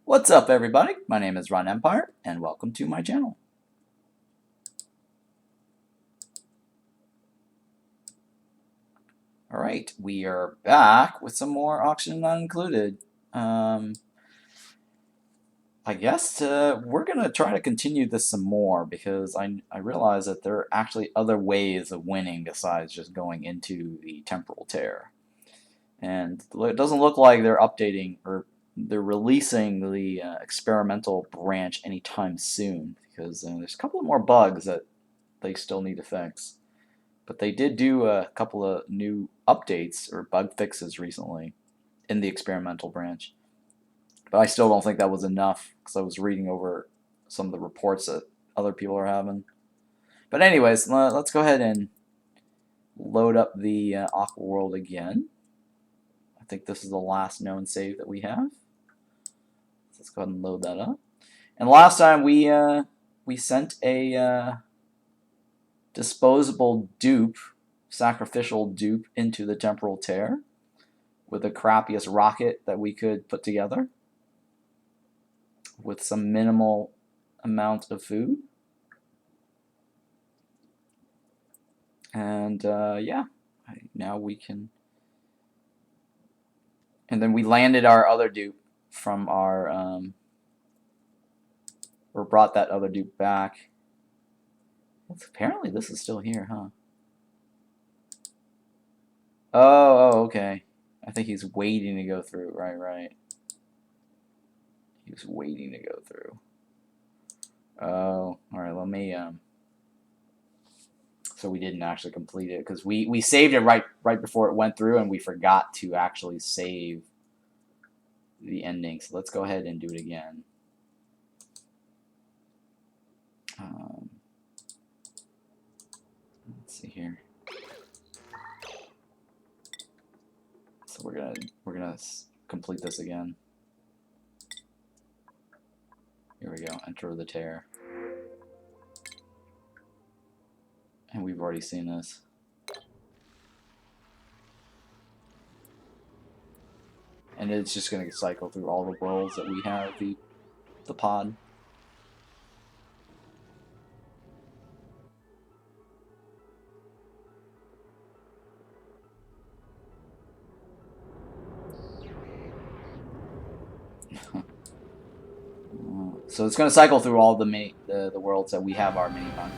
What's up, everybody? My name is Ron Empire, and welcome to my channel. Alright, we are back with some more Oxygen Not Included. I guess we're going to try to continue this some more because I realize that there are actually other ways of winning besides just going into the temporal tear. And it doesn't look like they're updating or they're releasing the experimental branch anytime soon because there's a couple of more bugs that they still need to fix. But they did do a couple of new updates or bug fixes recently in the experimental branch. But I still don't think that was enough because I was reading over some of the reports that other people are having. But anyways, let's go ahead and load up the Aqua World again. I think this is the last known save that we have. So let's go ahead and load that up. And last time we sent a disposable dupe, sacrificial dupe, into the temporal tear with the crappiest rocket that we could put together with some minimal amount of food. And yeah, now we can. And then we landed our other dupe from our, or brought that other dupe back. Apparently this is still here, huh? Oh, okay. I think he's waiting to go through. Right. He was waiting to go through. Oh, alright, let me, so we didn't actually complete it, because we saved it right before it went through, and we forgot to actually save the ending. So let's go ahead and do it again. Let's see here. So we're gonna complete this again. Here we go. Enter the tear. And we've already seen this. And it's just going to cycle through all the worlds that we have, the pod. So it's going to cycle through all the worlds that we have our mini pod.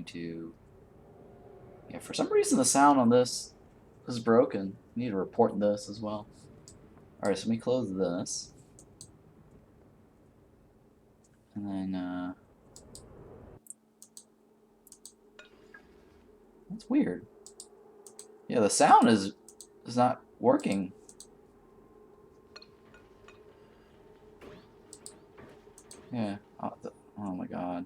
To, yeah, for some reason the sound on this is broken. We need to report this as well. Alright, so let me close this. And then, that's weird. Yeah, the sound is not working. Yeah, oh my god.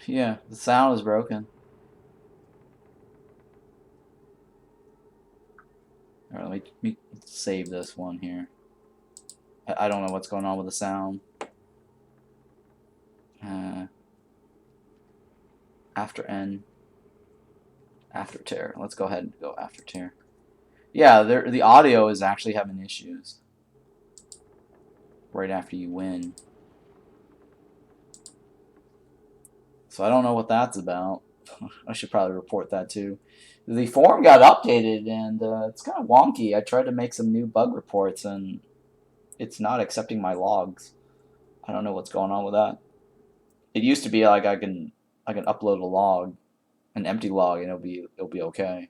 Yeah, the sound is broken. Alright, let me save this one here. I don't know what's going on with the sound. After N. After tear. Let's go ahead and go after tear. Yeah, the audio is actually having issues. Right after you win. So I don't know what that's about. I should probably report that too. The forum got updated and it's kind of wonky. I tried to make some new bug reports and it's not accepting my logs. I don't know what's going on with that. It used to be like I can upload a log, an empty log, and it'll be okay.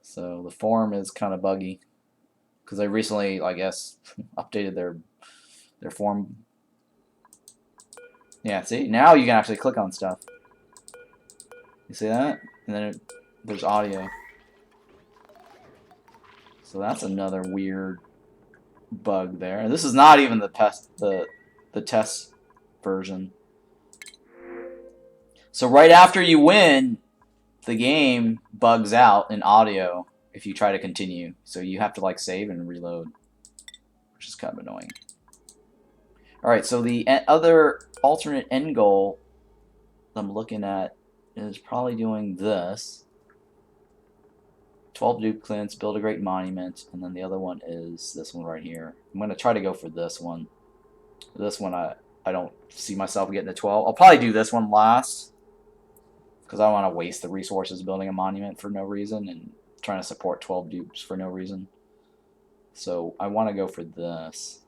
So the forum is kind of buggy because they recently, I guess, updated their forum. Yeah, see, now you can actually click on stuff. You see that? And then there's audio. So that's another weird bug there. This is not even the test version. So right after you win, the game bugs out in audio if you try to continue. So you have to like save and reload, which is kind of annoying. Alright, so the other alternate end goal I'm looking at is probably doing this. 12 duplicates, build a great monument, and then the other one is this one right here. I'm going to try to go for this one. This one I don't see myself getting to 12. I'll probably do this one last, because I don't want to waste the resources building a monument for no reason and trying to support 12 dupes for no reason. So I want to go for this.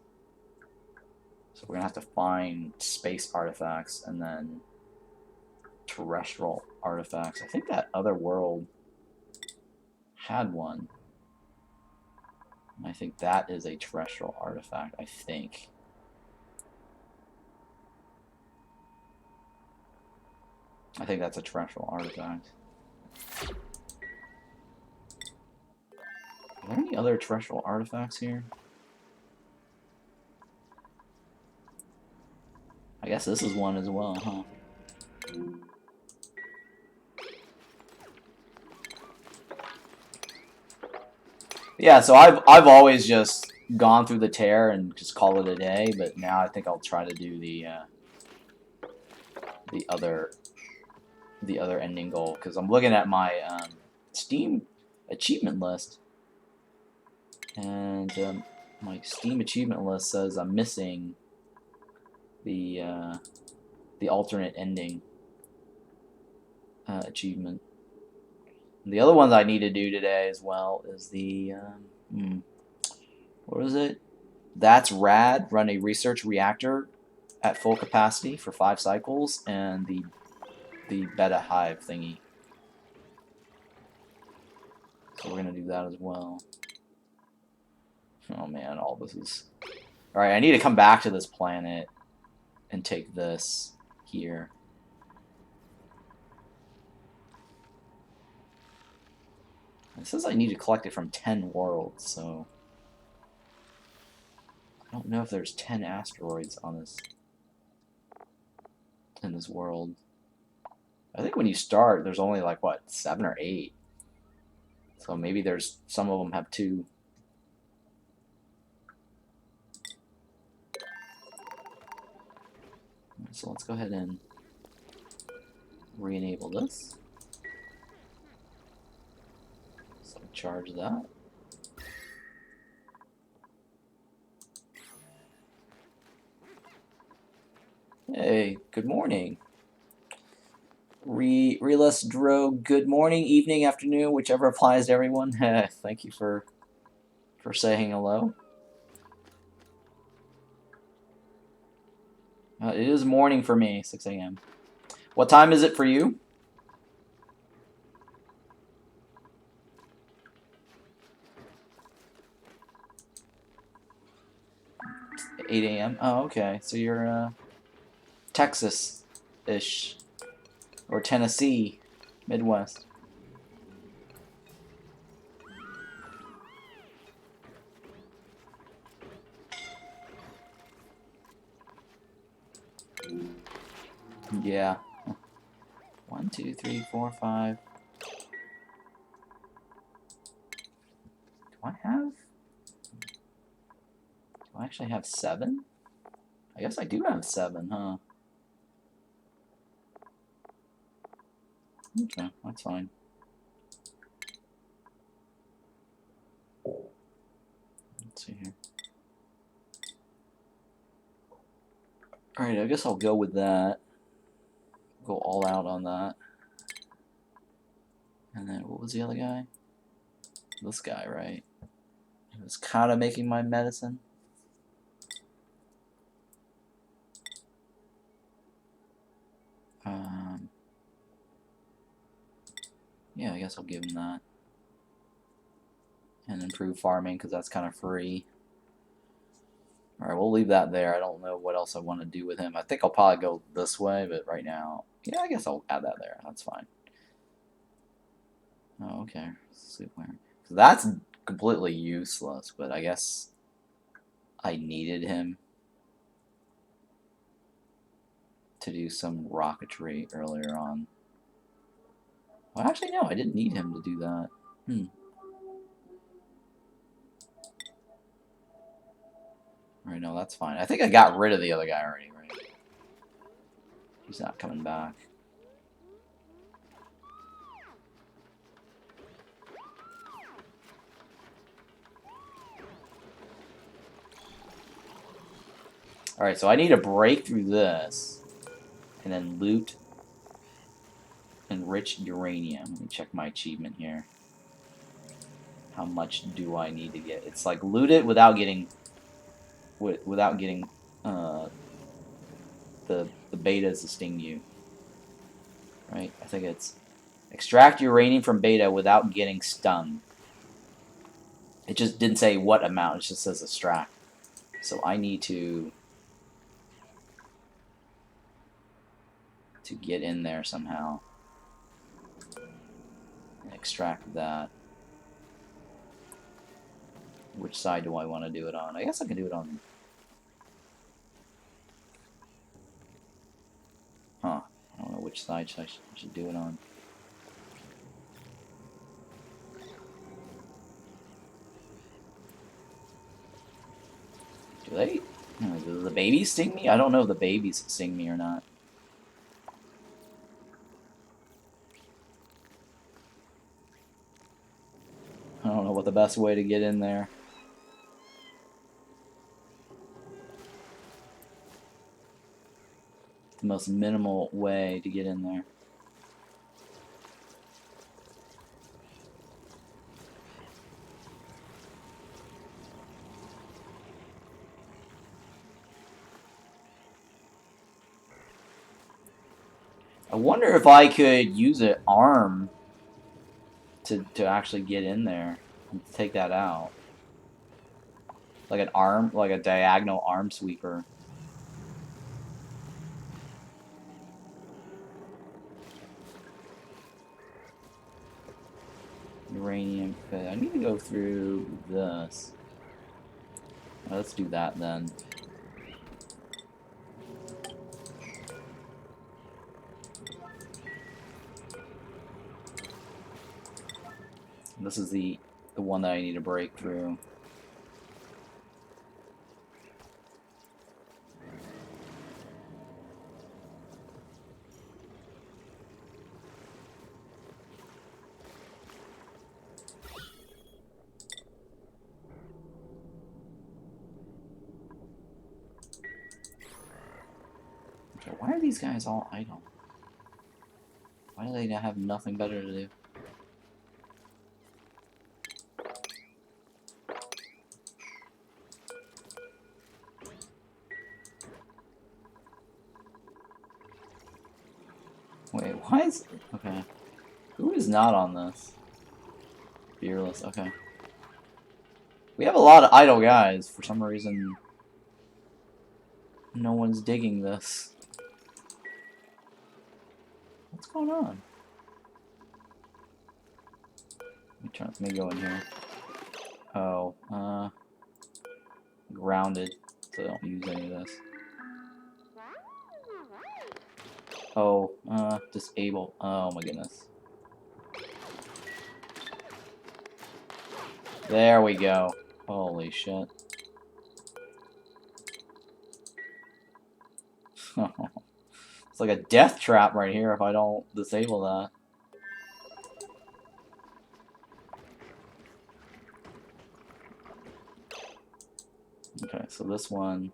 So we're going to have to find space artifacts and then terrestrial artifacts. I think that other world had one. I think that is a terrestrial artifact, I think. I think that's a terrestrial artifact. Are there any other terrestrial artifacts here? I guess this is one as well, huh? Yeah, so I've always just gone through the tear and just call it a day, but now I think I'll try to do the other ending goal, because I'm looking at my Steam achievement list, and my Steam achievement list says I'm missing the alternate ending achievement. And the other ones I need to do today as well is the what is it? That's rad. Run a research reactor at full capacity for 5 cycles, and the beta hive thingy. So we're gonna do that as well. Oh man, all this is... Alright, I need to come back to this planet and take this here. It says I need to collect it from 10 worlds, so... I don't know if there's 10 asteroids on this... in this world. I think when you start, there's only like, what, 7 or 8. So maybe there's... some of them have 2. So let's go ahead and re-enable this. So charge that. Hey, good morning. Relus Dro, good morning, evening, afternoon, whichever applies to everyone. Thank you for saying hello. It is morning for me, 6 a.m. What time is it for you? 8 a.m. Oh, okay. So you're Texas-ish, or Tennessee, Midwest. Yeah. 1, 2, 3, 4, 5. Do I actually have 7? I guess I do have 7, huh? Okay, that's fine. Let's see here. Alright, I guess I'll go with that. Go all out on that. And then, what was the other guy? This guy, right? He was kind of making my medicine. Yeah, I guess I'll give him that. And improve farming, because that's kind of free. Alright, we'll leave that there. I don't know what else I want to do with him. I think I'll probably go this way, but right now... Yeah, I guess I'll add that there. That's fine. Oh, okay. So that's completely useless, but I guess I needed him to do some rocketry earlier on. Well, actually, no, I didn't need him to do that. Alright, no, that's fine. I think I got rid of the other guy already, right? He's not coming back. Alright, so I need to break through this. And then loot enriched uranium. Let me check my achievement here. How much do I need to get? It's like loot it without getting the betas to sting you. Right? I think it's extract uranium from beta without getting stung. It just didn't say what amount, it just says extract. So I need to get in there somehow. And extract that. Which side do I want to do it on? I guess I can do it on... Huh. I don't know which side I should do it on. Do they? Do the babies sting me? I don't know if the babies sting me or not. I don't know what the best way to get in there. The most minimal way to get in there. I wonder if I could use an arm to actually get in there and take that out. Like an arm, like a diagonal arm sweeper. Uranium. Okay, I need to go through this. Let's do that then. This is the one that I need to break through. Okay, why are these guys all idle? Why do they have nothing better to do? Wait, why is... Okay. Who is not on this? Fearless, okay. We have a lot of idle guys. For some reason, no one's digging this. What's going on? Let me go in here. Oh, grounded, so I don't use any of this. Oh, disable. Oh my goodness. There we go. Holy shit. It's like a death trap right here if I don't disable that. Okay, so this one,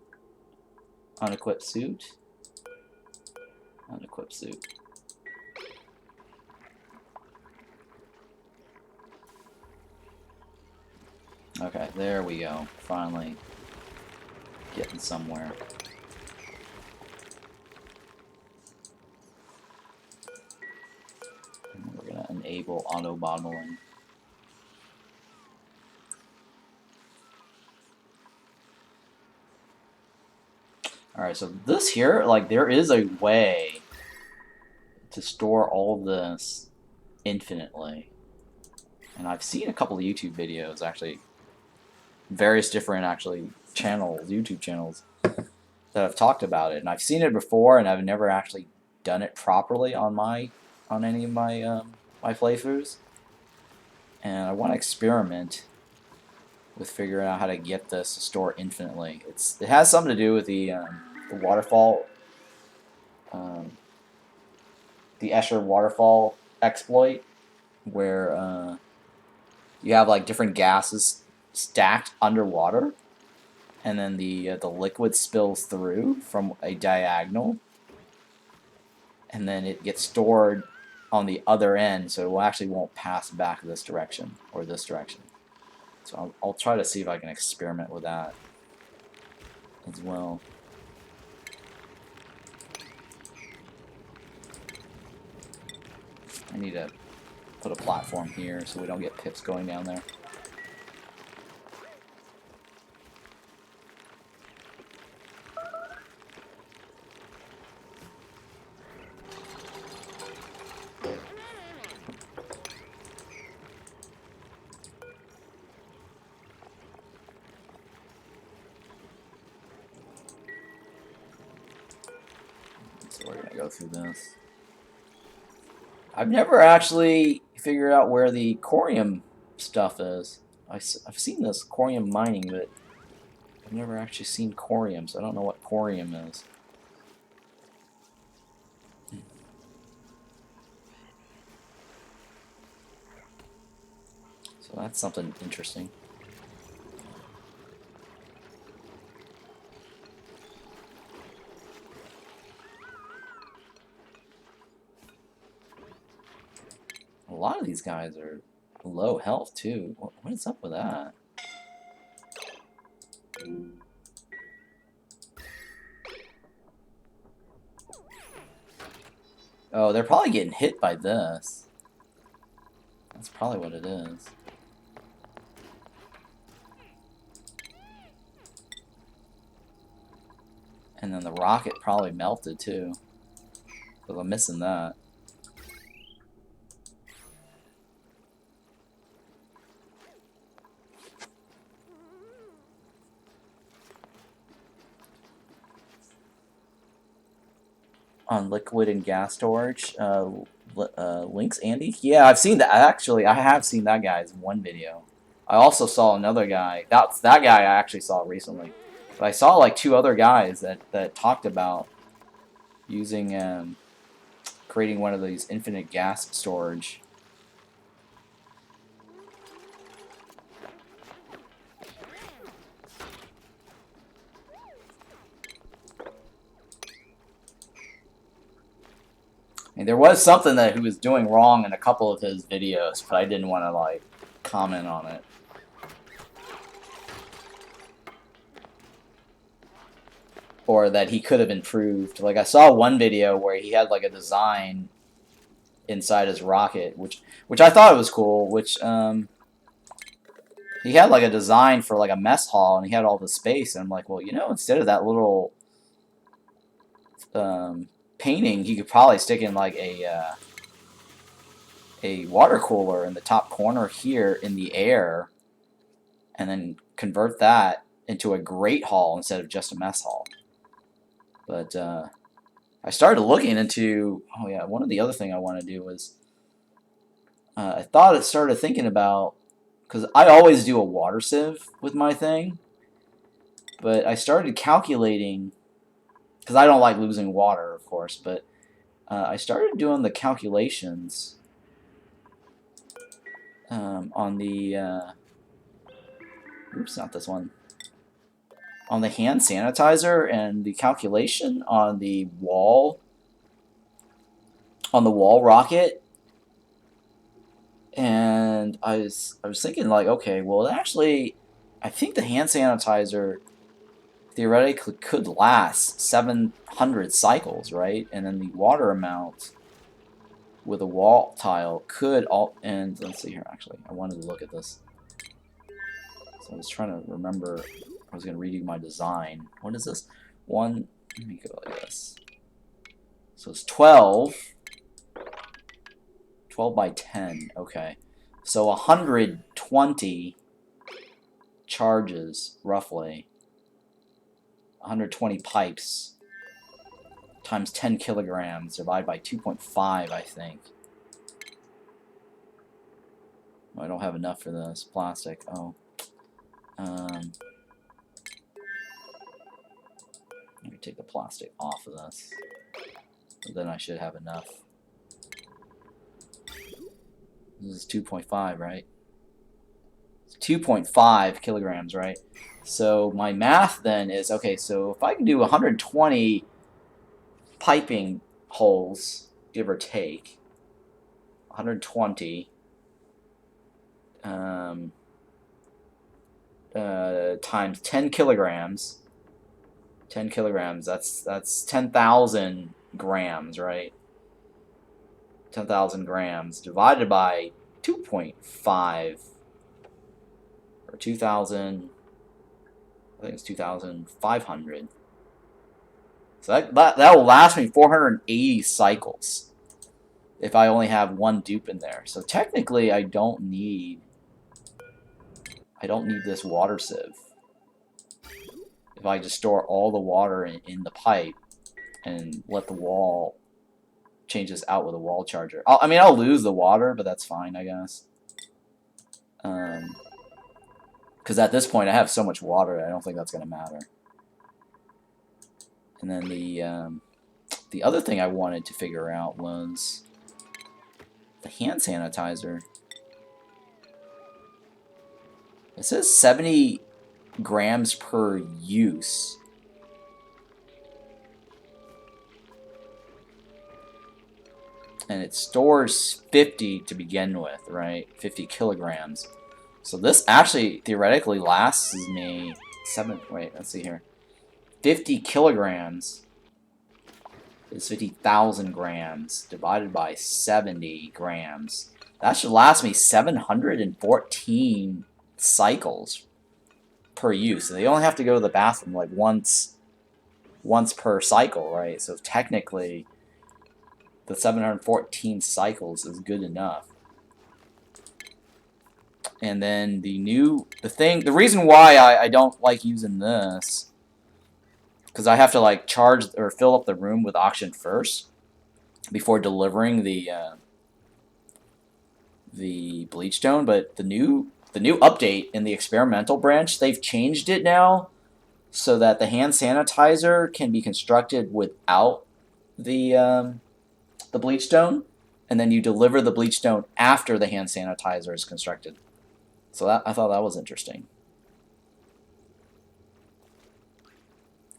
unequipped suit. Unequipped suit. Okay, there we go. Finally getting somewhere. And we're gonna enable auto bottling. Alright, so this here, like, there is a way to store all of this infinitely. And I've seen a couple of YouTube videos, actually, various different, channels, YouTube channels, that have talked about it. And I've seen it before, and I've never actually done it properly on any of my my playthroughs, and I want to experiment with figuring out how to get this to store infinitely. It has something to do with the waterfall, um, the Escher waterfall exploit, where you have like different gases stacked underwater, and then the liquid spills through from a diagonal, and then it gets stored on the other end, so it actually won't pass back this direction or this direction. So I'll try to see if I can experiment with that as well. I need to put a platform here so we don't get pips going down there. So we're gonna go through this. I've never actually figured out where the corium stuff is. I've seen this corium mining, but I've never actually seen corium, so I don't know what corium is. So that's something interesting. A lot of these guys are low health too. What is up with that? Oh, they're probably getting hit by this. That's probably what it is. And then the rocket probably melted too. Because I'm missing that. On liquid and gas storage, links, Andy? Yeah, I've seen that. Actually, I have seen that guy's one video. I also saw another guy. That guy I actually saw recently. But I saw like 2 other guys that talked about using creating one of these infinite gas storage. And there was something that he was doing wrong in a couple of his videos, but I didn't want to like comment on it. Or that he could have improved. Like I saw one video where he had like a design inside his rocket, which I thought was cool. Which he had like a design for like a mess hall, and he had all the space. And I'm like, well, you know, instead of that little painting, he could probably stick in like a water cooler in the top corner here in the air, and then convert that into a great hall instead of just a mess hall. But I started looking into, oh yeah, one of the other thing I want to do was, I started thinking about, because I always do a water sieve with my thing, but I started calculating, because I don't like losing water, of course, but I started doing the calculations on the, oops, not this one, on the hand sanitizer and the calculation on the wall rocket, and I was thinking like, okay, well actually, I think the hand sanitizer theoretically could last 700 cycles, right? And then the water amount with a wall tile could all. And let's see here. Actually, I wanted to look at this, so I was trying to remember. I was going to redo my design. What is this? Let me go like this. So it's 12 by 10. Okay. So 120 charges, roughly. 120 pipes times 10 kilograms divided by 2.5, I think. I don't have enough for this plastic. Oh. Let me take the plastic off of this. But then I should have enough. This is 2.5, right? It's 2.5 kilograms, right? So my math then is, okay, so if I can do 120 piping holes, give or take, 120 times 10 kilograms, 10 kilograms, that's 10,000 grams, right? 10,000 grams divided by 2.5 or 2,000, I think it's 2,500. So that will last me 480 cycles if I only have one dupe in there. So technically I don't need this water sieve. If I just store all the water in the pipe and let the wall change this out with a wall charger. I mean, I'll lose the water, but that's fine, I guess. Because at this point I have so much water, I don't think that's going to matter. And then the other thing I wanted to figure out was the hand sanitizer. It says 70 grams per use. And it stores 50 to begin with, right? 50 kilograms. So this actually theoretically lasts me let's see here. 50 kilograms is 50,000 grams divided by 70 grams. That should last me 714 cycles per use. So they only have to go to the bathroom like once per cycle, right? So technically the 714 cycles is good enough. And then the reason why I don't like using this, because I have to like charge or fill up the room with oxygen first before delivering the bleach stone. But the new update in the experimental branch, they've changed it now so that the hand sanitizer can be constructed without the bleach stone, and then you deliver the bleach stone after the hand sanitizer is constructed. So I thought that was interesting.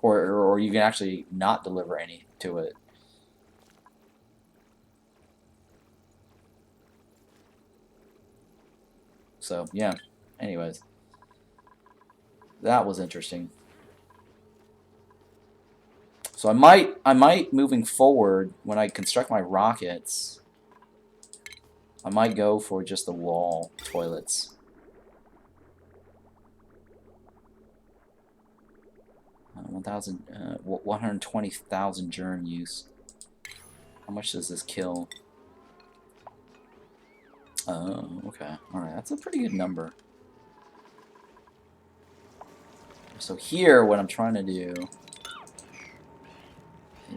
Or you can actually not deliver any to it. So yeah. Anyways, that was interesting. So I might moving forward when I construct my rockets, I might go for just the wall toilets. 120,000 germ use. How much does this kill? Oh, okay. Alright, that's a pretty good number. So here, what I'm trying to do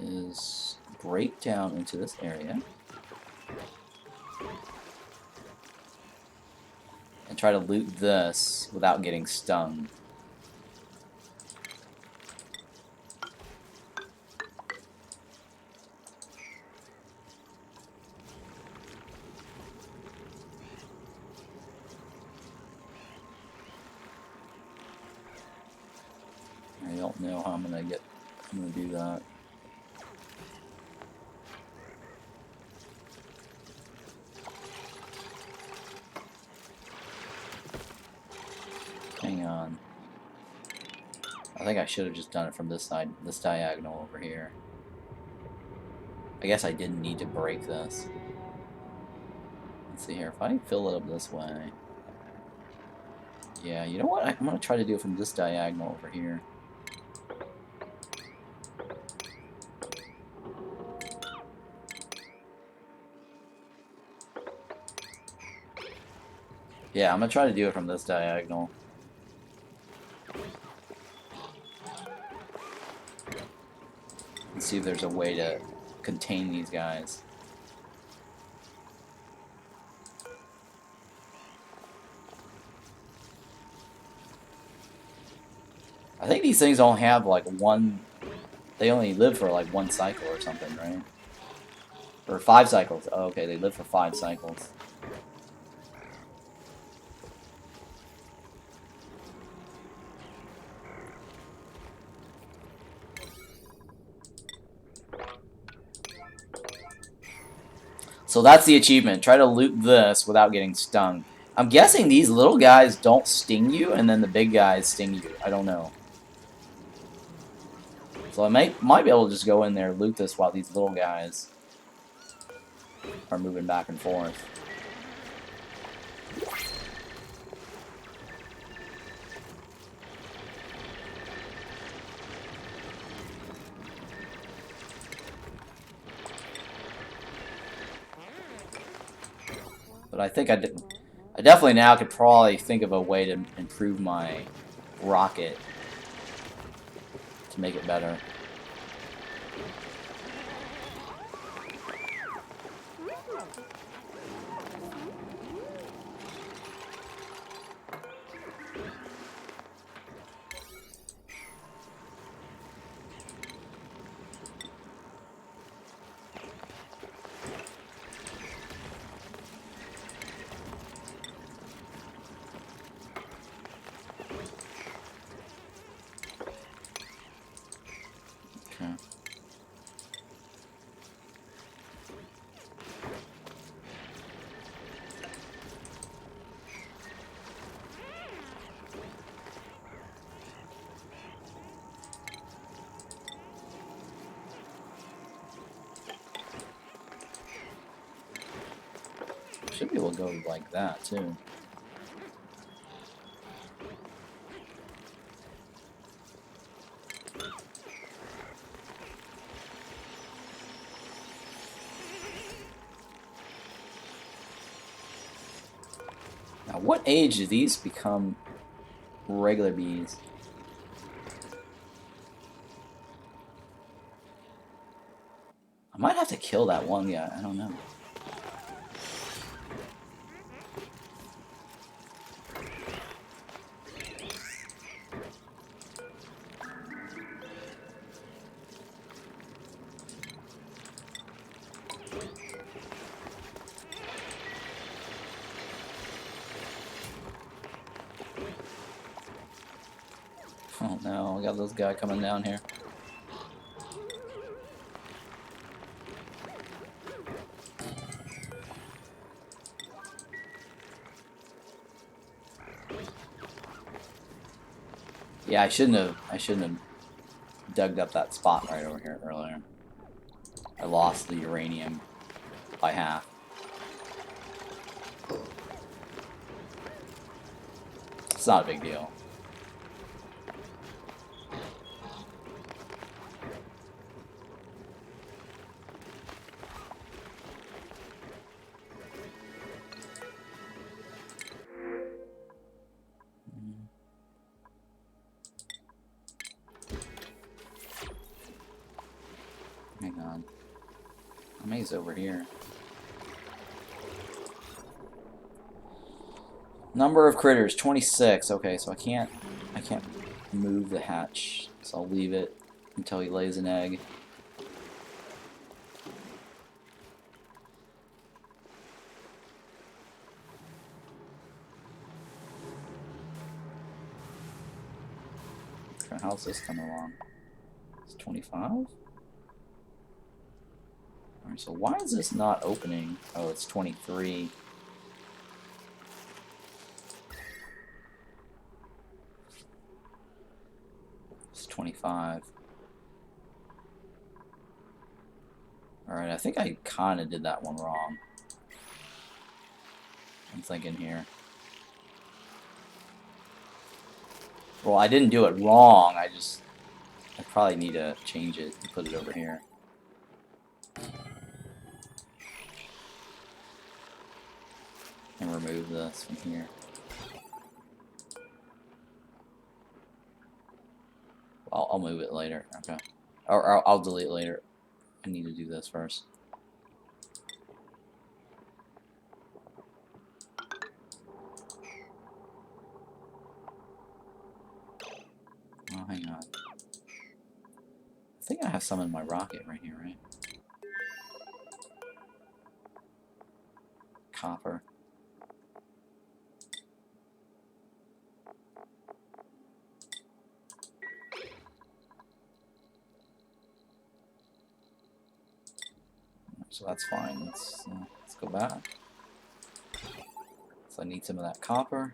is break down into this area and try to loot this without getting stung. I don't know how I'm gonna do that. Hang on. I think I should have just done it from this side, this diagonal over here. I guess I didn't need to break this. Let's see here, if I fill it up this way. Yeah, you know what? I'm gonna try to do it from this diagonal over here. Yeah, I'm gonna try to do it from this diagonal. And see if there's a way to contain these guys. I think these things don't have like one. They only live for like one cycle or something, right? Or 5 cycles. Oh, okay, they live for 5 cycles. So that's the achievement. Try to loot this without getting stung. I'm guessing these little guys don't sting you, and then the big guys sting you. I don't know. So I might be able to just go in there and loot this while these little guys are moving back and forth. But I think I definitely now could probably think of a way to improve my rocket to make it better. Okay. Should be able to go like that too. Now, what age do these become regular bees? I might have to kill that one guy. I don't know. Oh no, we got this guy coming down here. Yeah, I shouldn't have dug up that spot right over here earlier. I lost the uranium by half. It's not a big deal. Hang on. How many's over here? Number of critters, 26. Okay, so I can't move the hatch. So I'll leave it until he lays an egg. Okay, how's this coming along? It's 25? Alright, so why is this not opening? Oh, it's 23. It's 25. Alright, I think I kind of did that one wrong. I'm thinking here. Well, I didn't do it wrong, I probably need to change it and put it over here. And remove this from here. I'll move it later, okay. Or I'll delete it later. I need to do this first. Oh, hang on. I think I have some in my rocket right here, right? Copper. So that's fine. Let's go back. So I need some of that copper.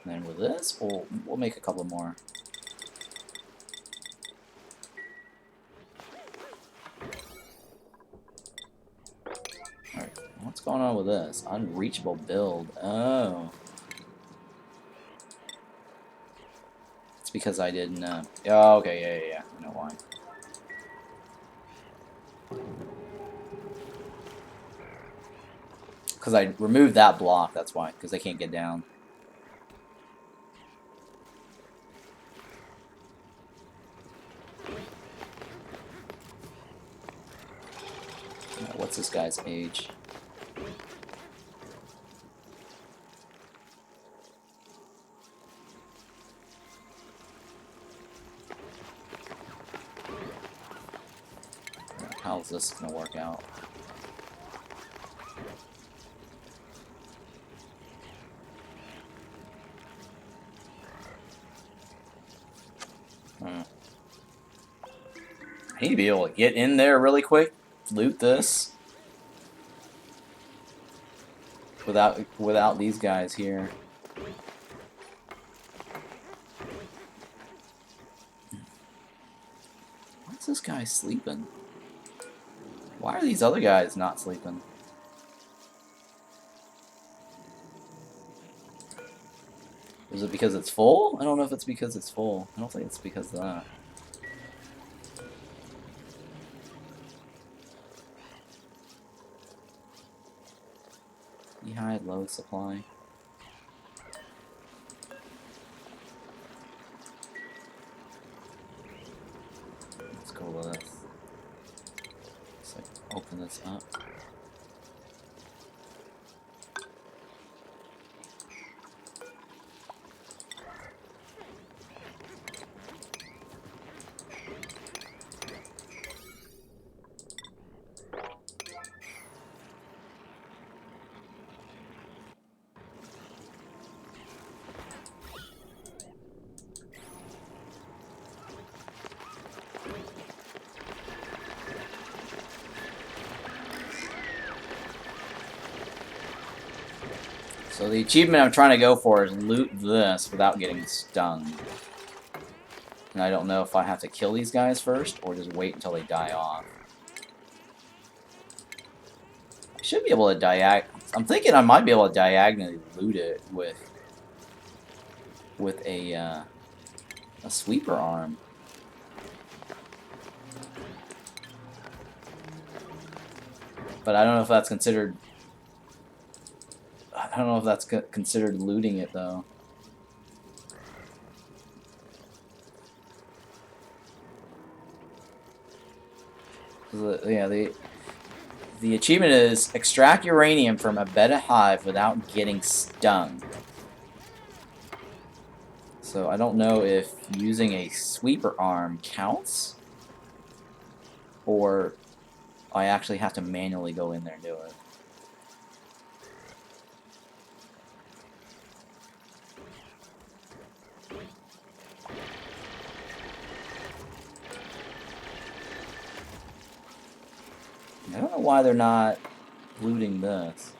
And then with this, we'll make a couple more. Alright, what's going on with this? Unreachable build. Oh. It's because I didn't, oh, okay, yeah. I know why. Because I removed that block, that's why. Because they can't get down. What's this guy's age? How's this gonna work out? I need to be able to get in there really quick, loot this, without these guys here. Why's this guy sleeping? Why are these other guys not sleeping? Is it because it's full? I don't know if it's because it's full. I don't think it's because of that. Hide low supply. Let's go with this. Let's like open this up. So the achievement I'm trying to go for is loot this without getting stung. And I don't know if I have to kill these guys first or just wait until they die off. I should be able to I'm thinking I might be able to diagonally loot it with a sweeper arm. But I don't know if that's considered. I don't know if that's considered looting it though. Yeah, the achievement is extract uranium from a beta hive without getting stung. So I don't know if using a sweeper arm counts, or I actually have to manually go in there and do it. I don't know why they're not looting this.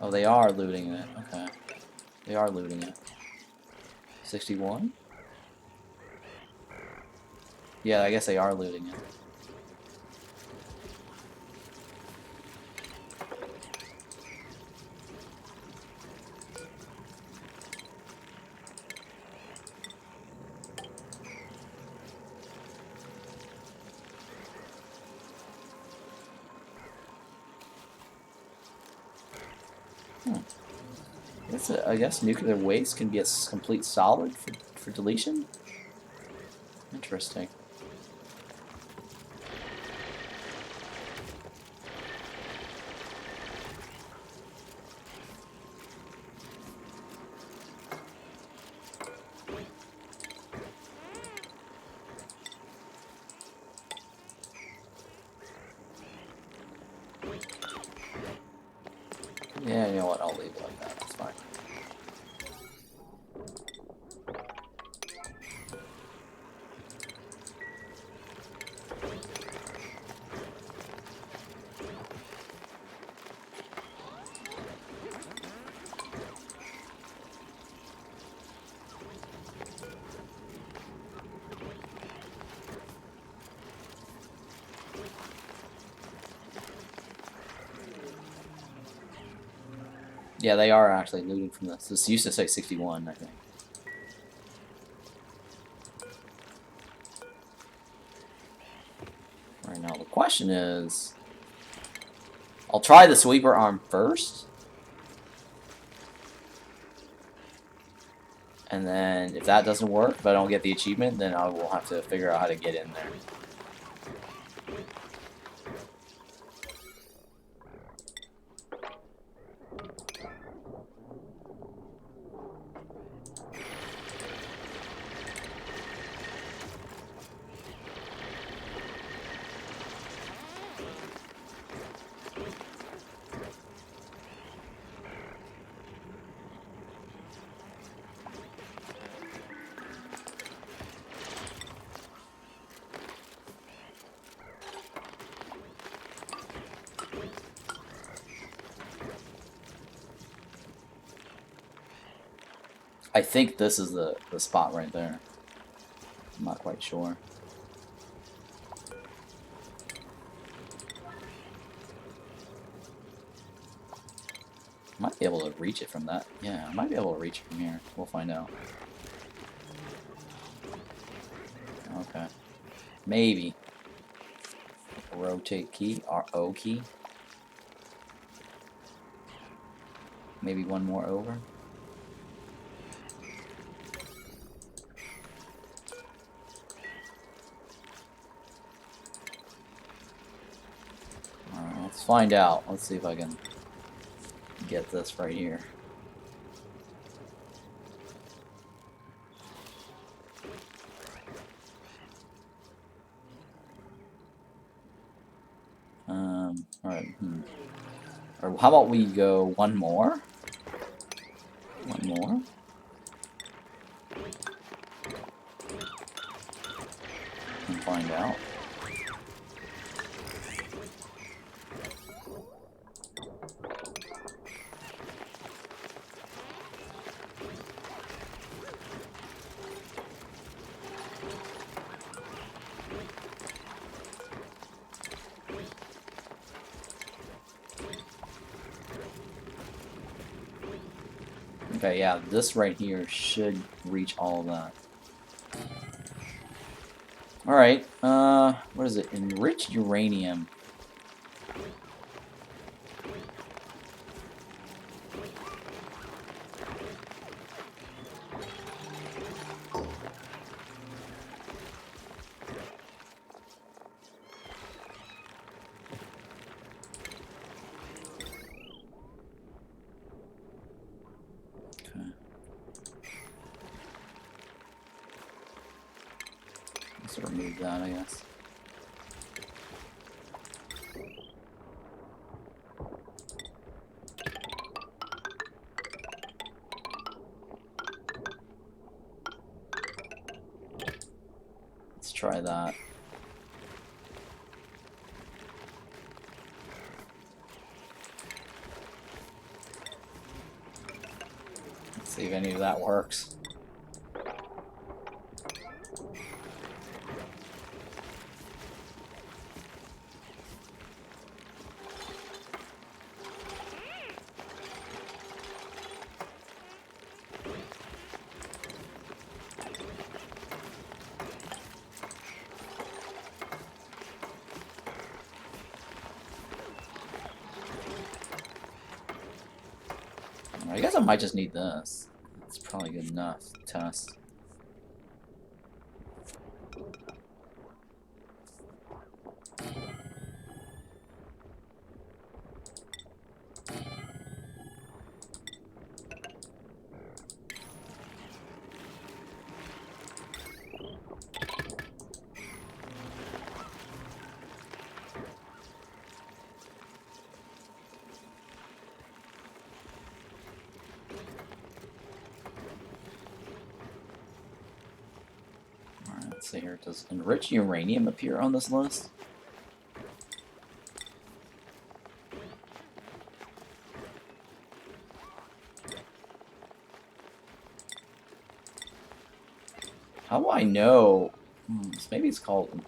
Oh, they are looting it. Okay. They are looting it. 61? Yeah, I guess they are looting it. I guess nuclear waste can be a complete solid for deletion? Interesting. Yeah, you know what? I'll leave it like that. That's fine. Yeah, they are actually looting from this. This used to say 61, I think. Right now, the question is... I'll try the sweeper arm first. And then, if that doesn't work, if I don't get the achievement, then I will have to figure out how to get in there. I think this is the spot right there. I'm not quite sure. Might be able to reach it from that. Yeah, I might be able to reach it from here. We'll find out. Okay. Maybe. Rotate key, or O key. Maybe one more over. Alright, let's find out. Let's see if I can get this right here. Alright. Or how about we go one more? One more? And find out. Okay, yeah, this right here should reach all of that. Alright, what is it? Enriched uranium. Let's remove that, I guess. Let's try that. Let's see if any of that works. I guess I might just need this. It's probably good enough to test. Let's see here. Does enriched uranium appear on this list? How do I know? Maybe it's called...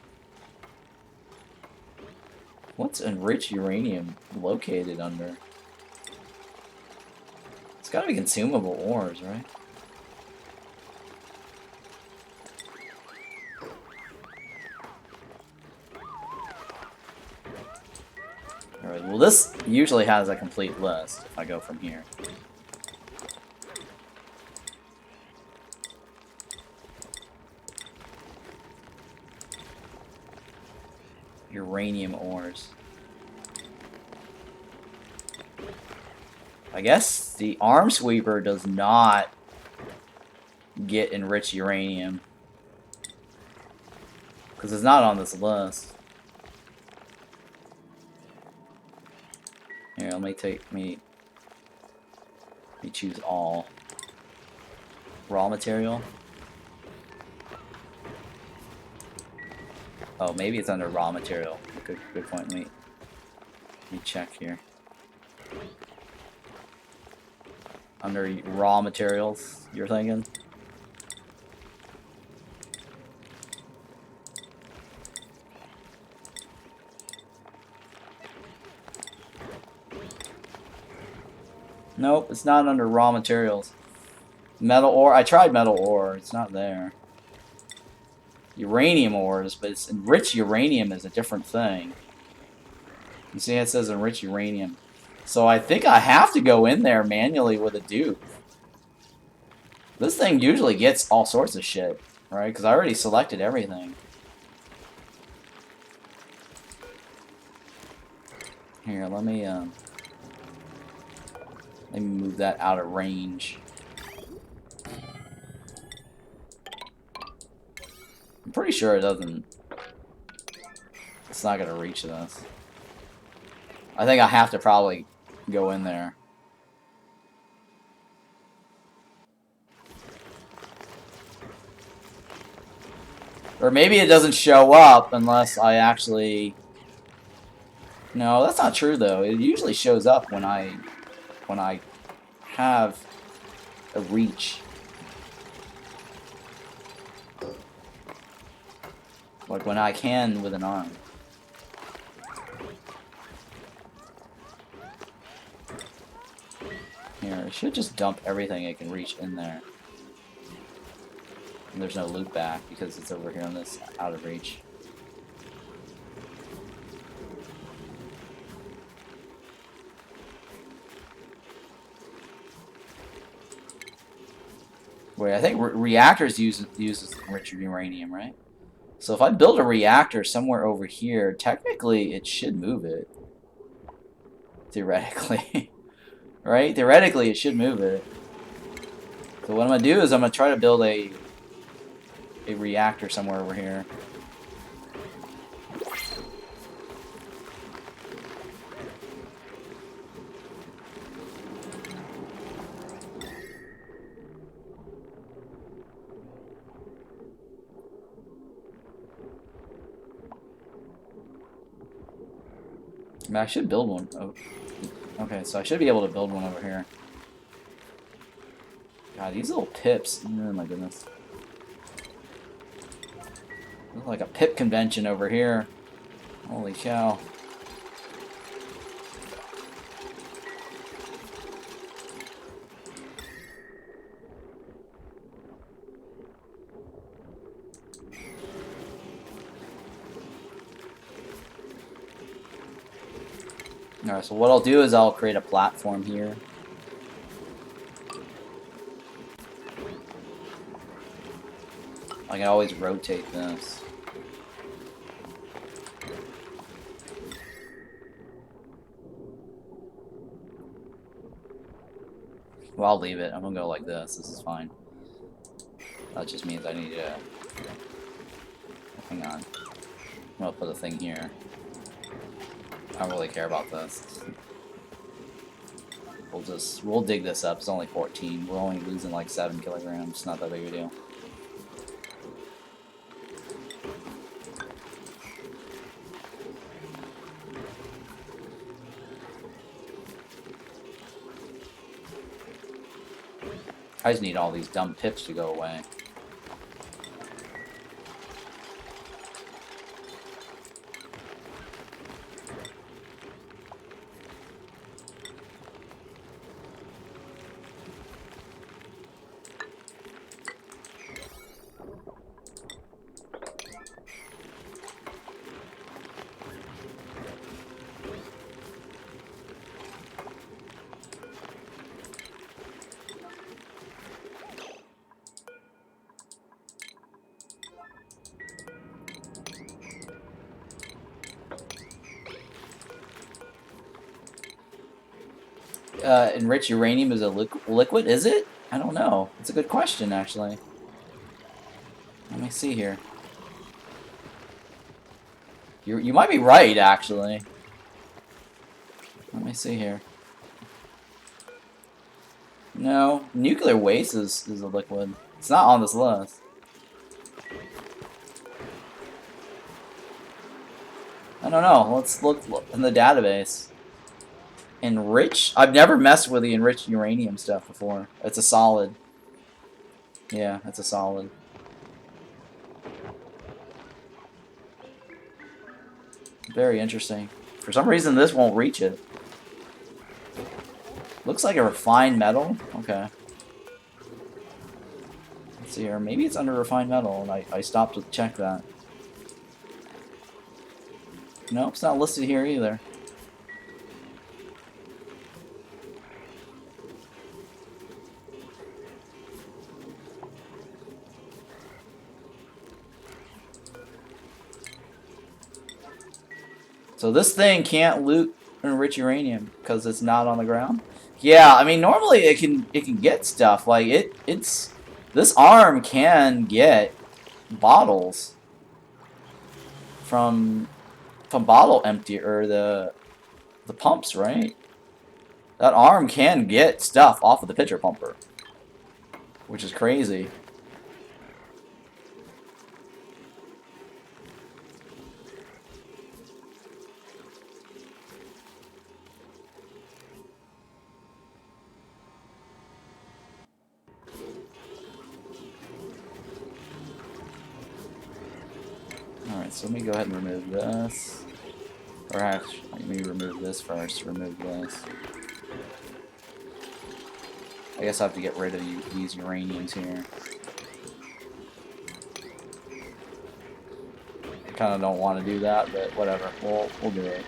What's enriched uranium located under? It's gotta be consumable ores, right? Alright, well this usually has a complete list if I go from here. Uranium ores. I guess the arm sweeper does not get enriched uranium because it's not on this list. Here, let me choose all. Raw material. Oh, maybe it's under raw material. Good point. Let me check here. Under raw materials, you're thinking? Nope, it's not under raw materials. Metal ore, I tried metal ore, it's not there. Uranium ores, but it's enriched uranium is a different thing. You see it says enriched uranium. So I think I have to go in there manually with a dupe. This thing usually gets all sorts of shit, right? Because I already selected everything. Here, let me move that out of range. I'm pretty sure it doesn't... It's not gonna reach this. I think I have to probably go in there. Or maybe it doesn't show up unless I actually... No, that's not true though. It usually shows up when I have a reach. Like when I can with an arm. Here, it should just dump everything it can reach in there. And there's no loop back because it's over here on this out of reach. Wait, I think reactors uses enriched uranium, right? So if I build a reactor somewhere over here, technically it should move it. Theoretically. Right? Theoretically it should move it. So what I'm going to do is I'm going to try to build a reactor somewhere over here. I mean, I should build one. Oh. Okay, so I should be able to build one over here. God, these little pips. Oh my goodness. Looks like a pip convention over here. Holy cow. Alright, so what I'll do is I'll create a platform here. I can always rotate this. Well, I'll leave it. I'm gonna go like this. This is fine. That just means I need to... Hang on. I'm gonna put a thing here. I don't really care about this. We'll dig this up. It's only 14. We're only losing like 7 kilograms. Not that big of a deal. I just need all these dumb pips to go away. Enriched uranium is a liquid? Is it? I don't know. It's a good question, actually. Let me see here. You might be right, actually. Let me see here. No, nuclear waste is a liquid. It's not on this list. I don't know. Let's look in the database. Enriched? I've never messed with the enriched uranium stuff before. It's a solid. Yeah, it's a solid. Very interesting. For some reason, this won't reach it. Looks like a refined metal. Okay. Let's see here. Maybe it's under refined metal, and I stopped to check that. Nope, it's not listed here either. So this thing can't loot enriched uranium because it's not on the ground. Yeah, I mean normally it can get stuff like it's this arm can get bottles from bottle empty or the pumps, right? That arm can get stuff off of the pitcher pumper, which is crazy. Alright, so let me go ahead and remove this. Or actually, let me remove this first. Remove this. I guess I have to get rid of these uraniums here. I kind of don't want to do that, but whatever. We'll do it.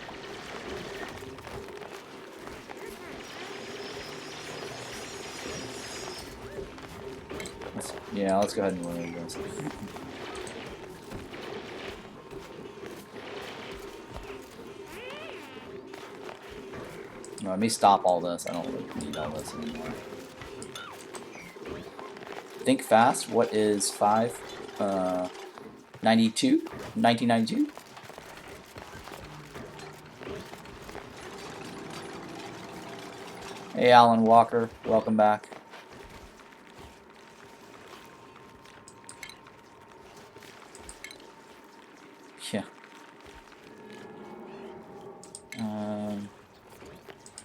Let's go ahead and remove this. No, let me stop all this. I don't really need all this anymore. Think fast. What is 92? 1992? Hey, Alan Walker. Welcome back. Yeah.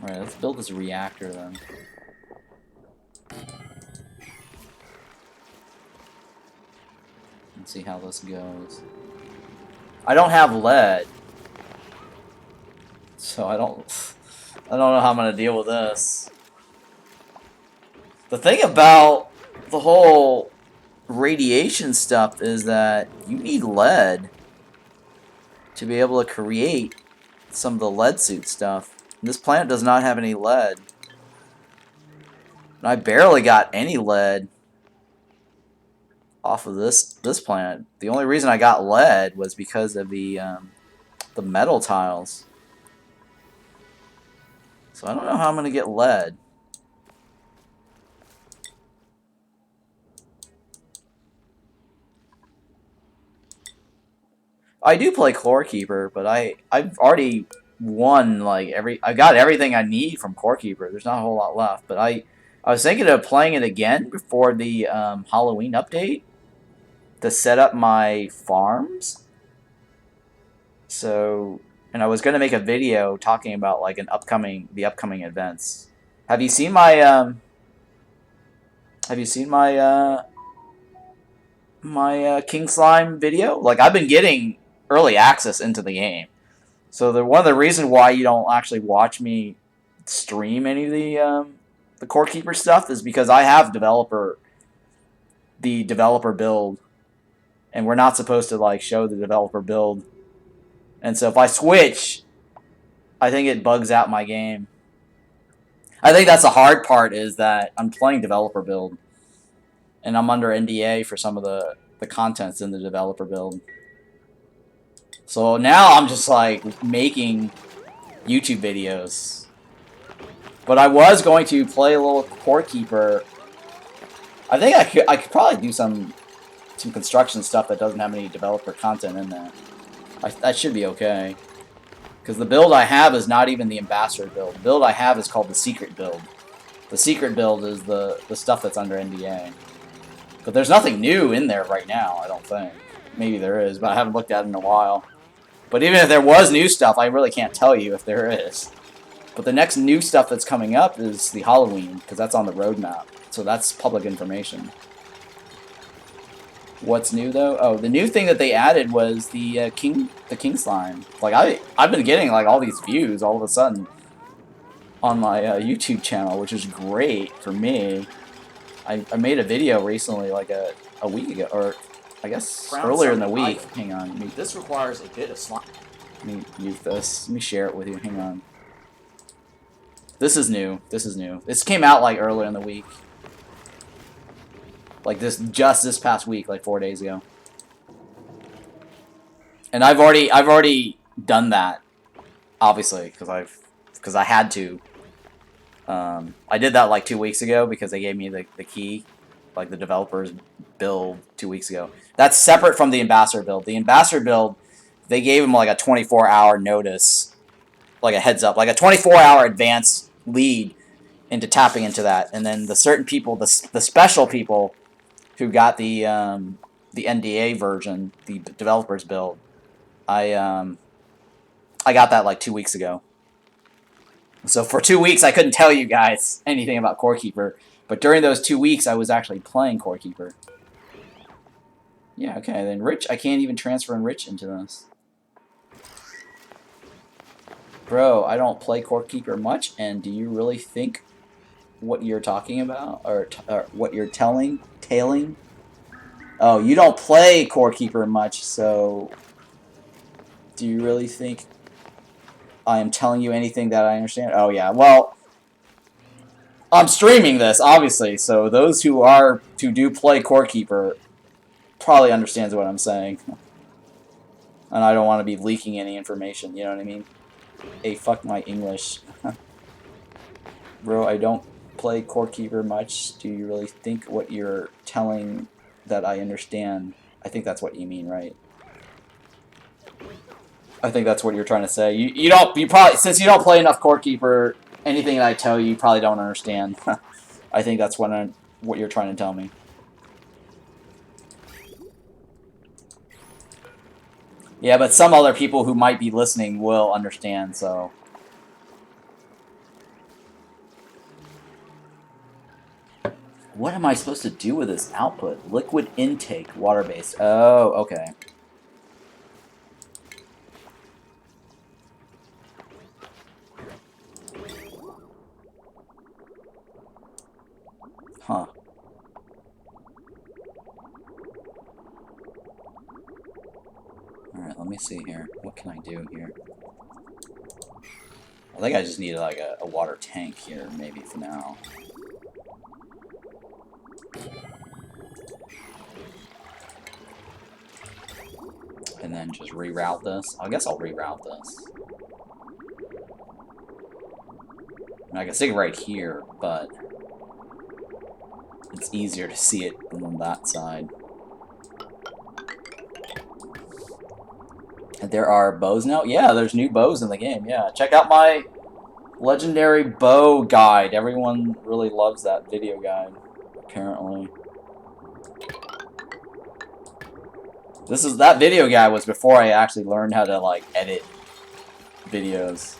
Alright, let's build this reactor then. Let's see how this goes. I don't have lead, so I don't know how I'm gonna deal with this. The thing about the whole radiation stuff is that you need lead to be able to create some of the lead suit stuff. And this planet does not have any lead. And I barely got any lead off of this planet. The only reason I got lead was because of the metal tiles. So I don't know how I'm gonna get lead. I do play Core Keeper, but I've already won like I got everything I need from Core Keeper. There's not a whole lot left, but I was thinking of playing it again before the Halloween update to set up my farms. So, and I was gonna make a video talking about like the upcoming events. Have you seen my Have you seen my King Slime video? Like, I've been getting early access into the game. So one of the reasons why you don't actually watch me stream any of the Core Keeper stuff is because I have the developer build, and we're not supposed to like show the developer build. And so if I switch, I think it bugs out my game. I think that's the hard part, is that I'm playing developer build, and I'm under NDA for some of the contents in the developer build. So now I'm just like making YouTube videos. But I was going to play a little Core Keeper. I think I could probably do some construction stuff that doesn't have any developer content in there. That should be okay. Because the build I have is not even the ambassador build. The build I have is called the secret build. The secret build is the stuff that's under NDA. But there's nothing new in there right now, I don't think. Maybe there is, but I haven't looked at it in a while. But even if there was new stuff, I really can't tell you if there is. But the next new stuff that's coming up is the Halloween, because that's on the roadmap. So that's public information. What's new though? Oh, the new thing that they added was the King Slime. Like I've been getting like all these views all of a sudden on my YouTube channel, which is great for me. I made a video recently, like a week ago, or I guess earlier in the week. Hang on. This requires a bit of slime. Let me mute this. Let me share it with you. Hang on. This is new. This is new. This came out like earlier in the week. Like just this past week, like 4 days ago. And I've already done that, obviously, because I had to. I did that like 2 weeks ago because they gave me the key, like the developers build 2 weeks ago. That's separate from the ambassador build. The ambassador build, they gave them like a 24-hour notice, like a heads up, like a 24-hour advance lead into tapping into that. And then the certain people, the special people who got the NDA version, the developers build, I got that like 2 weeks ago. So for 2 weeks, I couldn't tell you guys anything about Core Keeper. But during those 2 weeks, I was actually playing Core Keeper. Yeah, okay. Then Rich, I can't even transfer Rich into this. Bro, I don't play Core Keeper much, and do you really think what you're talking about? Or what you're tailing? Oh, you don't play Core Keeper much, so do you really think I am telling you anything that I understand? Oh, yeah. Well, I'm streaming this, obviously, so those who do play Core Keeper probably understands what I'm saying. And I don't want to be leaking any information, you know what I mean? Hey, fuck my English. Bro, I don't play Core Keeper much. Do you really think what you're telling that I understand? I think that's what you mean, right? I think that's what you're trying to say. You probably, since you don't play enough Core Keeper, anything that I tell you, you probably don't understand. I think that's what you're trying to tell me. Yeah, but some other people who might be listening will understand, so. What am I supposed to do with this output? Liquid intake, water-based. Oh, okay. Huh. Alright, let me see here. What can I do here? I think I just need like a water tank here, maybe, for now. And then just reroute this. I guess I'll reroute this. I can stick it right here, but it's easier to see it than on that side. And there are bows now? Yeah, there's new bows in the game, yeah. Check out my legendary bow guide. Everyone really loves that video guide, apparently. That video guide was before I actually learned how to, like, edit videos.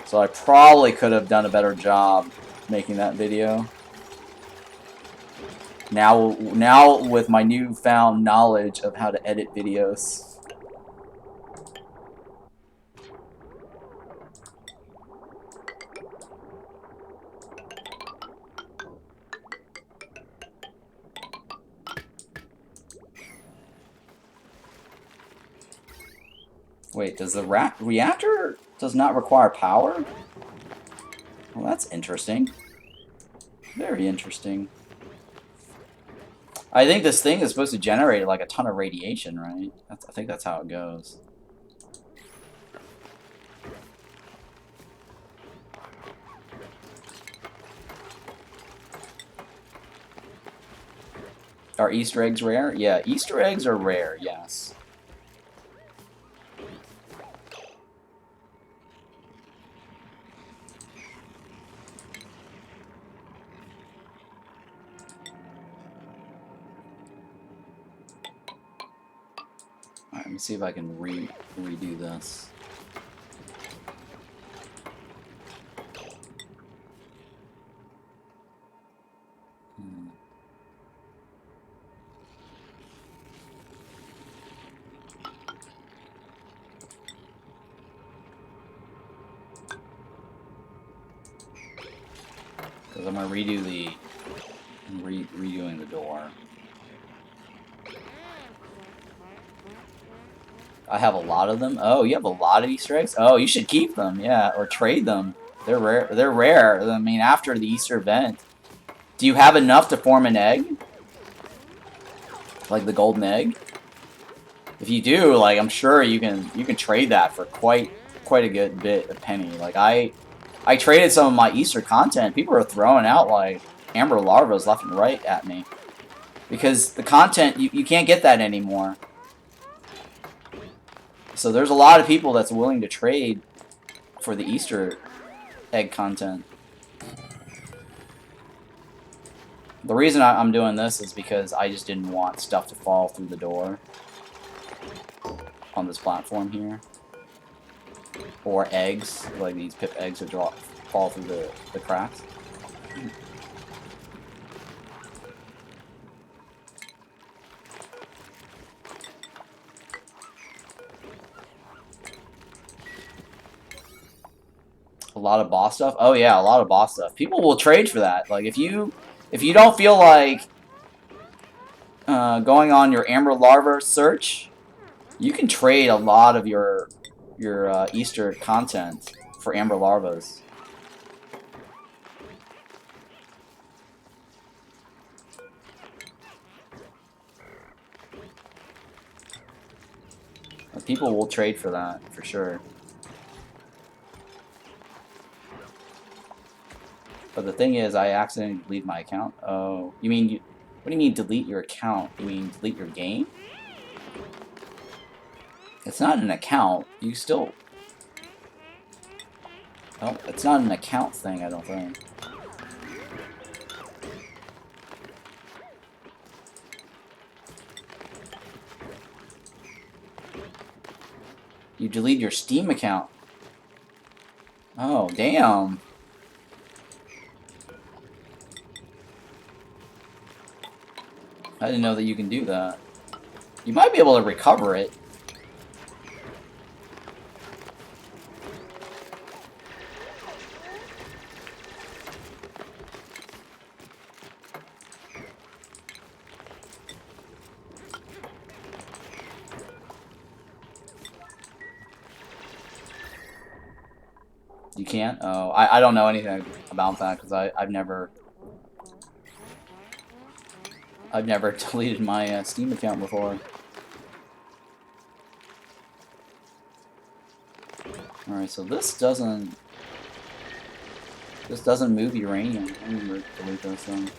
So I probably could have done a better job making that video. Now with my newfound knowledge of how to edit videos. Wait, does the reactor does not require power? Well, that's interesting. Very interesting. I think this thing is supposed to generate like a ton of radiation, right? I think that's how it goes. Are Easter eggs rare? Yeah, Easter eggs are rare, yes. Alright, let me see if I can redo this. Because I'm gonna redo the redoing the door. I have a lot of them. Oh, you have a lot of Easter eggs? Oh, you should keep them, yeah, or trade them. They're rare. They're rare. I mean, after the Easter event, do you have enough to form an egg? Like the golden egg? If you do, like, I'm sure you can trade that for quite a good bit of penny. Like I traded some of my Easter content. People are throwing out like amber larvas left and right at me because the content you can't get that anymore. So there's a lot of people that's willing to trade for the Easter egg content. The reason I'm doing this is because I just didn't want stuff to fall through the door on this platform here. Or eggs, like these pip eggs would fall through the cracks. A lot of boss stuff? Oh yeah, a lot of boss stuff. People will trade for that. Like if you don't feel like going on your amber larva search, you can trade a lot of your Easter content for amber larvas. People will trade for that, for sure. But the thing is, I accidentally deleted my account. Oh, you mean what do you mean delete your account? You mean delete your game? It's not an account. You still... Oh, it's not an account thing, I don't think. You delete your Steam account. Oh, damn. I didn't know that you can do that. You might be able to recover it. You can't? Oh, I don't know anything about that because I've never deleted my Steam account before. Alright, so this doesn't move uranium. I'm gonna delete this thing.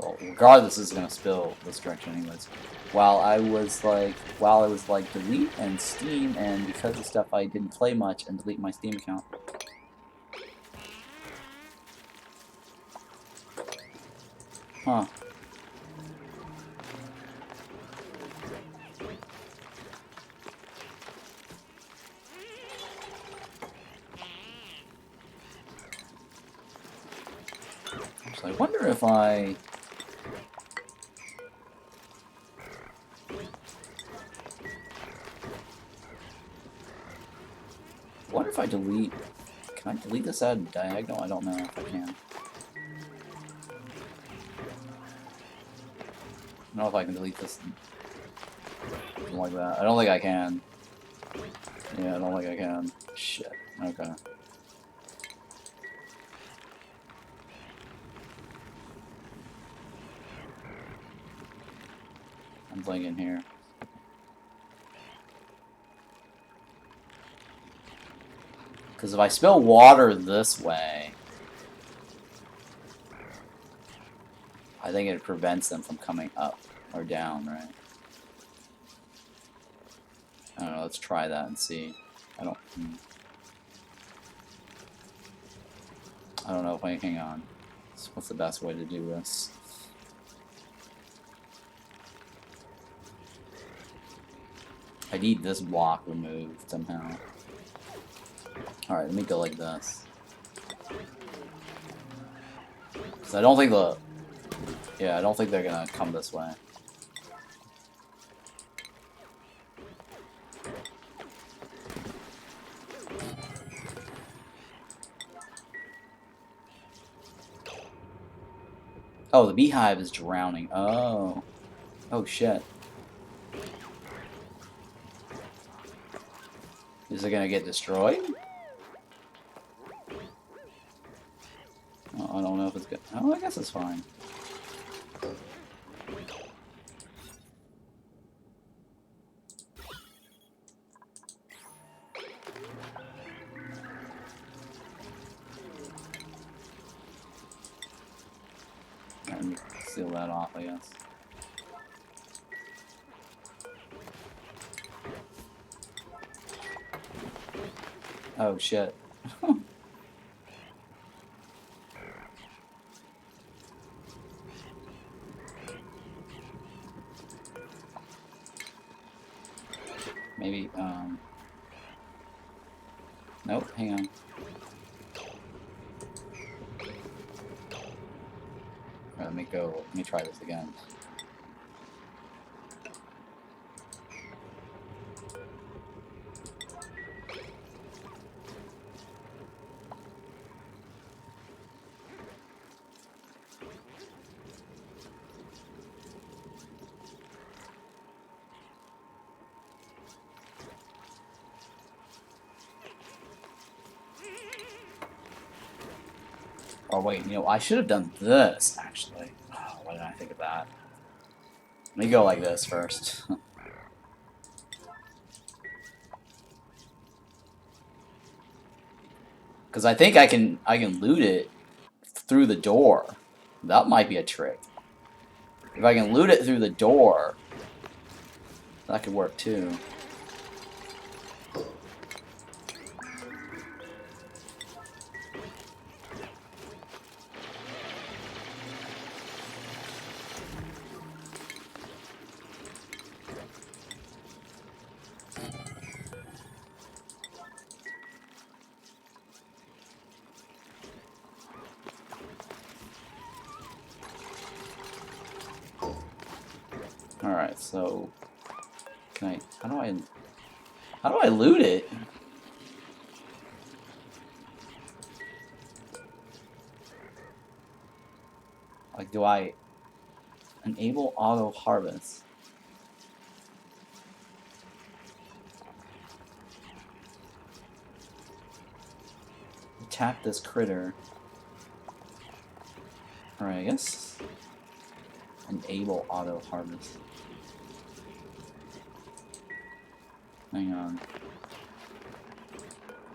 Well, regardless, this is gonna spill this direction anyways. While I was like delete and Steam, and because of stuff I didn't play much, and delete my Steam account. Huh. So I wonder if I... delete... Can I delete this at diagonal? I don't know if I can. I don't know if I can delete this like that. I don't think I can. Yeah, I don't think I can. Shit. Okay. I'm thinking here. Because if I spill water this way, I think it prevents them from coming up or down, right? I don't know, let's try that and see. I don't know if I can hang on. What's the best way to do this? I need this block removed somehow. Alright, let me go like this. Because I don't think I don't think they're gonna come this way. Oh, the beehive is drowning. Oh. Oh, shit. Is it gonna get destroyed? Oh, I don't know if it's good. Oh, I guess it's fine. Let me seal that off, I guess. Oh, shit. Maybe, nope, hang on. Alright, let me try this again. Oh wait, you know, I should have done this, actually. Oh, why didn't I think of that? Let me go like this first. Because I think I can loot it through the door. That might be a trick. If I can loot it through the door, that could work too. Alright, so how do I loot it? Like, do I enable auto harvest? Tap this critter. Alright, I guess enable auto harvest. Hang on.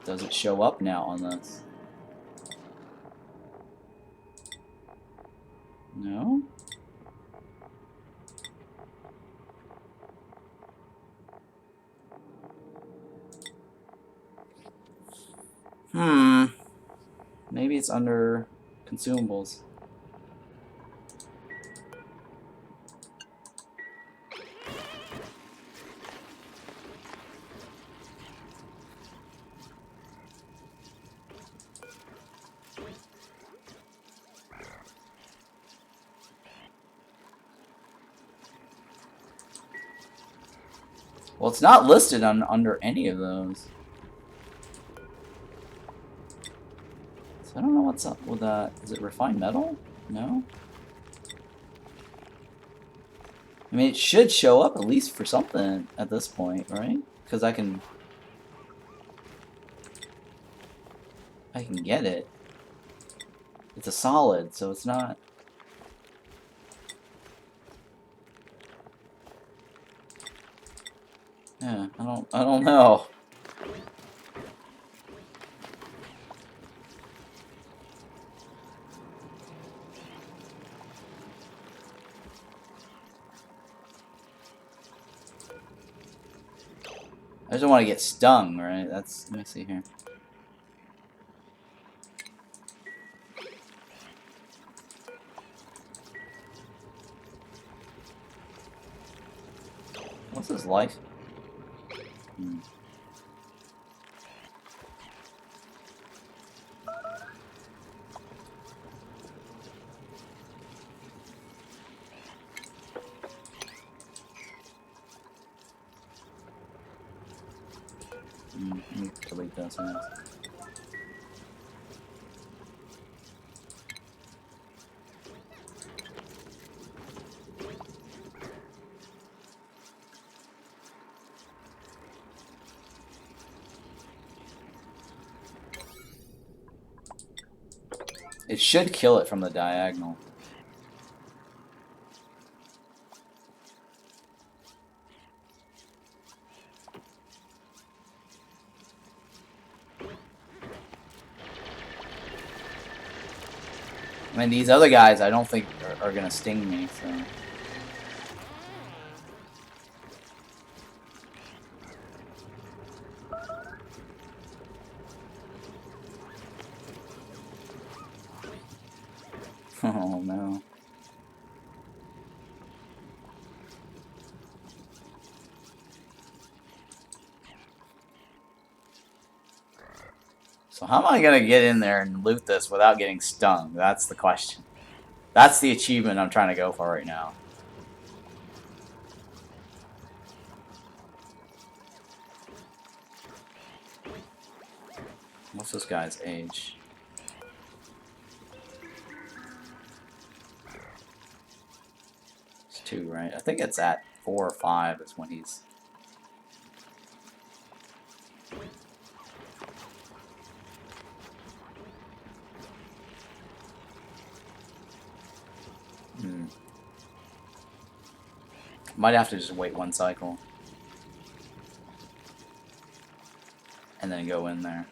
Does it show up now on this? No? space under consumables. Well, it's not listed under any of those. So I don't know what's up with that. Is it refined metal? No? I mean, it should show up at least for something at this point, right? Because I can get it. It's a solid, so it's not... Yeah, I don't know. I just don't want to get stung, right? That's... Let me see here. What's his life? Let me delete those ones. It should kill it from the diagonal. I mean, these other guys I don't think are gonna sting me, so... Oh no. So how am I gonna get in there and loot this without getting stung? That's the question. That's the achievement I'm trying to go for right now. What's this guy's age? It's 2, right? I think it's at 4 or 5 is when he's... Might have to just wait 1 cycle. And then go in there.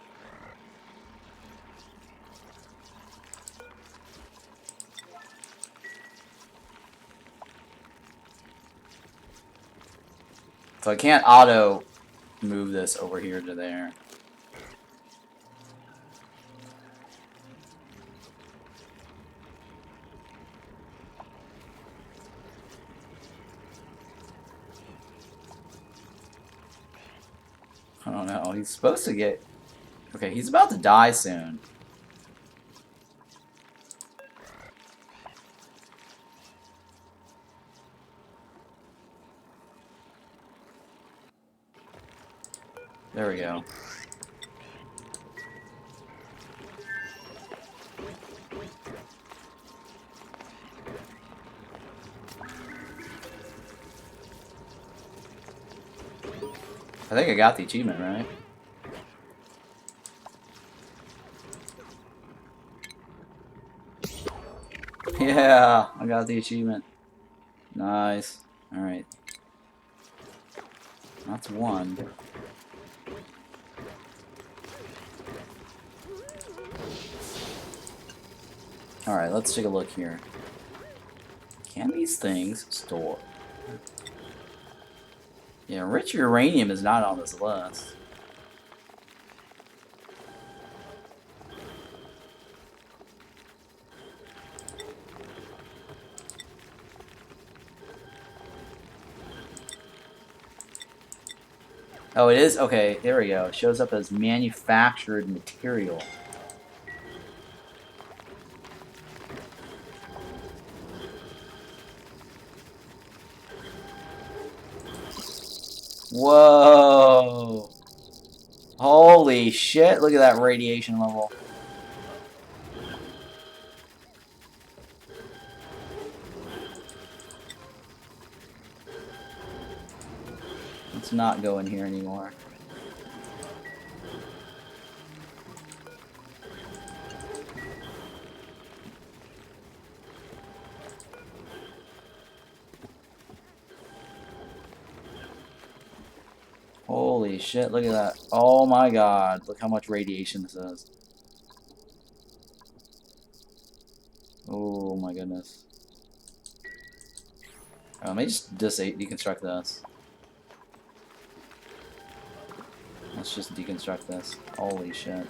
So I can't auto move this over here to there. I don't know. He's supposed to get... Okay, he's about to die soon. There we go. I think I got the achievement, right? Yeah, I got the achievement. Nice. Alright. That's 1. Alright, let's take a look here. Can these things store? Yeah, rich uranium is not on this list. Oh, it is? Okay, there we go. It shows up as manufactured material. Whoa! Holy shit, look at that radiation level. Let's not go in here anymore. Holy shit, look at that. Oh my god, look how much radiation this is. Oh my goodness. Let me just deconstruct this. Let's just deconstruct this. Holy shit.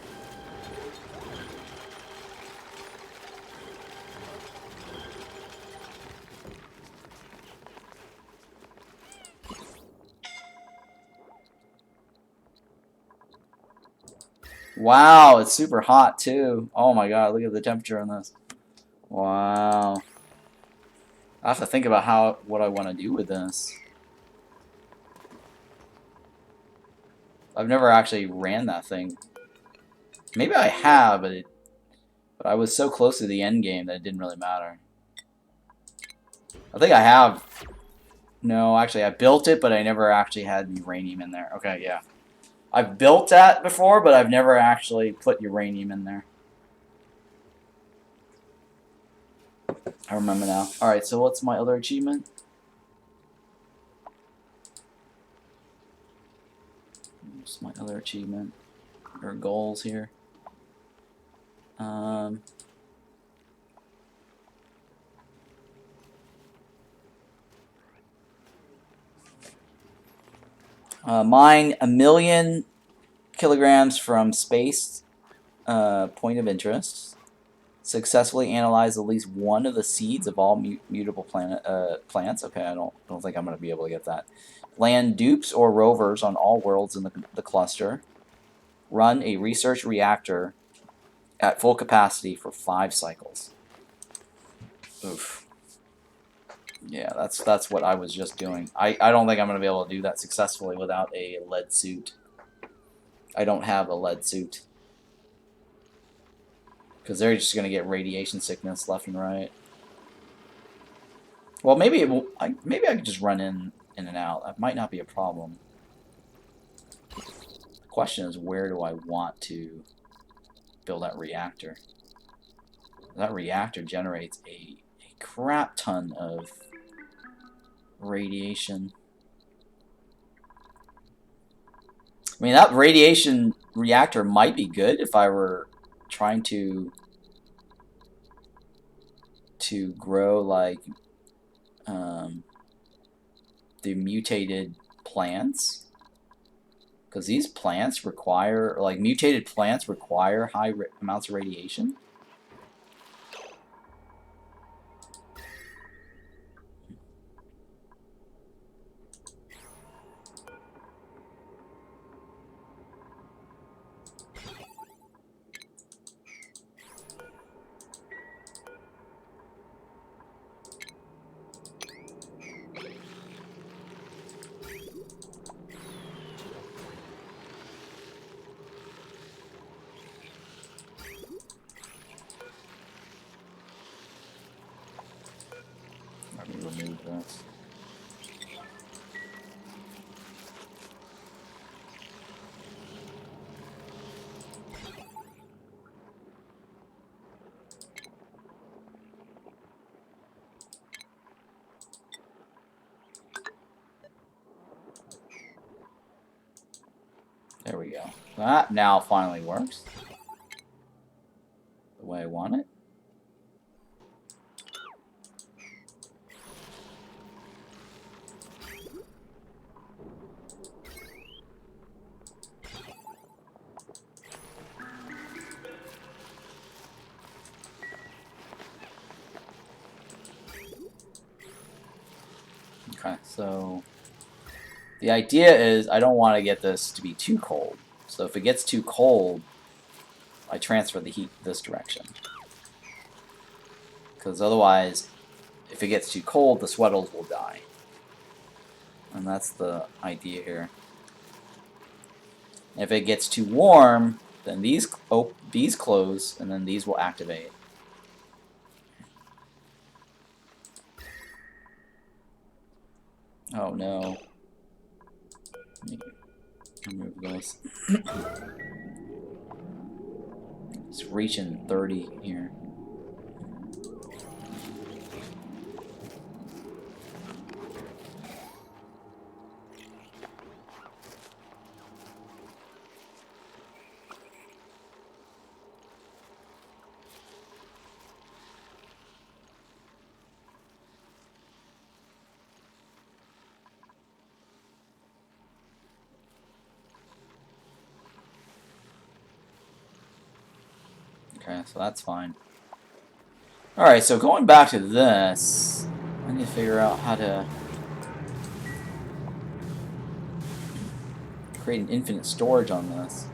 Wow, it's super hot too. Oh my god, look at the temperature on this. Wow. I have to think about what I want to do with this. I've never actually ran that thing. Maybe I have, but I was so close to the end game that it didn't really matter. I think I have. No, actually, I built it, but I never actually had uranium in there. Okay, yeah. I've built that before, but I've never actually put uranium in there. I remember now. Alright, so what's my other achievement? What's my other achievement? Or goals here? Mine 1,000,000 kilograms from space point of interest. Successfully analyze at least one of the seeds of all mutable plants. Okay, I don't think I'm going to be able to get that. Land dupes or rovers on all worlds in the cluster. Run a research reactor at full capacity for 5 cycles. Oof. Yeah, that's what I was just doing. I don't think I'm going to be able to do that successfully without a lead suit. I don't have a lead suit. Because they're just going to get radiation sickness left and right. Well, maybe maybe I could just run in and out. That might not be a problem. The question is, where do I want to build that reactor? That reactor generates a crap ton of radiation. I mean, that radiation reactor might be good if I were trying to grow like the mutated plants, because these plants require, like, mutated plants require high amounts of radiation. Let me remove this. There we go. That now finally works the way I want it. Okay, so The idea is I don't want to get this to be too cold. So if it gets too cold, I transfer the heat this direction. Because otherwise, if it gets too cold, the sweatles will die. And that's the idea here. If it gets too warm, then these close, and then these will activate. Oh no. Let me remove this. It's reaching 30 here. Okay, so that's fine. Alright, so going back to this, I need to figure out how to create an infinite storage on this.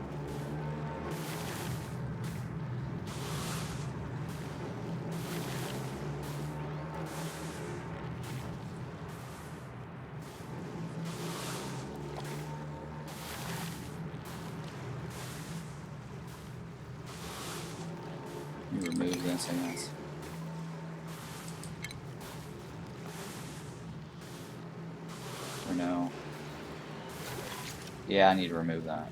Let me remove this, I guess. Or no. Yeah, I need to remove that.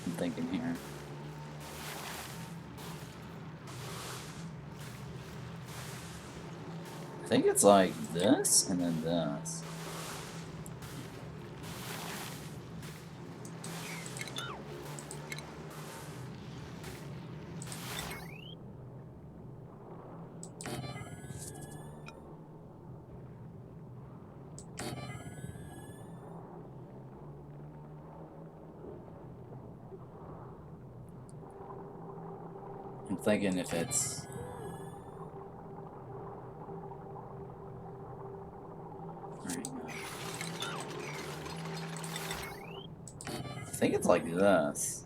I'm thinking here. I think it's like this and then this. I'm thinking if it's... I think it's like this.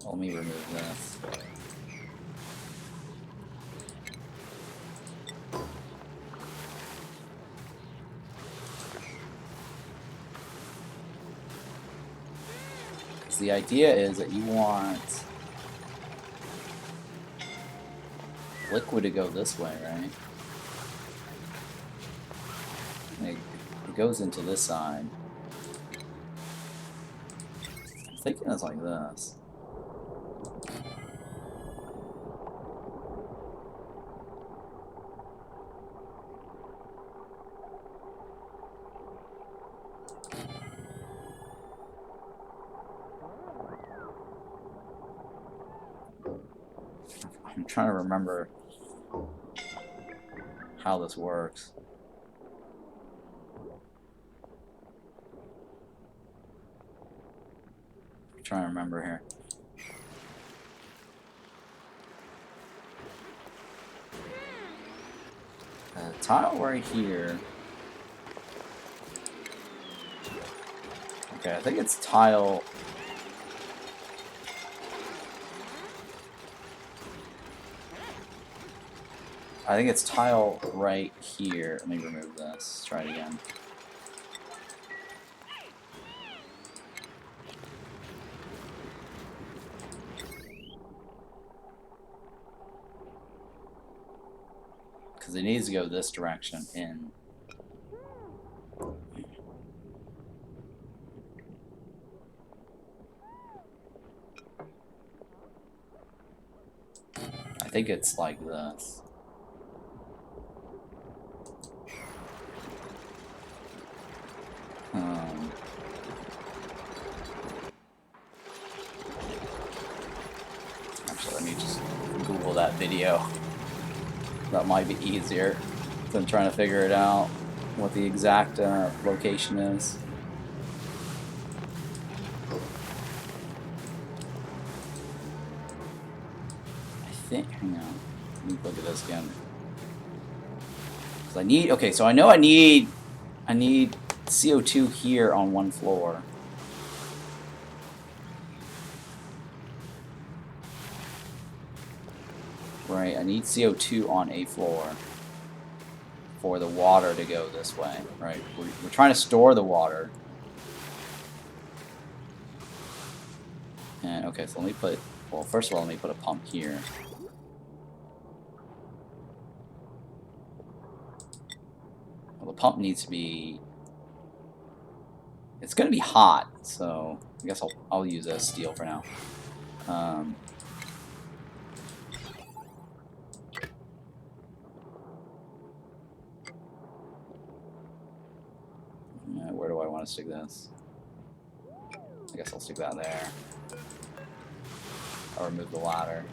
Let me remove this. Because the idea is that you want liquid to go this way, right? It goes into this side. I'm thinking it's like this. I'm trying to remember how this works. I'm trying to remember here. Tile right here. Okay, I think it's tile. I think it's tile right here. Let me remove this. Let's try it again. Because it needs to go this direction in. I think it's like this. Actually, let me just Google that video. That might be easier than trying to figure it out, what the exact location is. hang on. Let me look at this again. 'Cause I need, okay, so I know I need CO2 here on one floor. Right, I need CO2 on a floor for the water to go this way. Right, we're trying to store the water. And okay, so let me put, well, first of all, let me put a pump here. Well, the pump needs to be, it's going to be hot, so I guess I'll use a steel for now. Where do I want to stick this? I guess I'll stick that there. I'll remove the ladder.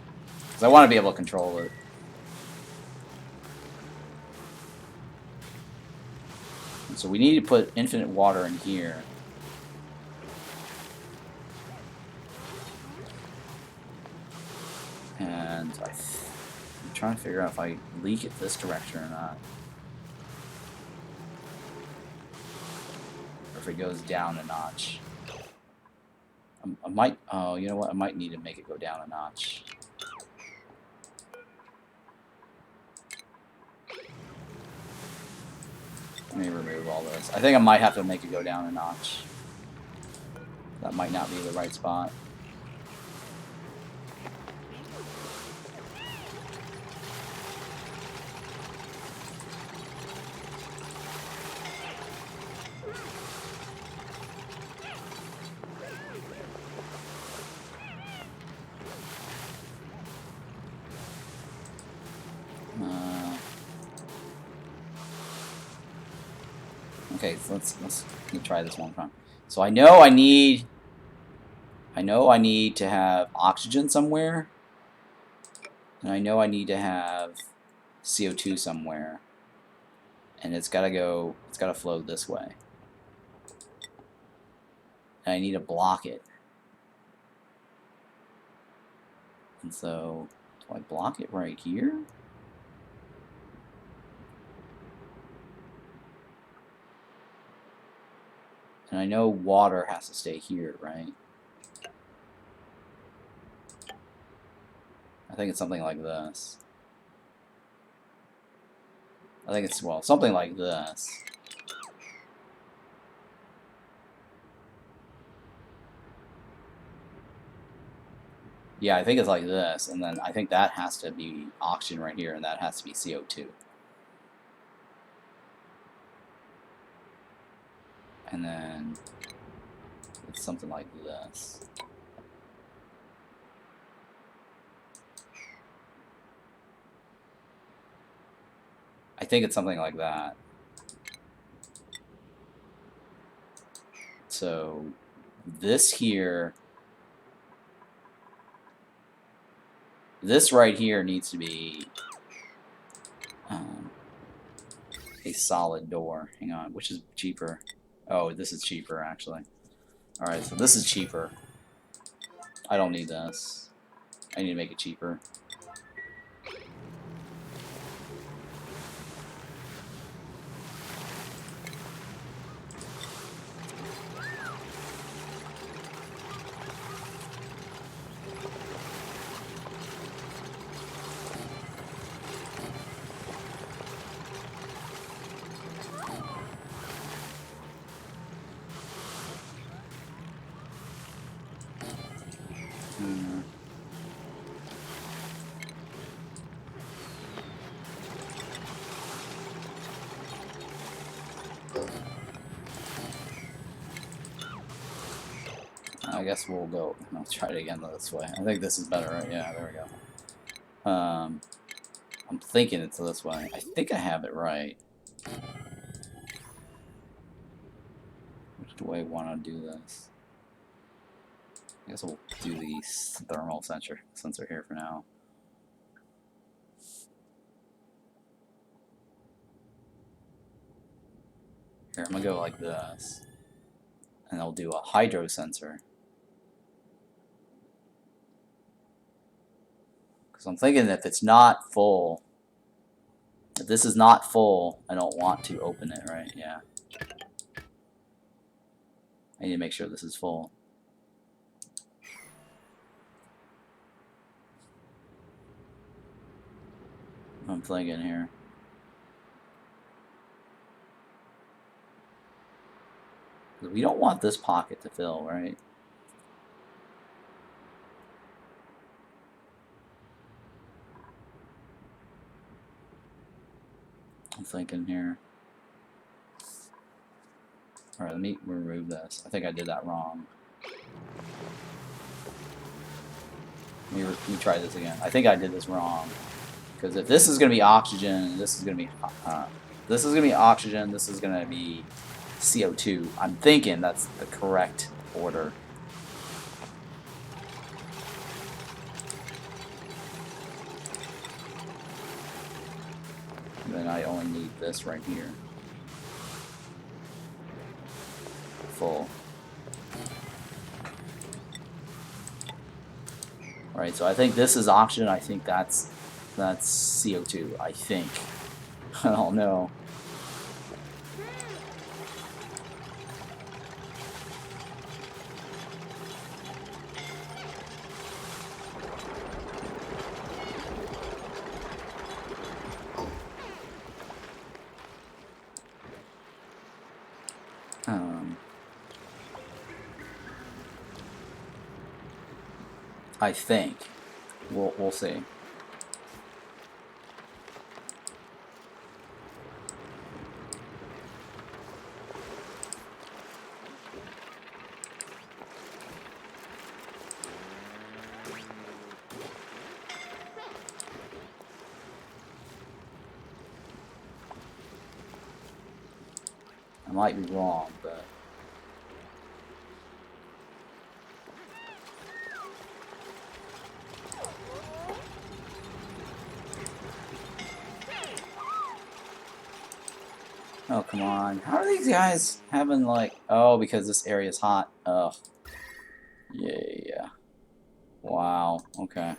Because I want to be able to control it. And so we need to put infinite water in here. And I'm trying to figure out if I leak it this direction or not. Or if it goes down a notch. I might, oh, you know what? I might need to make it go down a notch. Let me remove all this. I think I might have to make it go down a notch. That might not be the right spot. Okay, so let me try this one time. So I know I need to have oxygen somewhere, and I know I need to have CO2 somewhere, and it's gotta flow this way. And I need to block it. And so, do I block it right here? And I know water has to stay here, right? I think it's something like this. I think it's, well, something like this. Yeah, I think it's like this, and then I think that has to be oxygen right here, and that has to be CO2. And then it's something like this. I think it's something like that. So this here, this right here needs to be a solid door. Hang on, which is cheaper? Oh, this is cheaper, actually. Alright, so this is cheaper. I don't need this. I need to make it cheaper. I guess we'll go. I'll try it again this way. I think this is better, right? Yeah, there we go. I'm thinking it's this way. I think I have it right. Which do I want to do this? I guess we'll do the thermal sensor here for now. Here, I'm gonna go like this, and I'll do a hydro sensor. Because I'm thinking if it's not full, if this is not full, I don't want to open it, right? Yeah. I need to make sure this is full. I'm thinking here. We don't want this pocket to fill, right? I'm thinking here. Alright, let me remove this. I think I did that wrong. Let me try this again. I think I did this wrong. Because if this is going to be oxygen, this is going to be this is going to be oxygen, this is going to be CO2. I'm thinking that's the correct order. And then I only need this right here. Full. Right, so I think this is oxygen, I think that's CO2, I think. I don't know. I think. We'll see. I might be wrong, but oh, come on. How are these guys having, like... Oh, because this area is hot. Ugh. Yeah. Wow. Okay.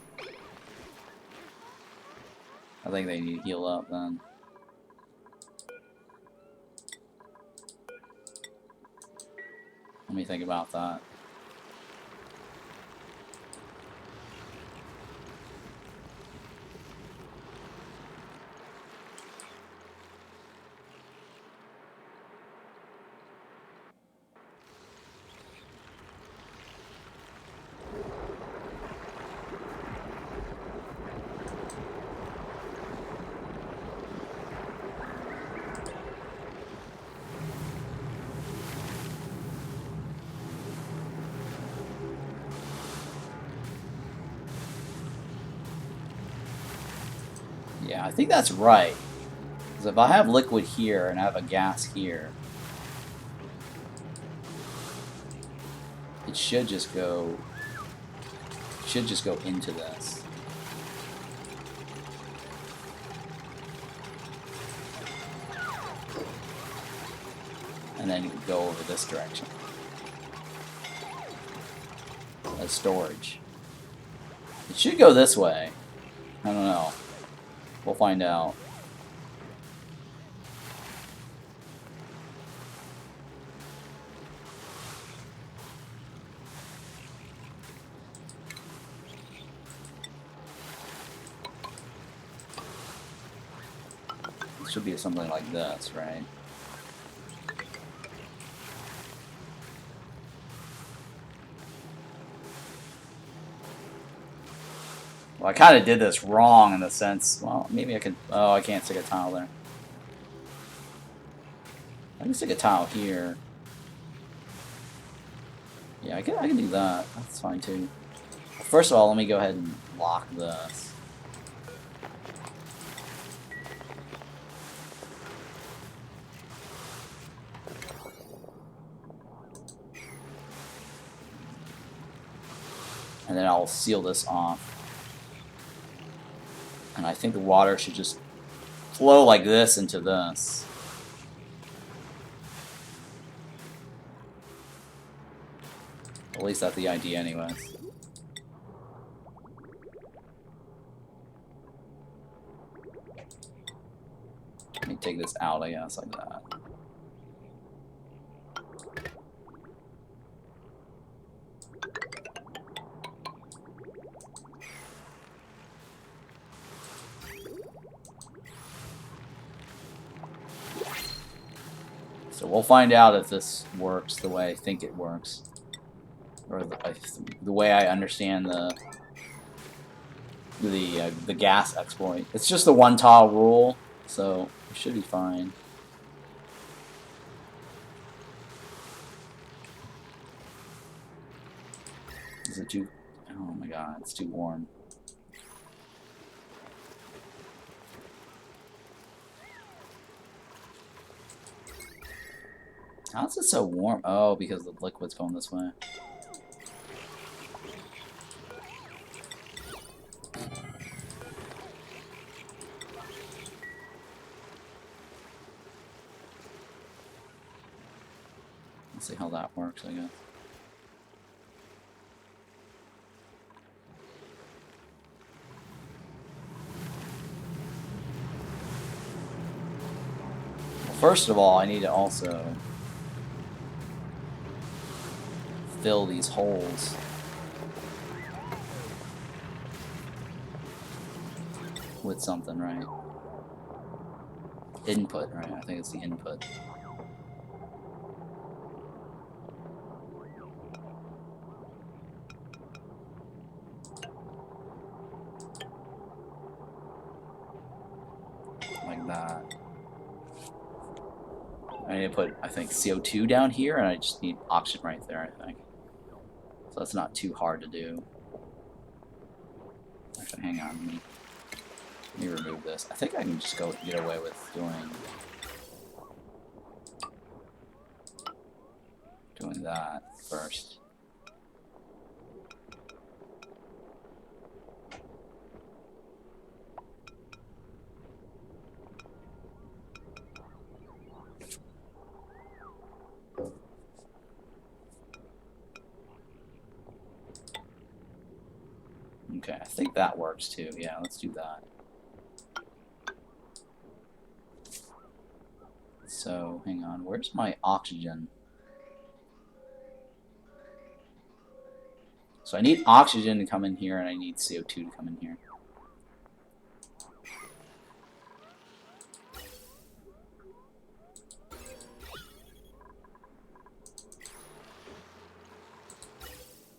I think they need to heal up, then. Let me think about that. Yeah, I think that's right. Because if I have liquid here and I have a gas here, it should just go into this. And then you can go over this direction. As storage. It should go this way. I don't know. We'll find out. It should be something like this, right? Well, I kind of did this wrong in the sense, well, maybe I could, oh, I can't stick a tile there. I can stick a tile here. Yeah, I can do that. That's fine too. First of all, let me go ahead and lock this. And then I'll seal this off. And I think the water should just flow like this into this. At least that's the idea anyways. take this out, I guess, like that. So we'll find out if this works the way I think it works, or the way I understand the gas exploit. It's just the one tile rule, so it should be fine. Is it too? Oh my god, it's too warm. How's it so warm? Oh, because the liquid's going this way. Let's see how that works, I guess. Well, first of all, I need to also fill these holes. With something, right? Input, right? I think it's the input. Like that. I need to put, I think, CO2 down here, and I just need oxygen right there, I think. So that's not too hard to do. Actually, hang on. Let me remove this. I think I can just get away with doing that first. Okay, I think that works too. Yeah, let's do that. So, hang on, where's my oxygen? So I need oxygen to come in here, and I need CO2 to come in here.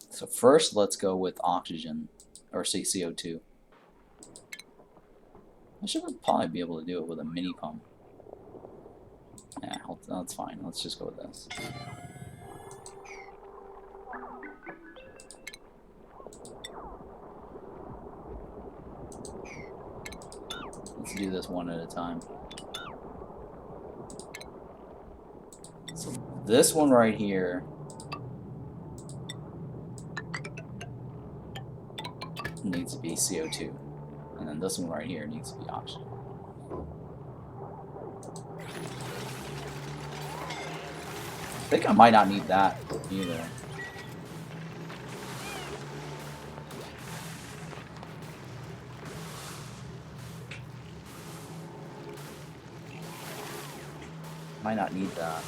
So first, let's go with oxygen, or CO2. I should probably be able to do it with a mini pump. Yeah, that's fine. Let's just go with this. Let's do this one at a time. So this one right here needs to be CO2. And then this one right here needs to be oxygen. I think I might not need that either. Might not need that.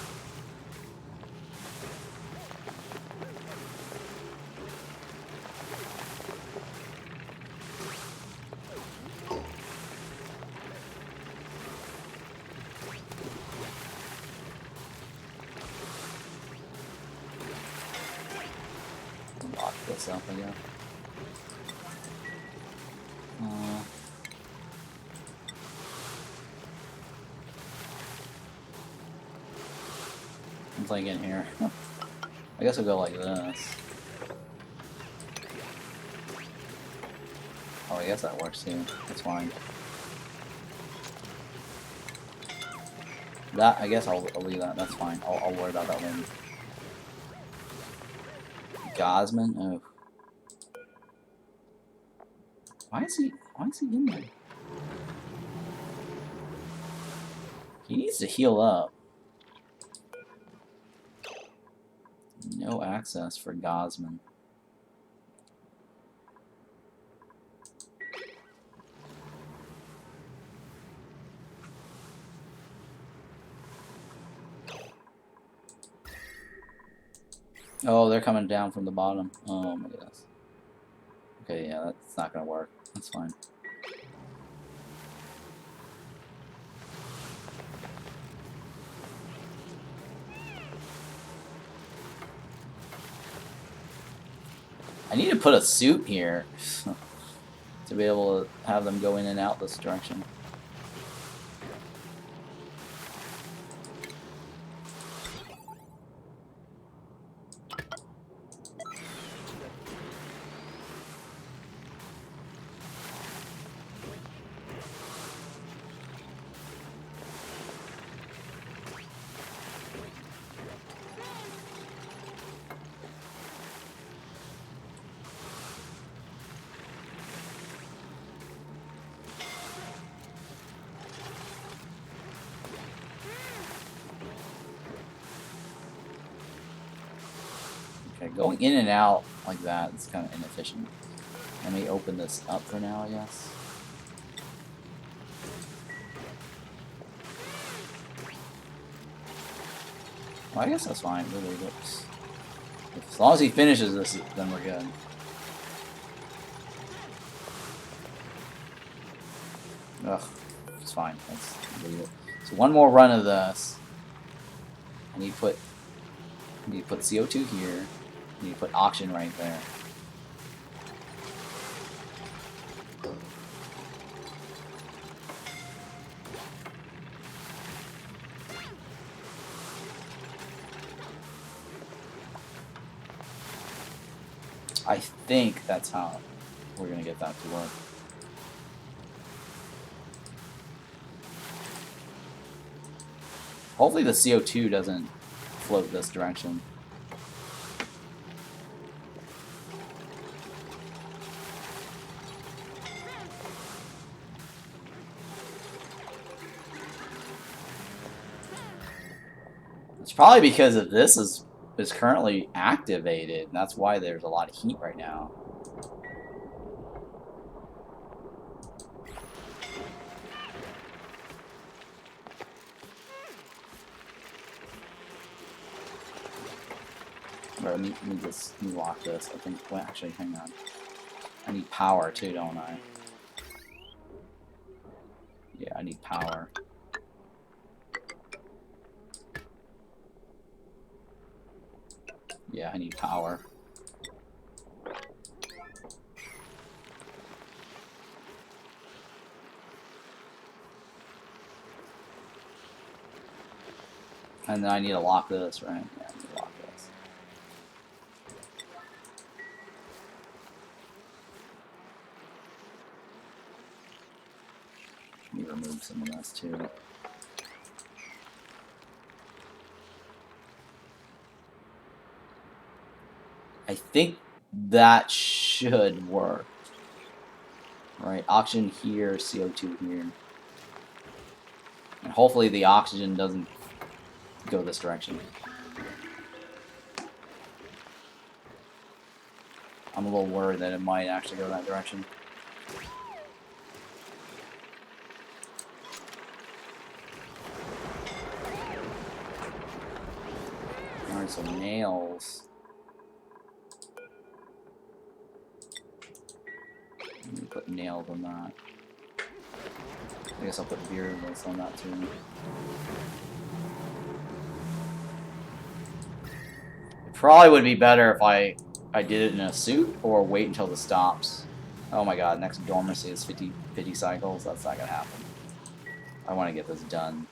Lock this up again. I'm thinking here. I guess I'll go like this. Oh, I guess that works too. That's fine. That, I guess I'll leave that. That's fine. I'll worry about that later. Gosman? Oh. Why is he in there? He needs to heal up. No access for Gosman. Oh, they're coming down from the bottom. Oh my goodness. Okay, yeah, that's not gonna work. That's fine. I need to put a suit here to be able to have them go in and out this direction. Okay, going in and out like that is kind of inefficient. Let me open this up for now, I guess. Well, I guess that's fine. We'll leave it. As long as he finishes this, then we're good. Ugh, it's fine. Let's leave it. So one more run of this. I need to put CO2 here. I need to put oxygen right there. I think that's how we're gonna get that to work. Hopefully the CO2 doesn't float this direction. It's probably because of this is currently activated, and that's why there's a lot of heat right now. Let me lock this. I think. Well, actually, hang on. I need power too, don't I? Yeah, I need power. Yeah, I need power. And then I need to lock this, right? Yeah, I need to lock this. Let me remove some of this too. I think that should work. Right, oxygen here, CO2 here. And hopefully the oxygen doesn't go this direction. I'm a little worried that it might actually go that direction. Alright, so nails. Let me put nails on that. I guess I'll put variables on that too. It probably would be better if I did it in a suit or wait until this stops. Oh my god, next dormancy is 50 cycles. That's not gonna happen. I want to get this done.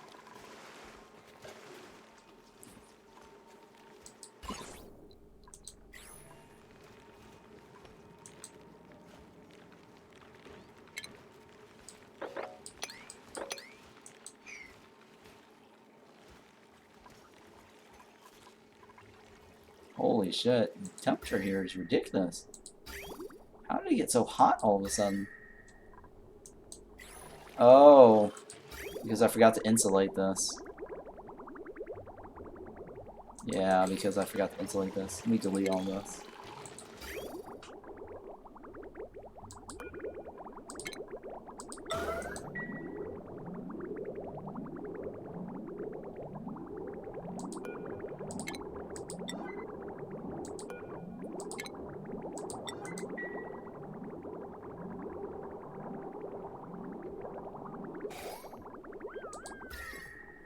Holy shit, the temperature here is ridiculous. How did it get so hot all of a sudden? Oh, because I forgot to insulate this. Yeah, because I forgot to insulate this. Let me delete all this.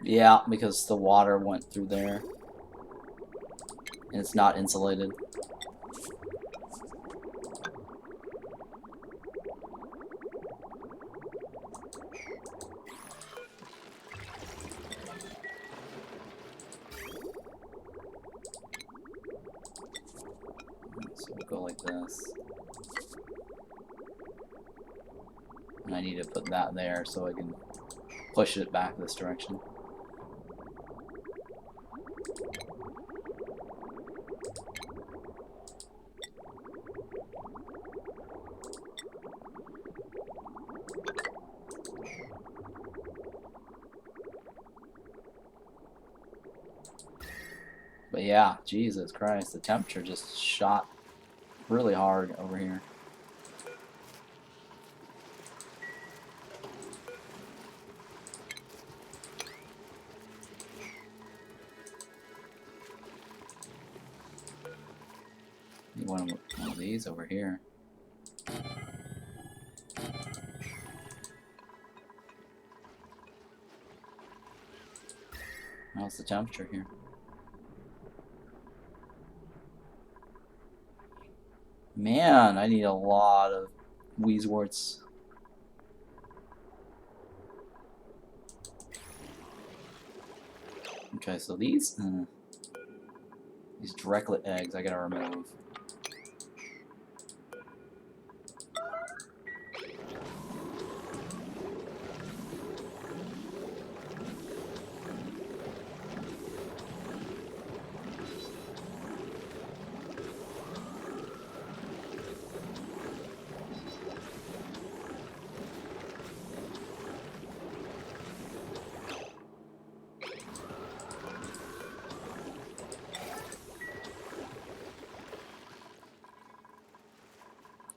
Yeah, because the water went through there. And it's not insulated. So we'll go like this. And I need to put that there so I can push it back this direction. But yeah, Jesus Christ, the temperature just shot really hard over here. One of these over here. How's the temperature here? Man, I need a lot of Weezeworts. Okay, so these directlet eggs I gotta remove.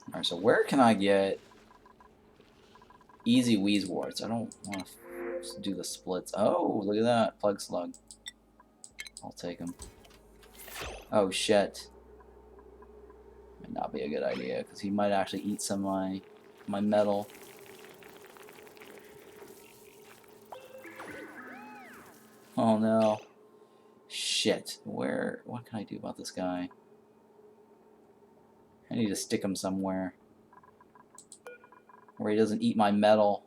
Alright, so where can I get easy Weezeworts? I don't want to do the splits. Oh, look at that. Plug slug. I'll take them. Oh, shit. Might not be a good idea, because he might actually eat some of my metal. Oh, no. Shit. What can I do about this guy? I need to stick him somewhere where he doesn't eat my metal.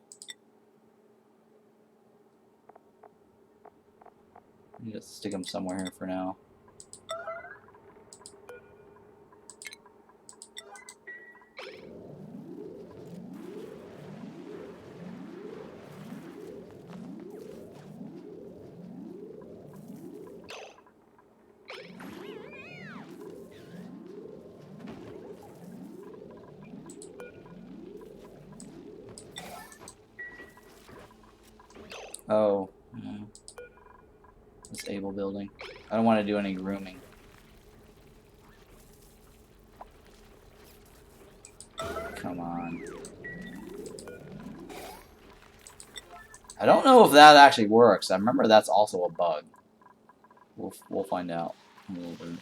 I need to stick him somewhere here for now. Oh, disable building. I don't want to do any grooming. Come on. I don't know if that actually works. I remember that's also a bug. We'll find out a little bit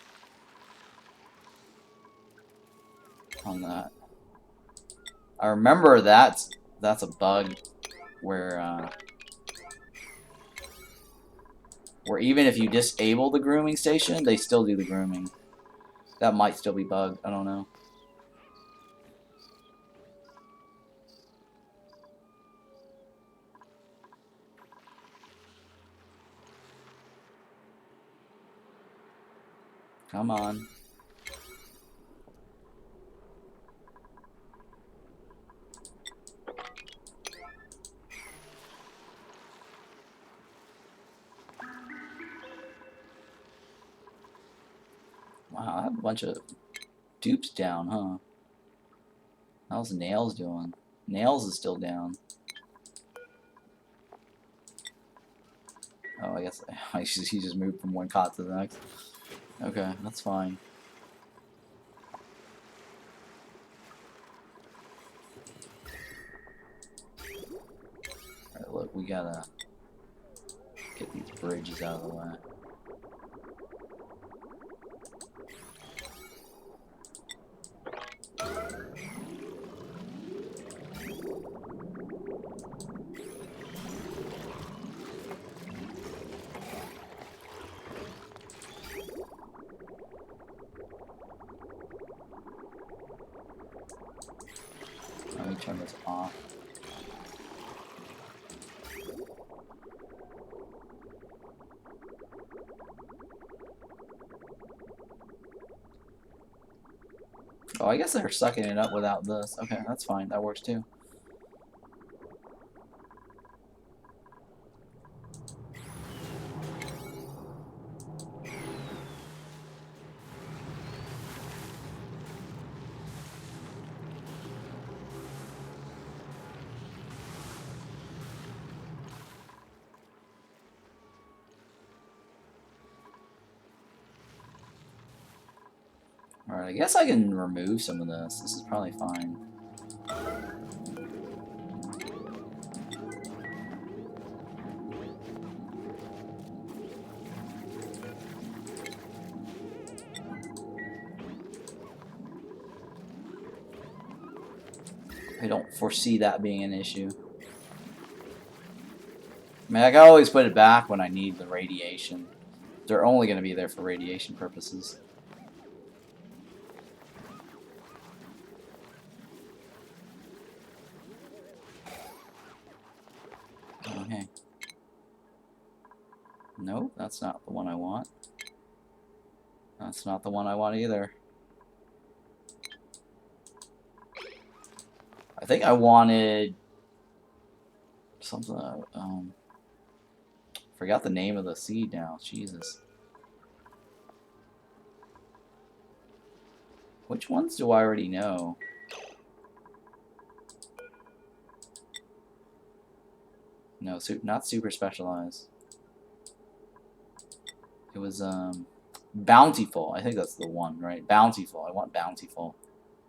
on that. I remember that's a bug where even if you disable the grooming station, they still do the grooming. That might still be bugged. I don't know. Come on. Wow, I have a bunch of dupes down, huh? How's Nails doing? Nails is still down. Oh, I guess he just moved from one cot to the next. Okay, that's fine. Alright, look, we gotta get these bridges out of the way. turn this off. Oh, I guess they're sucking it up without this. Okay, that's fine. That works too. Alright, I guess I can remove some of this. This is probably fine. I don't foresee that being an issue. I mean, I can always put it back when I need the radiation. They're only going to be there for radiation purposes. Okay. No, that's not the one I want. That's not the one I want either. I think I wanted something. Forgot the name of the seed now. Jesus. Which ones do I already know? No, not super specialized. It was bountiful. I think that's the one, right? Bountiful. I want bountiful.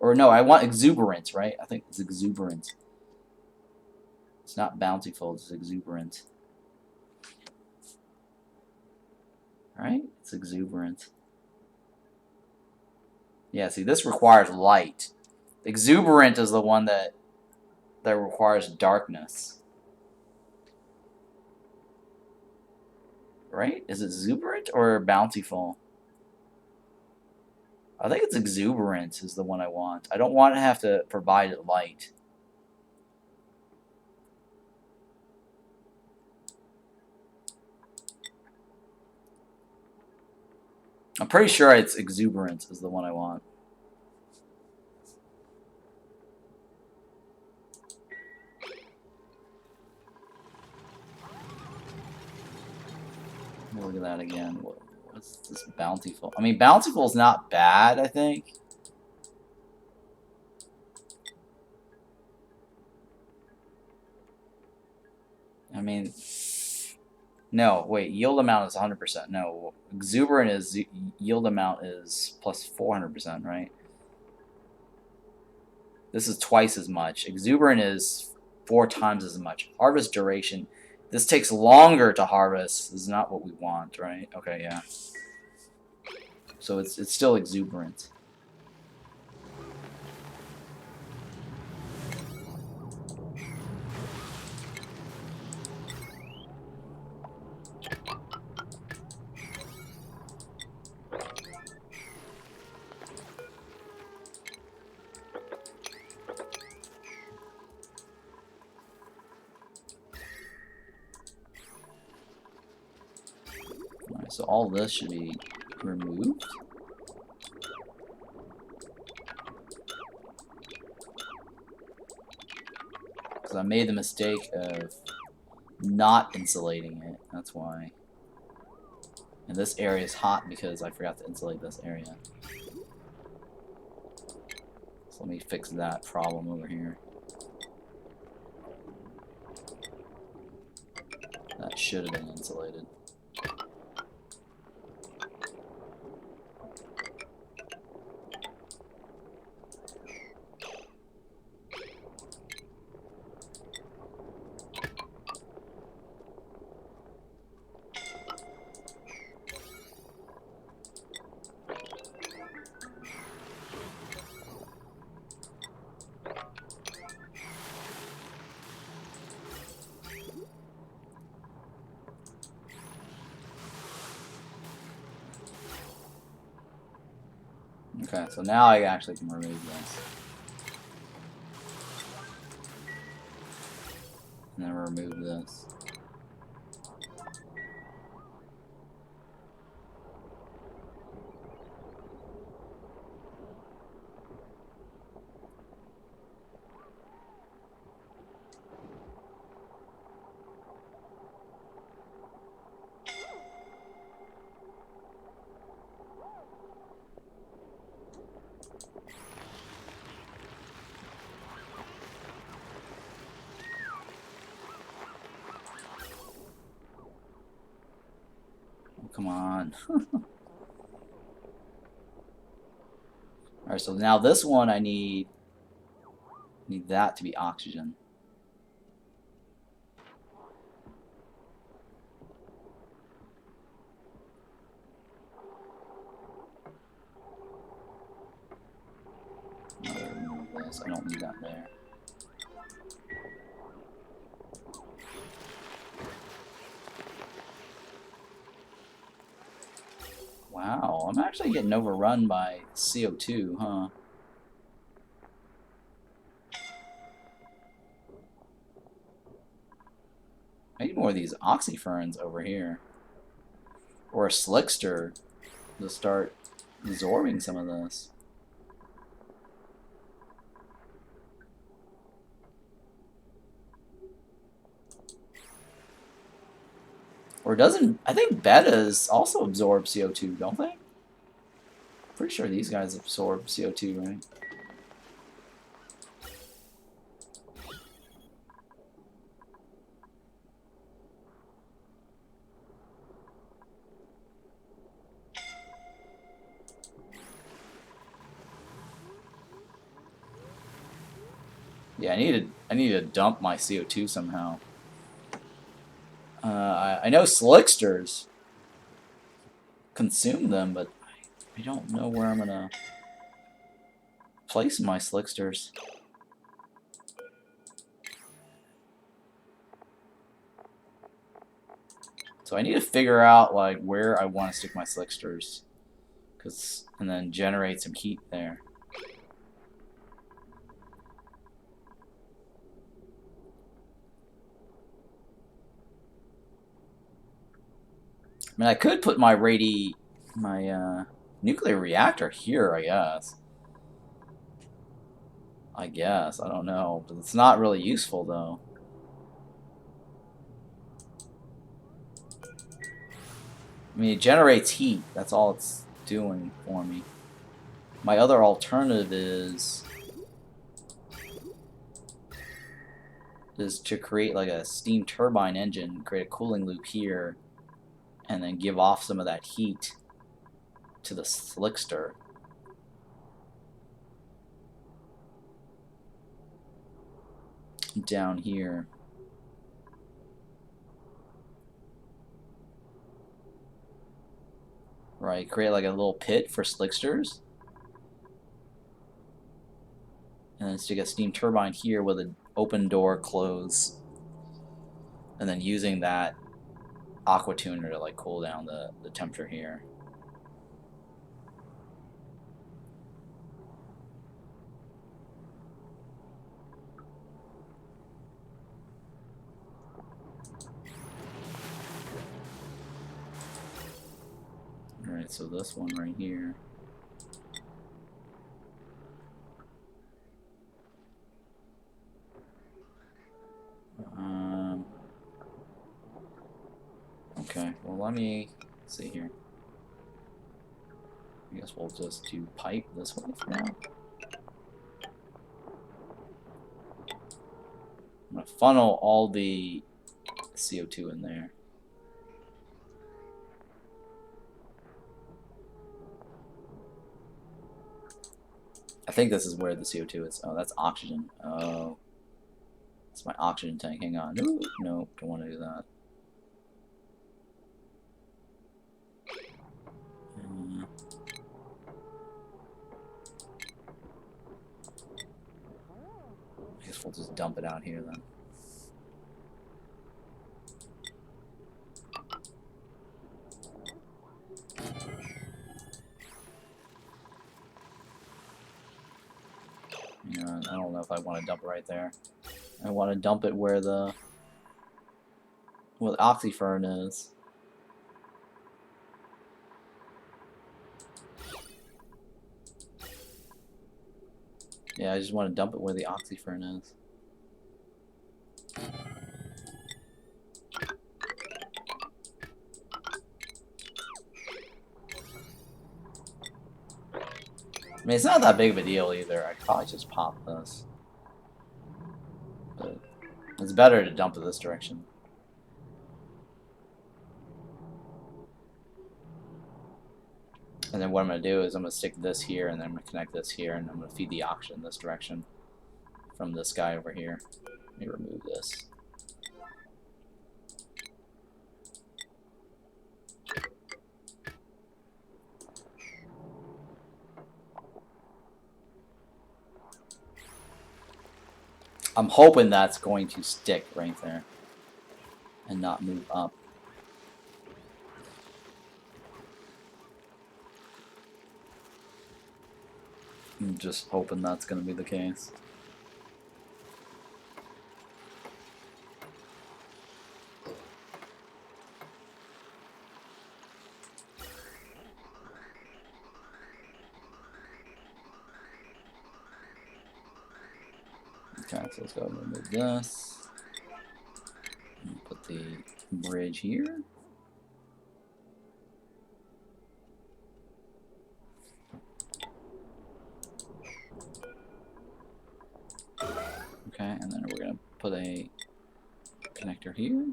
Or no, I want exuberant, right? I think it's exuberant. It's not bountiful, it's exuberant. Right? It's exuberant. Yeah, see, this requires light. Exuberant is the one that requires darkness. Right? Is it exuberant or bountiful? I think it's exuberant is the one I want. I don't want to have to provide it light. I'm pretty sure it's exuberant is the one I want. Look at that again. What's this bountiful? I mean, bountiful is not bad, I think. I mean, no, wait, yield amount is 100%. No, exuberant is yield amount is plus 400%, right? This is twice as much. Exuberant is 4 times as much. Harvest duration. This takes longer to harvest. This is not what we want, right? Okay, yeah. So it's still exuberant. Alright, so all this should be removed. Because I made the mistake of not insulating it. That's why. And this area is hot because I forgot to insulate this area. So let me fix that problem over here. That should have been insulated. Okay, so now I actually can remove this. And then remove this. Come on. Alright, so now this one I need that to be oxygen. Remove this. I don't need that there. Wow, I'm actually getting overrun by CO2, huh? I need more of these oxyferns over here. Or a slickster to start absorbing some of this. Or doesn't... I think betas also absorb CO2, don't they? Pretty sure these guys absorb CO2, right? Yeah, I need to dump my CO2 somehow. I know slicksters consume them, but I don't know where I'm gonna place my slicksters. So I need to figure out like where I want to stick my slicksters, and then generate some heat there. I mean, I could put my nuclear reactor here, I guess. I don't know, but it's not really useful though. I mean, it generates heat. That's all it's doing for me. My other alternative is to create like a steam turbine engine, create a cooling loop here, and then give off some of that heat to the slickster. Down here. Right, create like a little pit for slicksters. And then stick a steam turbine here with an open door close. And then using that aqua tuner to like cool down the temperature here. Alright, so this one right here. Okay, well let me see here. I guess we'll just do pipe this way for now. I'm gonna funnel all the CO2 in there. I think this is where the CO2 is. Oh, that's oxygen. Oh. It's my oxygen tank. Hang on. Ooh, no, don't want to do that. I guess we'll just dump it out here then. Yeah, I don't know if I want to dump it right there. I want to dump it where the what oxyfern is. Yeah, I just want to dump it where the oxyfern is. I mean, it's not that big of a deal either. I could probably just pop this. But it's better to dump it this direction. And then what I'm going to do is I'm going to stick this here, and then I'm going to connect this here, and I'm going to feed the oxygen this direction from this guy over here. Let me remove this. I'm hoping that's going to stick right there and not move up. I'm just hoping that's going to be the case. Okay, so let's go ahead and remove this. And put the bridge here. Okay, and then we're going to put a connector here.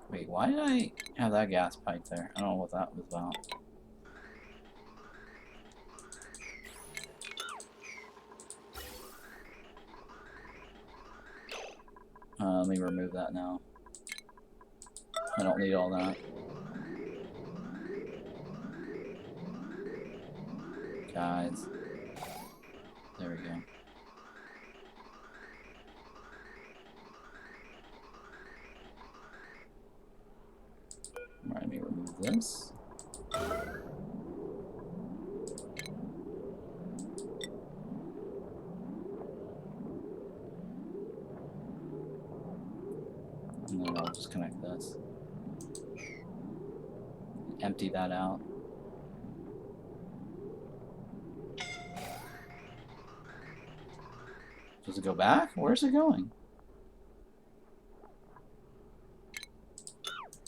Wait, why did I have that gas pipe there? I don't know what that was about. Let me remove that now. I don't need all that. Guys. There we go. Alright, let me remove this. And then I'll just connect this. Empty that out. Does it go back? Where's it going?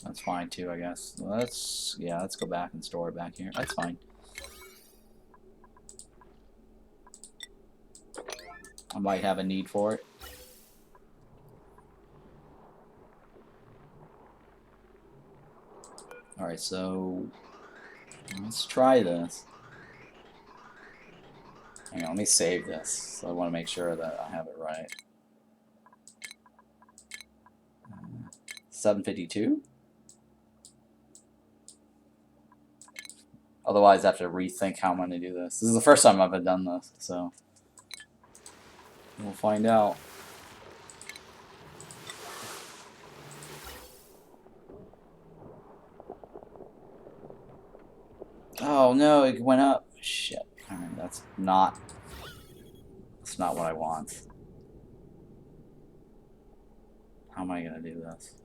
That's fine too, I guess. Let's go back and store it back here. That's fine. I might have a need for it. Alright, so let's try this. Hang on, let me save this. So I want to make sure that I have it right. 752? Otherwise, I have to rethink how I'm going to do this. This is the first time I've done this, so we'll find out. Oh no, it went up. Shit. Alright, that's not what I want. How am I going to do this?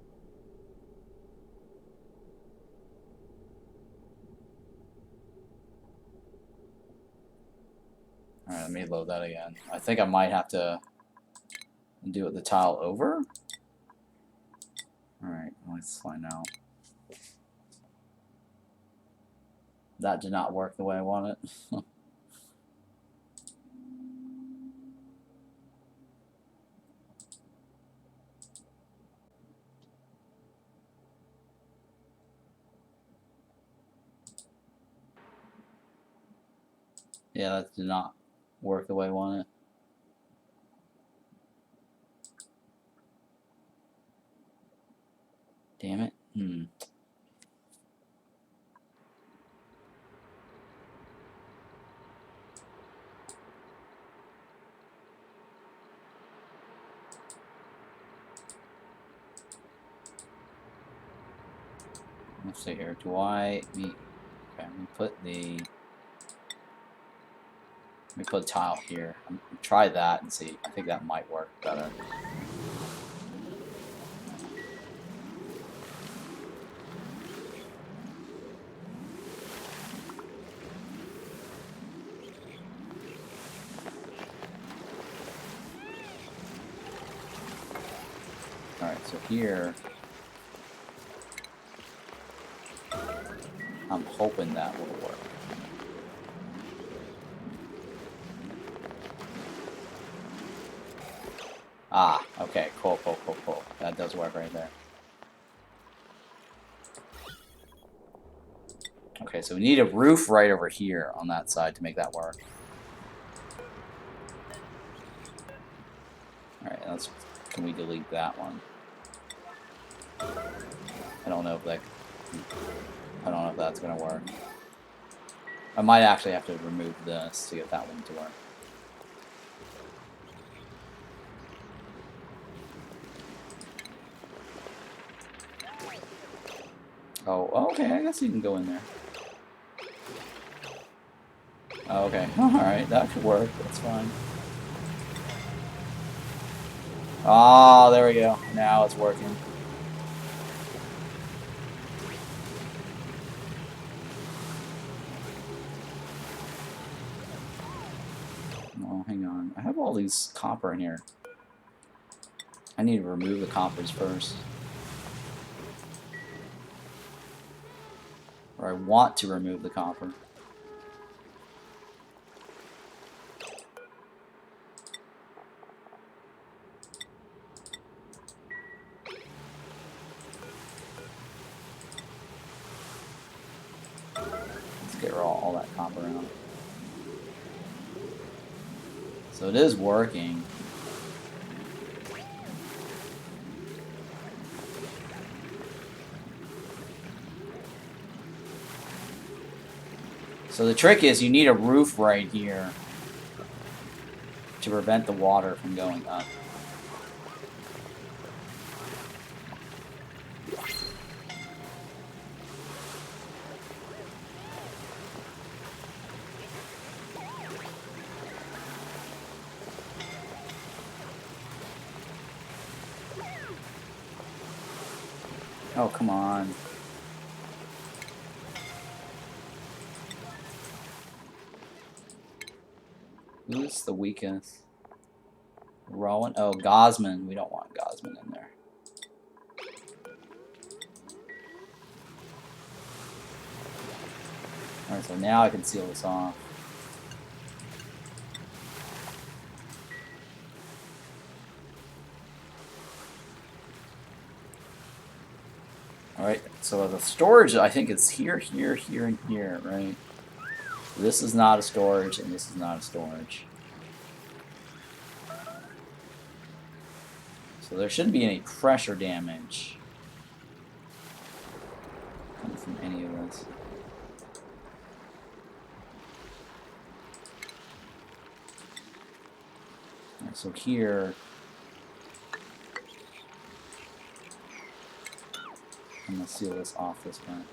Alright, let me load that again. I think I might have to do it the tile over. Alright, let's find out. That did not work the way I want it. Yeah, that did not work the way I want it. Damn it. Let's see here. Do I me? Okay, let me put the. Let me put a tile here. Try that and see. I think that might work better. Alright, so here, I'm hoping that will work. Ah, okay, cool. That does work right there. Okay, so we need a roof right over here on that side to make that work. Alright, can we delete that one? I don't know if that's gonna work. I might actually have to remove this to get that one to work. Oh, okay, I guess you can go in there. Oh, okay, alright, that could work, that's fine. Ah, there we go. Now it's working. Oh, hang on. I have all these copper in here. I need to remove the coppers first. Or I want to remove the copper. Let's get all that copper out. So it is working. So the trick is you need a roof right here to prevent the water from going up. Oh, come on. Who's the weakest? Rowan? Oh, Gosman. We don't want Gosman in there. Alright, so now I can seal this off. Alright, so the storage, I think, is here, here, here, and here, right? This is not a storage, and this is not a storage. So there shouldn't be any pressure damage coming from any of this. Alright, so here, I'm going to seal this off this time.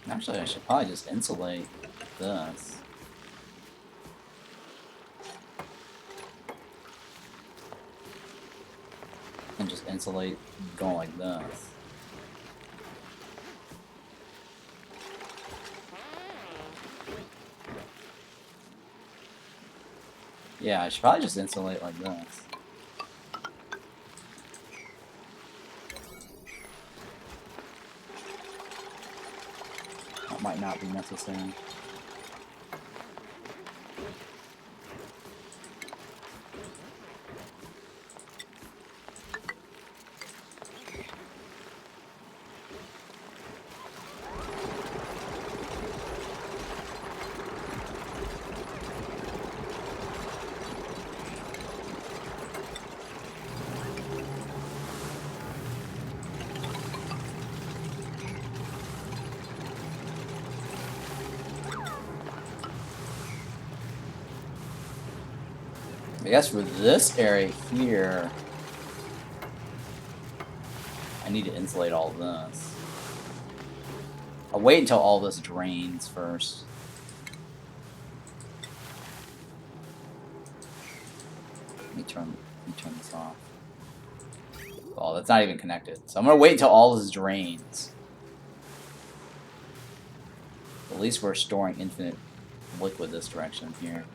Actually, I should probably just insulate this. And just insulate going like this. Yeah, I should probably just insulate like this. That might not be necessary. guess for this area here, I need to insulate all of this. I'll wait until all this drains first. Let me turn this off. Oh, that's not even connected. So I'm gonna wait until all this drains. At least we're storing infinite liquid this direction here.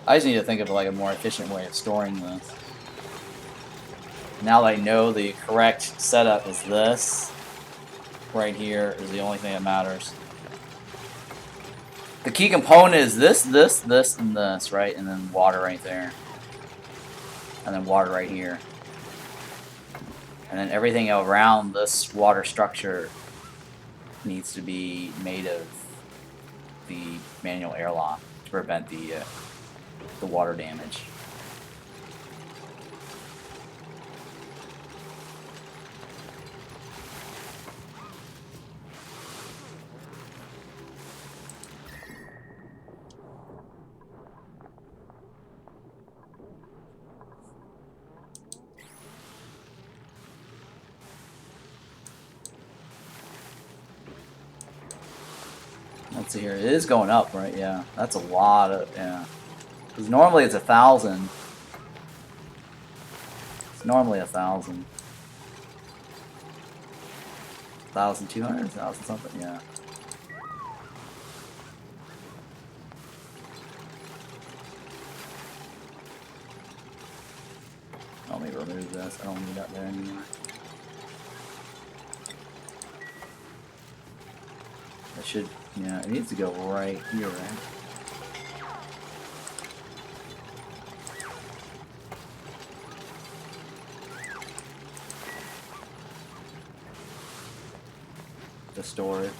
I just need to think of like a more efficient way of storing this. Now that I know the correct setup is this, right here is the only thing that matters. The key component is this, and this, right? And then water right there. And then water right here. And then everything around this water structure needs to be made of the manual airlock to prevent the water damage. Let's see here. It is going up, right? Yeah, that's a lot of, yeah. Because normally it's 1,000. It's normally 1,000. 1,200, 1,000 something, yeah. Let me remove this. I don't need that there anymore. It should, yeah, it needs to go right here, right? To store it.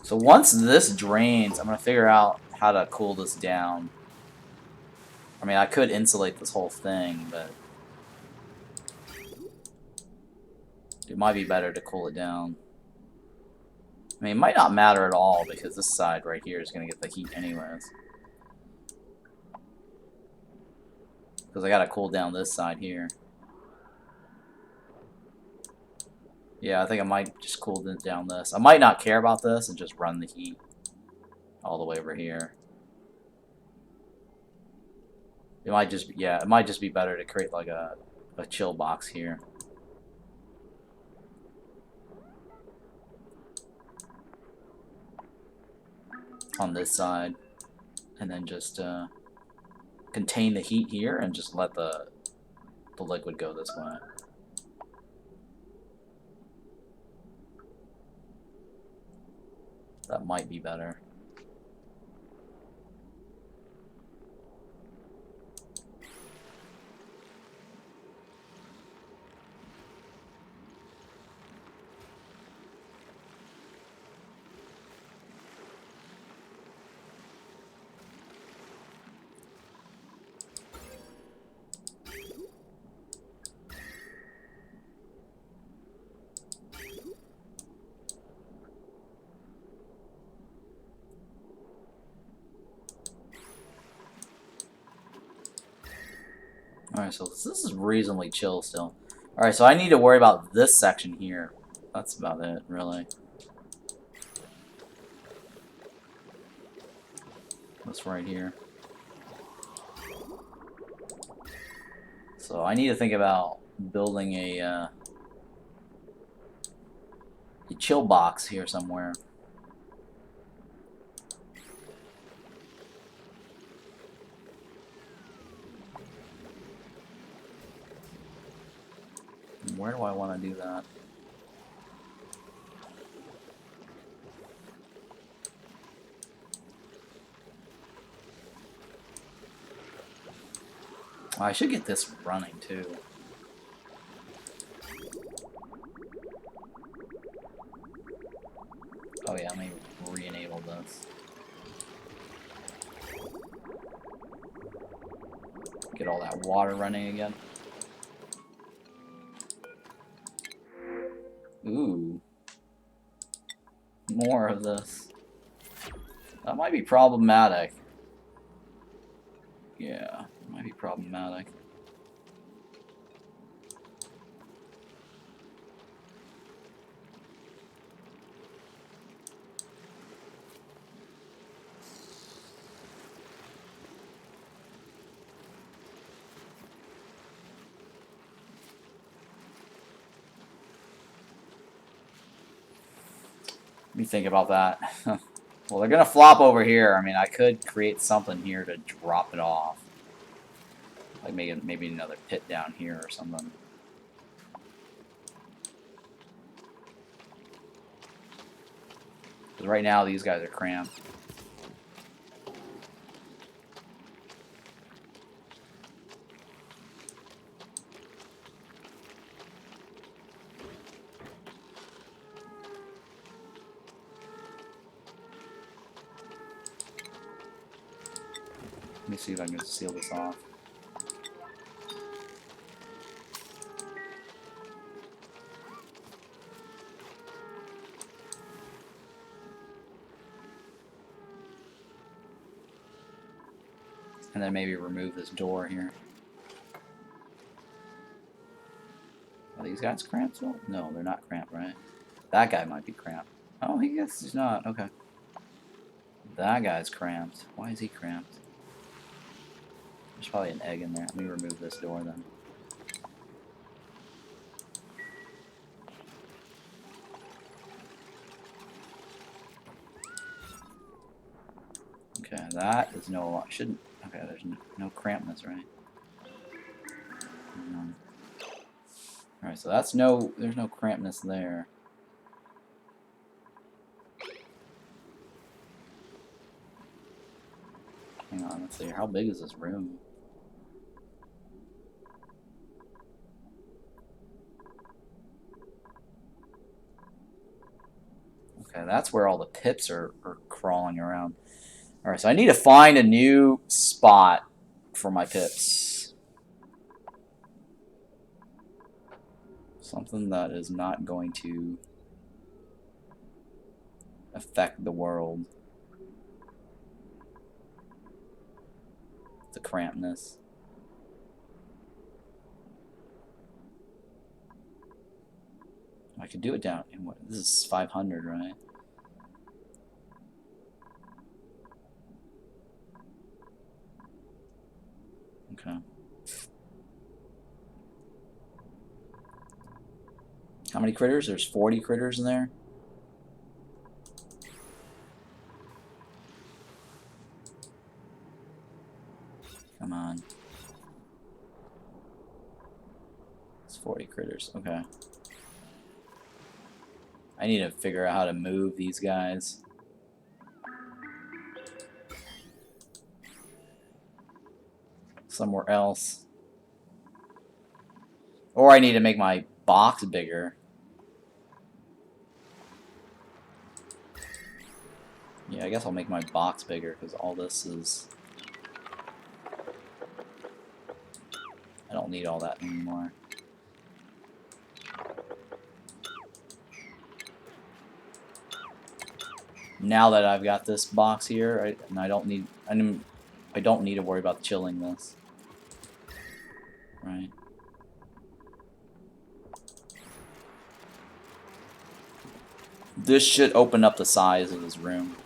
So once this drains, I'm going to figure out how to cool this down. I mean, I could insulate this whole thing, but it might be better to cool it down. I mean, it might not matter at all because this side right here is going to get the heat anyways. Because I got to cool down this side here. Yeah, I think I might just cool down this. I might not care about this and just run the heat all the way over here. It might just be, yeah, it might just be better to create like a chill box here. On this side. And then just contain the heat here and just let the liquid go this way. That might be better. Alright, so this is reasonably chill still. Alright, so I need to worry about this section here. That's about it, really. This right here. So I need to think about building a chill box here somewhere. Where do I want to do that? Oh, I should get this running too. Oh yeah, let me re-enable this. Get all that water running again. Ooh. More of this. That might be problematic. Yeah, it might be problematic. Let me think about that. Well, they're gonna flop over here. I mean, I could create something here to drop it off. Like maybe another pit down here or something. Because right now these guys are cramped. Let me see if I can seal this off. And then maybe remove this door here. Are these guys cramped still? No, they're not cramped, right? That guy might be cramped. Oh, he guess he's not. Okay. That guy's cramped. Why is he cramped? There's probably an egg in there. Let me remove this door then. Okay, that is no... shouldn't... Okay, there's no crampness, right? Alright, so that's no... there's no crampness there. Hang on, let's see. How big is this room? Okay, that's where all the pips are crawling around. Alright, so I need to find a new spot for my pips. Something that is not going to affect the world. The crampness. I could do it down in what? This is 500, right? Okay. How many critters? There's 40 critters in there. Come on. It's 40 critters. Okay. I need to figure out how to move these guys. Somewhere else. Or I need to make my box bigger. Yeah, I guess I'll make my box bigger because all this is... I don't need all that anymore. Now that I've got this box here, I don't need to worry about chilling this. Right. This should open up the size of this room.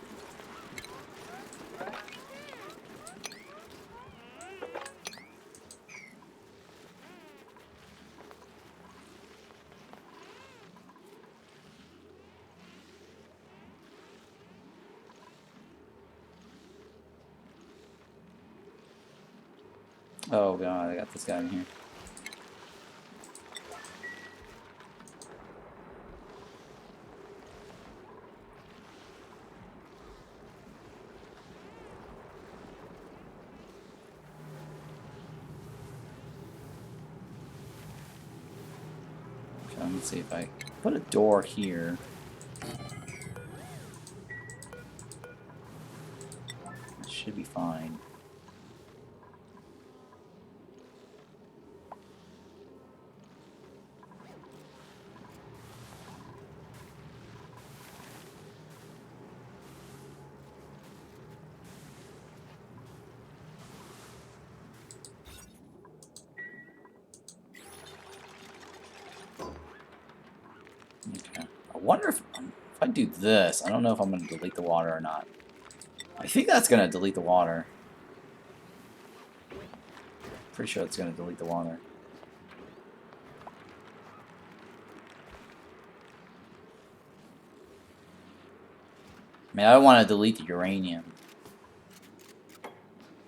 Oh god, I got this guy in here. Okay, let me see if I put a door here. It should be fine. Okay. I wonder if I do this, I don't know if I'm going to delete the water or not. I think that's going to delete the water. Pretty sure it's going to delete the water. I mean, I don't want to delete the uranium.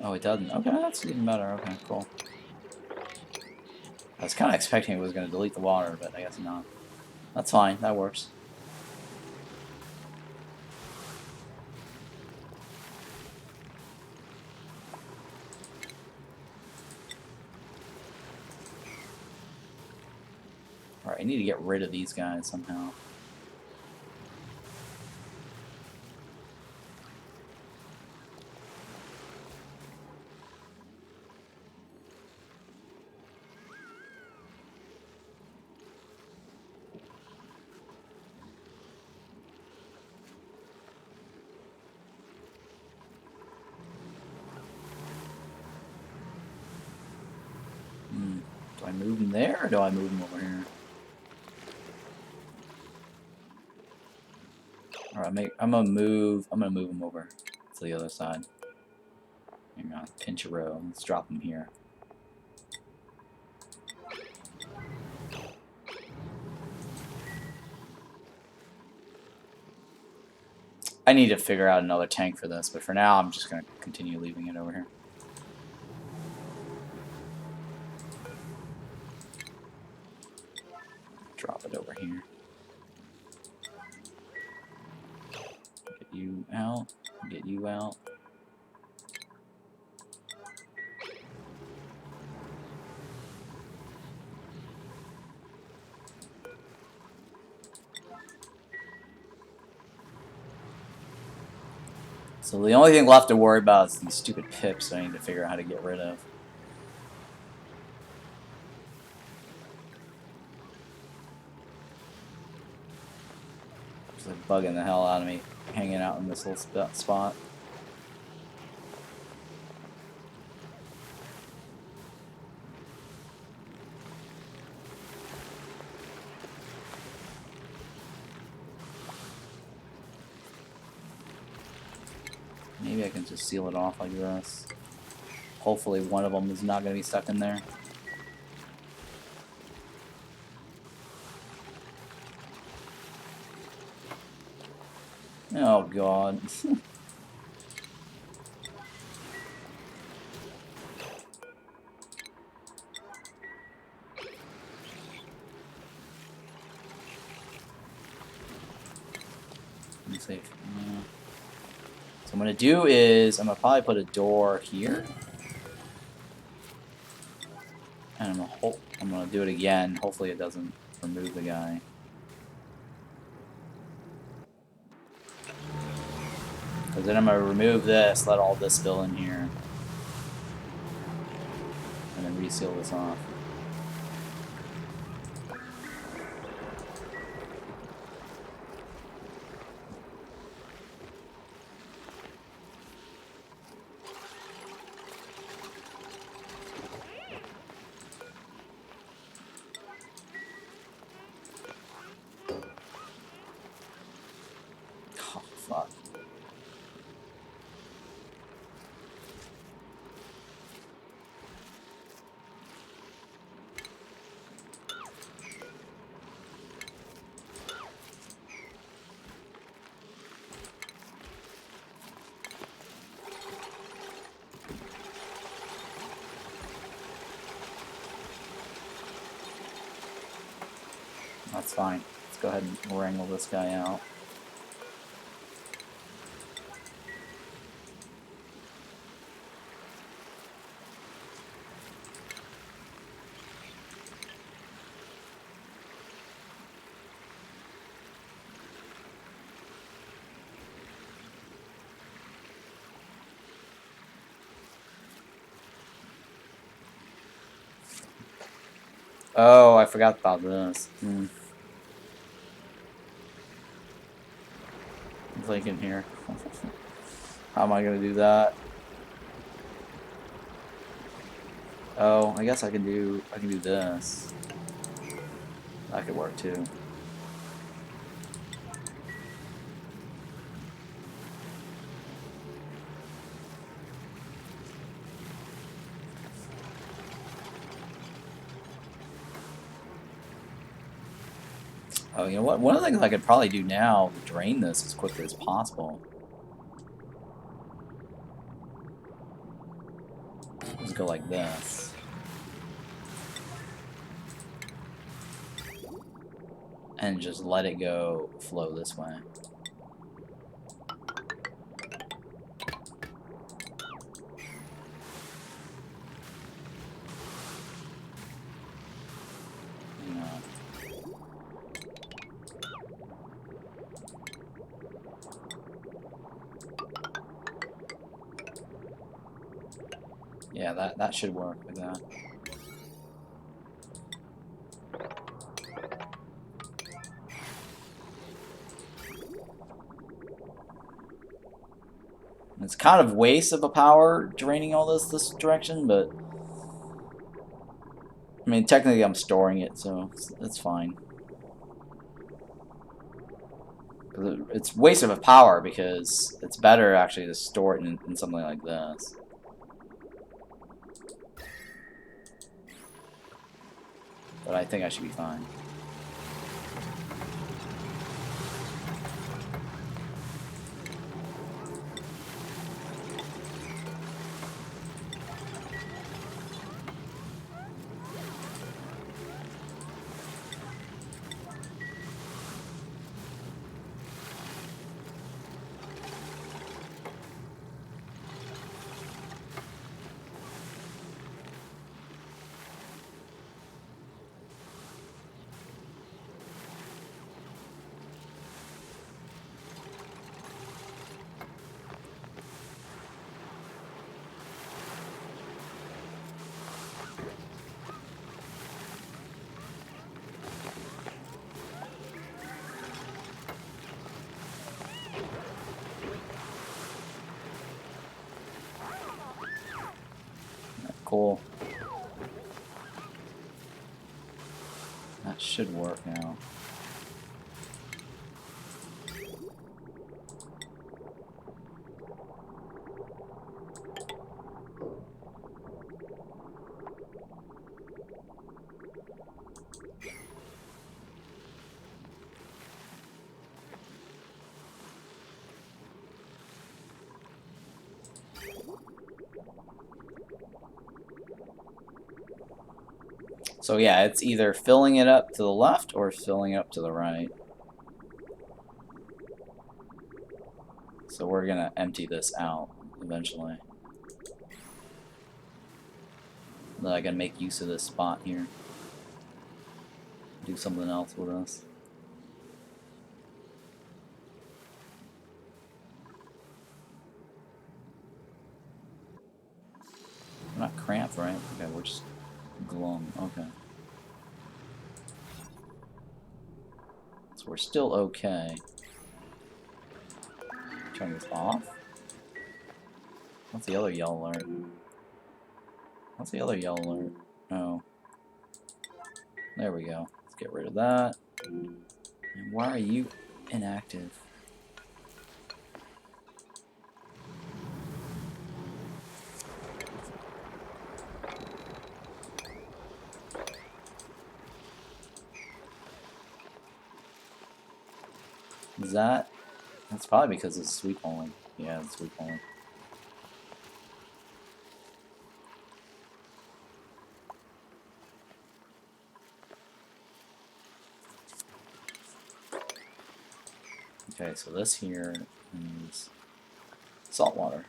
Oh, it doesn't. Okay, that's even better. Okay, cool. I was kind of expecting it was going to delete the water, but I guess not. That's fine. That works. Alright, I need to get rid of these guys somehow. Do I move them there, or do I move them over here? Alright, I'm gonna move them over to the other side. Hang on, pinch a row. Let's drop them here. I need to figure out another tank for this, but for now I'm just gonna continue leaving it over here. Drop it over here. Get you out. Get you out. So the only thing left to worry about is these stupid pips I need to figure out how to get rid of. It's like bugging the hell out of me, hanging out in this little spot. Maybe I can just seal it off like this. Hopefully one of them is not going to be stuck in there. Oh god. Let me see. So I'm going to do is, I'm going to probably put a door here. And I'm going to do it again. Hopefully it doesn't remove the guy. Because then I'm going to remove this, let all this spill in here. And then reseal this off. Oh, fuck. That's fine. Let's go ahead and wrangle this guy out. Oh, I forgot about this. I'm thinking here. How am I gonna do that? Oh, I guess I can do this. That could work too. Oh, you know what? One of the things I could probably do now to drain this as quickly as possible is go like this. And just let it go flow this way. Yeah, that should work like that. It's kind of waste of a power draining all this direction, but I mean technically I'm storing it, so it's fine. It's waste of a power because it's better actually to store it in something like this. But I think I should be fine. Cool. That should work now. So yeah, it's either filling it up to the left or filling it up to the right. So we're gonna empty this out eventually. Then I can make use of this spot here. Do something else with us. We're not cramped, right? Okay, we're just glum. Okay. So we're still okay. Turn this off. What's the other yellow alert? What's the other yellow alert? Oh. There we go. Let's get rid of that. And why are you inactive? Is that? That's probably because it's sweep only. Yeah, it's sweep only. Okay, so this here is salt water.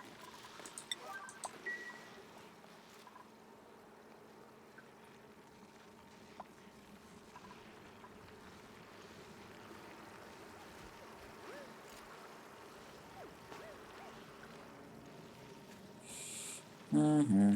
Mm-hmm.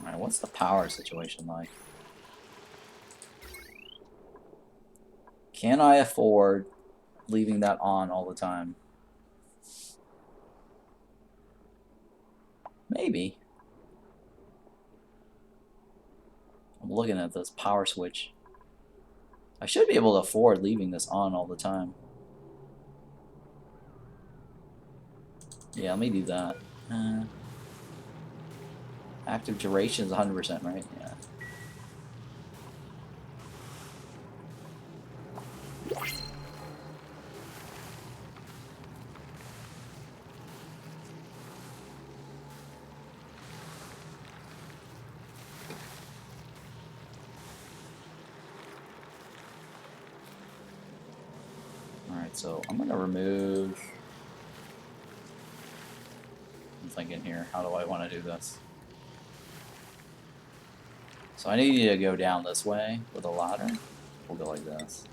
Alright, what's the power situation like? Can I afford leaving that on all the time? Maybe. I'm looking at this power switch. I should be able to afford leaving this on all the time. Yeah, let me do that. Active duration is 100%, right? Yeah. Alright, so I'm going to remove... I'm thinking here, how do I want to do this? So I need you to go down this way with a ladder. We'll go like this.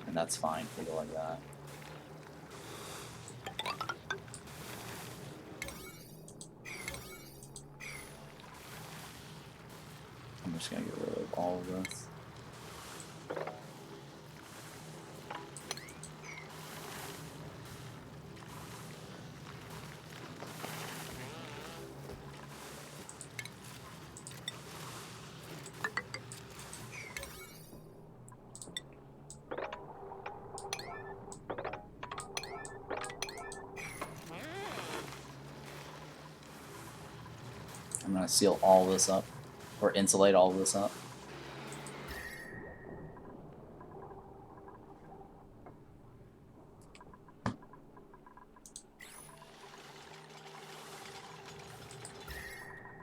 And that's fine. We'll go like that. I'm just going to get rid of all of this. I'm going to seal all this up, or insulate all this up. I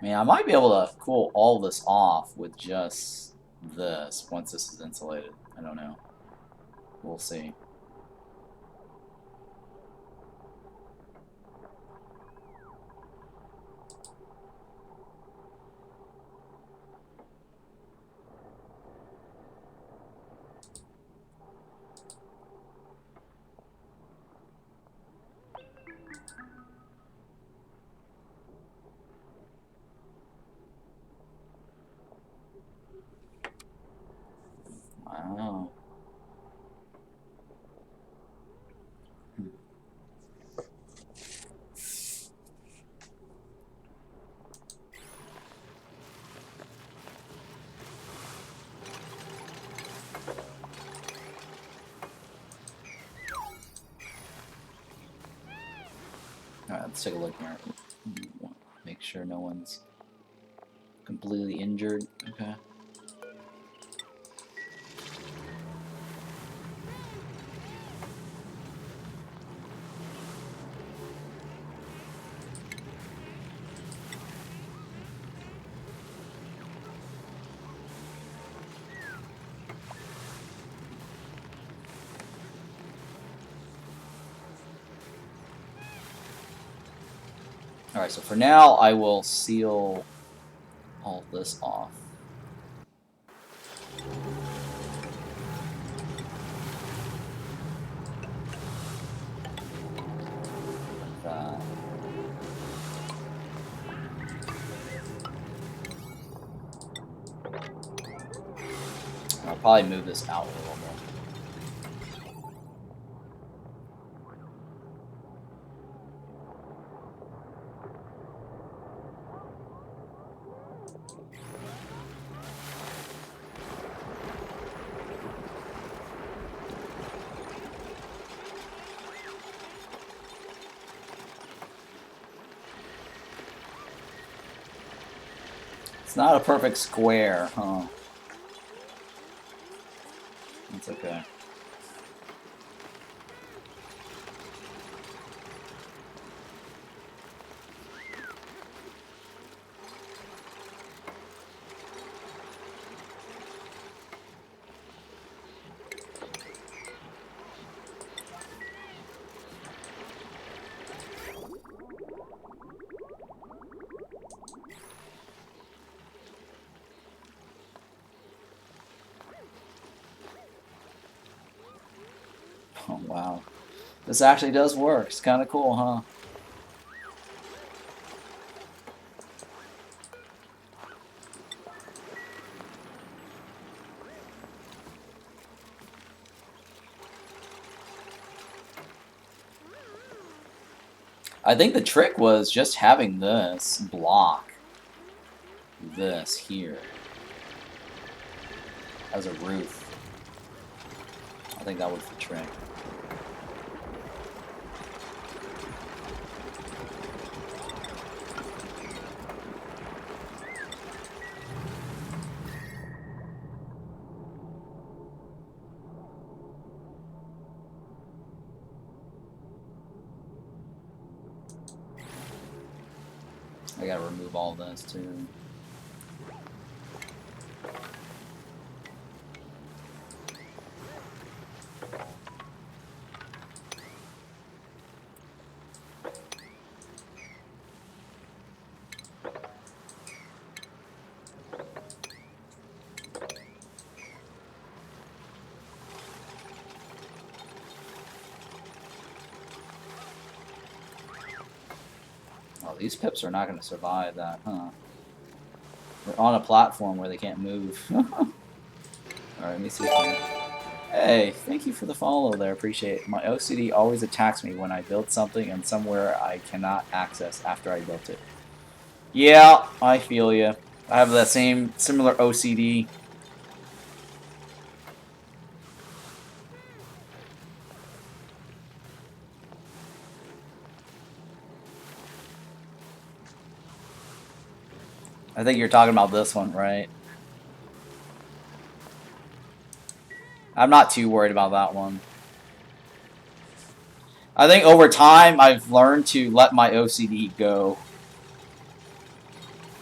mean, I might be able to cool all this off with just this once this is insulated. I don't know. We'll see. Wow. Alright, let's take a look here. Make sure no one's completely injured. Okay. Alright, so for now, I will seal all this off. Like that. I'll probably move this out a little bit. It's not a perfect square, huh? That's okay. Oh, wow. This actually does work. It's kind of cool, huh? I think the trick was just having this block this here as a roof. I think that was the trick. I gotta remove all this too. Oh, these pips are not going to survive that, huh? They're on a platform where they can't move. Alright, let me see here. Hey, thank you for the follow there, appreciate it. My OCD always attacks me when I build something and somewhere I cannot access after I built it. Yeah, I feel you. I have that similar OCD. I think you're talking about this one, right? I'm not too worried about that one. I think over time I've learned to let my OCD go.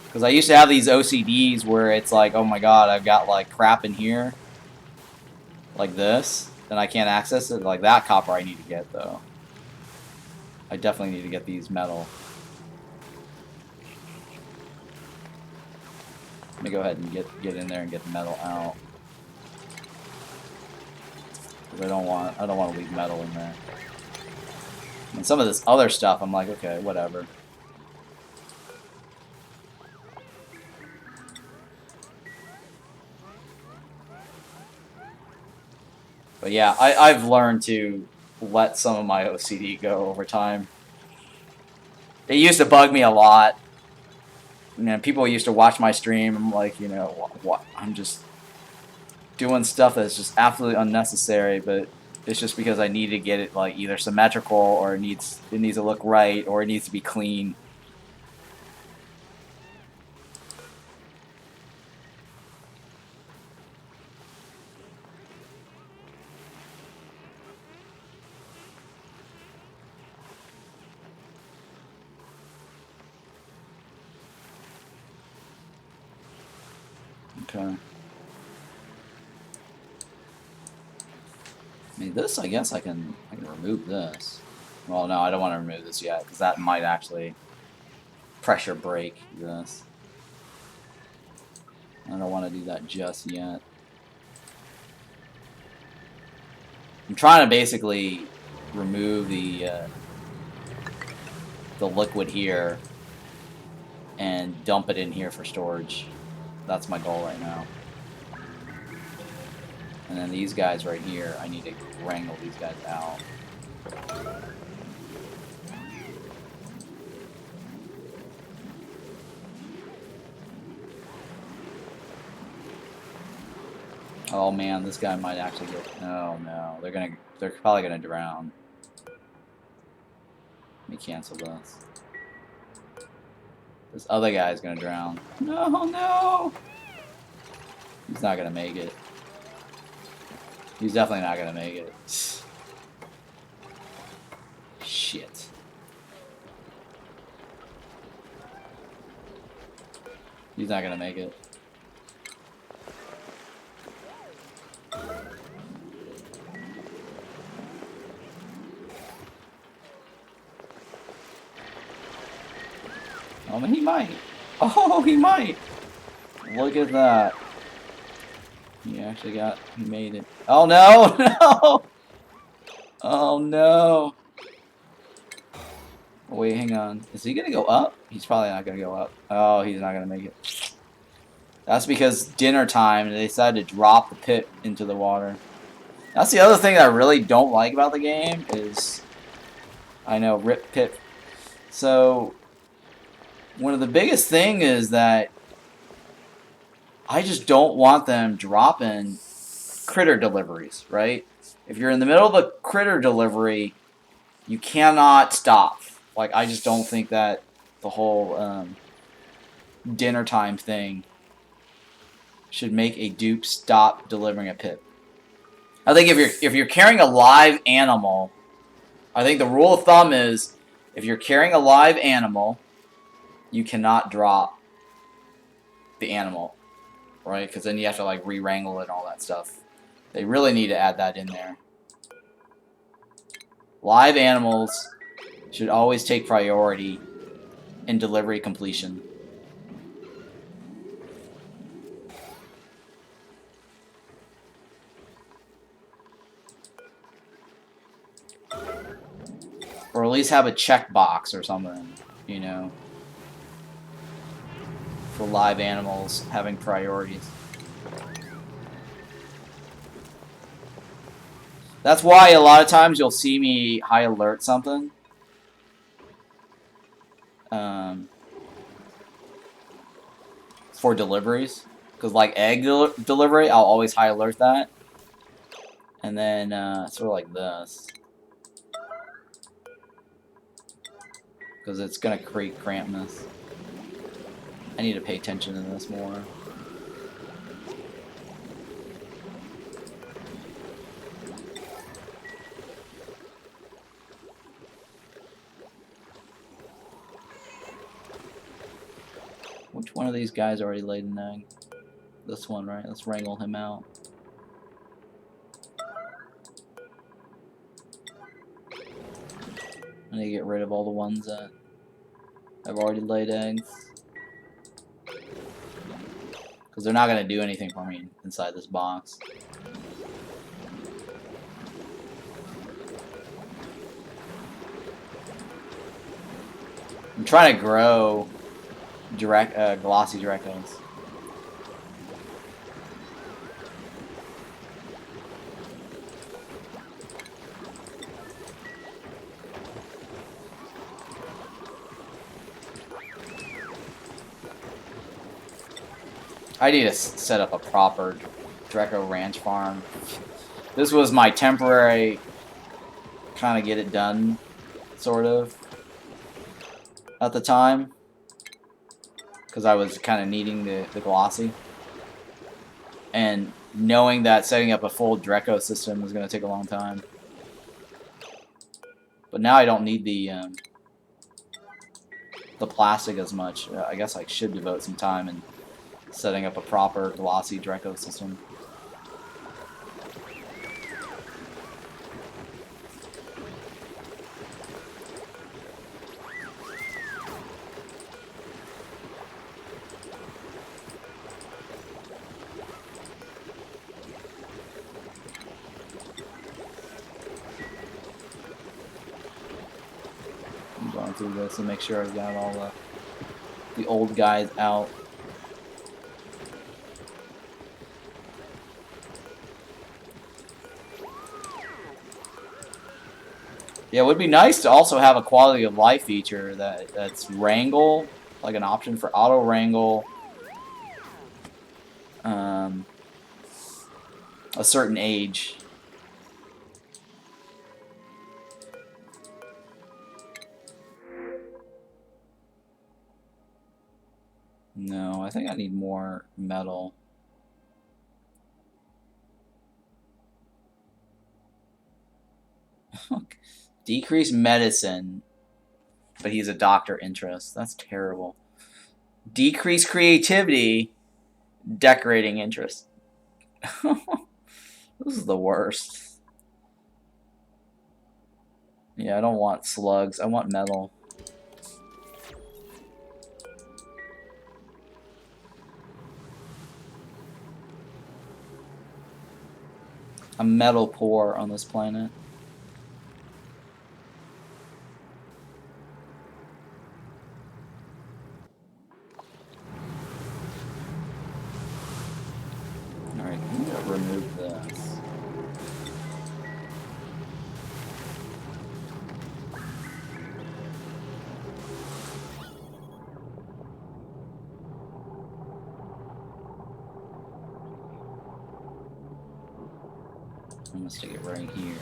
Because I used to have these OCDs where it's like, oh my god, I've got like crap in here. Like this. And I can't access it. Like that copper I need to get though. I definitely need to get these metal. Let me go ahead and get in there and get the metal out. Because I don't want to leave metal in there. And some of this other stuff I'm like, okay, whatever. But yeah, I've learned to let some of my OCD go over time. It used to bug me a lot. You know, people used to watch my stream. I'm like, you know, what? I'm just doing stuff that's just absolutely unnecessary. But it's just because I need to get it like either symmetrical or it needs to look right or it needs to be clean. Okay. I mean, this, I guess I can remove this. Well, no, I don't want to remove this yet, because that might actually pressure break this. I don't want to do that just yet. I'm trying to basically remove the liquid here and dump it in here for storage. That's my goal right now. And then these guys right here, I need to wrangle these guys out. Oh man, this guy might actually get. Oh no, they're probably gonna drown. Let me cancel this. This other guy's gonna drown. No, no! He's not gonna make it. He's definitely not gonna make it. Shit. He's not gonna make it. Oh, he might. Oh, he might. Look at that. He actually he made it. Oh no, no! Oh no. Oh, wait, hang on. Is he gonna go up? He's probably not gonna go up. Oh, he's not gonna make it. That's because dinner time, they decided to drop the pit into the water. That's the other thing that I really don't like about the game is, I know, rip pit. So, one of the biggest thing is that I just don't want them dropping critter deliveries, right? If you're in the middle of a critter delivery, you cannot stop. Like, I just don't think that the whole dinner time thing should make a dupe stop delivering a pip. I think if you're carrying a live animal, I think the rule of thumb is if you're carrying a live animal, you cannot drop the animal, right? Because then you have to like re-wrangle it and all that stuff. They really need to add that in there. Live animals should always take priority in delivery completion. Or at least have a checkbox or something, you know, for live animals having priorities. That's why a lot of times you'll see me high alert something. For deliveries. Because like egg delivery, I'll always high alert that. And then sort of like this. Because it's going to create crampness. I need to pay attention to this more. Which one of these guys already laid an egg? This one, right? Let's wrangle him out. I need to get rid of all the ones that have already laid eggs. Because they're not going to do anything for me inside this box. I'm trying to grow glossy direct eggs. I need to set up a proper Dreco ranch farm. This was my temporary kind of get it done, sort of, at the time. Because I was kind of needing the glossy. And knowing that setting up a full Dreco system was going to take a long time. But now I don't need the plastic as much. I guess I should devote some time in setting up a proper glossy Dreco system. I'm going through this and make sure I've got all the old guys out. Yeah, it would be nice to also have a quality of life feature that's wrangle, like an option for auto wrangle a certain age. No, I think I need more metal. Decrease medicine, but he's a doctor interest. That's terrible. Decrease creativity, decorating interest. This is the worst. Yeah, I don't want slugs. I want metal. I'm metal poor on this planet. Alright, I'm gonna remove this. I'm gonna stick it right here.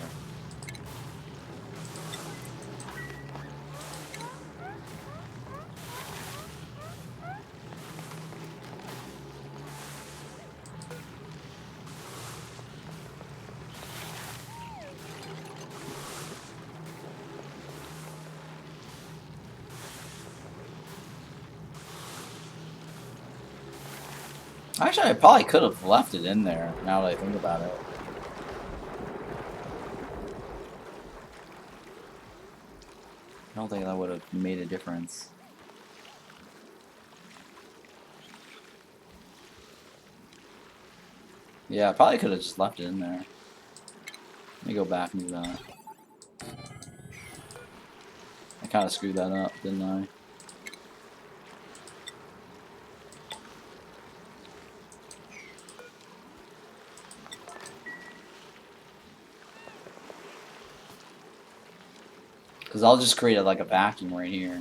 Actually, I probably could have left it in there, now that I think about it. I don't think that would have made a difference. Yeah, I probably could have just left it in there. Let me go back and do that. I kind of screwed that up, didn't I? Because I'll just create like a vacuum right here.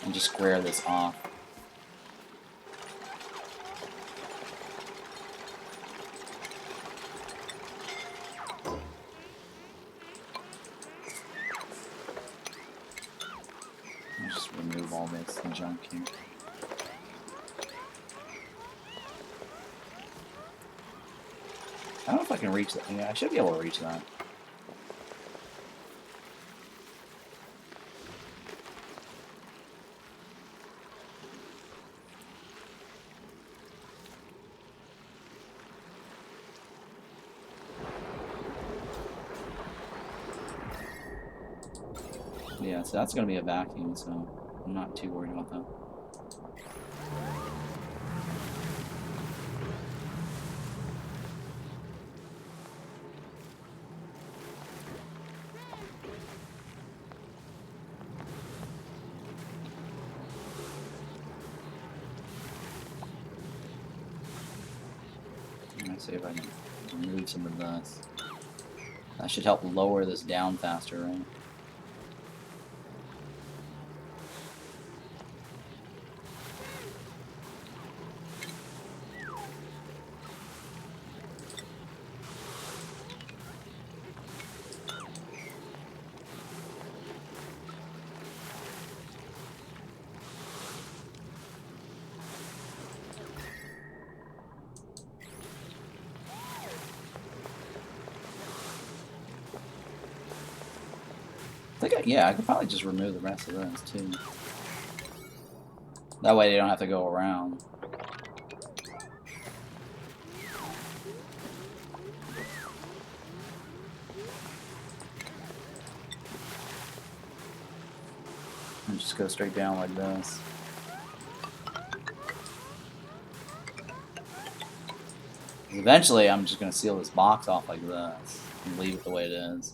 And just square this off. I'll just remove all this junk here. I don't know if I can reach that. Yeah, I should be able to reach that. Yeah, so that's going to be a vacuum, so I'm not too worried about that. Let's see if I can remove some of this. That should help lower this down faster, right? Yeah, I could probably just remove the rest of this too. That way they don't have to go around. And just go straight down like this. Eventually, I'm just going to seal this box off like this and leave it the way it is.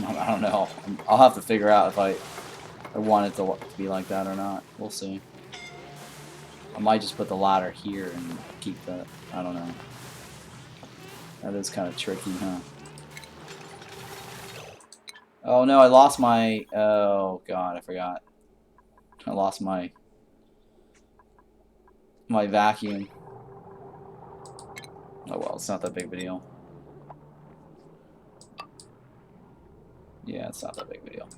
I don't know. I'll have to figure out if I want it to be like that or not. We'll see. I might just put the ladder here and keep that. I don't know. That is kind of tricky, huh? Oh no, I lost my... Oh god, I forgot. I lost my vacuum. Oh well, it's not that big of a deal. Yeah, it's not that big of a deal.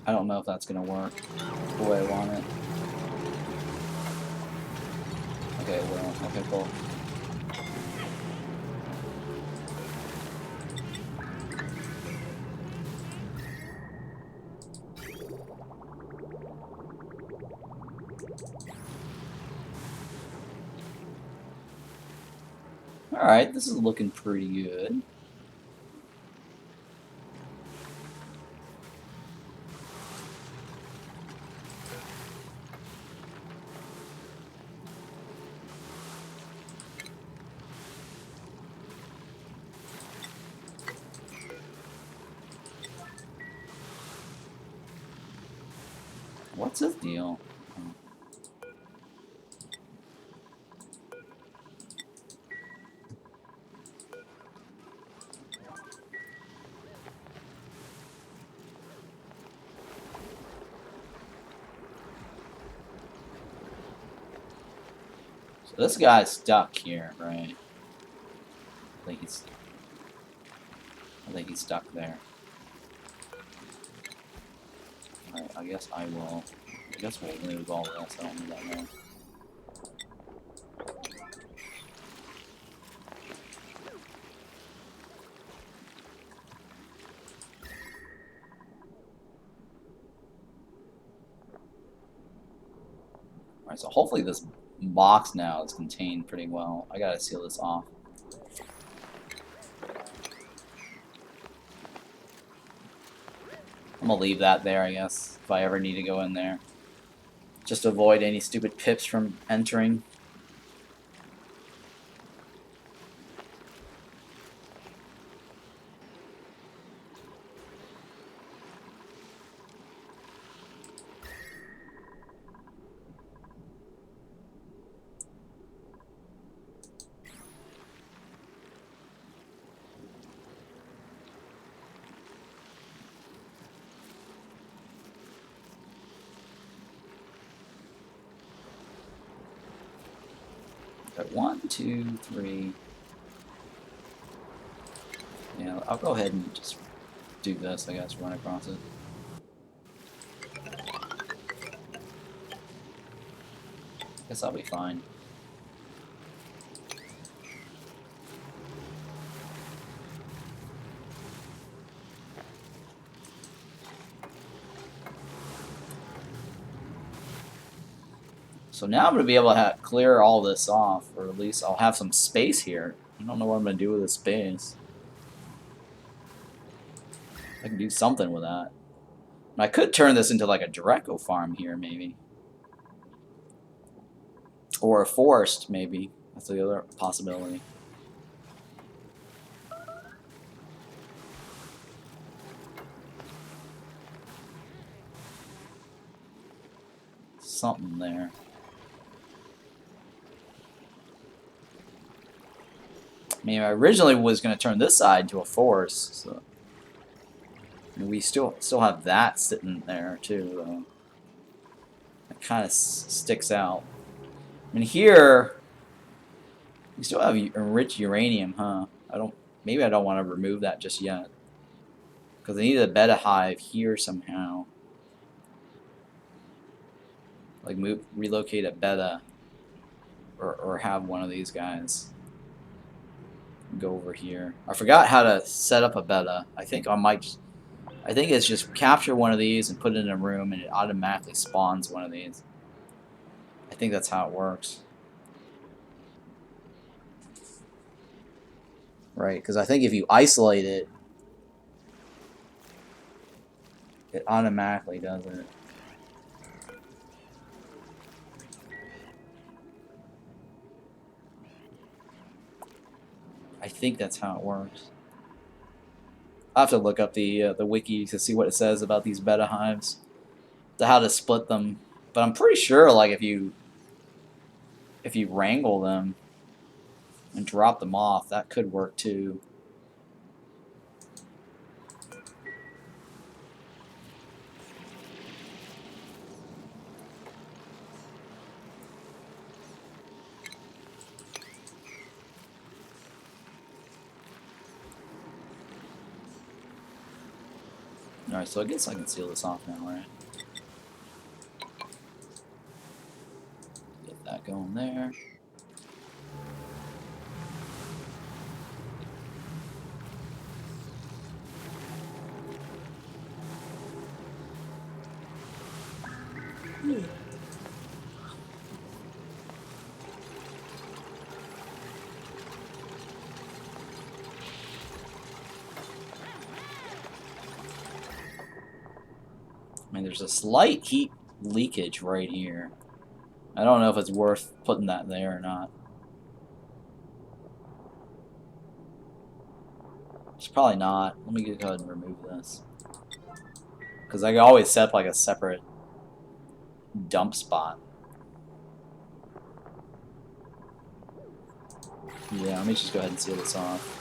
I don't know if that's gonna work the way I want it. Okay, well, okay, cool. Alright, this is looking pretty good. What's his deal? So this guy's stuck here, right? I think he's stuck there. Alright, I guess we'll move all this. I don't need that now. Alright, so hopefully this box now is contained pretty well. I gotta seal this off. I'm gonna leave that there, I guess, if I ever need to go in there. Just to avoid any stupid pips from entering. Got 1, 2, 3. Yeah, I'll go ahead and just do this, I guess, run across it. Guess I'll be fine. So now I'm going to be able to clear all this off, or at least I'll have some space here. I don't know what I'm going to do with this space. I can do something with that. I could turn this into like a Draco farm here, maybe. Or a forest, maybe. That's the other possibility. Something there. I mean, I originally was going to turn this side into a forest, so we still have that sitting there too, though. It kind of sticks out. I mean, here we still have enriched uranium, huh? Maybe I don't want to remove that just yet, because I need a beta hive here somehow. Like relocate a beta, or have one of these guys go over here. I forgot how to set up a beta. I think it's just capture one of these and put it in a room, and it automatically spawns one of these. I think that's how it works. Right, because I think if you isolate it, it automatically does it. I think that's how it works. I'll have to look up the wiki to see what it says about these beta hives, to how to split them. But I'm pretty sure, like, if you wrangle them and drop them off, that could work too. Alright, so I guess I can seal this off now, right? Get that going there. I mean, there's a slight heat leakage right here. I don't know if it's worth putting that there or not. It's probably not. Let me go ahead and remove this. Because I can always set up like a separate dump spot. Yeah, let me just go ahead and seal this off.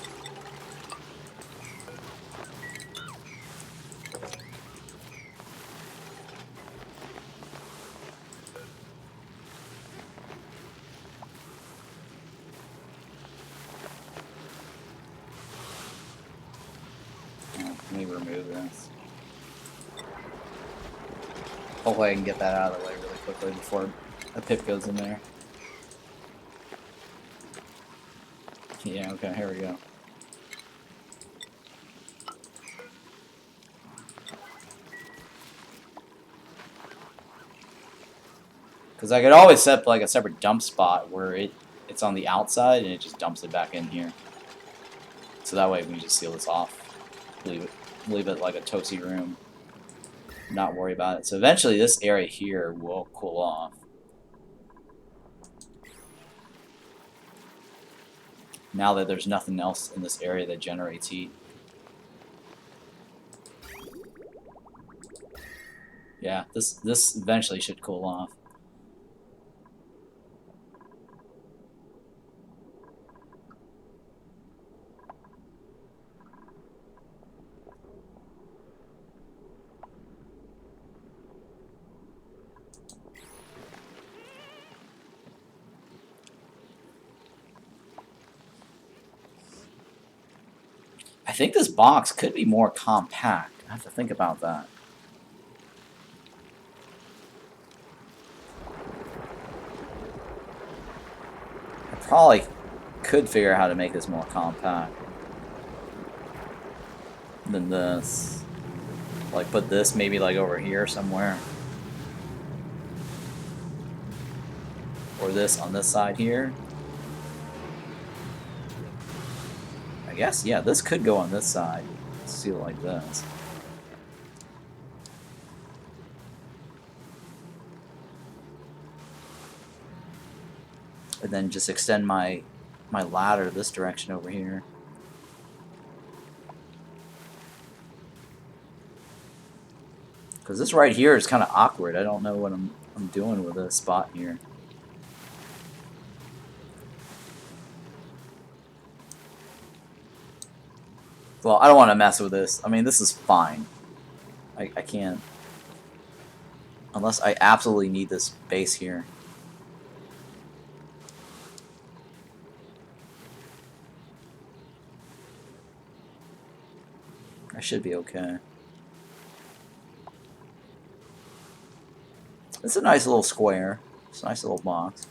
Let me remove this. Hopefully I can get that out of the way really quickly before a pip goes in there. Yeah, okay, here we go. Because I could always set up like a separate dump spot where it's on the outside and it just dumps it back in here. So that way we can just seal this off. Leave it like a toasty room. Not worry about it. So eventually this area here will cool off. Now that there's nothing else in this area that generates heat. Yeah, this eventually should cool off. I think this box could be more compact. I have to think about that. I probably could figure out how to make this more compact than this. Like put this maybe like over here somewhere. Or this on this side here. I guess, yeah, this could go on this side. Seal like this. And then just extend my ladder this direction over here. Because this right here is kind of awkward. I don't know what I'm doing with this spot here. Well, I don't want to mess with this. I mean, this is fine. I can't. Unless I absolutely need this base here. I should be okay. It's a nice little square. It's a nice little box.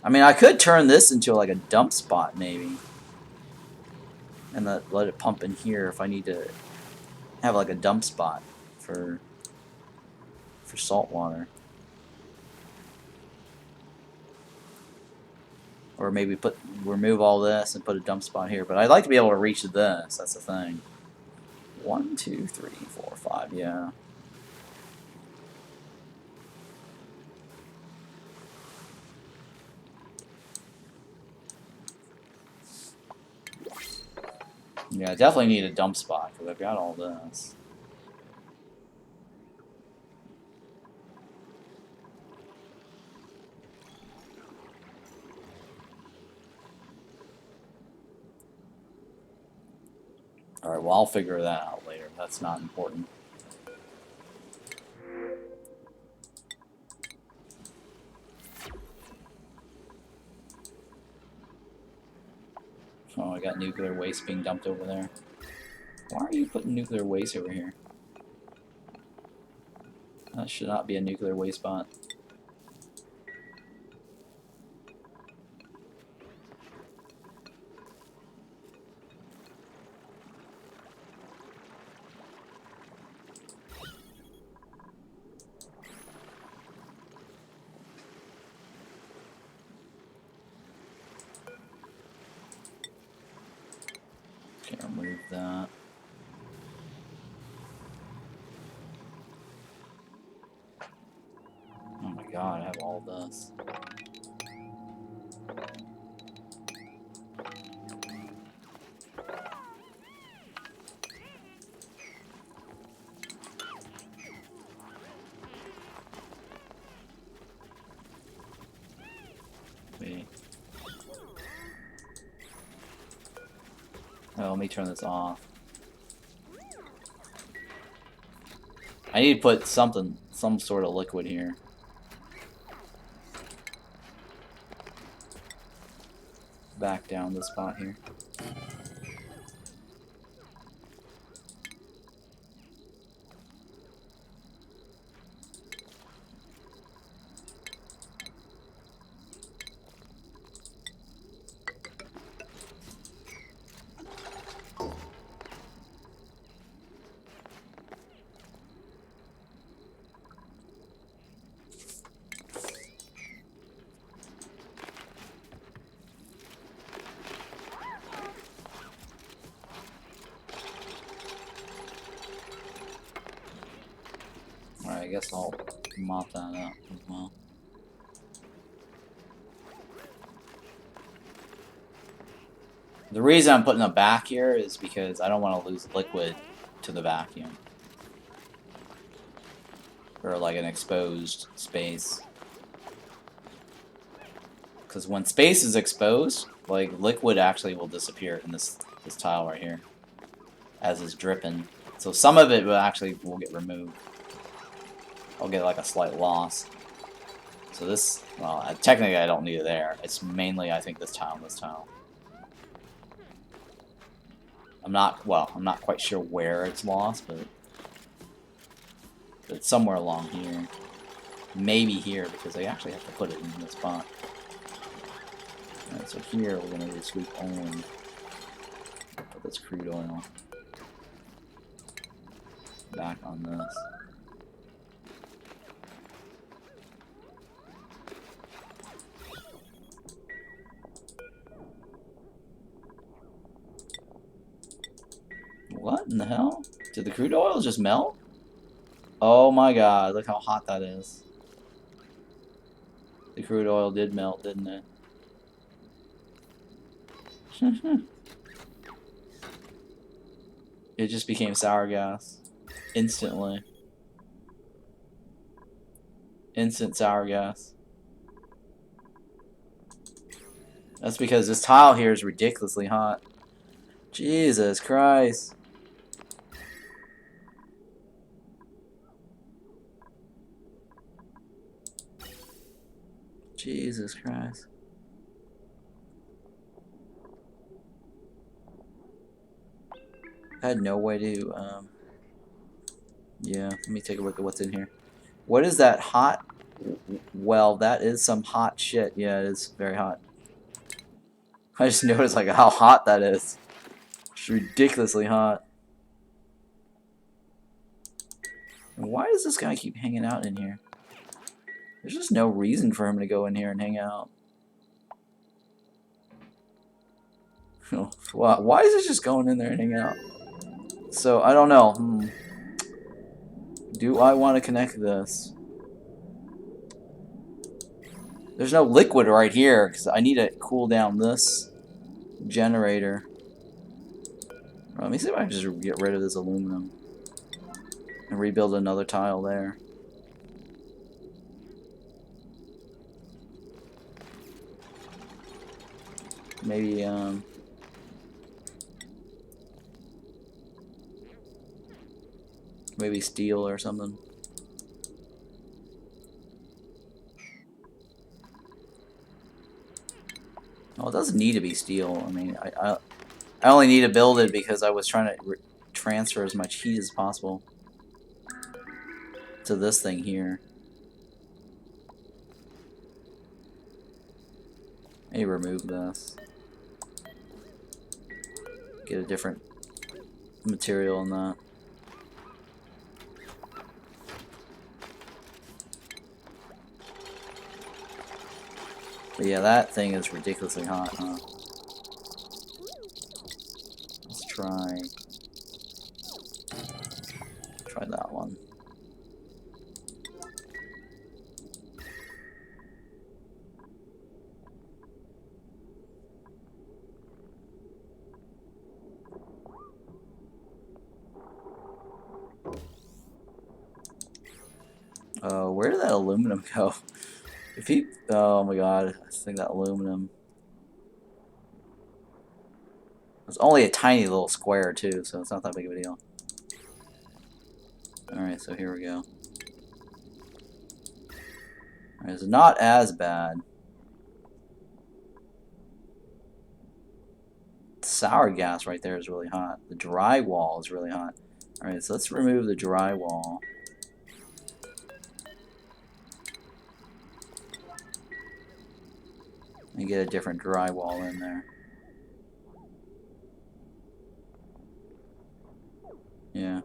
I mean, I could turn this into like a dump spot maybe, and let it pump in here if I need to have like a dump spot for salt water. Or maybe remove all this and put a dump spot here. But I'd like to be able to reach this. That's the thing. 1, 2, 3, 4, 5. Yeah. Yeah, I definitely need a dump spot because I've got all this. Alright, well, I'll figure that out later. That's not important. Oh, I got nuclear waste being dumped over there. Why are you putting nuclear waste over here? That should not be a nuclear waste spot. Okay, remove that. Oh my god, I have all this. Wait. Oh, let me turn this off. I need to put some sort of liquid here. Back down this spot here. Alright, I guess I'll mop that up as well. The reason I'm putting them back here is because I don't want to lose liquid to the vacuum. Or like an exposed space. Because when space is exposed, like liquid actually will disappear in this tile right here. As it's dripping. So some of it will get removed. I'll get like a slight loss. So this, well, technically I don't need it there. It's mainly, I think, this tile and this tile. I'm not quite sure where it's lost, but it's somewhere along here. Maybe here, because they actually have to put it in this spot. Alright, so here we're going to do sweep only. Put this crude oil back on this. What in the hell? Did the crude oil just melt? Oh my god, look how hot that is. The crude oil did melt, didn't it? It just became sour gas. Instantly. Instant sour gas. That's because this tile here is ridiculously hot. Jesus Christ. Jesus Christ. I had no way to, yeah, let me take a look at what's in here. What is that hot Well, that is some hot shit. Yeah, it is very hot. I just noticed like how hot that is. It's ridiculously hot. And why does this guy keep hanging out in here? There's just no reason for him to go in here and hang out. Why is it just going in there and hanging out? So, I don't know. Do I want to connect this? There's no liquid right here, because I need to cool down this generator. Let me see if I can just get rid of this aluminum and rebuild another tile there. Maybe, maybe steel or something. Well, it doesn't need to be steel. I mean, I only need to build it because I was trying to transfer as much heat as possible to this thing here. Maybe remove this. Get a different material on that. But yeah, that thing is ridiculously hot, huh? Let's try that one. Where did that aluminum go? If he, oh my god, I think that aluminum. It's only a tiny little square too, so it's not that big of a deal. Alright, so here we go. Alright, it's not as bad. The sour gas right there is really hot. The drywall is really hot. Alright, so let's remove the drywall. And get a different drywall in there. Yeah.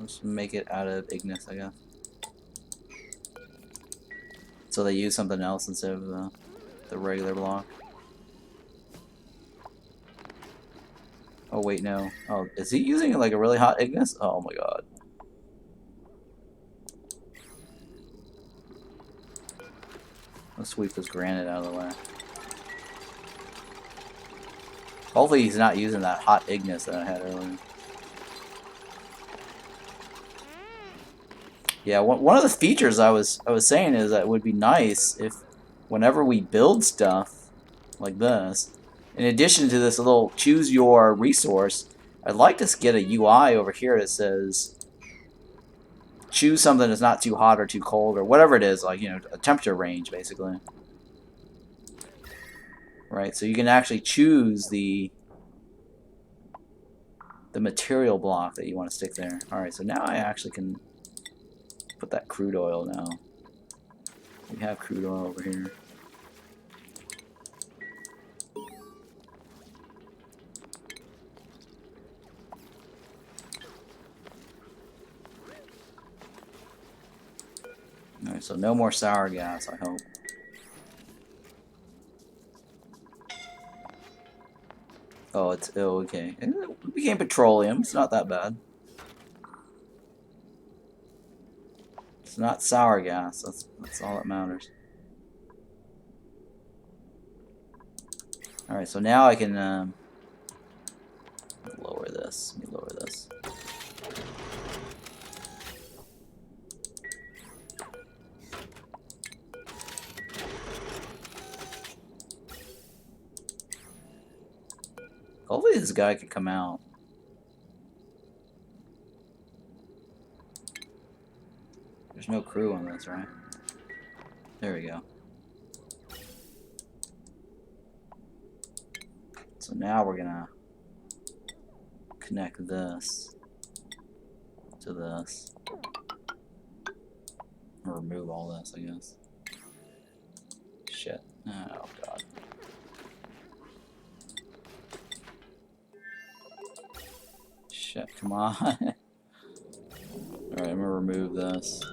Let's make it out of ignis, I guess. So they use something else instead of the regular block. Oh wait, no. Oh, is he using like a really hot ignis? Oh my god. Let's sweep this granite out of the way. Hopefully he's not using that hot ignis that I had earlier. Yeah, one of the features I was saying is that it would be nice if whenever we build stuff like this, in addition to this little choose your resource, I'd like to get a UI over here that says choose something that's not too hot or too cold or whatever it is, like, you know, a temperature range basically. Right, so you can actually choose the material block that you want to stick there. Alright, so now I actually can put that crude oil now. We have crude oil over here. Alright, so no more sour gas, I hope. Oh, it's, oh, okay. It became petroleum. It's not that bad. It's not sour gas. That's all that matters. Alright, so now I can lower this. Let me lower this. Hopefully this guy can come out. There's no crew on this, right? There we go. So now we're gonna connect this to this. Or remove all this, I guess. Shit. Oh god. Shit, come on. Alright, I'm gonna remove this.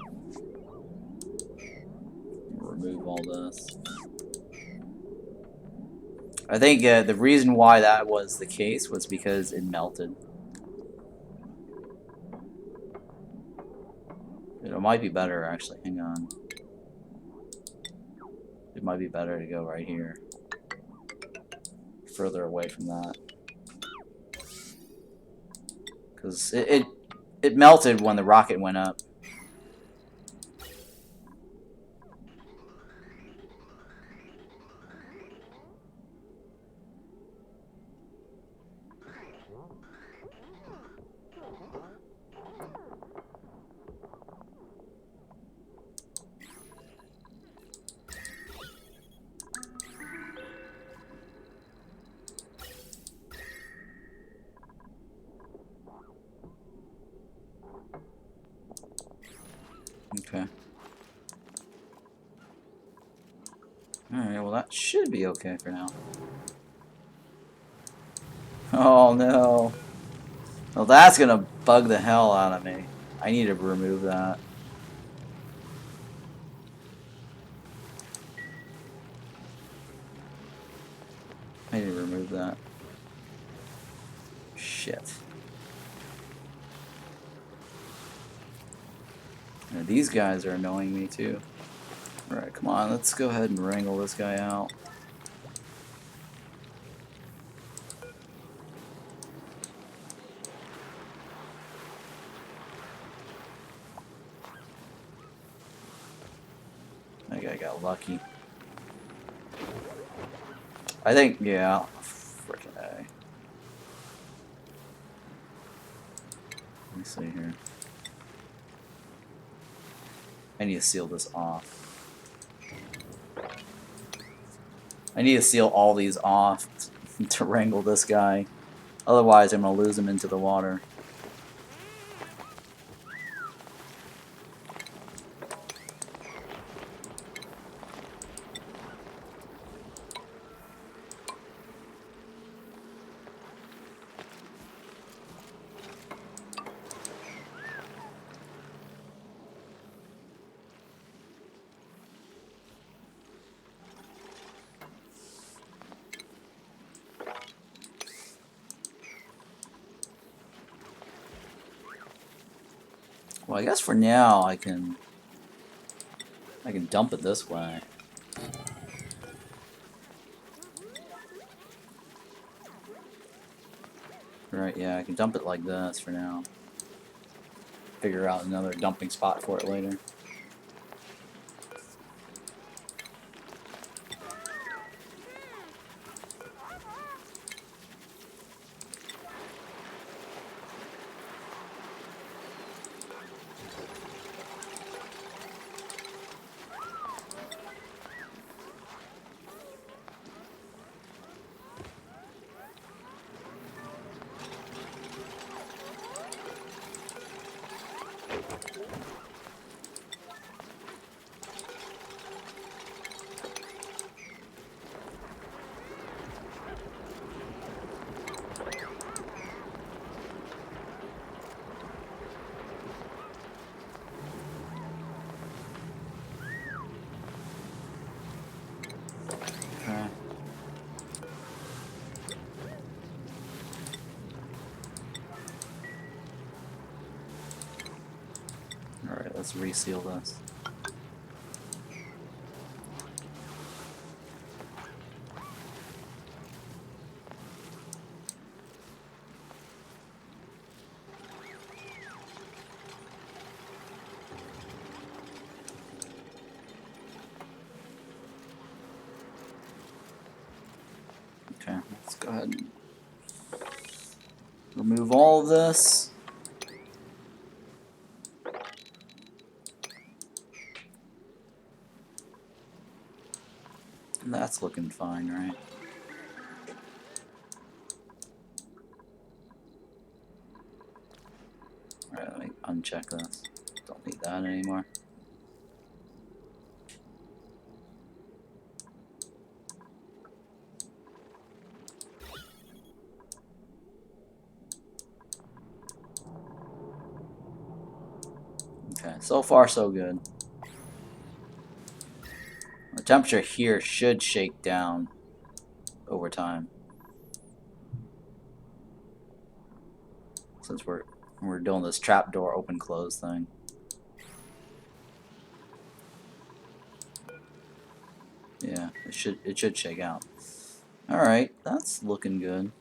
Remove all this. I think the reason why that was the case was because it melted. It might be better, actually. Hang on. It might be better to go right here. Further away from that. Because it melted when the rocket went up. Okay. Alright, well that should be okay for now. Oh no. Well, that's gonna bug the hell out of me. I need to remove that. I need to remove that. Shit. And these guys are annoying me too. Alright, come on, let's go ahead and wrangle this guy out. That guy got lucky. I think, yeah. Frickin' A. Let me see here. I need to seal this off. I need to seal all these off to wrangle this guy. Otherwise, I'm gonna lose him into the water. Well, I guess for now I can dump it this way. Right, yeah, I can dump it like this for now. Figure out another dumping spot for it later. Okay. Alright, let's reseal this. Okay, let's go ahead and remove all of this. That's looking fine, right? Alright, let me uncheck this. Don't need that anymore. Okay, so far so good. The temperature here should shake down over time, since we're doing this trapdoor open close thing. Yeah, it should shake out. All right, that's looking good.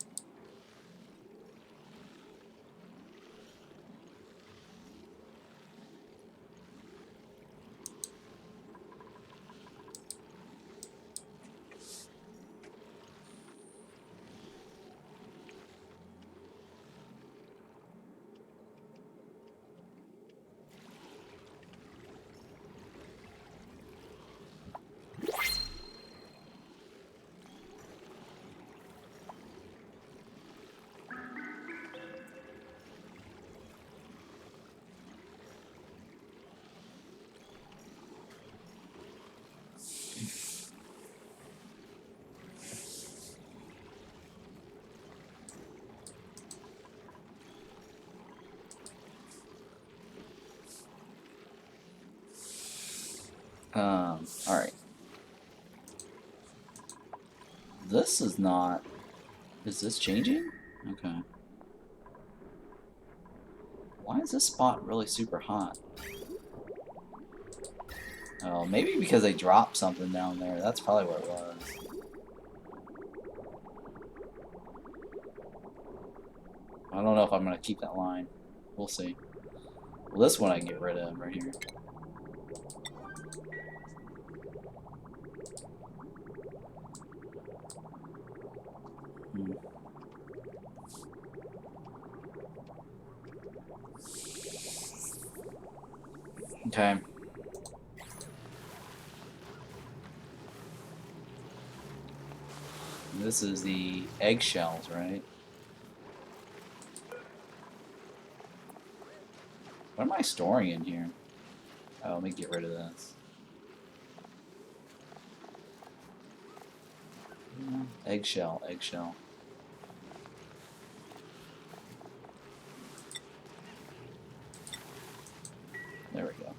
All right. This is not. Is this changing? Okay. Why is this spot really super hot? Oh, maybe because they dropped something down there. That's probably what it was. I don't know if I'm gonna keep that line. We'll see. Well, this one I can get rid of right here. Hmm. Okay. This is the eggshells, right? What am I storing in here? Oh, let me get rid of this. Eggshell, eggshell. There we go.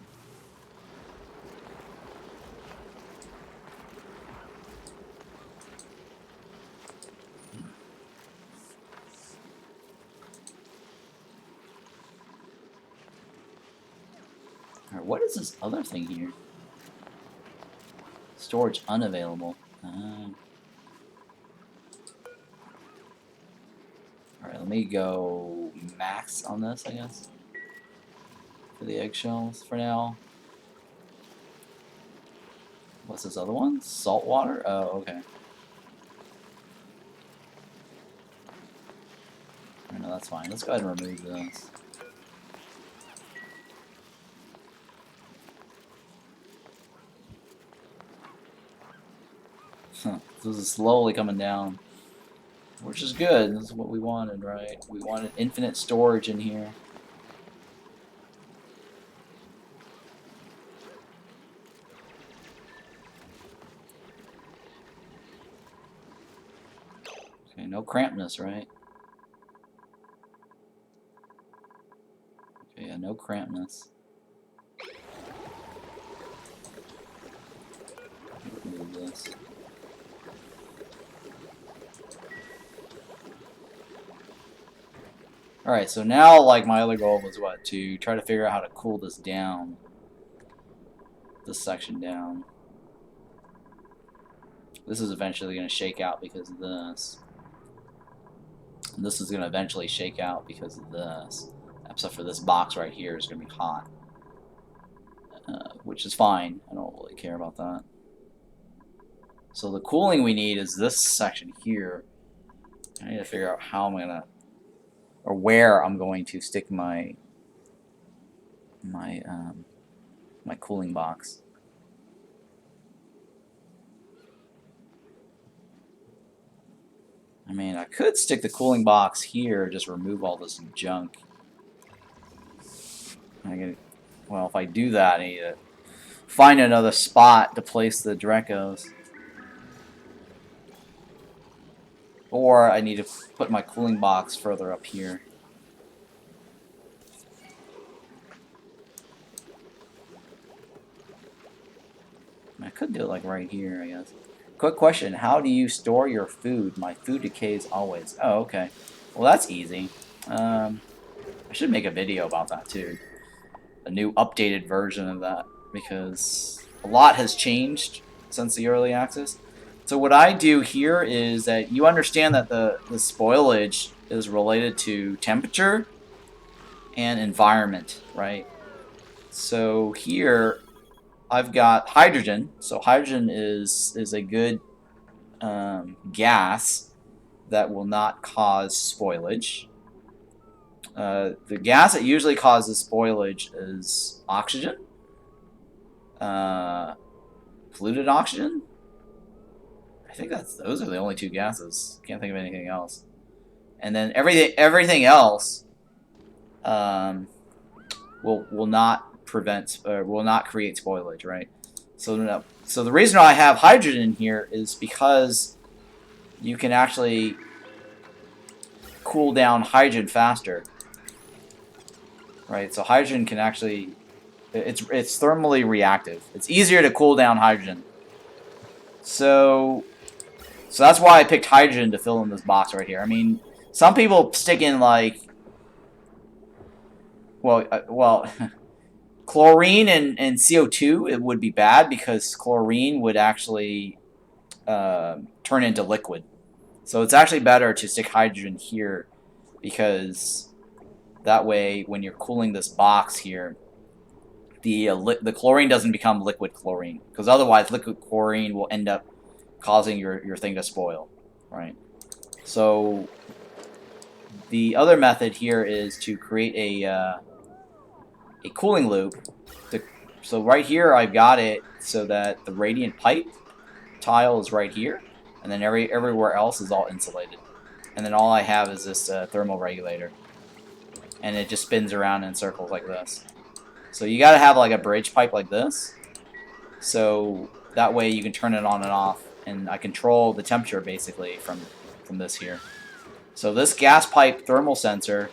Alright, what is this other thing here? Storage unavailable. Alright, let me go max on this, I guess. For the eggshells for now. What's this other one? Salt water? Oh, okay. No, that's fine. Let's go ahead and remove this. This is slowly coming down. Which is good. This is what we wanted, right? We wanted infinite storage in here. Okay, no crampness, right? Okay, yeah, no crampness. Remove this. Alright, so now, like, my other goal was what? To try to figure out how to cool this down. This section down. This is eventually going to shake out because of this. And this is going to eventually shake out because of this. Except for this box right here is going to be hot. Which is fine. I don't really care about that. So the cooling we need is this section here. I need to figure out how I'm going to... or where I'm going to stick my cooling box. I mean, I could stick the cooling box here, just remove all this junk. Well, if I do that, I need to find another spot to place the Drekos. Or I need to put my cooling box further up here. I could do it like right here, I guess. Quick question, how do you store your food? My food decays always. Oh, okay. Well, that's easy. I should make a video about that too. A new updated version of that, because a lot has changed since the early access. So what I do here is that you understand that the spoilage is related to temperature and environment, right? So here I've got hydrogen. So hydrogen is a good gas that will not cause spoilage. The gas that usually causes spoilage is oxygen, polluted oxygen. I think those are the only two gases. Can't think of anything else. And then everything else will not prevent or will not create spoilage, right? So the reason I have hydrogen here is because you can actually cool down hydrogen faster, right? So hydrogen can actually it's thermally reactive. It's easier to cool down hydrogen. So that's why I picked hydrogen to fill in this box right here. I mean, some people stick in like, well, chlorine and CO2. It would be bad because chlorine would actually turn into liquid. So it's actually better to stick hydrogen here, because that way, when you're cooling this box here, the chlorine doesn't become liquid chlorine, because otherwise liquid chlorine will end up causing your thing to spoil, right? So the other method here is to create a cooling loop. So right here I've got it so that the radiant pipe tile is right here, and then everywhere else is all insulated. And then all I have is this thermal regulator, and it just spins around in circles like this. So you gotta have like a bridge pipe like this, so that way you can turn it on and off, and I control the temperature basically from this here. So this gas pipe thermal sensor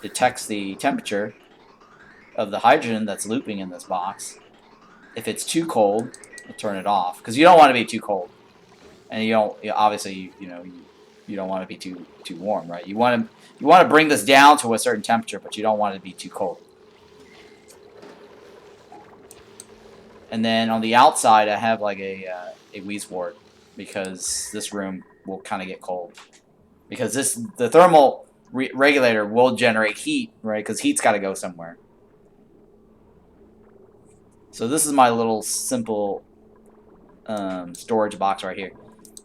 detects the temperature of the hydrogen that's looping in this box. If it's too cold, it'll turn it off, because you don't want to be too cold, and you don't obviously you don't want to be too warm, right? You want to bring this down to a certain temperature, but you don't want it to be too cold. And then on the outside, I have like a Weiswort, because this room will kind of get cold, because the thermal regulator will generate heat, right? Because heat's got to go somewhere. So this is my little simple storage box right here.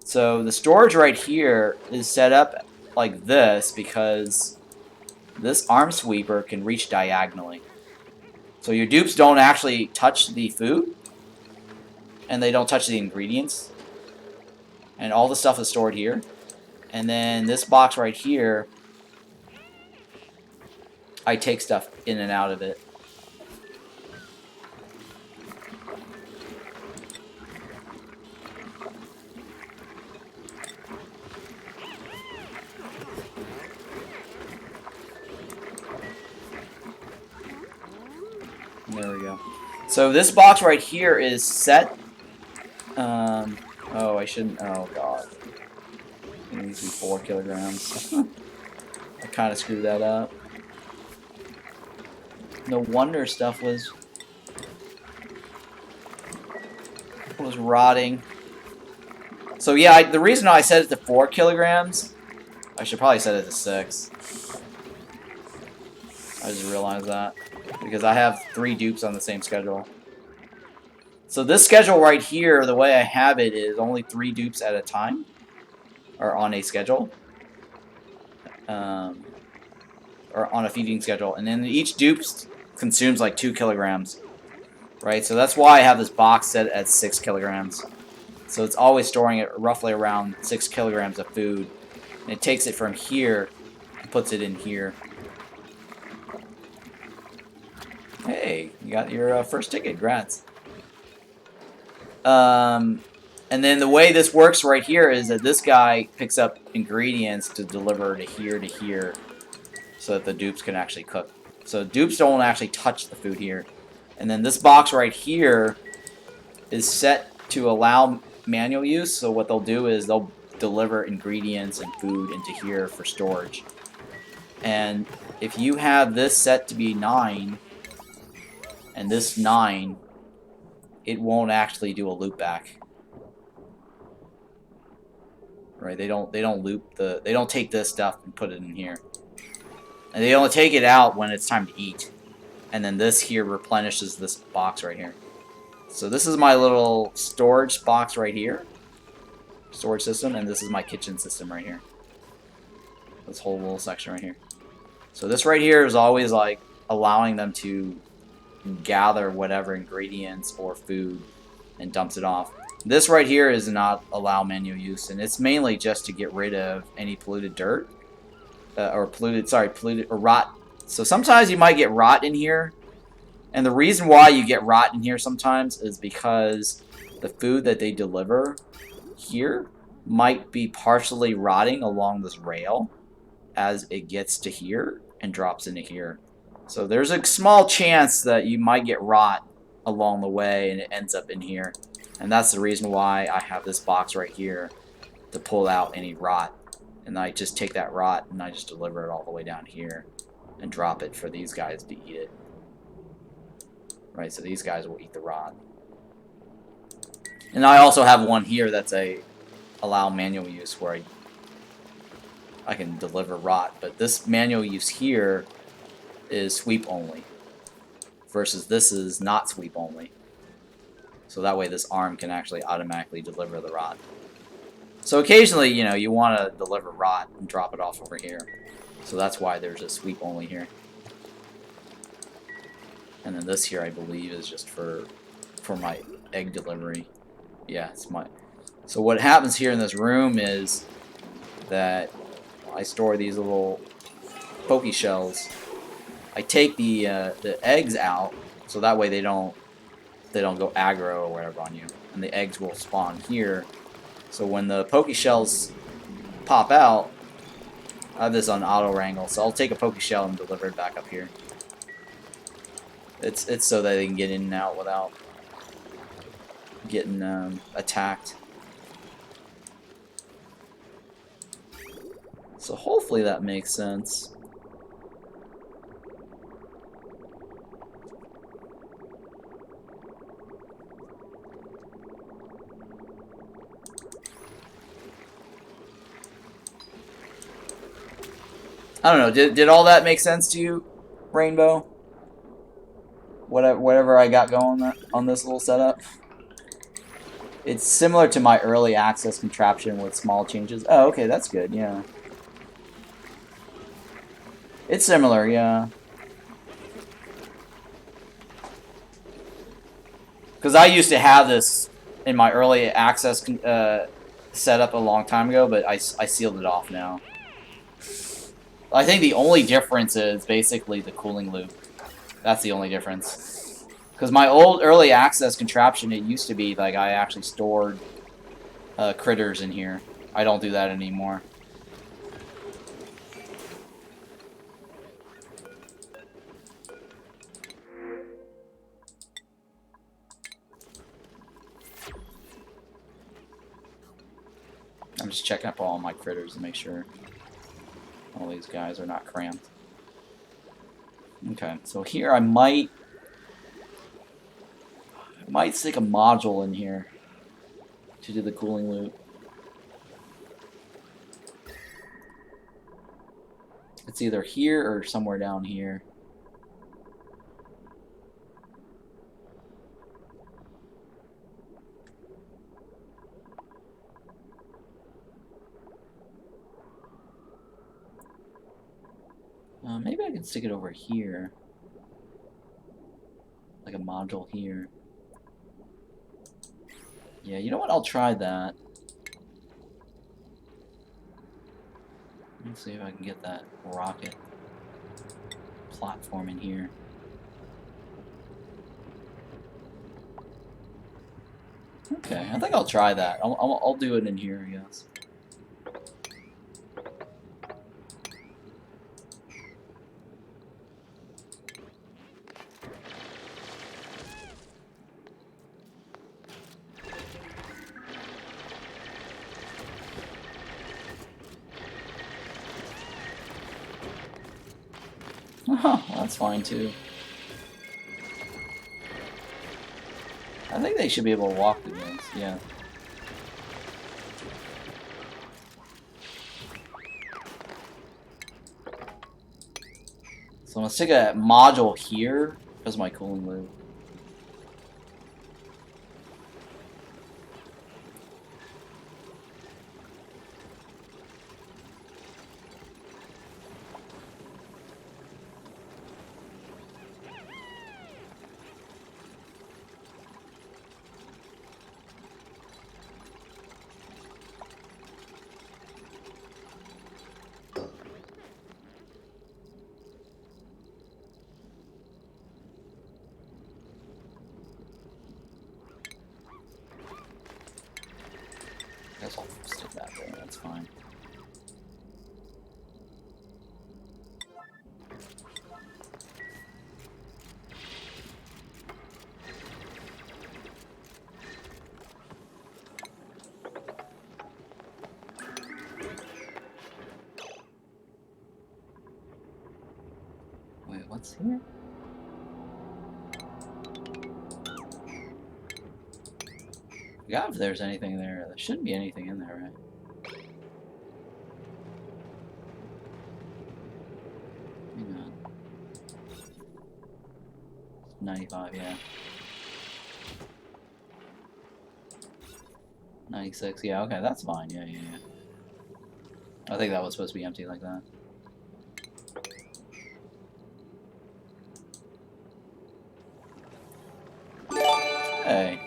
So the storage right here is set up like this because this arm sweeper can reach diagonally. So your dupes don't actually touch the food, and they don't touch the ingredients, and all the stuff is stored here. And then this box right here, I take stuff in and out of it. There we go. So this box right here is set. Oh, I shouldn't. Oh god. It needs to be 4 kilograms. I kind of screwed that up. No wonder stuff was rotting. So yeah, the reason I set it to 4 kilograms, I should probably set it to 6. I just realized that, because I have 3 dupes on the same schedule. So this schedule right here, the way I have it is only 3 dupes at a time, or on a schedule, or on a feeding schedule, and then each dupe consumes like 2 kilograms, right? So that's why I have this box set at 6 kilograms. So it's always storing it roughly around 6 kilograms of food And it takes it from here and puts it in here. Hey, you got your first ticket. Grats. And then the way this works right here is that this guy picks up ingredients to deliver to here, so that the dupes can actually cook. So dupes don't actually touch the food here. And then this box right here is set to allow manual use, so what they'll do is they'll deliver ingredients and food into here for storage. And if you have this set to be 9, and this 9, it won't actually do a loop back. Right? They don't loop they don't take this stuff and put it in here. And they only take it out when it's time to eat. And then this here replenishes this box right here. So this is my little storage box right here. Storage system, and this is my kitchen system right here. This whole little section right here. So this right here is always like allowing them to gather whatever ingredients or food and dumps it off. This right here is not allow manual use, and it's mainly just to get rid of any polluted dirt polluted or rot. So sometimes you might get rot in here, and the reason why you get rot in here sometimes is because the food that they deliver here might be partially rotting along this rail as it gets to here and drops into here. So there's a small chance that you might get rot along the way and it ends up in here. And that's the reason why I have this box right here to pull out any rot. And I just take that rot and I just deliver it all the way down here and drop it for these guys to eat it. Right, so these guys will eat the rot. And I also have one here that's a allow manual use where I can deliver rot, but this manual use here is sweep only versus this is not sweep only. So that way this arm can actually automatically deliver the rot. So occasionally, you know, you want to deliver rot and drop it off over here. So that's why there's a sweep only here. And then this here, I believe, is just for my egg delivery. Yeah, it's my... So what happens here in this room is that I store these little pokey shells. I take the eggs out, so that way they don't go aggro or whatever on you, and the eggs will spawn here. So when the pokey shells pop out, I have this on auto wrangle, so I'll take a pokey shell and deliver it back up here. It's so that they can get in and out without getting attacked. So hopefully that makes sense. I don't know, did all that make sense to you, Rainbow? Whatever I got going on this little setup? It's similar to my early access contraption with small changes. Oh, okay, that's good, yeah. It's similar, yeah. Because I used to have this in my early access setup a long time ago, but I sealed it off now. I think the only difference is basically the cooling loop. That's the only difference. Because my old early access contraption, it used to be like I actually stored critters in here. I don't do that anymore. I'm just checking up all my critters to make sure all these guys are not cramped. Okay, so here I might stick a module in here to do the cooling loop. It's either here or somewhere down here. Maybe I can stick it over here. Like a module here. Yeah, you know what? I'll try that. Let's see if I can get that rocket platform in here. Okay, I think I'll try that. I'll do it in here, I guess. Oh, that's fine too. I think they should be able to walk through this, yeah. So I'm gonna stick a module here as my cooling loop. I guess I'll stick that there, that's fine. Wait, what's here? Yeah, if there's anything there. There shouldn't be anything in there, right? Hang on. 95, yeah. 96, yeah, okay, that's fine, yeah. I think that was supposed to be empty like that. Hey.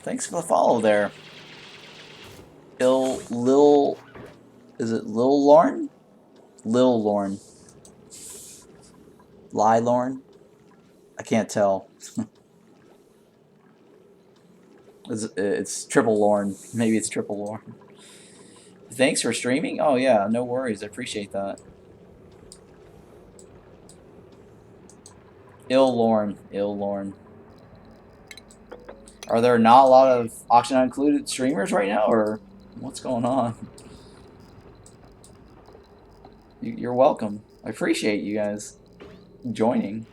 Thanks for the follow there. Is it Lil Lorn? Lil Lorn. Lorn? I can't tell. It's triple Lorn. Maybe it's triple Lorn. Thanks for streaming? Oh yeah, no worries. I appreciate that. Ill Lorn. Are there not a lot of Auction Not Included streamers right now, or what's going on? You're welcome. I appreciate you guys joining.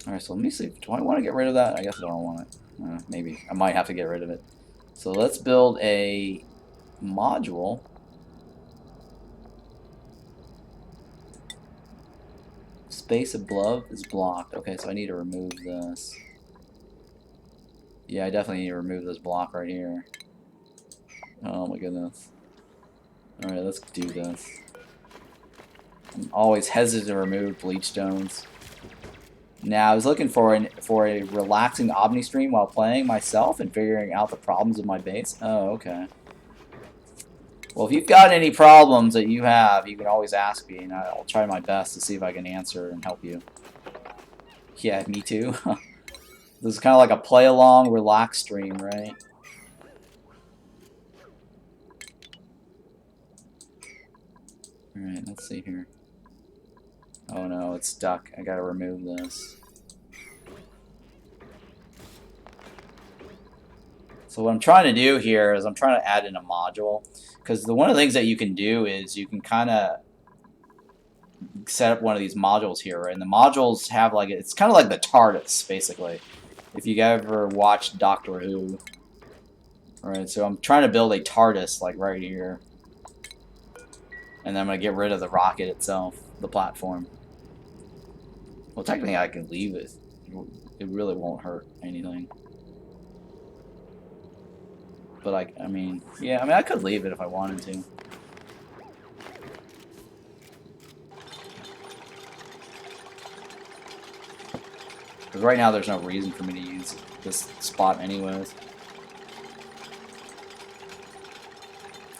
Alright, so let me see. Do I want to get rid of that? I guess I don't want it. Maybe. I might have to get rid of it. So let's build a module. Space above is blocked. Okay, so I need to remove this. Yeah, I definitely need to remove this block right here. Oh my goodness. Alright, let's do this. I'm always hesitant to remove bleach stones. Now, I was looking for a relaxing Omni stream while playing myself and figuring out the problems with my base. Oh, okay. Well, if you've got any problems that you have, you can always ask me, and I'll try my best to see if I can answer and help you. Yeah, me too. This is kind of like a play-along, relax stream, right? Alright, let's see here. Oh no, it's stuck. I gotta remove this. So what I'm trying to do here is I'm trying to add in a module. Because one of the things that you can do is you can kind of set up one of these modules here, right? And the modules have like, it's kind of like the TARDIS, basically. If you ever watched Doctor Who. Alright, so I'm trying to build a TARDIS, like right here. And then I'm going to get rid of the rocket itself, the platform. Well, technically I can leave it. It really won't hurt anything. But I mean, yeah, I mean, I could leave it if I wanted to. Because right now there's no reason for me to use this spot anyways.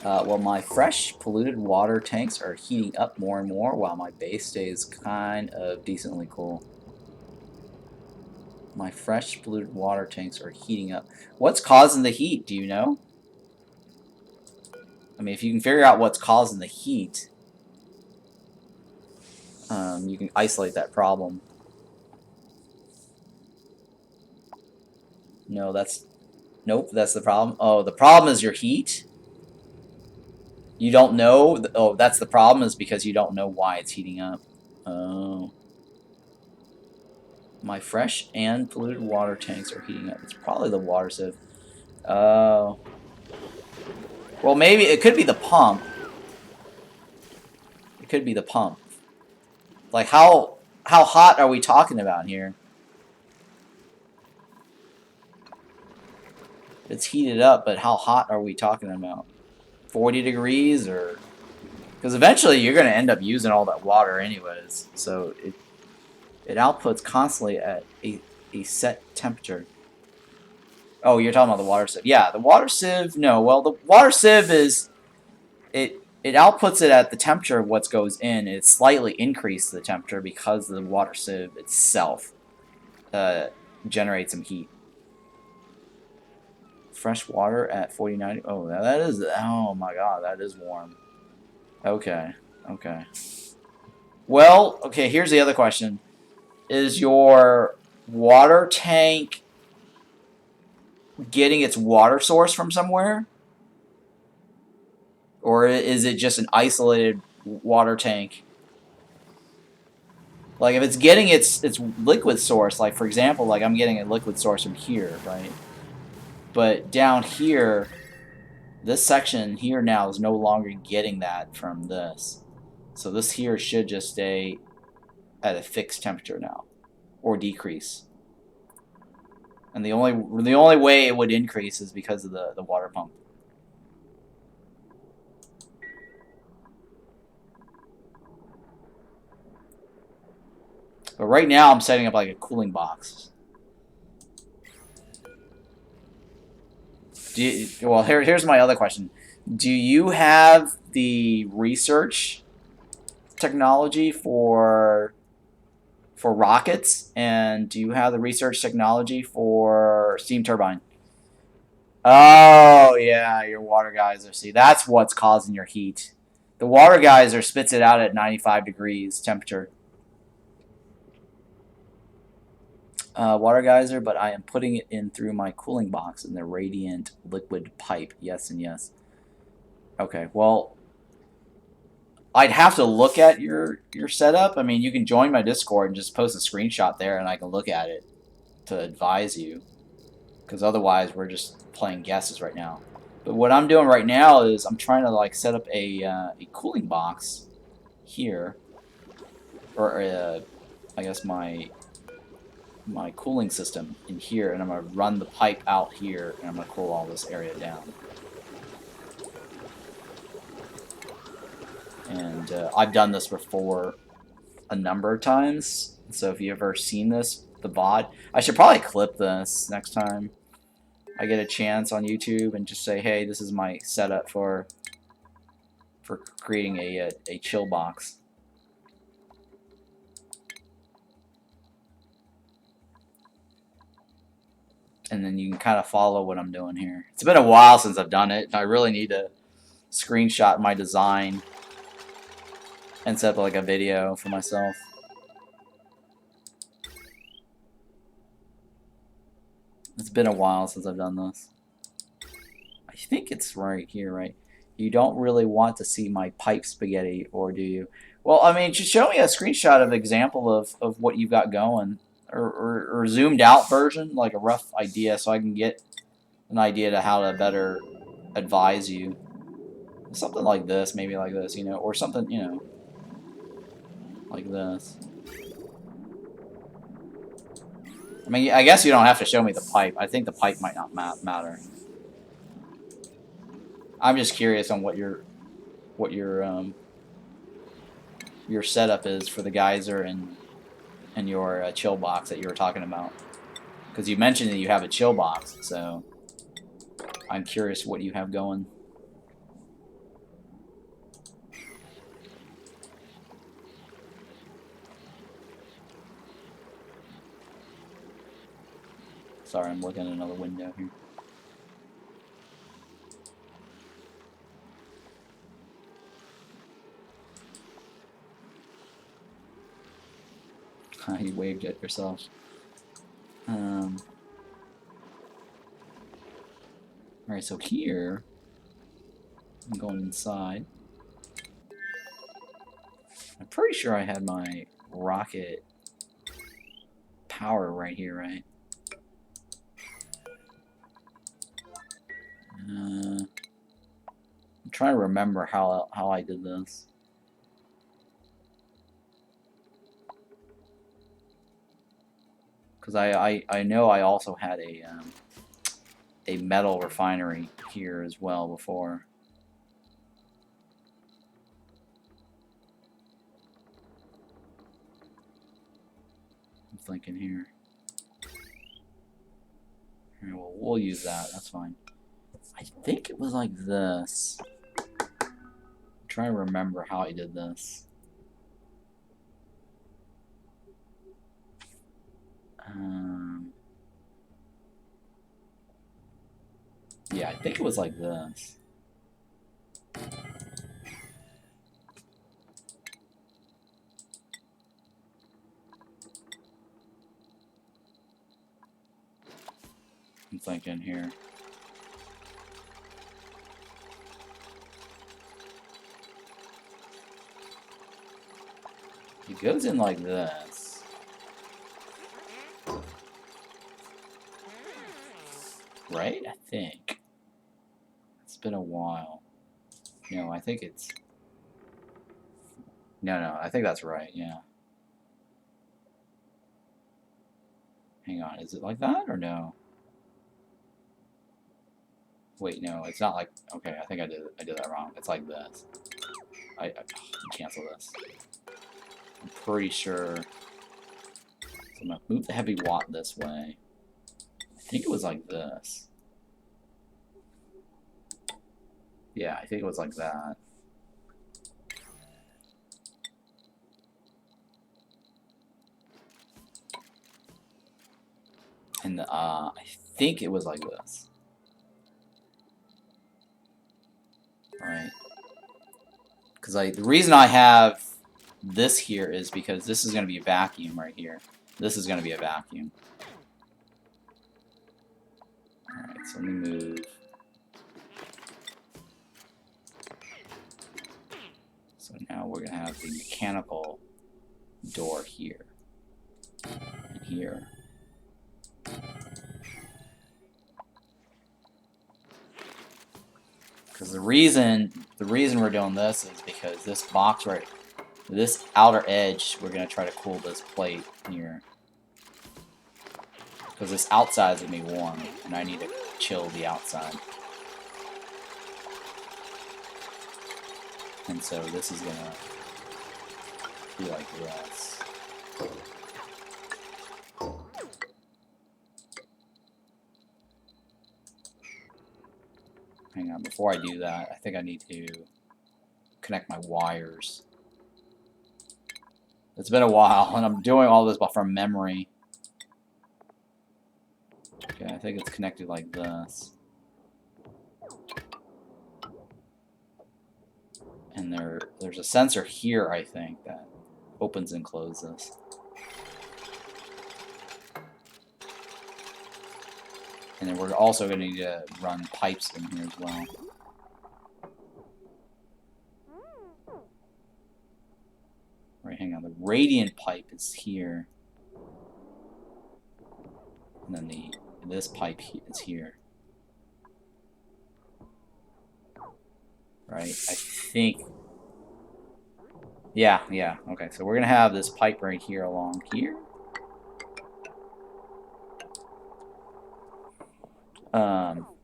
Well, my fresh polluted water tanks are heating up more and more while my base stays kind of decently cool. My fresh polluted water tanks are heating up. What's causing the heat? Do you know? I mean, if you can figure out what's causing the heat, you can isolate that problem. No, nope, that's the problem. Oh, the problem is your heat? You don't know? Oh, that's the problem, is because you don't know why it's heating up. Oh. My fresh and polluted water tanks are heating up. It's probably the water sieve. Oh. Well, maybe it could be the pump. It could be the pump. Like, how hot are we talking about here? It's heated up, but how hot are we talking about? 40 degrees, or... Because eventually you're going to end up using all that water anyways. So it outputs constantly at a set temperature. Oh, you're talking about the water sieve. Yeah, the water sieve, no. Well, the water sieve is... It outputs it at the temperature of what goes in. It slightly increases the temperature because the water sieve itself generates some heat. Fresh water at 49. Oh, that is... Oh my god, that is warm. Okay, okay. Well, okay, here's the other question. Is your water tank getting its water source from somewhere? Or is it just an isolated water tank? Like, if it's getting its liquid source, like, for example, like, I'm getting a liquid source from here, right? But down here, this section here now is no longer getting that from this. So this here should just stay at a fixed temperature now, or decrease. And the only way it would increase is because of the water pump. But right now I'm setting up like a cooling box. Well, here's my other question. Do you have the research technology for rockets, and do you have the research technology for steam turbine? Oh, yeah, your water geyser. See, that's what's causing your heat. The water geyser spits it out at 95 degrees temperature. Water geyser, but I am putting it in through my cooling box in the radiant liquid pipe. Yes and yes. Okay, well, I'd have to look at your setup. I mean, you can join my Discord and just post a screenshot there, and I can look at it to advise you. Because otherwise, we're just playing guesses right now. But what I'm doing right now is I'm trying to like set up a cooling box here, or I guess my cooling system in here, and I'm going to run the pipe out here, and I'm going to cool all this area down. And I've done this before a number of times, so if you've ever seen this, the VOD, I should probably clip this next time I get a chance on YouTube and just say, hey, this is my setup for creating a chill box. And then you can kind of follow what I'm doing here. It's been a while since I've done it. I really need to screenshot my design and set up like a video for myself. It's been a while since I've done this. I think it's right here, right? You don't really want to see my pipe spaghetti, or do you? Well, I mean, just show me a screenshot of example of what you've got going. Or zoomed out version, like a rough idea, so I can get an idea to how to better advise you. Something like this, maybe like this, you know, or something, you know, like this. I mean, I guess you don't have to show me the pipe. I think the pipe might not matter. I'm just curious on what your setup is for the geyser and in your chill box that you were talking about. Because you mentioned that you have a chill box, so I'm curious what you have going. Sorry, I'm looking at another window here. You waved at yourself. Alright, so here, I'm going inside. I'm pretty sure I had my rocket power right here, right? I'm trying to remember how I did this. Because I know I also had a metal refinery here as well before. I'm thinking here. Alright, well, we'll use that. That's fine. I think it was like this. I'm trying to remember how I did this. Yeah, I think it was like this. I'm thinking here. It goes in like this. Right? I think. It's been a while. No, I think it's... No, I think that's right, yeah. Hang on, is it like that or no? Wait, no, it's not like... Okay, I think I did that wrong. It's like this. I cancel this. I'm pretty sure... So I'm gonna move the heavy watt this way. I think it was like this. Yeah, I think it was like that. And I think it was like this. Right? Because the reason I have this here is because this is going to be a vacuum right here. This is going to be a vacuum. Alright, so let me move. So now we're going to have the mechanical door here. And here. Because the reason we're doing this is because this box right, this outer edge, we're gonna try to cool this plate here. Because this outside is gonna be warm, and I need to chill the outside. And so this is gonna be like this. Hang on, before I do that, I think I need to connect my wires. It's been a while, and I'm doing all this from memory. Okay, I think it's connected like this. And there's a sensor here, I think, that opens and closes. And then we're also going to need to run pipes in here as well. Right, hang on. The radiant pipe is here. And then this pipe is here. Right, I think... Yeah, okay. So we're going to have this pipe right here along here.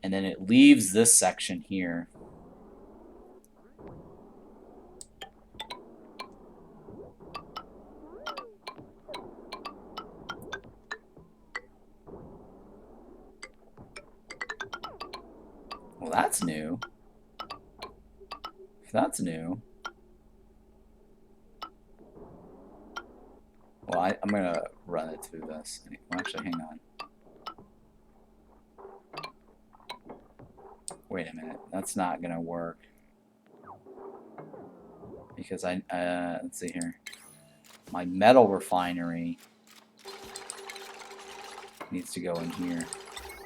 And then it leaves this section here. that's new. That's new. Well, I'm gonna run it through this. Well, actually, hang on. Wait a minute. That's not gonna work. Because let's see here. My metal refinery needs to go in here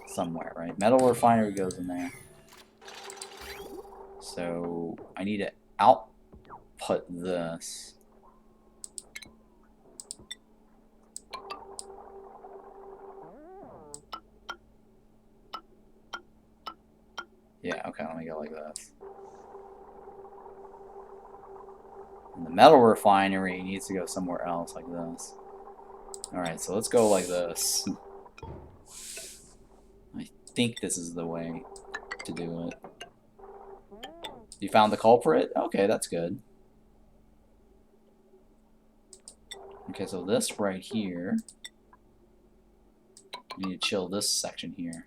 somewhere, right? Metal refinery goes in there. So I need to output this. Yeah, okay, let me go like this. And the metal refinery needs to go somewhere else like this. Alright, so let's go like this. I think this is the way to do it. You found the culprit? Okay, that's good. Okay, so this right here, you need to chill this section here.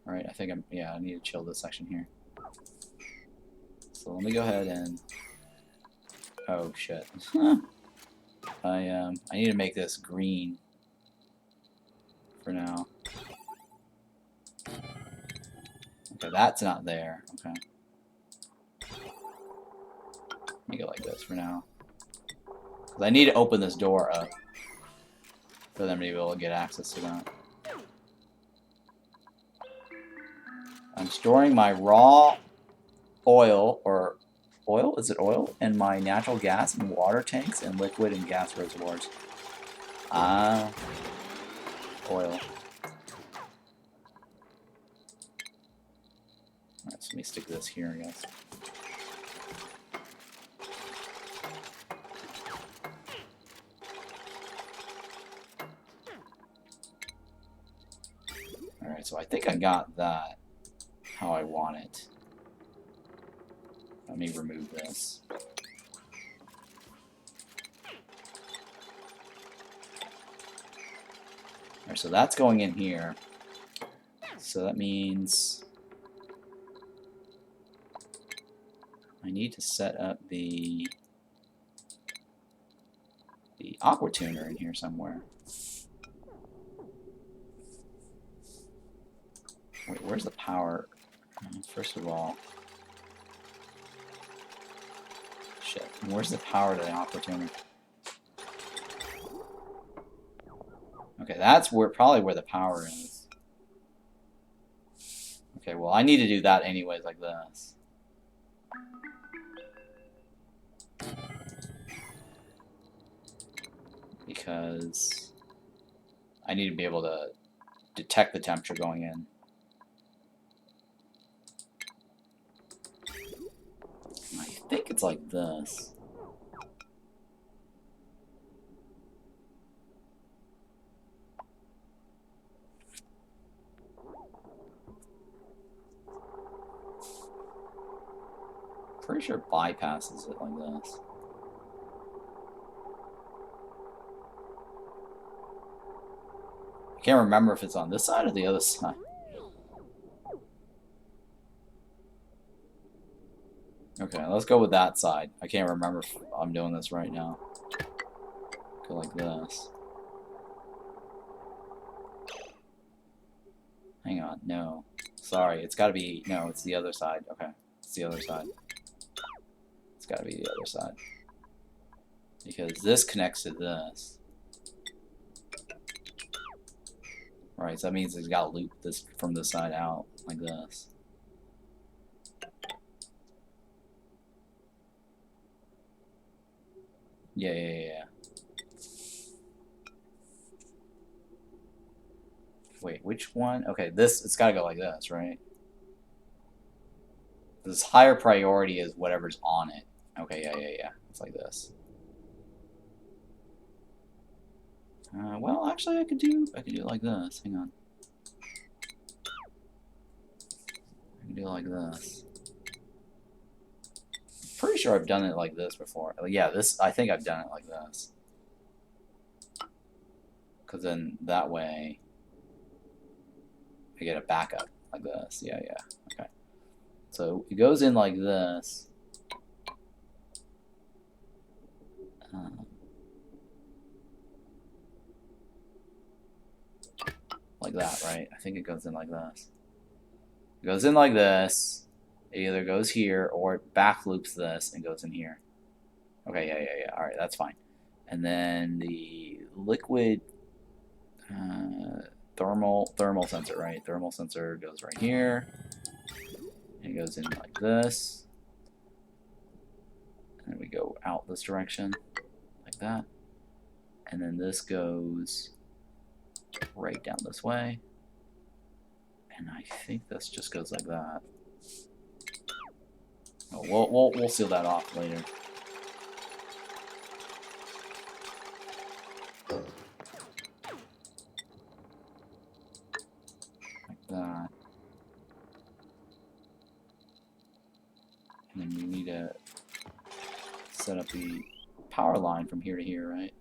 Alright, I need to chill this section here. So let me go ahead and, oh shit. I need to make this green for now. Okay, that's not there. Okay. Make it like this for now. Because I need to open this door up for them to be able to get access to that. I'm storing my raw oil, or oil? Is it oil? And my natural gas in water tanks and liquid and gas reservoirs. Ah, oil. Alright, so let me stick this here, I guess. Alright, so I think I got that how I want it. Let me remove this. Alright, so that's going in here. So that means I need to set up the aqua tuner in here somewhere. Wait, where's the power? First of all, shit. Where's the power to the aqua tuner? Okay, that's probably where the power is. Okay, well, I need to do that anyways, like this. Because I need to be able to detect the temperature going in. I think it's like this. Pretty sure it bypasses it like this. I can't remember if it's on this side or the other side. Okay, let's go with that side. I can't remember if I'm doing this right now. Go like this. Hang on, no. Sorry, it's gotta be, no, it's the other side. Okay, it's the other side. It's gotta be the other side. Because this connects to this. Right, so that means it's gotta loop this from this side out, like this. Yeah. Wait, which one? Okay, it's gotta go like this, right? This higher priority is whatever's on it. Okay, yeah. It's like this. Well, actually, I could do it like this. Hang on. I can do it like this. Pretty sure I've done it like this before. Yeah, I think I've done it like this. Because then that way, I get a backup like this. Yeah, yeah. Okay. So it goes in like this. Like that, right? I think it goes in like this. It goes in like this. It either goes here or it back loops this and goes in here. Okay, yeah. All right, that's fine. And then the liquid thermal sensor, right? Thermal sensor goes right here. And it goes in like this. And we go out this direction, like that. And then this goes right down this way. And I think this just goes like that. Oh, we'll seal that off later. Like that. And then you need to set up the power line from here to here, right?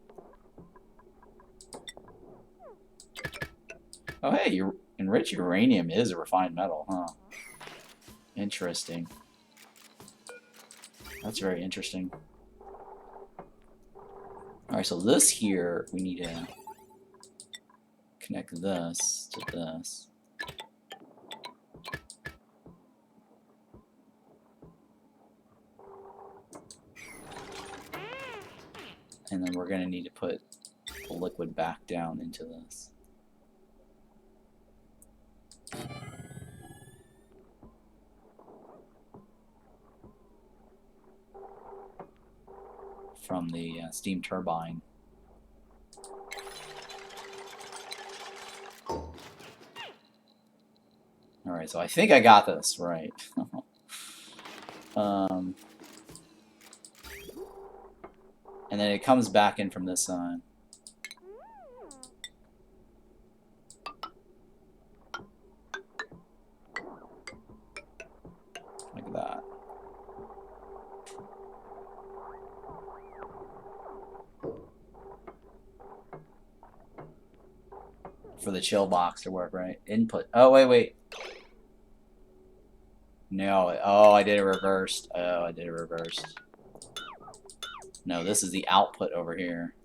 Oh, hey, enriched uranium is a refined metal, huh? Interesting. That's very interesting. Alright, so this here, we need to connect this to this. And then we're going to need to put the liquid back down into this. From the steam turbine. Alright, so I think I got this right. And then it comes back in from this side. Like that. For the chill box to work, right? Input. Oh, wait. No. Oh, I did it reversed. Oh, I did it reversed. No, this is the output over here.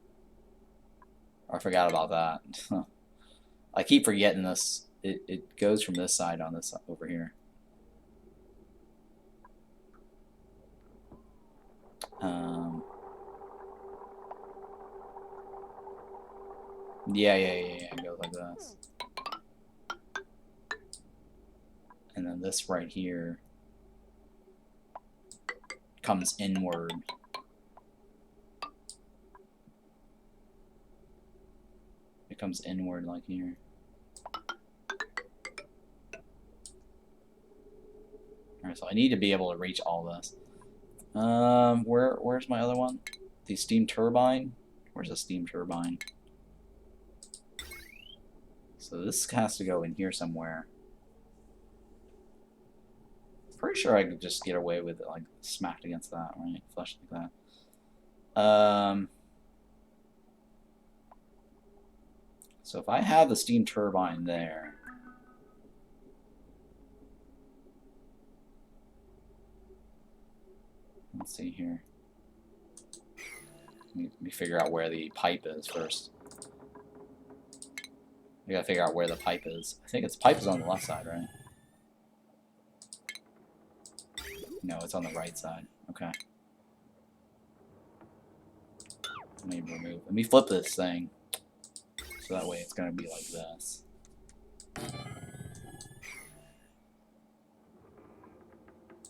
I forgot about that. I keep forgetting this. It goes from this side on this over here. Yeah. It goes like this. And then this right here comes inward. It comes inward like here. Alright, so I need to be able to reach all this. Where's my other one? The steam turbine? Where's the steam turbine? So this has to go in here somewhere. Pretty sure I could just get away with it, like, smacked against that, right? Flushed like that. So if I have the steam turbine there, let's see here. Let me figure out where the pipe is first. I gotta figure out where the pipe is. I think its pipe is on the left side, right? No, it's on the right side. Okay. Let me flip this thing. So that way it's gonna be like this.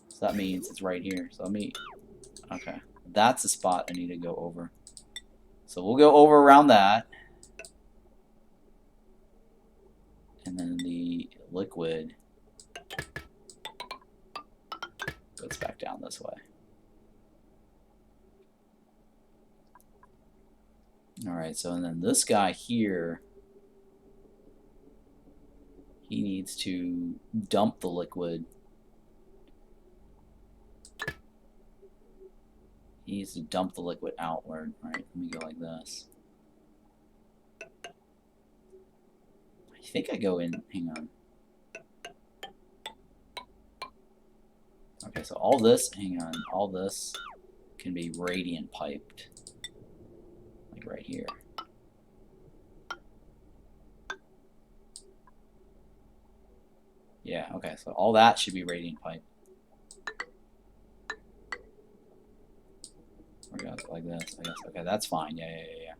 So that means it's right here. So okay. That's the spot I need to go over. So we'll go over around that. And then the liquid goes back down this way. Alright, so and then this guy here, he needs to dump the liquid. He needs to dump the liquid outward. Alright, let me go like this. I think I go in, hang on. Okay, so all this, hang on, all this can be radiant piped. Like right here. Yeah, okay, so all that should be radiant pipe. Or goes like this, I guess. Okay, that's fine. Yeah.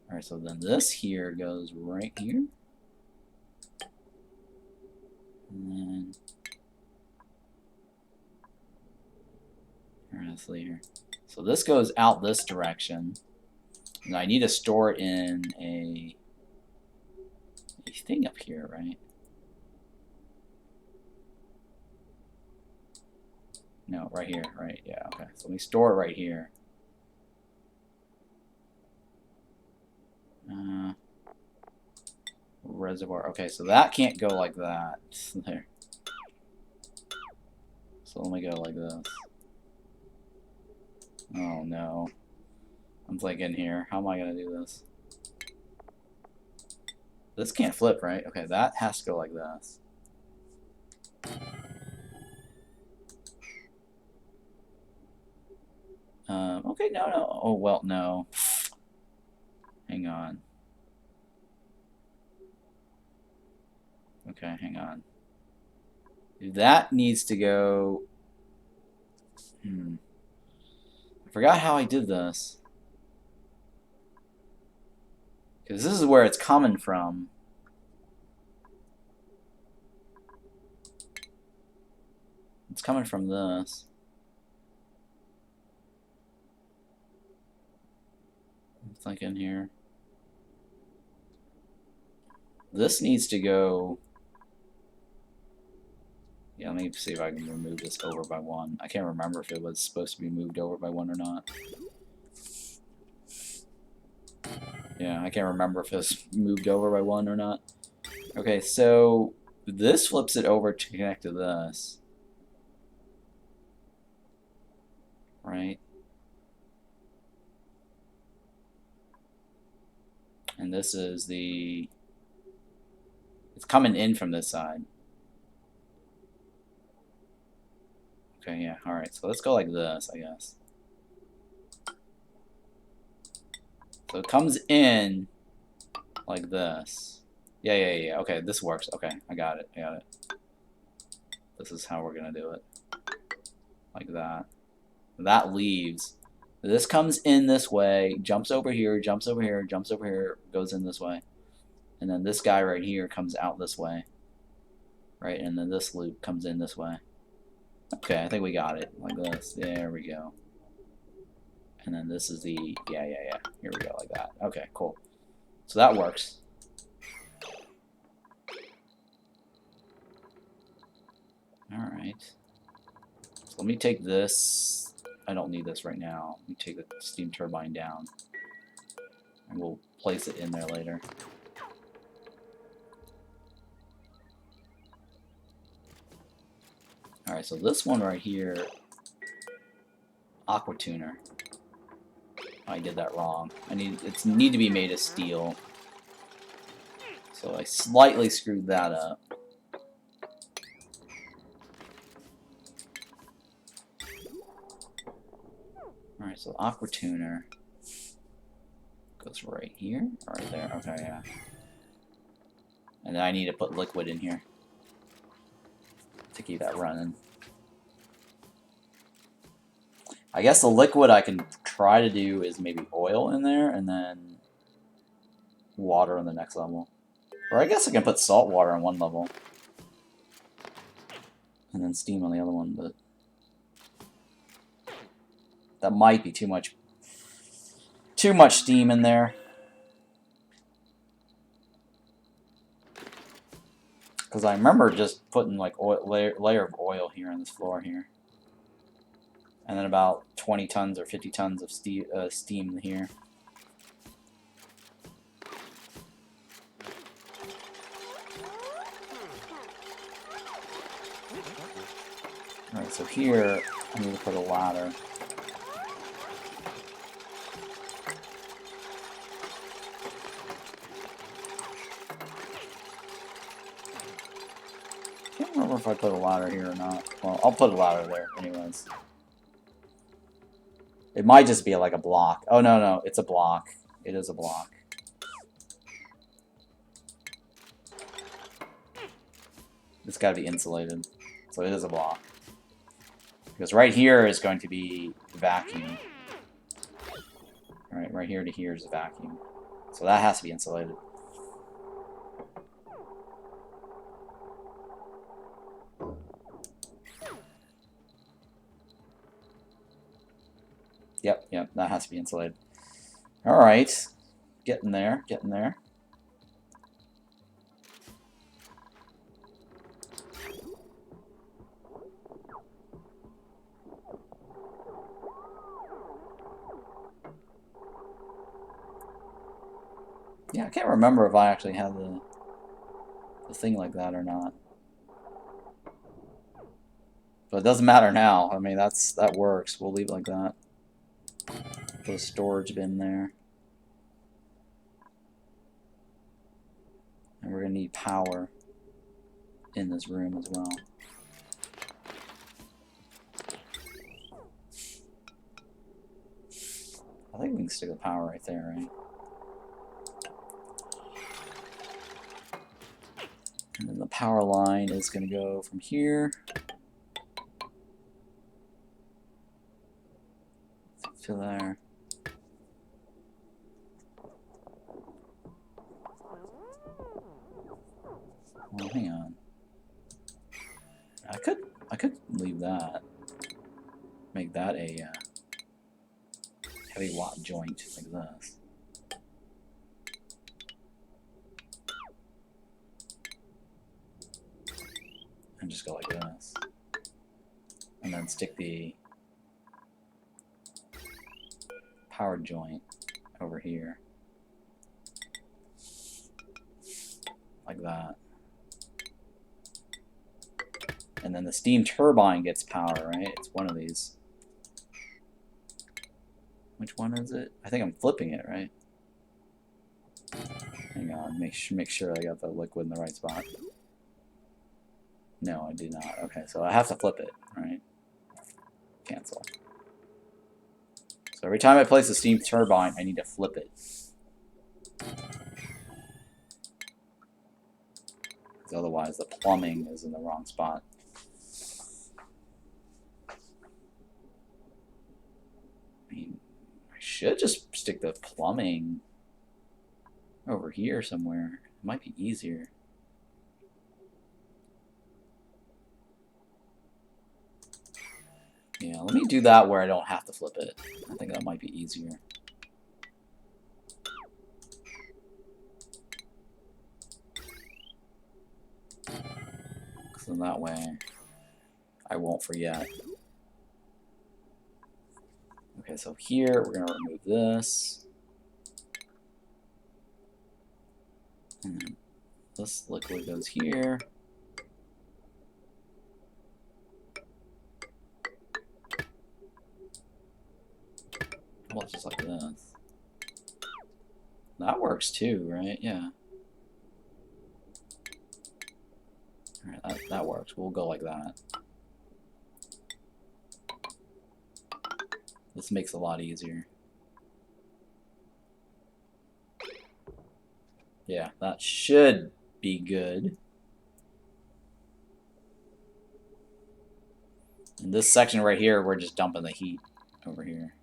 Alright, so then this here goes right here. And then let's see here. So this goes out this direction. And I need to store it in a thing up here, right? No, right here, right, yeah, okay. So we store it right here. Reservoir, okay, so that can't go like that. There. So let me go like this. Oh no. I'm thinking here, how am I gonna do this? This can't flip, right? Okay, that has to go like this. Okay, no. Oh, well, no. Hang on. Okay, hang on. That needs to go... I forgot how I did this. Because this is where it's coming from. It's coming from this. I'm thinking here. This needs to go... Yeah, let me see if I can remove this over by 1. I can't remember if it was supposed to be moved over by 1 or not. Yeah, I can't remember if it was moved over by 1 or not. Okay, so this flips it over to connect to this. Right? And this is the... It's coming in from this side. Okay, yeah, alright, so let's go like this, I guess. So it comes in like this. Yeah, okay, this works. Okay, I got it. This is how we're gonna do it. Like that. That leaves. This comes in this way, jumps over here, jumps over here, jumps over here, goes in this way. And then this guy right here comes out this way. Right, and then this loop comes in this way. Okay, I think we got it. Like this. There we go. And then this is the... Yeah. Here we go, like that. Okay, cool. So that works. Alright. So let me take this. I don't need this right now. Let me take the steam turbine down. And we'll place it in there later. Alright, so this one right here... Aqua tuner. I did that wrong. It's need to be made of steel. So I slightly screwed that up. Alright, so aqua tuner goes right here, or right there. Okay, yeah. And then I need to put liquid in here to keep that running. I guess the liquid I can try to do is maybe oil in there, and then water on the next level. Or I guess I can put salt water on one level. And then steam on the other one, but... That might be too much steam in there. Because I remember just putting like layer of oil here on this floor here. And then about 20 tons or 50 tons of steam here. Alright, so here I need to put a ladder. I can't remember remember if I put a ladder here or not. Well, I'll put a ladder there anyways. It might just be like a block. Oh, no, no, it's a block. It is a block. It's got to be insulated. So it is a block. Because right here is going to be the vacuum. Right here to here is the vacuum. So that has to be insulated. Yep, that has to be insulated. Alright. Getting there, getting there. Yeah, I can't remember if I actually had the thing like that or not. But it doesn't matter now. I mean, that works. We'll leave it like that. Put a storage bin there. And we're going to need power in this room as well. I think we can stick the power right there, right? And then the power line is going to go from here to there. Well, hang on. I could leave that. Make that a heavy watt joint like this. And just go like this. And then stick the power joint over here. Like that. And then the steam turbine gets power, right? It's one of these. Which one is it? I think I'm flipping it, right? Hang on, make sure I got the liquid in the right spot. No, I do not. Okay, so I have to flip it, right? Cancel. So every time I place a steam turbine, I need to flip it. Because otherwise the plumbing is in the wrong spot. I mean, I should just stick the plumbing over here somewhere. It might be easier. Yeah, let me do that where I don't have to flip it. I think that might be easier. So that way, I won't forget. Okay, so here, we're going to remove this. And then this liquid goes here. Well, just like this. That works too, right? Yeah. Alright, that works. We'll go like that. This makes it a lot easier. Yeah, that should be good. In this section right here, we're just dumping the heat over here.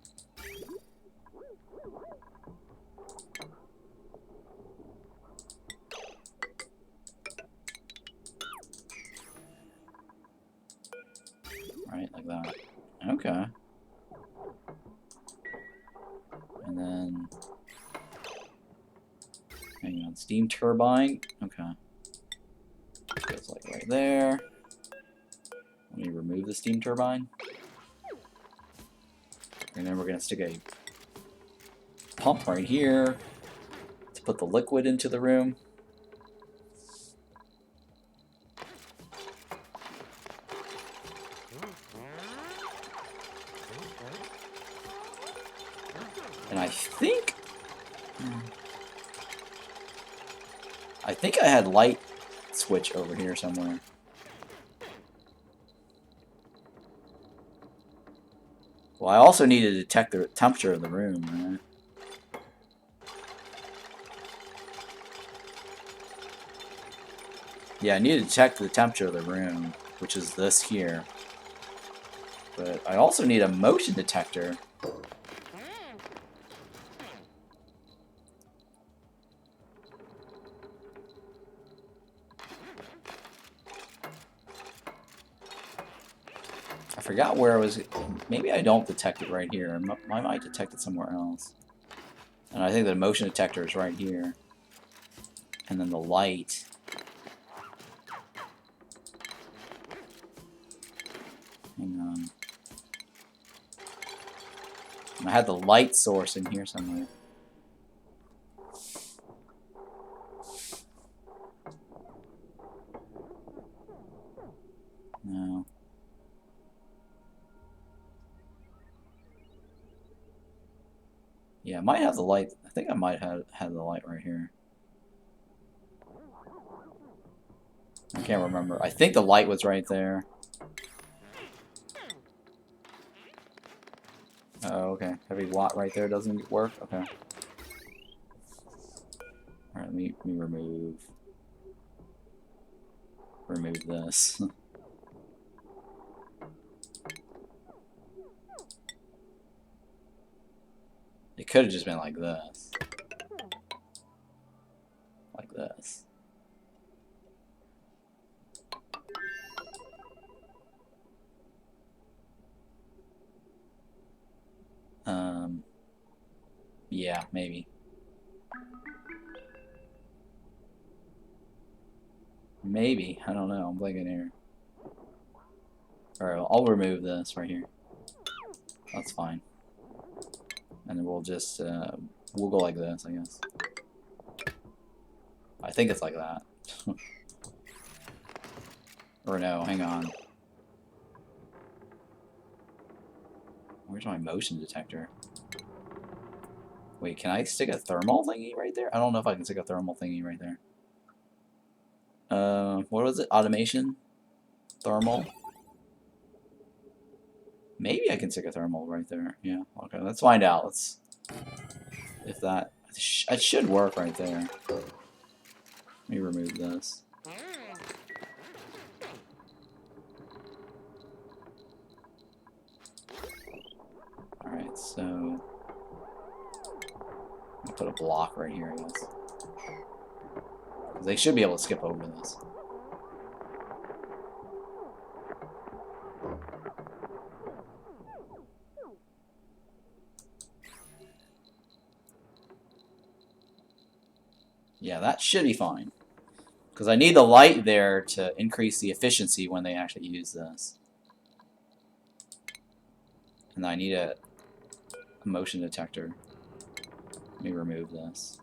Right, like that. Okay. And then, hang on, steam turbine. Okay. Goes like right there. Let me remove the steam turbine. And then we're going to stick a pump right here to put the liquid into the room. And I think I had light switch over here somewhere. Well, I also need to detect the temperature of the room, right? Yeah, I need to detect the temperature of the room, which is this here. But I also need a motion detector. I forgot where it was. Maybe I don't detect it right here. I might detect it somewhere else. And I think the motion detector is right here. And then the light. Hang on. I had the light source in here somewhere. No. Yeah, I might have the light. I think I might have had the light right here. I can't remember. I think the light was right there. Oh, okay. Heavy watt right there doesn't work? Okay. Alright, let me remove this. It could have just been like this. Like this. Yeah, maybe. Maybe. I don't know. I'm blanking here. Alright, I'll remove this right here. That's fine. And then we'll just, we'll go like this, I guess. I think it's like that. Or no, hang on. Where's my motion detector? Wait, can I stick a thermal thingy right there? I don't know if I can stick a thermal thingy right there. What was it? Automation? Thermal? Maybe I can stick a thermal right there. Yeah, okay, let's find out. Let's... If that... It should work right there. Let me remove this. Alright, so... I'll put a block right here, I guess. They should be able to skip over this. Yeah, that should be fine. Because I need the light there to increase the efficiency when they actually use this. And I need a motion detector. Let me remove this.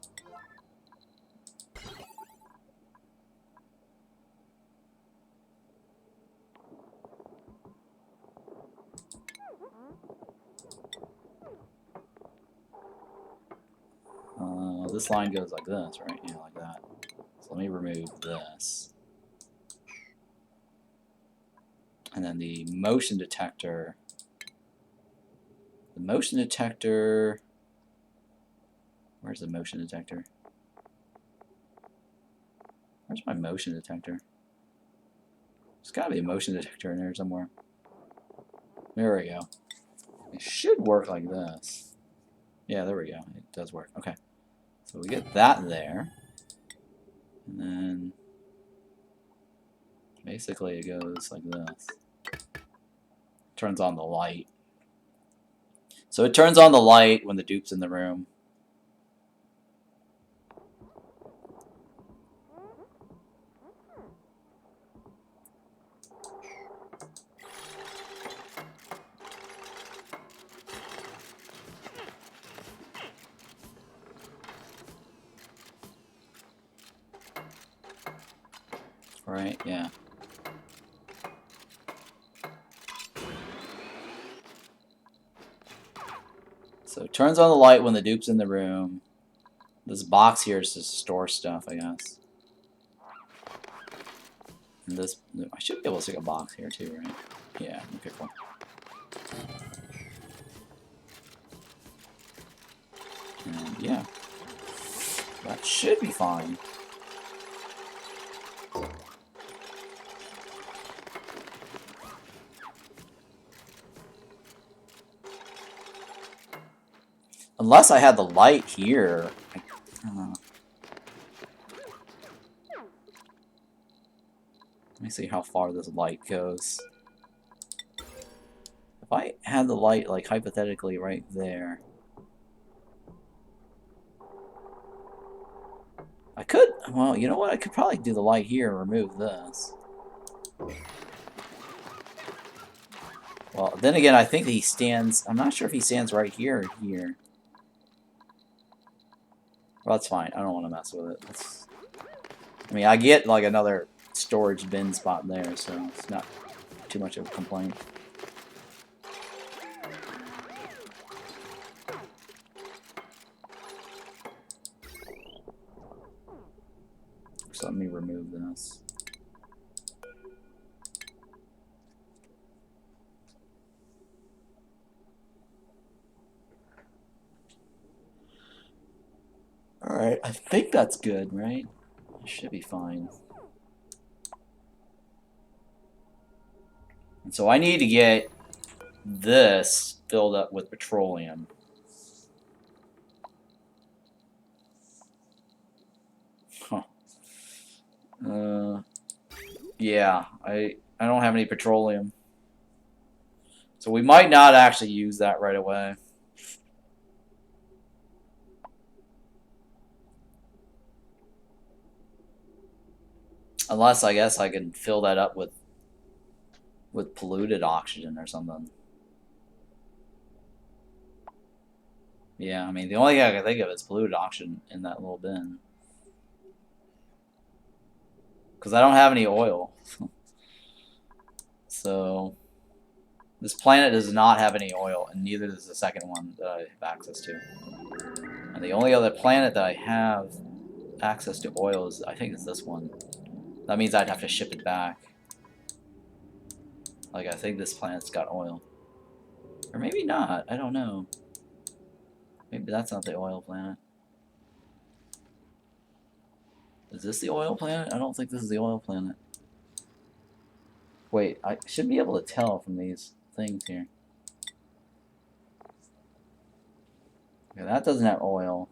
This line goes like this, right? Yeah, like that. So let me remove this. And then the motion detector. The motion detector... Where's the motion detector? Where's my motion detector? There's gotta be a motion detector in there somewhere. There we go. It should work like this. Yeah, there we go. It does work. Okay. So we get that there. And then basically it goes like this. Turns on the light. So it turns on the light when the dupe's in the room. Right, yeah. So it turns on the light when the dupe's in the room. This box here is to store stuff, I guess. And this, I should be able to stick a box here too, right? Yeah, okay, cool. Yeah. That should be fine. Unless I had the light here. Let me see how far this light goes. If I had the light, like, hypothetically right there, I could, well, you know what? I could probably do the light here and remove this. Well, then again, I think he stands, I'm not sure if he stands right here or here. Well, that's fine. I don't want to mess with it. I mean, I get, like, another storage bin spot there, so it's not too much of a complaint. So let me remove this. Alright, I think that's good, right? It should be fine. And so I need to get this filled up with petroleum. Huh. Yeah, I don't have any petroleum. So we might not actually use that right away. Unless, I guess, I can fill that up with polluted oxygen or something. Yeah, I mean, the only thing I can think of is polluted oxygen in that little bin. Because I don't have any oil. So, this planet does not have any oil, and neither does the second one that I have access to. And the only other planet that I have access to oil is, I think, is this one. That means I'd have to ship it back. Like, I think this planet's got oil. Or maybe not, I don't know. Maybe that's not the oil planet. Is this the oil planet? I don't think this is the oil planet. Wait, I should be able to tell from these things here. Okay, that doesn't have oil.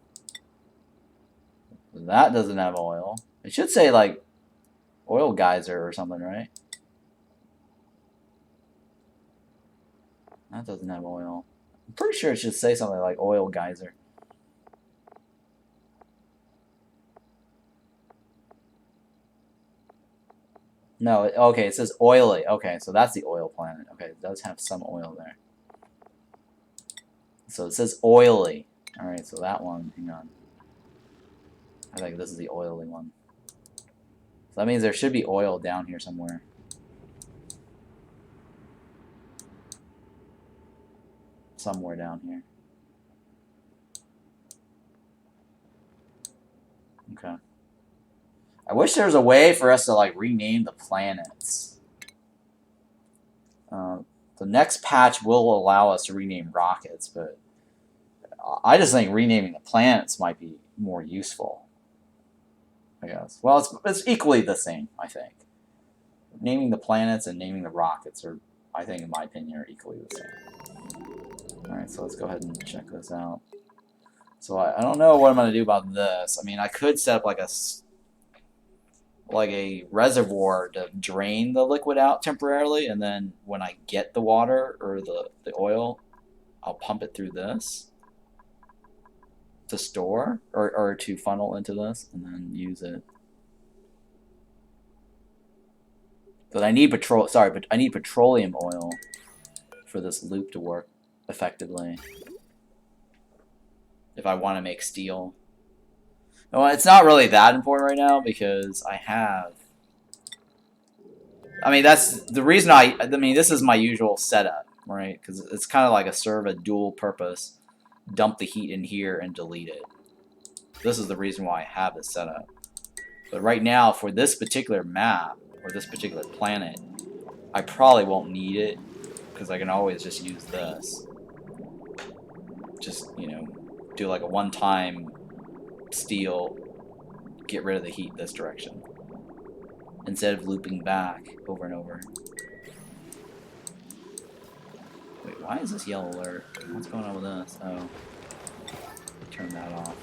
That doesn't have oil. It should say, like, oil geyser or something, right? That doesn't have oil. I'm pretty sure it should say something like oil geyser. No, okay, it says oily. Okay, so that's the oil planet. Okay, it does have some oil there. So it says oily. Alright, so that one, hang on. I think this is the oily one. So that means there should be oil down here somewhere. Somewhere down here. Okay. I wish there was a way for us to, like, rename the planets. The next patch will allow us to rename rockets, but I just think renaming the planets might be more useful. I guess. Well, it's equally the same, I think. Naming the planets and naming the rockets are, I think, in my opinion, are equally the same. Alright, so let's go ahead and check this out. So I don't know what I'm going to do about this. I mean, I could set up like a reservoir to drain the liquid out temporarily, and then when I get the water or the oil, I'll pump it through this to store or to funnel into this and then use it. But I need I need petroleum oil for this loop to work effectively if I want to make steel. Well, it's not really that important right now because I have. I mean, that's the reason I mean, this is my usual setup, right? Because it's kind of like serve a dual purpose. Dump the heat in here and delete it. This is the reason why I have this setup. But right now, for this particular map, or this particular planet, I probably won't need it, because I can always just use this. Just, you know, do like a one-time steal, get rid of the heat this direction, instead of looping back over and over. Wait, why is this yellow alert? What's going on with this? Oh, turn that off.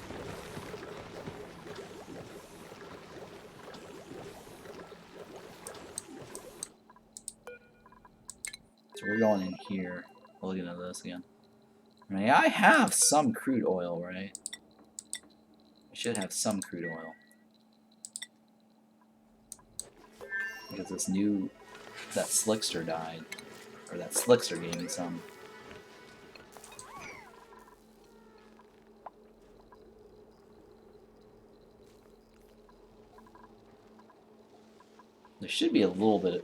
So we're going in here. Looking at this again. I mean, I have some crude oil, right? I should have some crude oil. Because this new... that Slickster died. Or that Slickster gave me some. There should be a little bit of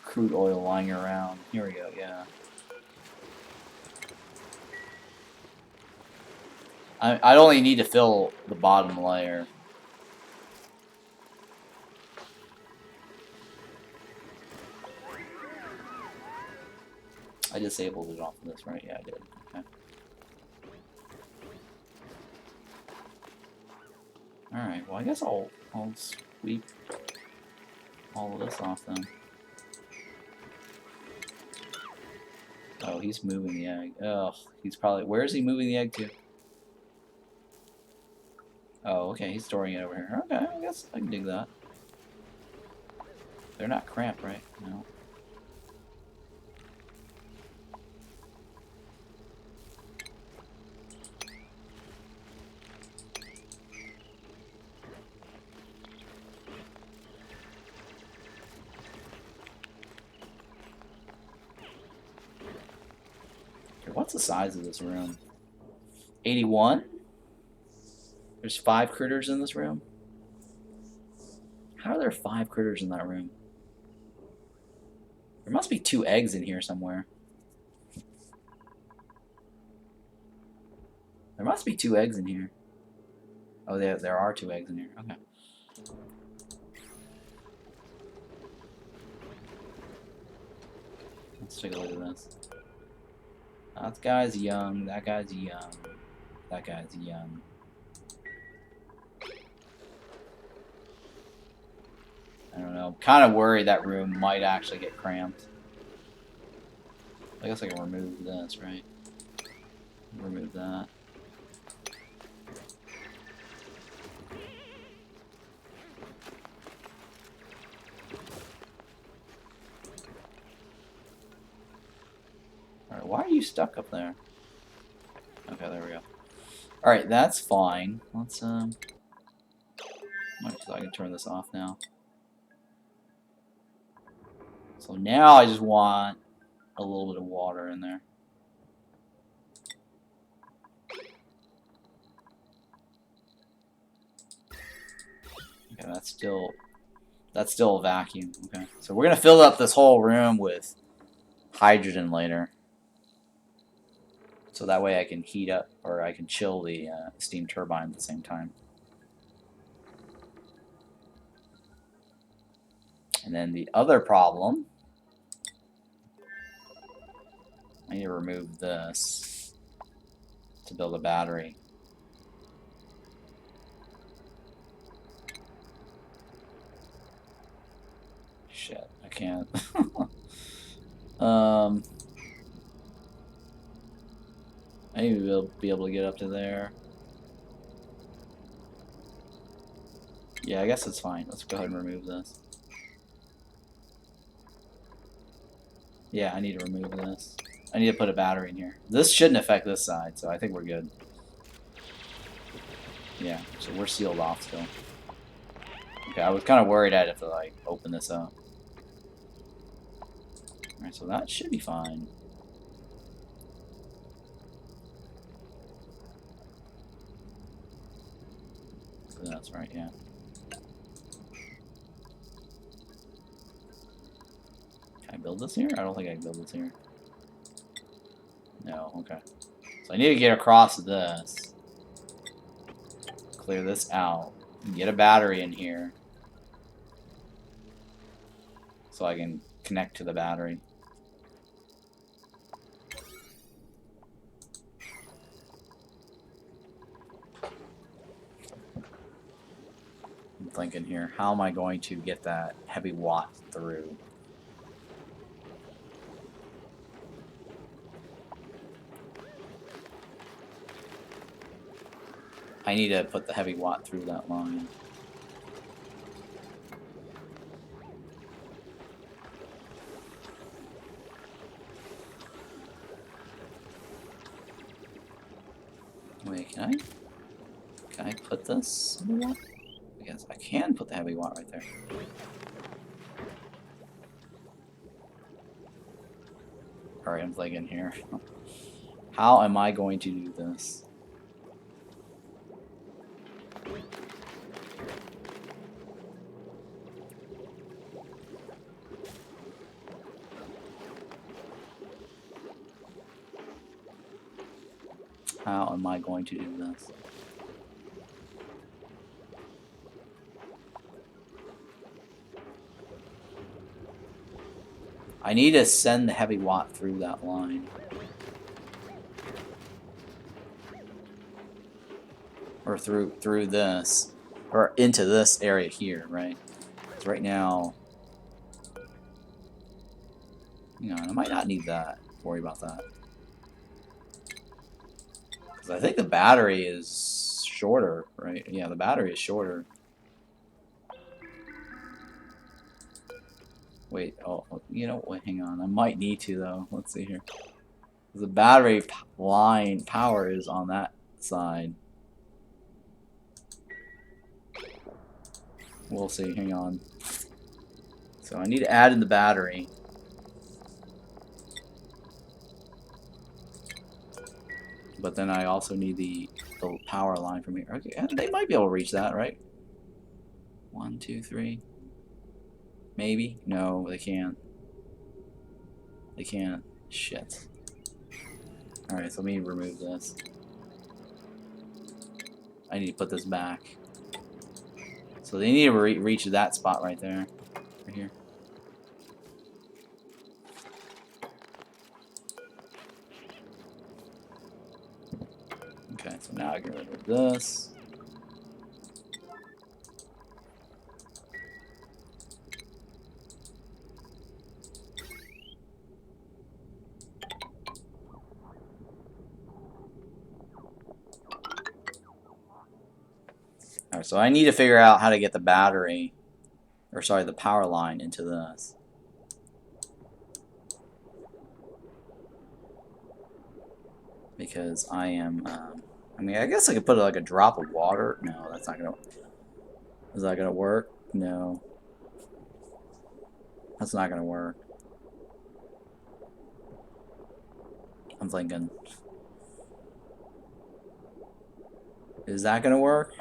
crude oil lying around. Here we go, yeah. I'd only need to fill the bottom layer. I disabled it off of this, right? Yeah, I did. Okay. Alright, well I guess I'll sweep all of this off then. Oh, he's moving the egg. Ugh, he's probably... Where is he moving the egg to? Oh, okay, he's storing it over here. Okay, I guess I can dig that. They're not cramped, right? No. Okay, what's the size of this room? 81? There's 5 critters in this room? How are there 5 critters in that room? There must be 2 eggs in here somewhere. There must be 2 eggs in here. Oh, there are 2 eggs in here. Okay. Let's take a look at this. That guy's young. That guy's young. That guy's young. I don't know. I'm kind of worried that room might actually get cramped. I guess I can remove this, right? Remove that. Alright, why are you stuck up there? Okay, there we go. Alright, that's fine. Let's, so I can turn this off now. So now I just want a little bit of water in there. Okay, that's still a vacuum. Okay, so we're gonna fill up this whole room with hydrogen later, so that way I can heat up or I can chill the steam turbine at the same time. And then the other problem, I need to remove this to build a battery. Shit, I can't. I need to be able to get up to there. Yeah, I guess it's fine. Let's go ahead and remove this. Yeah, I need to remove this. I need to put a battery in here. This shouldn't affect this side, so I think we're good. Yeah, so we're sealed off still. Okay, I was kind of worried I'd have to, like, open this up. Alright, so that should be fine. So that's right, yeah. Can I build this here? I don't think I can build this here. No, okay. So I need to get across this. Clear this out. Get a battery in here. So I can connect to the battery. thinking here. How am I going to get that heavy watt through? I need to put the heavy watt through that line. Wait, can I put this heavy watt? I guess I can put the heavy watt right there. Alright, I'm thinking here. How am I going to do this? How am I going to do this? I need to send the heavy watt through that line. Or through this. Or into this area here, right? Because right now... You know, I might not need that. Worry about that. Because I think the battery is shorter, right? Yeah, the battery is shorter. Wait, oh, you know, wait, hang on. I might need to, though. Let's see here. The battery line power is on that side. We'll see, hang on. So I need to add in the battery. But then I also need the power line from here. Okay, and they might be able to reach that, right? 1, 2, 3. Maybe? No, they can't. They can't. Shit. Alright, so let me remove this. I need to put this back. So they need to reach that spot right there. Right here. Okay, so now I can remove this. Alright, so I need to figure out how to get the battery, or sorry, the power line into this. Because I am, I mean, I guess I could put like a drop of water. No, that's not gonna, is that gonna work? No. That's not gonna work. I'm thinking, is that gonna work?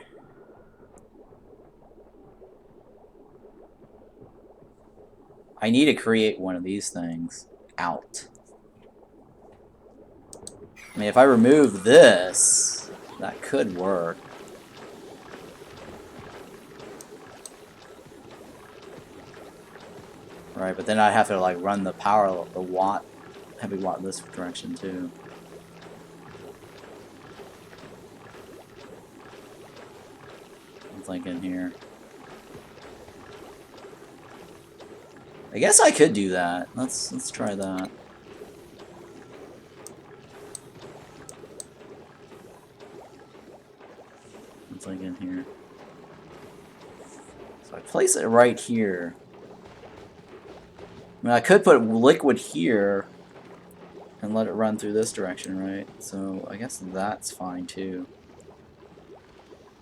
I need to create one of these things out. I mean, if I remove this, that could work. Right, but then I'd have to like run the power, the watt, heavy watt this direction too. I'm thinking here. I guess I could do that. Let's try that. I'm thinking here. So I place it right here. I mean, I could put liquid here and let it run through this direction, right? So I guess that's fine too.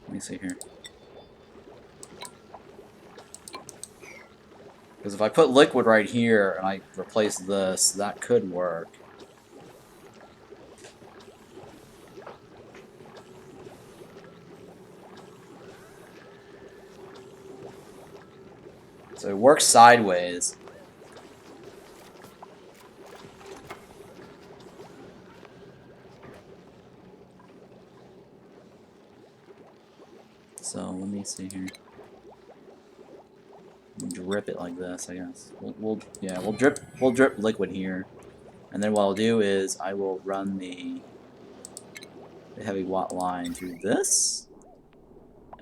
Let me see here. Because if I put liquid right here and I replace this, that could work. So it works sideways. So let me see here. Drip it like this, I guess. We'll drip liquid here, and then what I'll do is I will run the heavy watt line through this,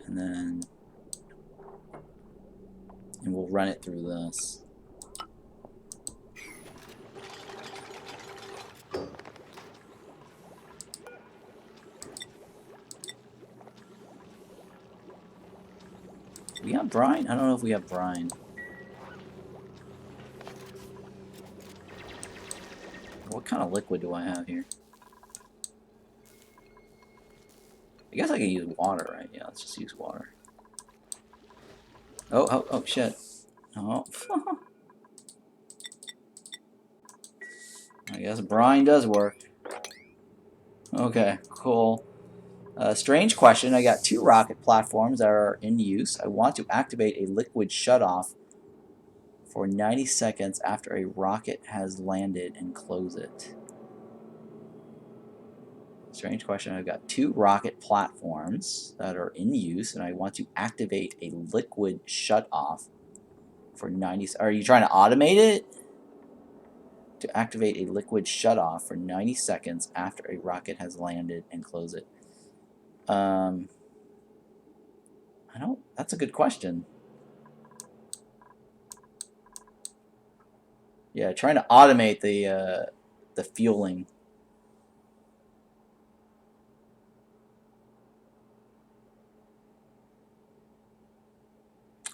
and then and we'll run it through this. We have brine? I don't know if we have brine. What kind of liquid do I have here? I guess I can use water, right? Yeah, let's just use water. Oh, shit. Oh. I guess brine does work. Okay, cool. Strange question. I got 2 rocket platforms that are in use. I want to activate a liquid shutoff for 90 seconds after a rocket has landed and close it. Strange question. I've got 2 rocket platforms that are in use, and I want to activate a liquid shutoff for 90. Are you trying to automate it? To activate a liquid shutoff for 90 seconds after a rocket has landed and close it. I don't. That's a good question. Yeah, trying to automate the fueling.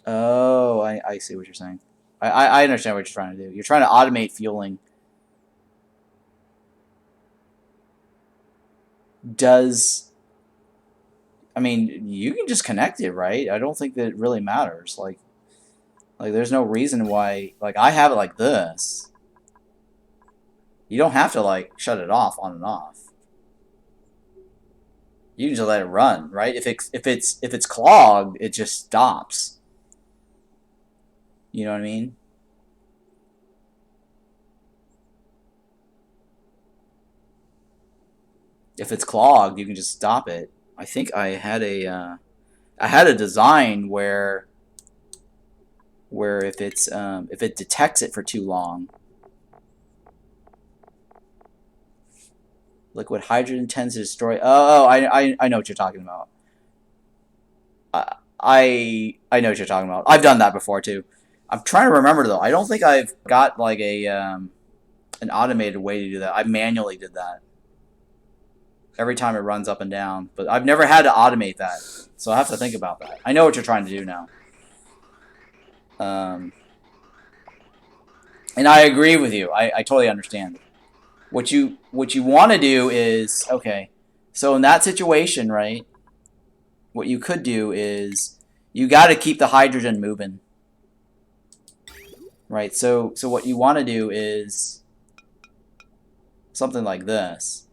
Oh, I see what you're saying. I understand what you're trying to do. You're trying to automate fueling. I mean, you can just connect it, right? I don't think that it really matters. Like there's no reason why. Like, I have it like this. You don't have to like shut it off on and off. You can just let it run, right? If it's clogged, it just stops. You know what I mean? If it's clogged, you can just stop it. I think I had a design where if it detects it for too long, liquid hydrogen tends to destroy. I know what you're talking about. I know what you're talking about. I've done that before too. I'm trying to remember though. I don't think I've got like an automated way to do that. I manually did that every time it runs up and down, but I've never had to automate that. So I have to think about that. I know what you're trying to do now. And I agree with you. I totally understand. What you want to do is, okay, so in that situation, right, what you could do is you got to keep the hydrogen moving, right? So what you want to do is something like this,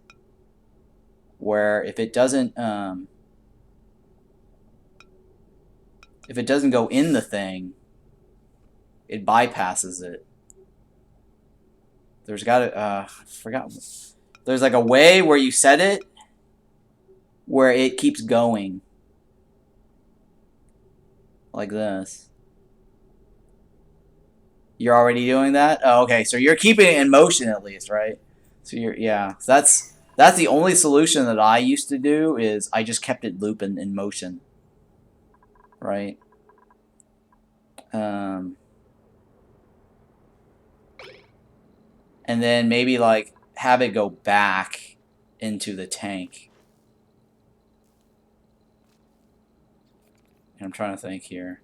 where if it doesn't go in the thing, it bypasses it. There's got to I forgot. There's like a way where you set it where it keeps going like this. You're already doing that? Oh, okay, so you're keeping it in motion at least, right? So yeah. So that's the only solution that I used to do is I just kept it looping in motion, right? And then maybe like have it go back into the tank. And I'm trying to think here.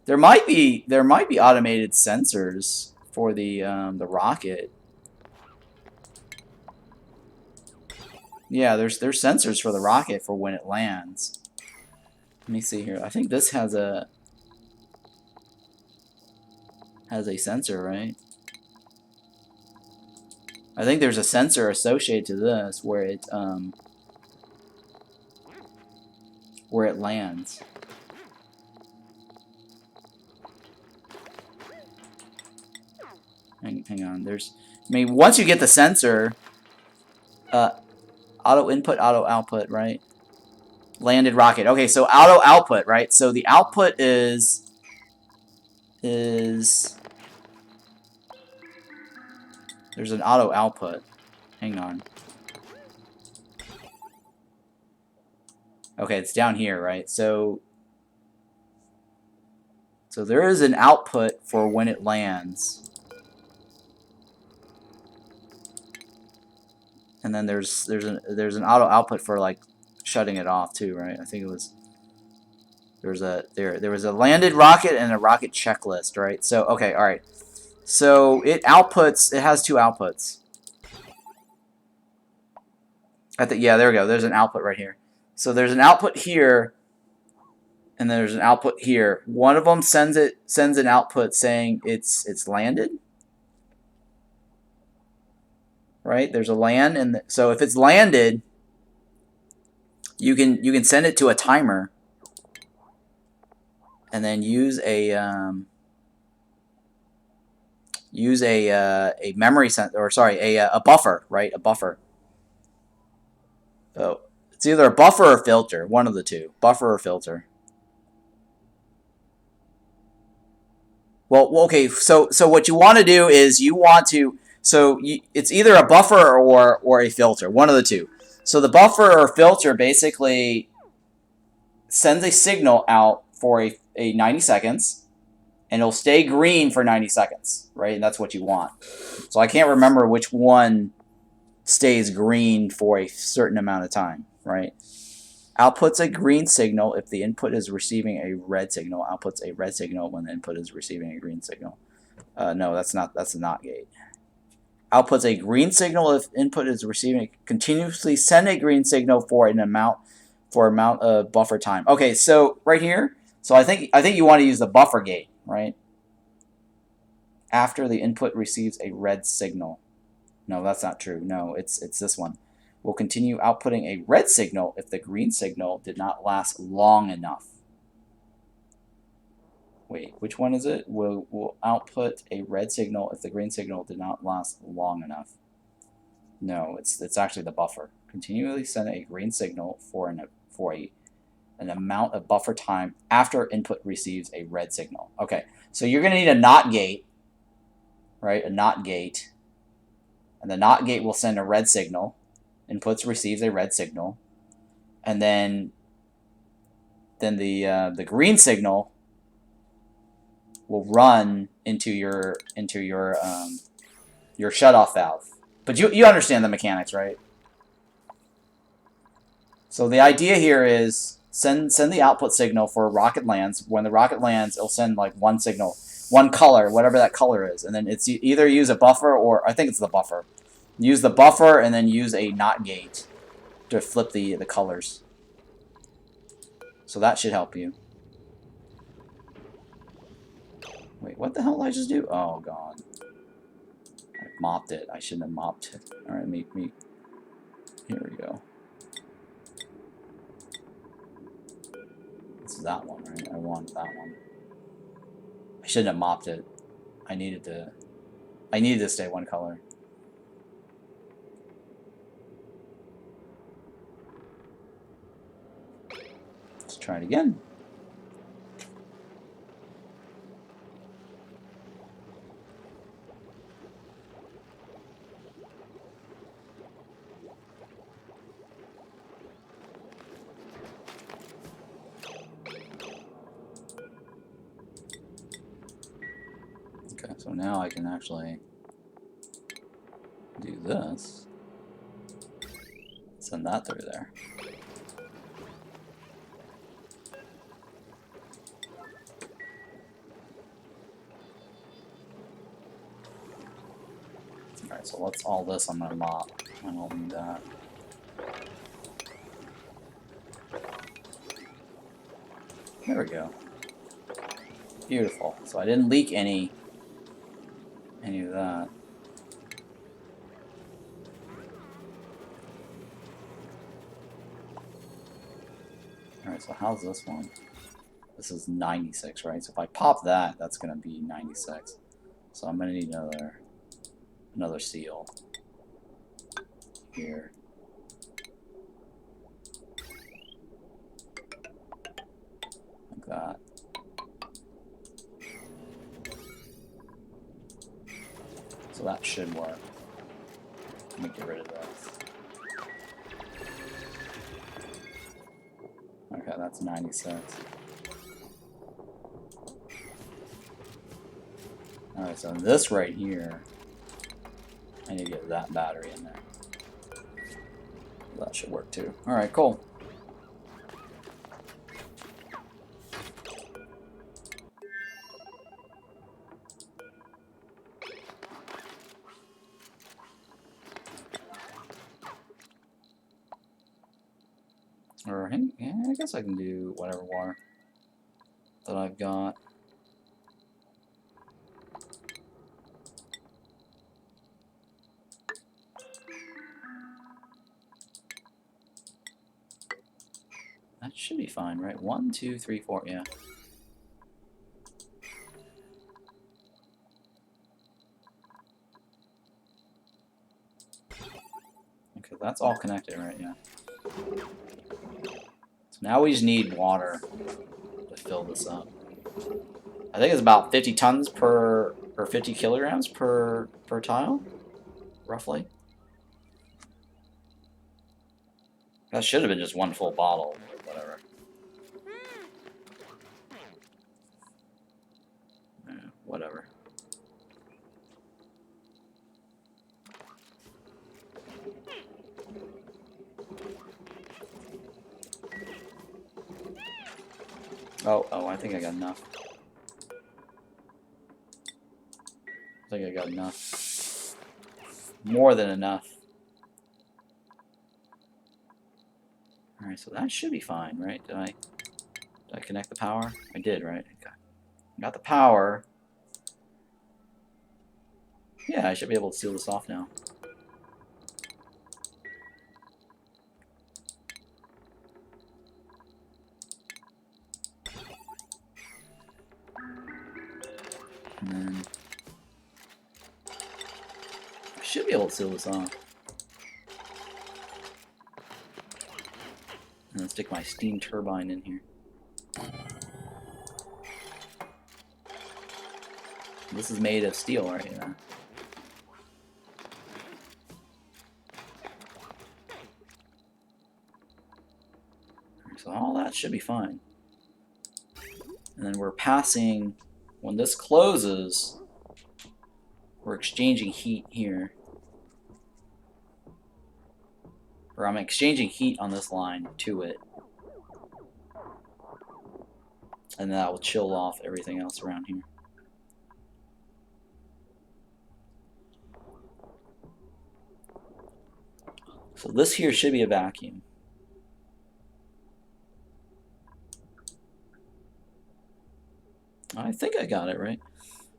There might be automated sensors for the rocket. Yeah, there's sensors for the rocket for when it lands. Let me see here. I think this has a sensor, right? I think there's a sensor associated to this where it lands. Hang on. I mean, once you get the sensor, auto input, auto output, right? Landed rocket. Okay, so auto output, right? So the output is there's an auto output. Hang on. Okay, it's down here, right? So So there is an output for when it lands. And then there's an auto output for like shutting it off too, right? I think it was there was a landed rocket and a rocket checklist, right? So okay, all right. So it has two outputs. Yeah, there we go. There's an output right here. So there's an output here, and there's an output here. One of them sends an output saying it's landed. Right? There's a land, and so if it's landed, you can send it to a timer, and then use a memory a buffer, right? A buffer. So it's either a buffer or filter, one of the two, buffer or filter. Well, okay. So what you want to do is it's either a buffer or a filter, one of the two. So the buffer or filter basically sends a signal out for a 90 seconds, and it'll stay green for 90 seconds, right? And that's what you want. So I can't remember which one stays green for a certain amount of time, right? Outputs a green signal if the input is receiving a red signal. Outputs a red signal when the input is receiving a green signal. No, that's a NOT gate. Outputs a green signal if input is receiving. Continuously send a green signal for amount of buffer time. Okay, so right here, so I think you want to use the buffer gate, right? After the input receives a red signal. No, that's not true. No, it's this one. We'll continue outputting a red signal if the green signal did not last long enough. Wait, which one is it? We'll output a red signal if the green signal did not last long enough. No, it's actually the buffer. Continually send a green signal for an amount of buffer time after input receives a red signal. Okay, so you're going to need a NOT gate, right? A NOT gate. And the NOT gate will send a red signal. Inputs receives a red signal. And then the green signal will run into your shutoff valve. But you understand the mechanics, right? So the idea here is send the output signal for a rocket lands. When the rocket lands, it'll send like one signal, one color, whatever that color is, and then it's either use a buffer or I think it's the buffer. Use the buffer and then use a NOT gate to flip the colors. So that should help you. Wait, what the hell did I just do? Oh god, I mopped it. I shouldn't have mopped it. All right, me. Here we go. This is that one, right? I want that one. I shouldn't have mopped it. I needed to stay one color. Let's try it again. Okay, so now I can actually do this. Send that through there. Alright, so let's all this I'm gonna mop. I don't need that. There we go. Beautiful. So I didn't leak any of that. Alright, so how's this one? This is 96, right? So if I pop that, that's gonna be 96. So I'm gonna need another seal here. Like that. So that should work. Let me get rid of this. Okay, that's 96. Alright, so this right here, I need to get that battery in there. That should work too. Alright, cool. Or, yeah, I guess I can do whatever water that I've got. That should be fine, right? 1, 2, 3, 4, yeah. Okay, that's all connected, right? Yeah. So now we just need water to fill this up. I think it's about 50 tons per, or 50 kilograms per tile, roughly. That should have been just one full bottle, or whatever. Yeah, whatever. Oh, I think I got enough. I think I got enough. More than enough. Alright, so that should be fine, right? Did I connect the power? I did, right? Got the power. Yeah, I should be able to seal this off now. And then I should be able to seal this off. And then stick my steam turbine in here. This is made of steel, right? Yeah. So all that should be fine. And then we're passing, when this closes, we're exchanging heat here. Or I'm exchanging heat on this line to it. And that will chill off everything else around here. So this here should be a vacuum. I think I got it right.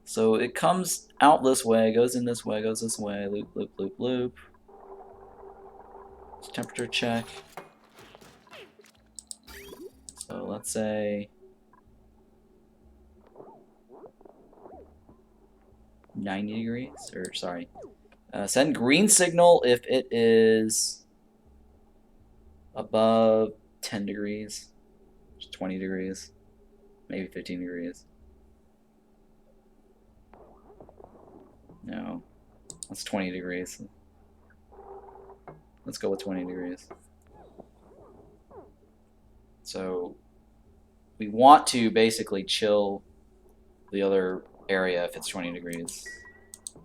So it comes out this way, goes in this way, goes this way, loop, loop, loop, loop. Let's temperature check. So let's say 90 degrees, or sorry. Send green signal if it is above 10 degrees, 20 degrees, maybe 15 degrees. No, that's 20 degrees. Let's go with 20 degrees. So we want to basically chill the other area if it's 20 degrees.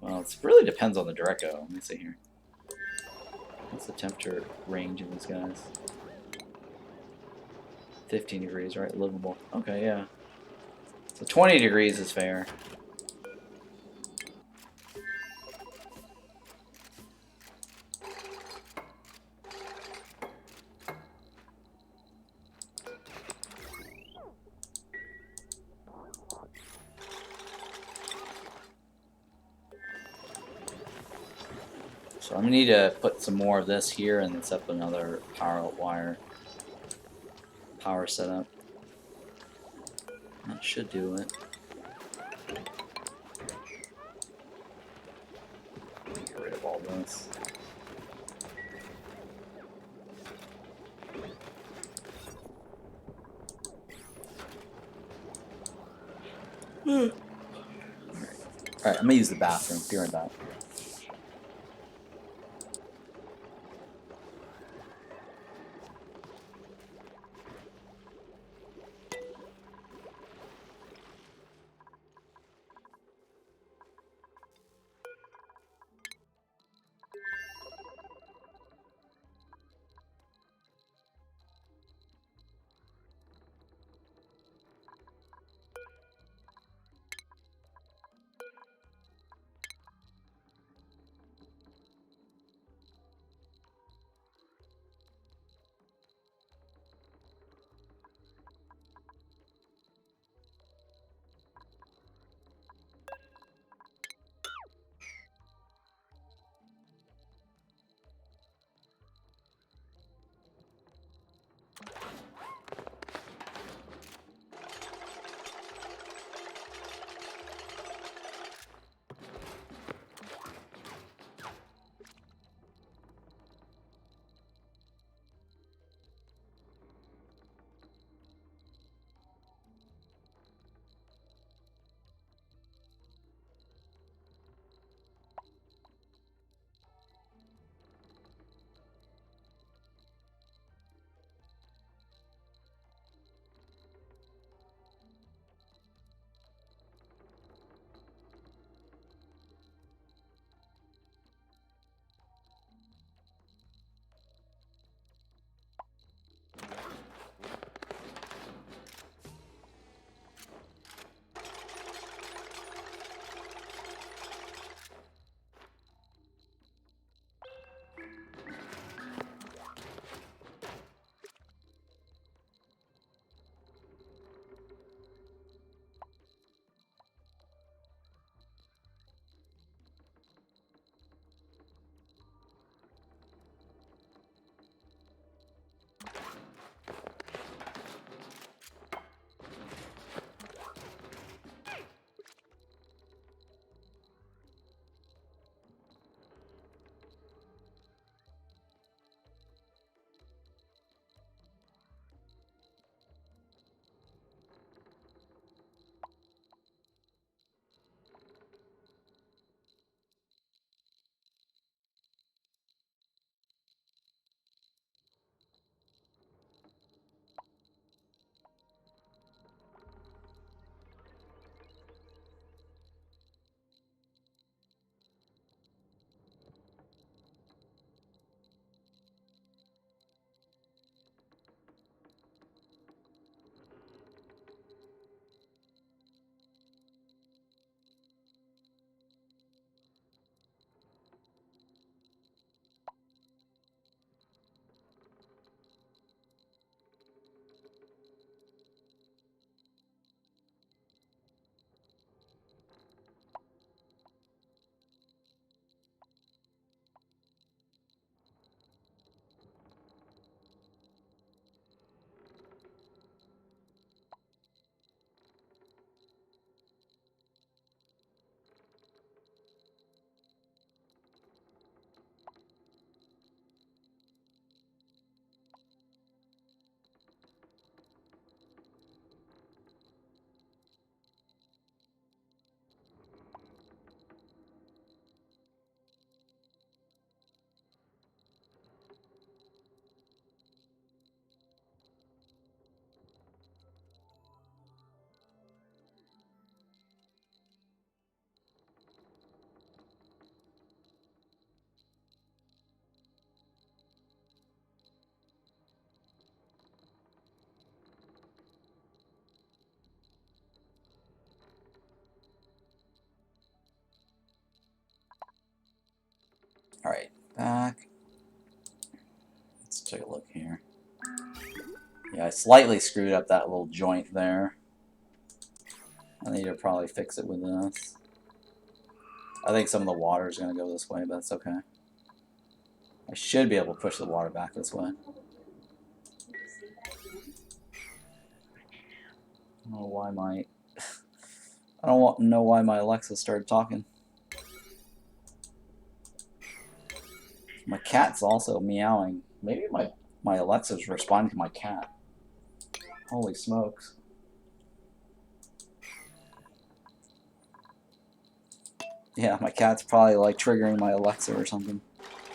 Well, it really depends on the Directo. Let me see here. What's the temperature range in these guys? 15 degrees, right? Livable. Okay, yeah. So 20 degrees is fair. So I'm gonna need to put some more of this here and then set up another power wire power setup. That should do it. Get rid of all this. Alright, I'm gonna use the bathroom. Be right back. Alright, back. Let's take a look here. Yeah, I slightly screwed up that little joint there. I need to probably fix it with this. I think some of the water is going to go this way, but that's okay. I should be able to push the water back this way. I don't know why my... I don't know why my Alexa started talking. My cat's also meowing. Maybe my Alexa's responding to my cat. Holy smokes. Yeah, my cat's probably like triggering my Alexa or something.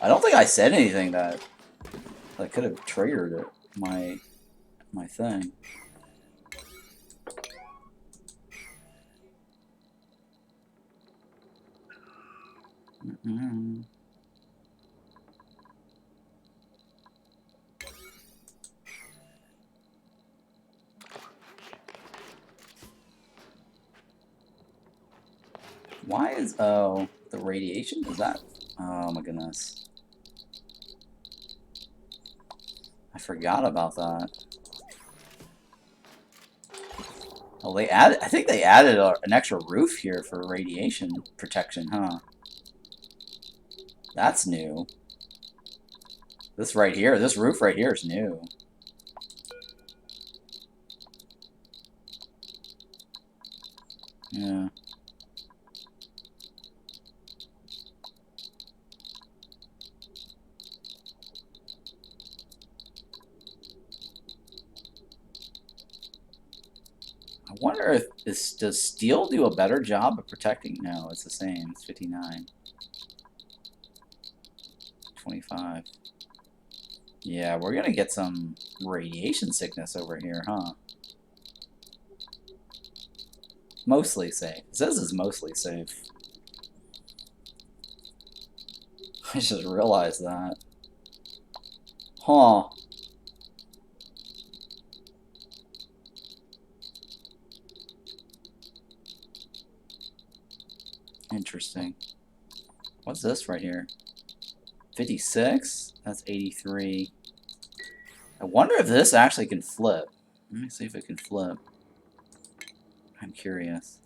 I don't think I said anything that could have triggered it, my thing. Mm-mm. Why is the radiation? Is that? Oh my goodness. I forgot about that. Oh, they added. I think they added an extra roof here for radiation protection, huh? That's new. This right here, this roof right here is new. Yeah. I wonder if does steel do a better job of protecting? No, it's the same. It's 59. 25. Yeah, we're gonna get some radiation sickness over here, huh? Mostly safe. It says it's mostly safe. I just realized that. Huh. Interesting. What's this right here? 56? That's 83. I wonder if this actually can flip. Let me see if it can flip. I'm curious.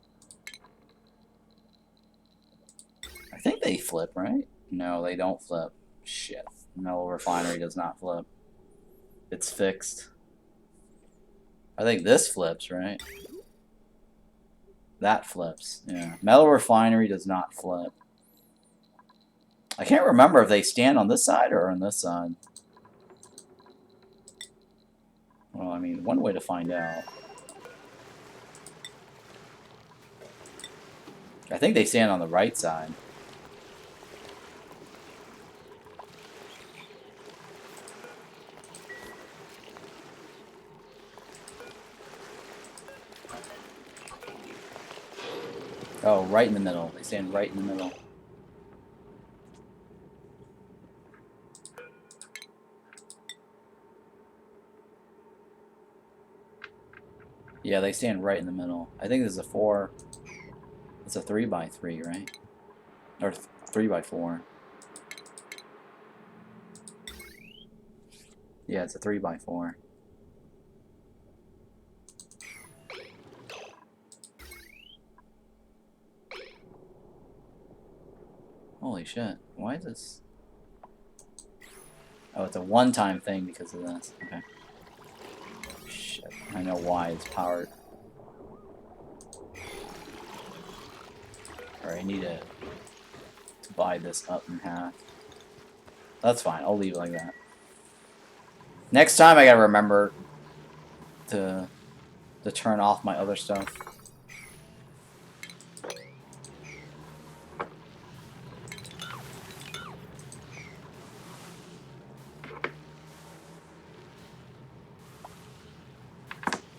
I think they flip, right? No, they don't flip. Shit. Metal refinery does not flip. It's fixed. I think this flips, right? That flips, yeah. Metal refinery does not flip. I can't remember if they stand on this side or on this side. Well, I mean, one way to find out. I think they stand on the right side. Oh, right in the middle. They stand right in the middle. Yeah, they stand right in the middle. I think this is a 4. It's a 3x3, right? Or 3x4. Yeah, it's a 3x4. Holy shit. Why is this? Oh, it's a one-time thing because of this. Okay. Shit. I know why it's powered. Alright, I need to divide this up in half. That's fine. I'll leave it like that. Next time I gotta remember to turn off my other stuff.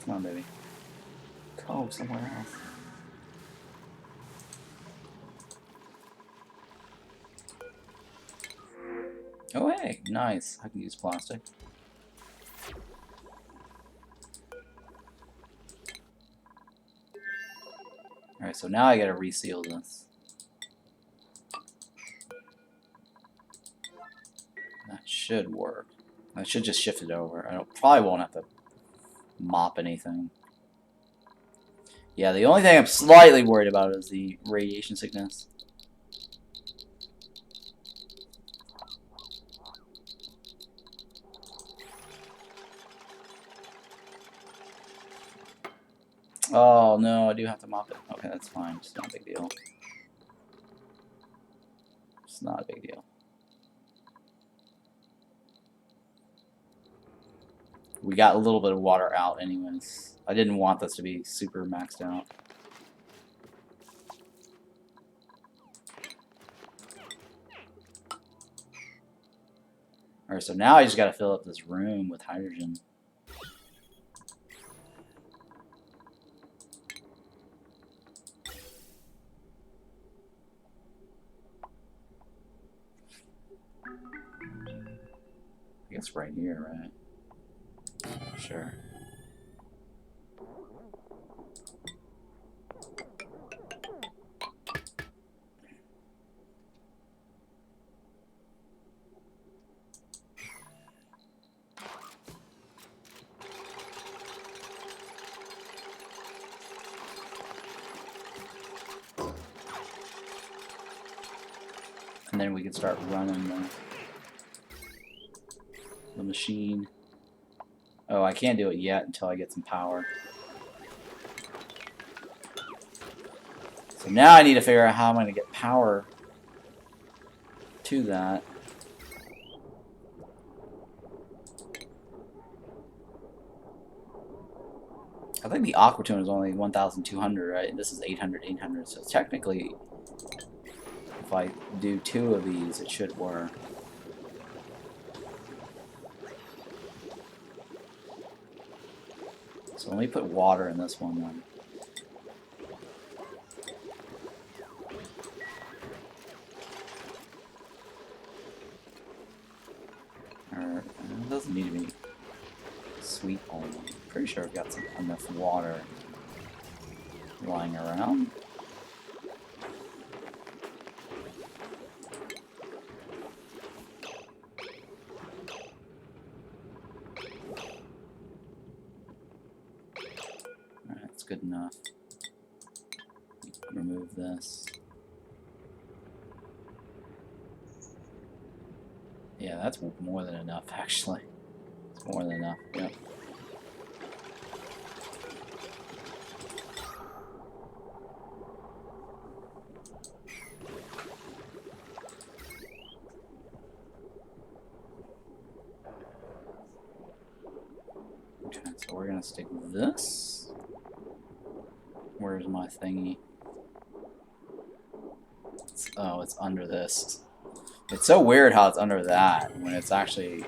Come on, baby. Go somewhere else. Oh, hey. Nice. I can use plastic. Alright, so now I gotta reseal this. should work. I should just shift it over. Probably won't have to mop anything. Yeah, the only thing I'm slightly worried about is the radiation sickness. Oh no, I do have to mop it. Okay, that's fine. It's not a big deal. It's not a big deal. We got a little bit of water out anyways. I didn't want this to be super maxed out. Alright, so now I just gotta fill up this room with hydrogen. I guess right here, right? Sure. And then we can start running the machine. Oh, I can't do it yet until I get some power. So now I need to figure out how I'm going to get power to that. I think the aqua tune is only 1,200, right? And this is 800, 800. So technically, if I do 2 of these, it should work. So let me put water in this one then. It doesn't need to be sweet only. Pretty sure I've got enough water lying around. Alright, that's good enough. Remove this. Yeah, that's more than enough, actually. It's more than enough, yep. Okay, so we're gonna stick with this. Where's my thingy? Oh, it's under this. It's so weird how it's under that when it's actually,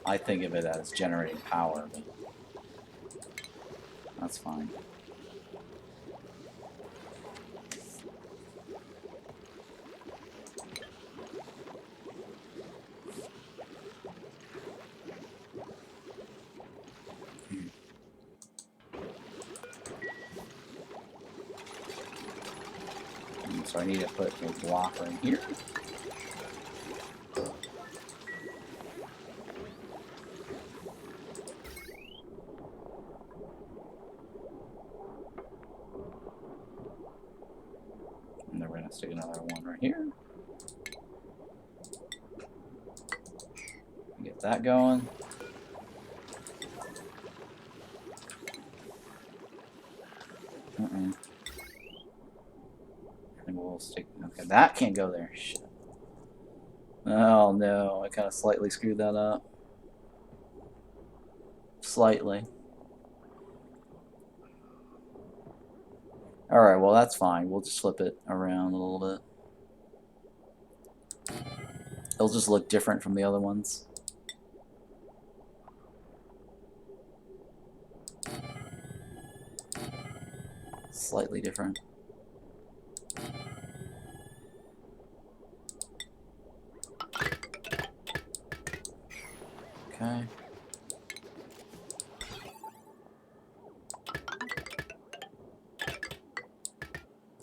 I think of it as generating power, but that's fine. So I need to put a block right here. And then we're going to stick another one right here. Get that going. And we'll stick. Okay, that can't go there. Shit. Oh no, I kind of slightly screwed that up. Slightly. Alright, well that's fine. We'll just flip it around a little bit. It'll just look different from the other ones. Slightly different. Okay.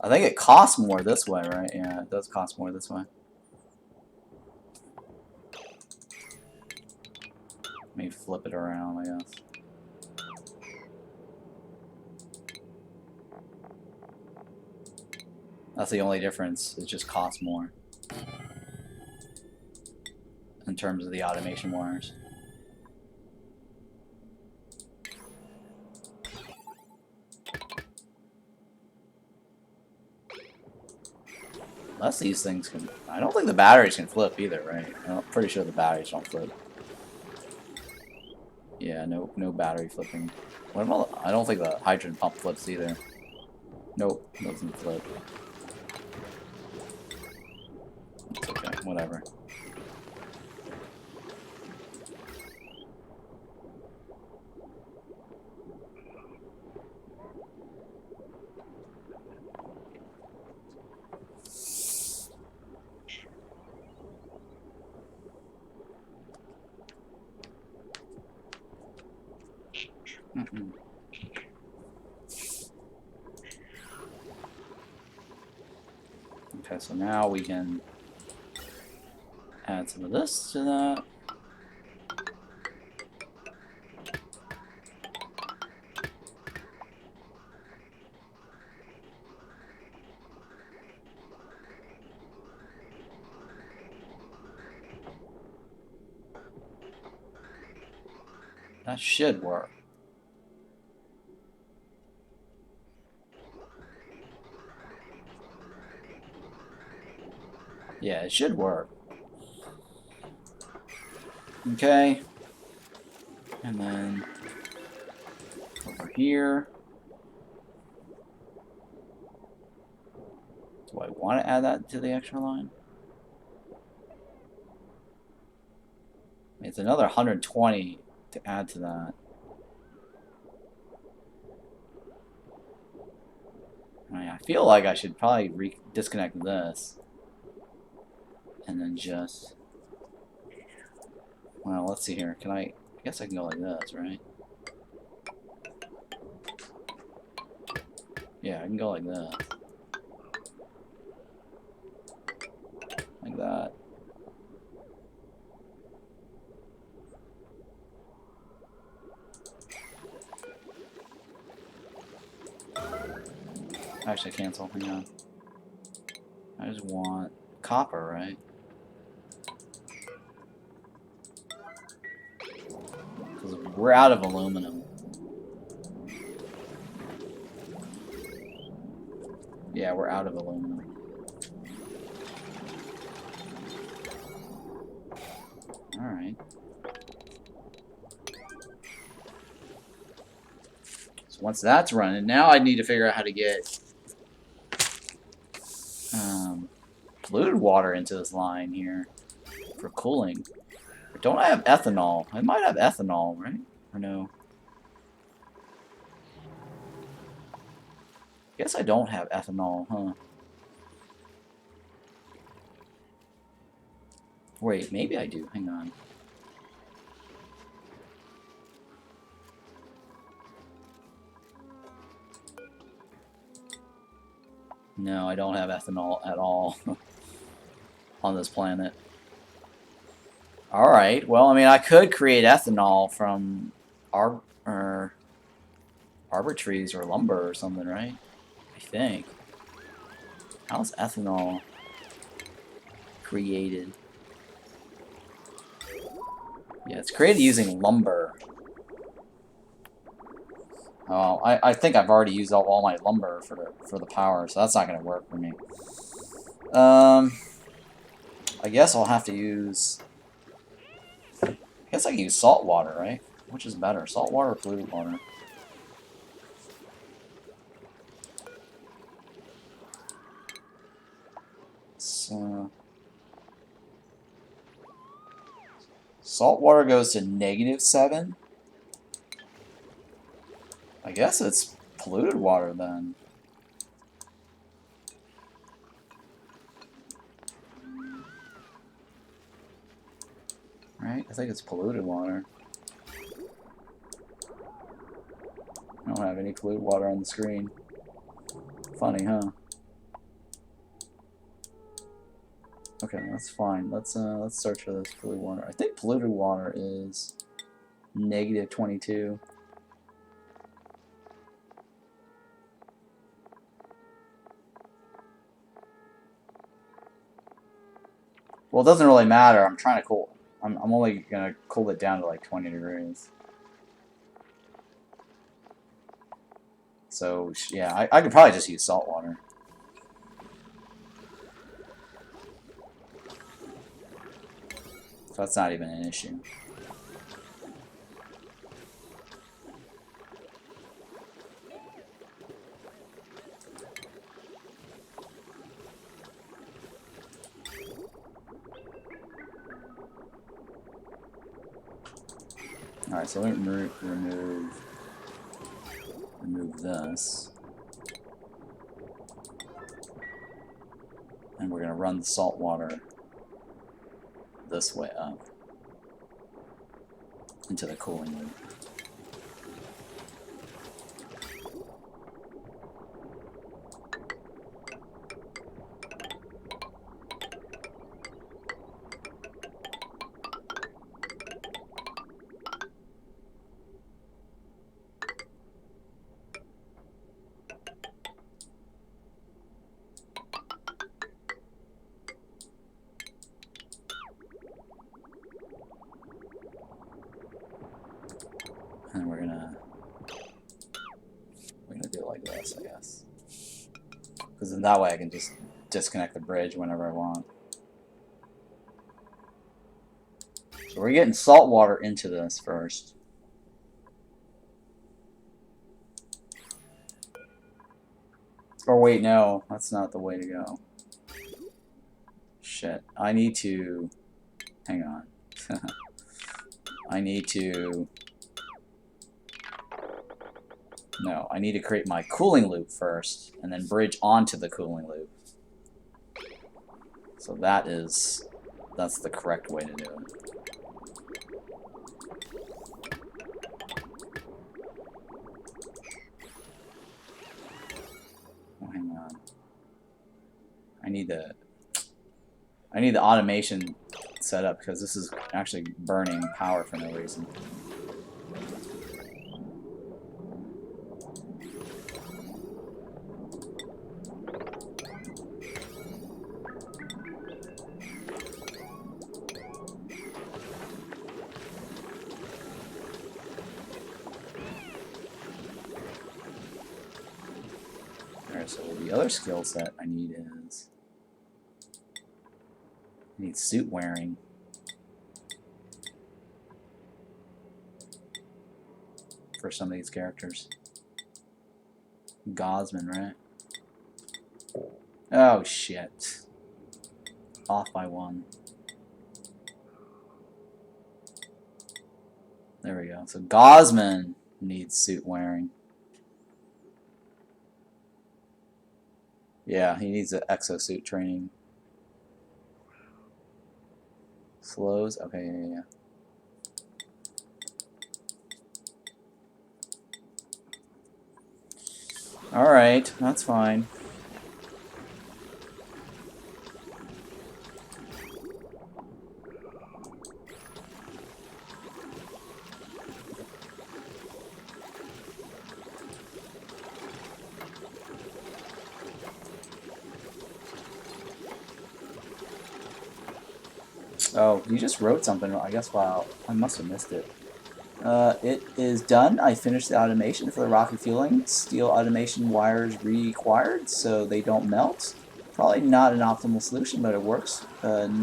I think it costs more this way, right? Yeah, it does cost more this way. guess. That's the only difference. It just costs more in terms of the automation wires. Unless these things can... I don't think the batteries can flip either, right? I'm pretty sure the batteries don't flip. Yeah, no battery flipping. What about... I don't think the hydrogen pump flips either. Nope, doesn't flip. It's okay, whatever. Okay, so now we can add some of this to that. That should work. Yeah, it should work. Okay. And then over here. Do I want to add that to the extra line? It's another 120 to add to that. I feel like I should probably disconnect this. And then just... Well, let's see here. Can I guess I can go like this, right? Yeah, I can go like this. Like that. Actually, cancel. Hang on. I just want copper, right? Because we're out of aluminum. Yeah, we're out of aluminum. Alright. So once that's running, now I need to figure out how to get polluted water into this line here for cooling. Don't I have ethanol? I might have ethanol, right? Or no? Guess I don't have ethanol, huh? Wait, maybe I do. Hang on. No, I don't have ethanol at all on this planet. Alright, well, I mean, I could create ethanol from arbor trees or lumber or something, right? I think. How's ethanol created? Yeah, it's created using lumber. Oh, I think I've already used up all my lumber for the power, so that's not going to work for me. I guess I'll have to use... I guess I can use salt water, right? Which is better, salt water or polluted water? So... Salt water goes to -7? I guess it's polluted water then. Right? I think it's polluted water. I don't have any polluted water on the screen. Funny, huh? Okay, that's fine. Let's search for this polluted water. I think polluted water is Negative 22. Well, it doesn't really matter. I'm trying to cool. I'm only gonna cool it down to like 20 degrees. So yeah, I could probably just use salt water. So that's not even an issue. Alright, so we remove this. And we're going to run the salt water this way up into the cooling loop. And we're gonna do it like this, I guess. Because then that way I can just disconnect the bridge whenever I want. So we're getting salt water into this first. Or wait, no, that's not the way to go. Shit, I need to... Hang on. I need to... No, I need to create my cooling loop first, and then bridge onto the cooling loop. So that's the correct way to do it. Oh, hang on. I need the automation set up because this is actually burning power for no reason. Alright, so the other skill set I need is I need suit wearing. For some of these characters. Gosman, right? Oh shit. Off by 1. There we go. So Gosman needs suit wearing. Yeah, he needs an exosuit training. Slows? Okay, yeah. Alright, that's fine. Oh, you just wrote something, I guess, wow. I must have missed it. It is done. I finished the automation for the rocket fueling. Steel automation wires required so they don't melt. Probably not an optimal solution, but it works. But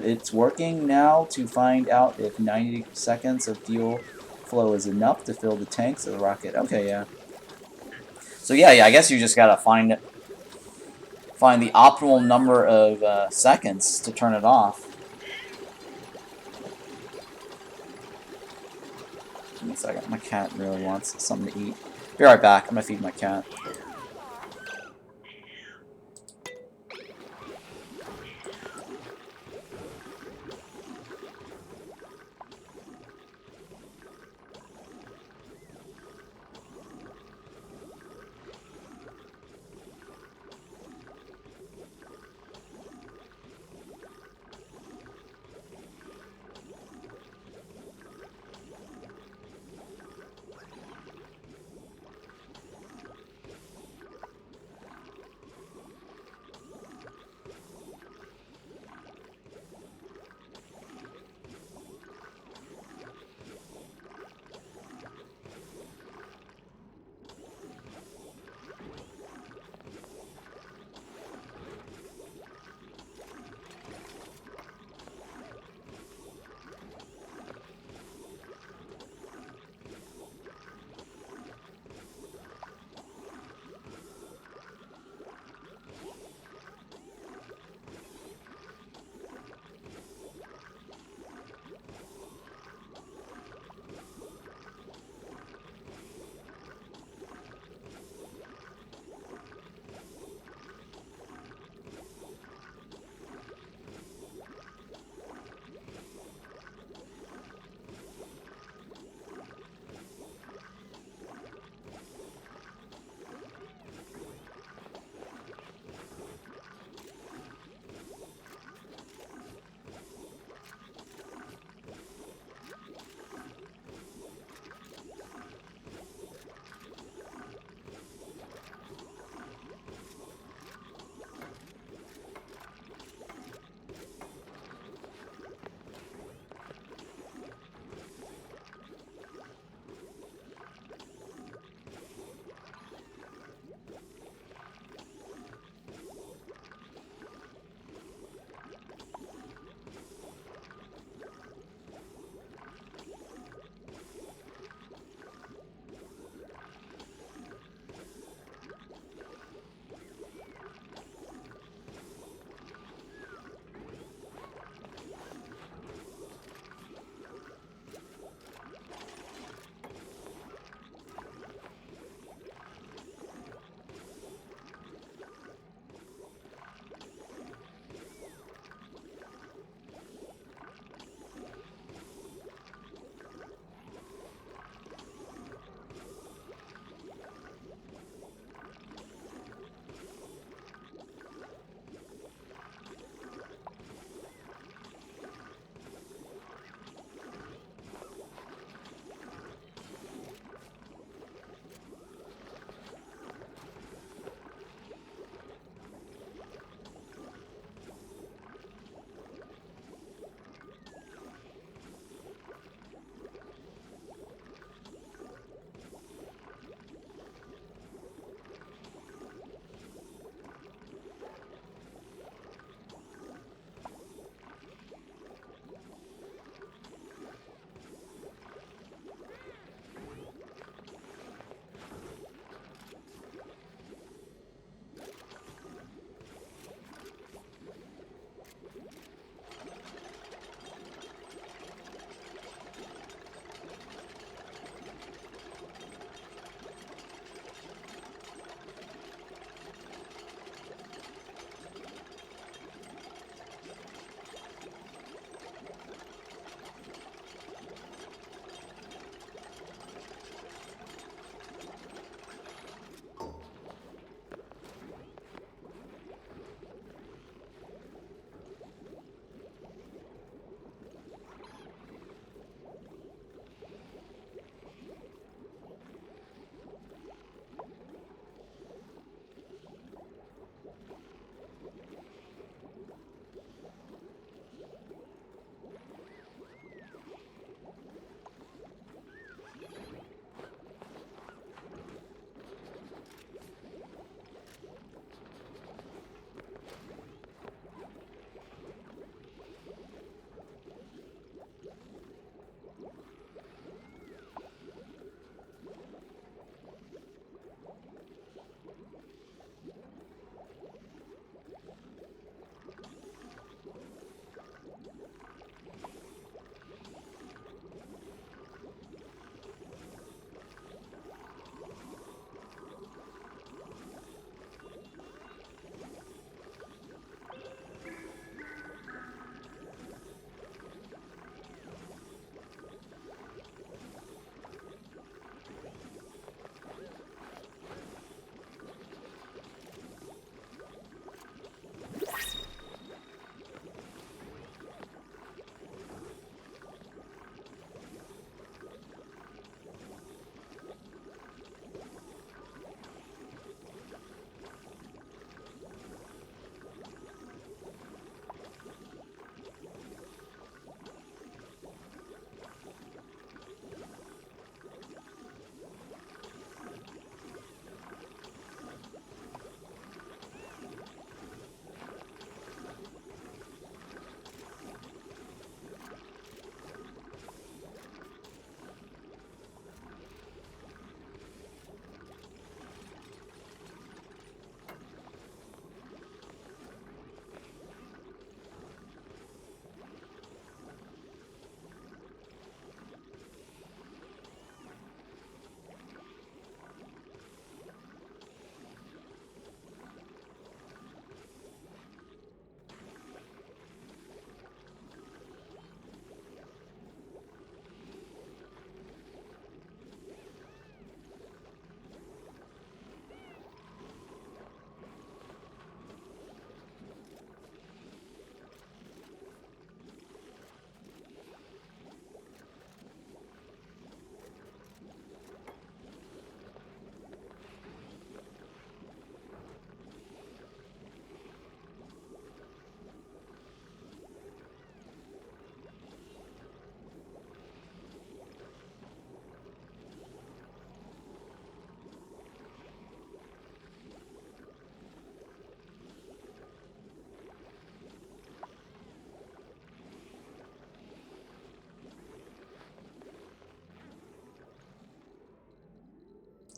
it's working now to find out if 90 seconds of fuel flow is enough to fill the tanks of the rocket. Okay, yeah. So yeah, I guess you just gotta find the optimal number of seconds to turn it off. Give me a second. My cat really wants something to eat. Be right back. I'm gonna feed my cat.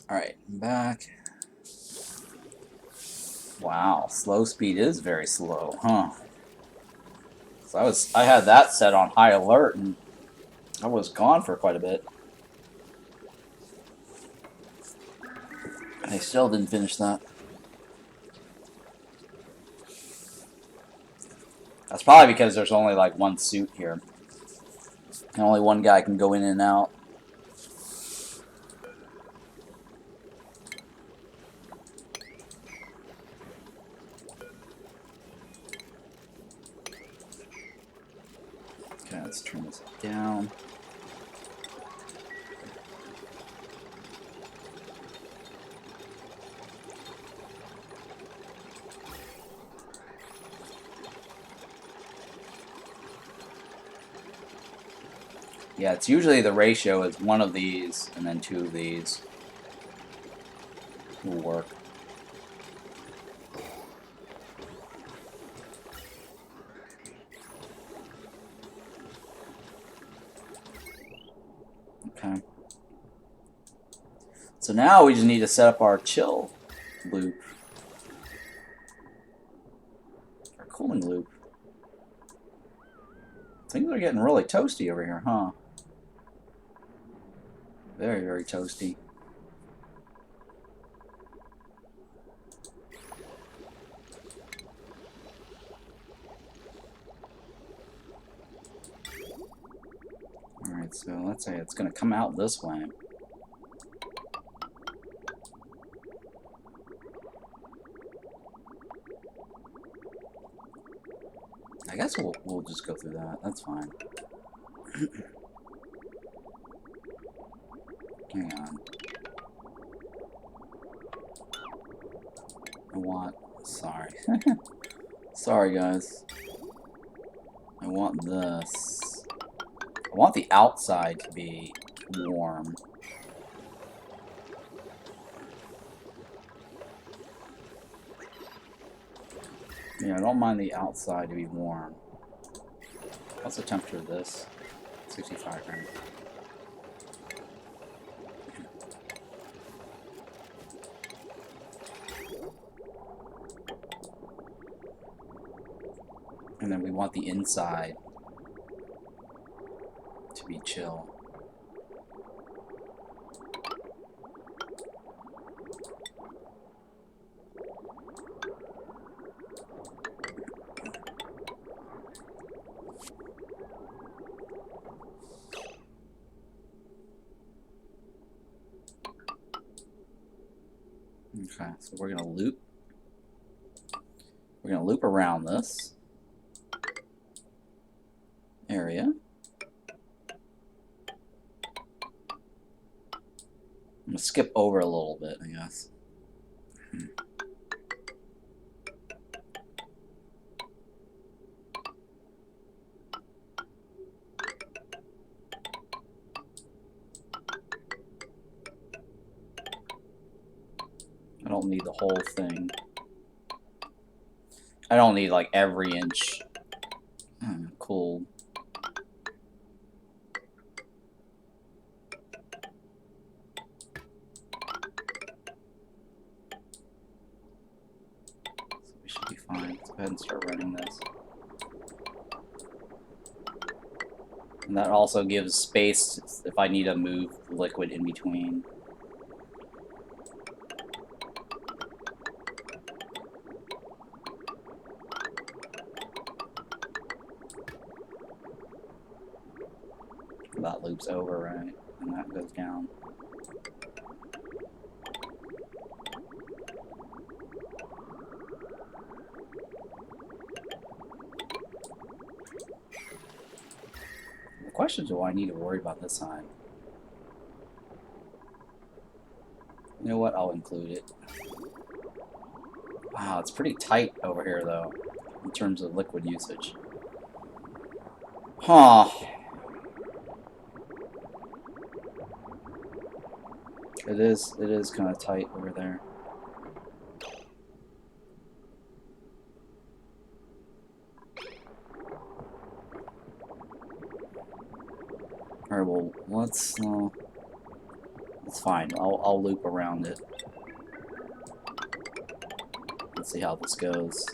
Alright, I'm back. Wow, slow speed is very slow, huh? So I had that set on high alert and I was gone for quite a bit. And I still didn't finish that. That's probably because there's only like one suit here. And only one guy can go in and out. Okay, let's turn this down. Yeah, it's usually the ratio is one of these and then two of these will work. Okay. So now we just need to set up our chill loop. Our cooling loop. Things are getting really toasty over here, huh? Very, very toasty. Alright, so let's say it's going to come out this way. I guess we'll just go through that. That's fine. Hang on. Sorry. Sorry, guys. I want this. I want the outside to be warm. Yeah, I don't mind the outside to be warm. What's the temperature of this? 65 right? And then we want the inside to be chill. Okay, so we're gonna loop. We're gonna loop around this area. I'm gonna skip over a little bit, I guess. I don't need the whole thing. I don't need like every inch. Cool. So we should be fine. Let's go ahead and start running this. And that also gives space if I need to move liquid in between. That loops over, right? And that goes down. The question is, do I need to worry about this side? You know what? I'll include it. Wow, it's pretty tight over here, though, in terms of liquid usage. Huh. It is kind of tight over there. Alright, well, let's... It's fine. I'll loop around it. Let's see how this goes.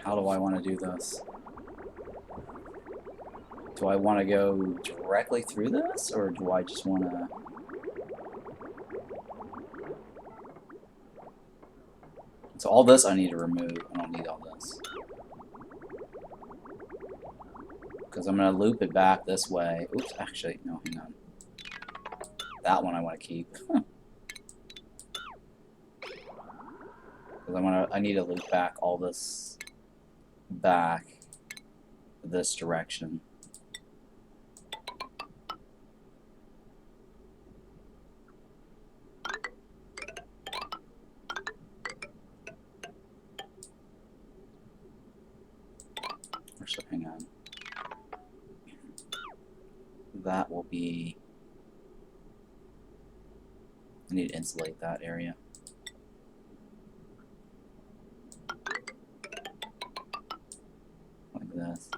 How do I want to do this? Do I want to go directly through this, or do I just want to... So all this I need to remove. I don't need all this. Because I'm going to loop it back this way. Oops, actually, no, hang on. That one I want to keep. Because I need to loop back all this back this direction. So hang on. That will be... I need to insulate that area. Like this.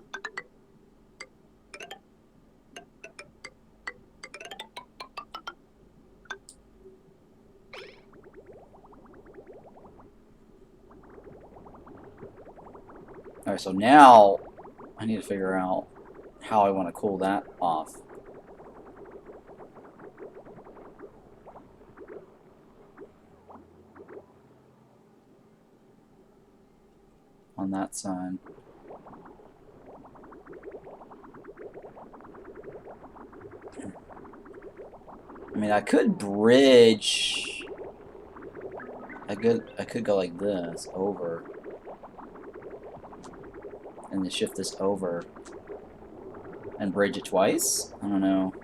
Alright, so now I need to figure out how I want to cool that off. On that side. I mean, I could bridge. I could go like this over, and then shift this over, and bridge it twice. I don't know.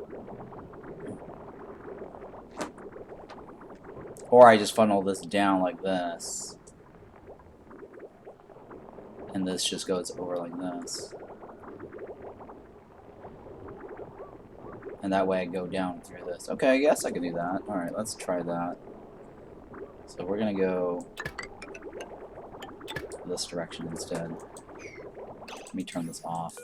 Or I just funnel this down like this, and this just goes over like this. And that way I go down through this. Okay, I guess I can do that. Alright, let's try that. So we're gonna go this direction instead. Let me turn this off.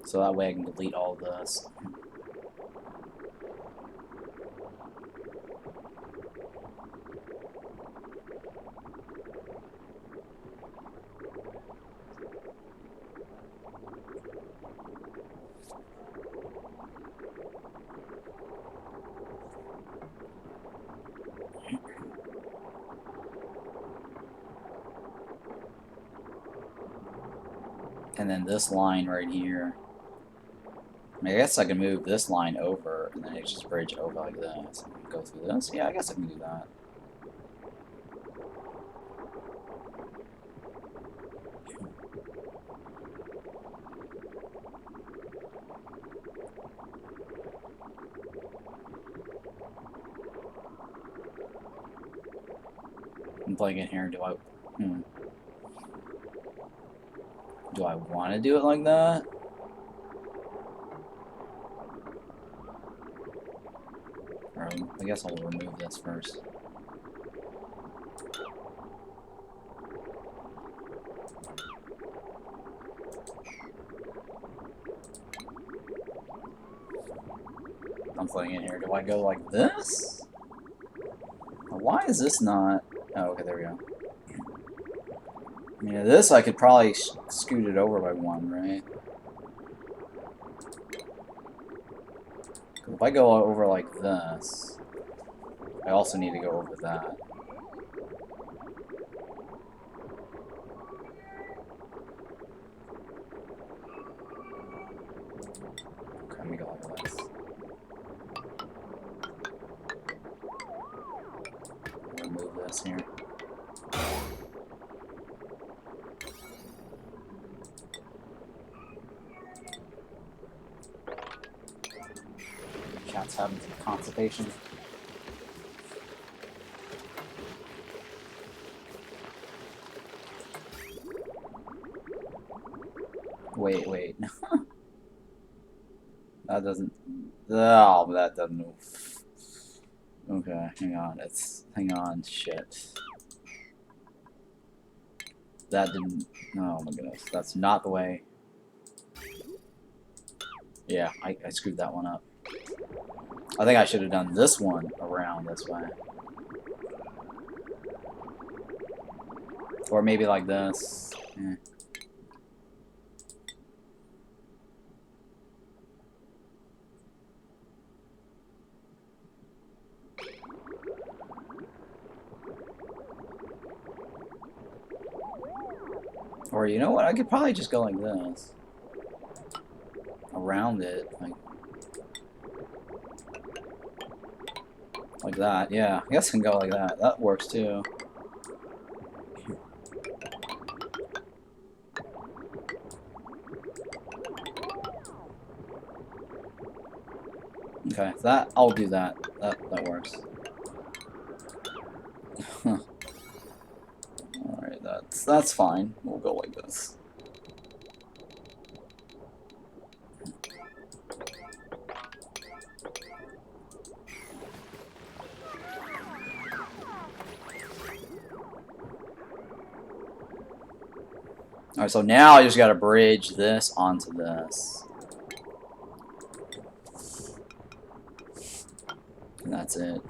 So that way I can delete all of this. And then this line right here. I guess I can move this line over, and then it just bridge over like this. Go through this? Yeah, I guess I can do that. I'm playing it here. Do I... Do I want to do it like that? Or I guess I'll remove this first. I'm playing it here. Do I go like this? Why is this not... Oh, okay, there we go. I mean, this I could probably scoot it over by one, right? If I go over like this, I also need to go over that. Okay, let me go like this. Remove this here. Cat's having some constipation. Wait, wait. That doesn't. Oh, that doesn't move. Okay, hang on. Hang on. Shit. That didn't. Oh my goodness. That's not the way. Yeah, I screwed that one up. I think I should have done this one around this way. Or maybe like this. Eh. Or you know what? I could probably just go like this. Around it. Like that. Yeah, I guess I can go like that. That works too. Okay, that I'll do that. That works. Alright, that's fine. We'll go like this. Alright, so now I just gotta bridge this onto this. And that's it.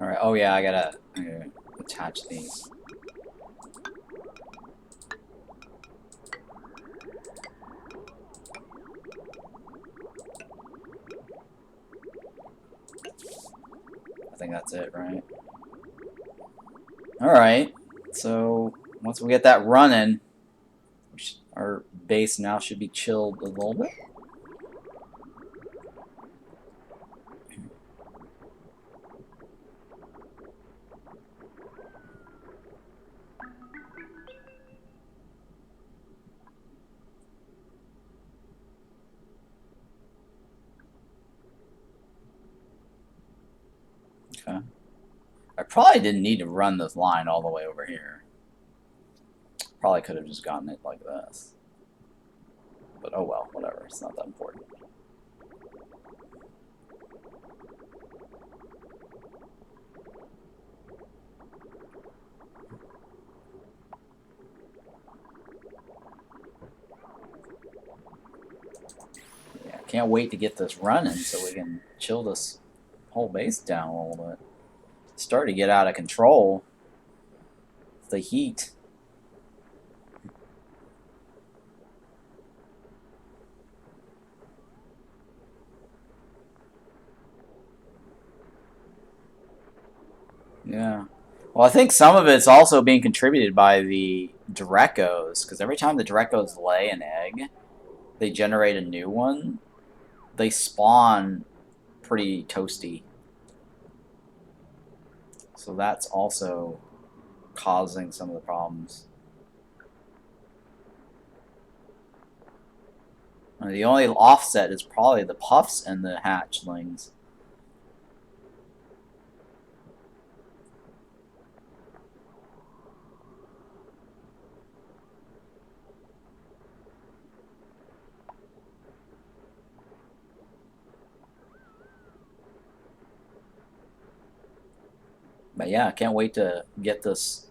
Alright, oh yeah, I gotta attach these. I think that's it, right? Alright, so once we get that running, our base now should be chilled a little bit. Okay. I probably didn't need to run this line all the way over here. Probably could have just gotten it like this. But oh well, whatever. It's not that important. Yeah, can't wait to get this running so we can chill this whole base down a little bit. It's starting to get out of control. The heat. Yeah. Well, I think some of it's also being contributed by the Dreckos, because every time the Dreckos lay an egg, they generate a new one. They spawn pretty toasty. So that's also causing some of the problems. The only offset is probably the puffs and the hatchlings. But yeah, I can't wait to get this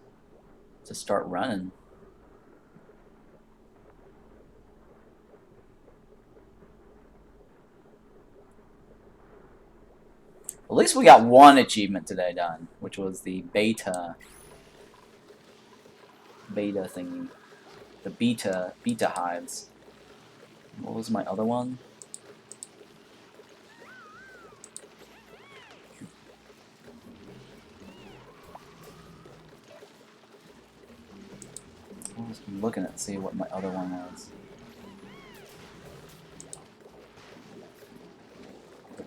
to start running. At least we got one achievement today done, which was the beta thingy. The beta hives. What was my other one? I'm looking at see what my other one was.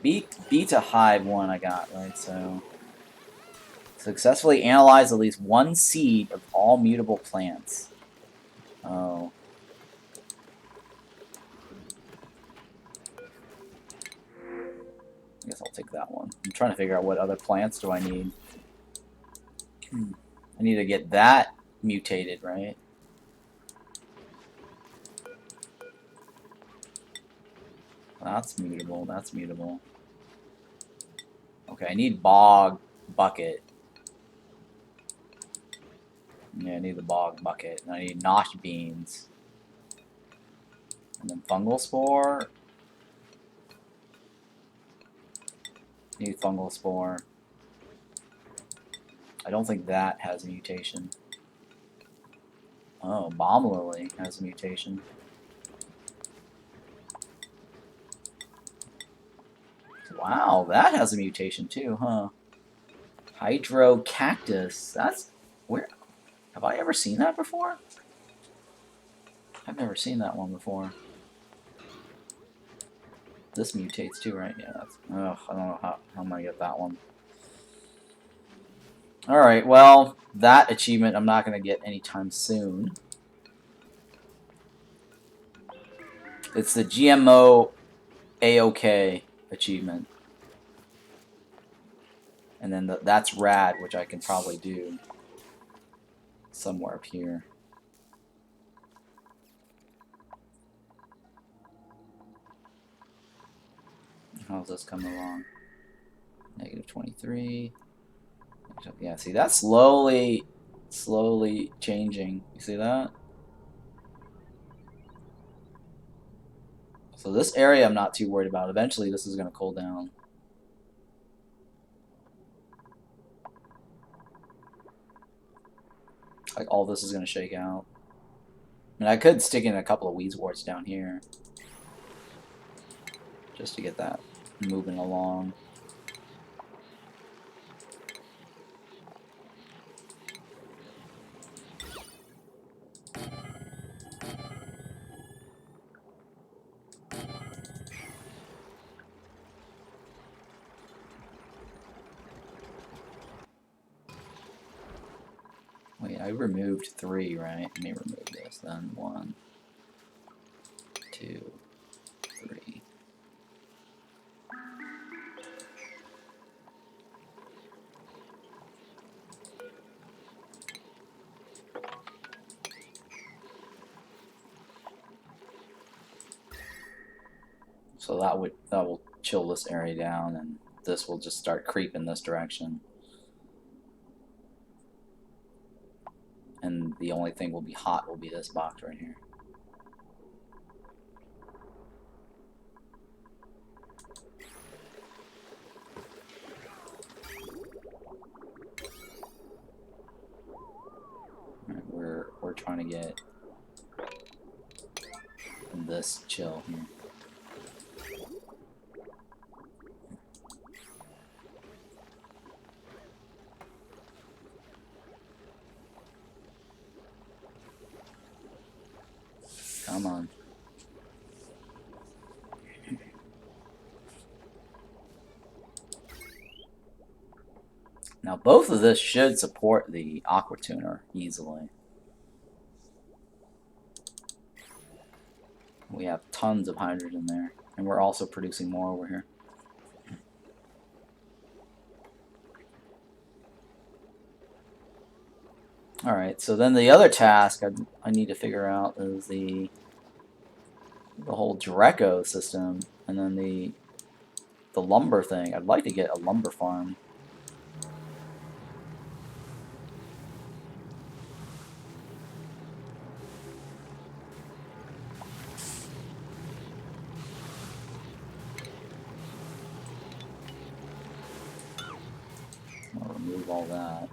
beats a hive one I got, right? So successfully analyze at least one seed of all mutable plants. Oh. I guess I'll take that one. I'm trying to figure out what other plants do I need. I need to get that mutated, right? That's mutable. That's mutable. Okay, I need bog bucket. Yeah, I need the bog bucket. And I need nosh beans. And then fungal spore. Need fungal spore. I don't think that has a mutation. Oh, bomb lily has a mutation. Wow, that has a mutation too, huh? Hydro cactus. That's where have I ever seen that before? I've never seen that one before. This mutates too, right? Yeah, that's ugh, I don't know how I'm gonna get that one. Alright, well, that achievement I'm not gonna get anytime soon. It's the GMO AOK achievement. And then that's rad, which I can probably do somewhere up here. How's this coming along? Negative 23. Yeah, see, that's slowly changing. You see that? So this area I'm not too worried about. Eventually this is going to cool down. Like all this is going to shake out. And I could stick in a couple of weeds warts down here. Just to get that moving along. Wait, I removed 3, right? Let me remove this then. 1, 2, 3. So that will chill this area down, and this will just start creeping this direction. And the only thing will be hot will be this box right here. Right, we're trying to get this chill here. Come on. Now both of this should support the aqua tuner easily. We have tons of hydrogen there, and we're also producing more over here. Alright, so then the other task I need to figure out is the whole Draco system, and then the lumber thing. I'd like to get a lumber farm. I'll remove all that.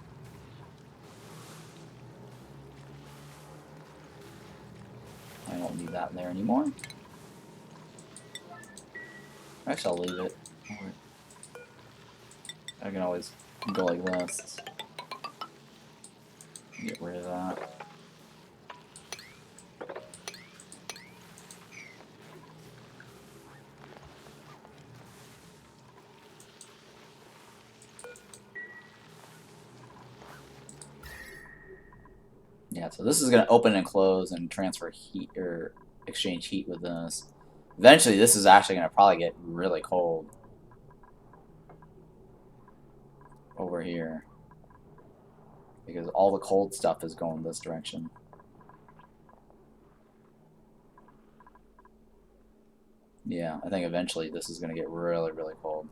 I don't need that there anymore. Actually, I'll leave it. I can always go like this. Get rid of that. Yeah, so this is going to open and close and transfer heat or exchange heat with this. Eventually, this is actually going to probably get really cold over here because all the cold stuff is going this direction. Yeah, I think eventually this is going to get really, really cold.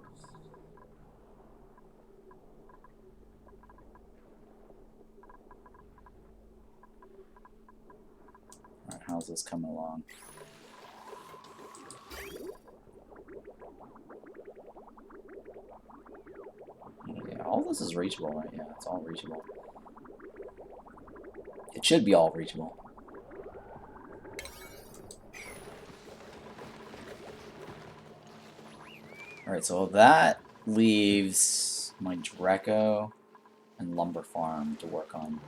Alright, how's this coming along? Yeah, all this is reachable, right? Yeah, it's all reachable. It should be all reachable. Alright, so that leaves my Dreco and lumber farm to work on.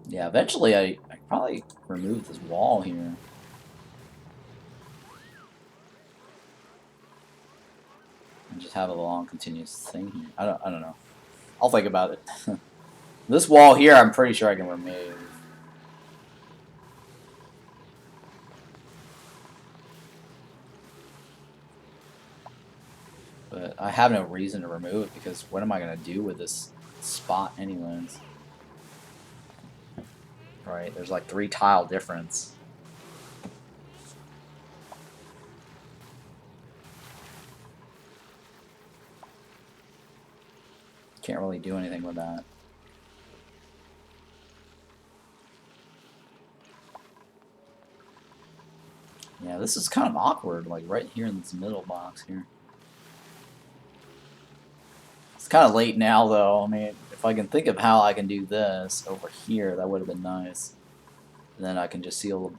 Yeah, eventually I probably remove this wall here. And just have a long continuous thing here. I don't know. I'll think about it. This wall here I'm pretty sure I can remove. But I have no reason to remove it because what am I gonna do with this spot anyways? Right, there's like 3 tile difference. Can't really do anything with that. Yeah, this is kind of awkward, like right here in this middle box here. It's kind of late now though. I mean, if I can think of how I can do this over here, that would have been nice. And then I can just seal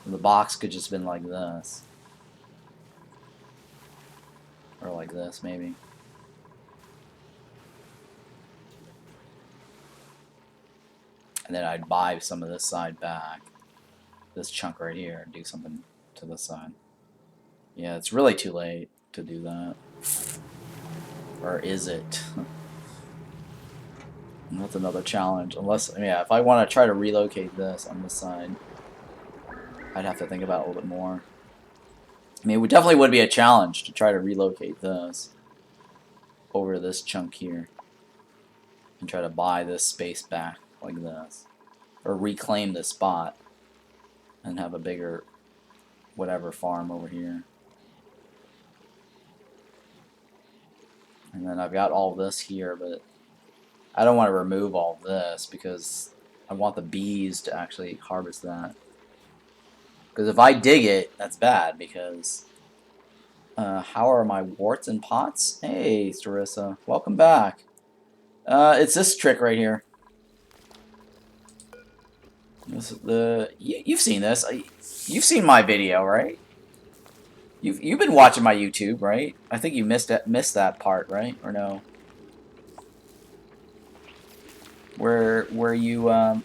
the box could just been like this. Or like this, maybe. And then I'd buy some of this side back. This chunk right here, and do something to this side. Yeah, it's really too late to do that. Or is it? That's another challenge. Unless, yeah, if I want to try to relocate this on this side, I'd have to think about it a little bit more. I mean, it definitely would be a challenge to try to relocate this over this chunk here. And try to buy this space back like this. Or reclaim this spot. And have a bigger whatever farm over here. And then I've got all this here, but I don't want to remove all this because I want the bees to actually harvest that. Because if I dig it, that's bad because how are my warts and pots? Hey, Starissa, welcome back. It's this trick right here. You've seen this. You've seen my video, right? You've been watching my YouTube, right? I think you missed that part, right? Or no? Where I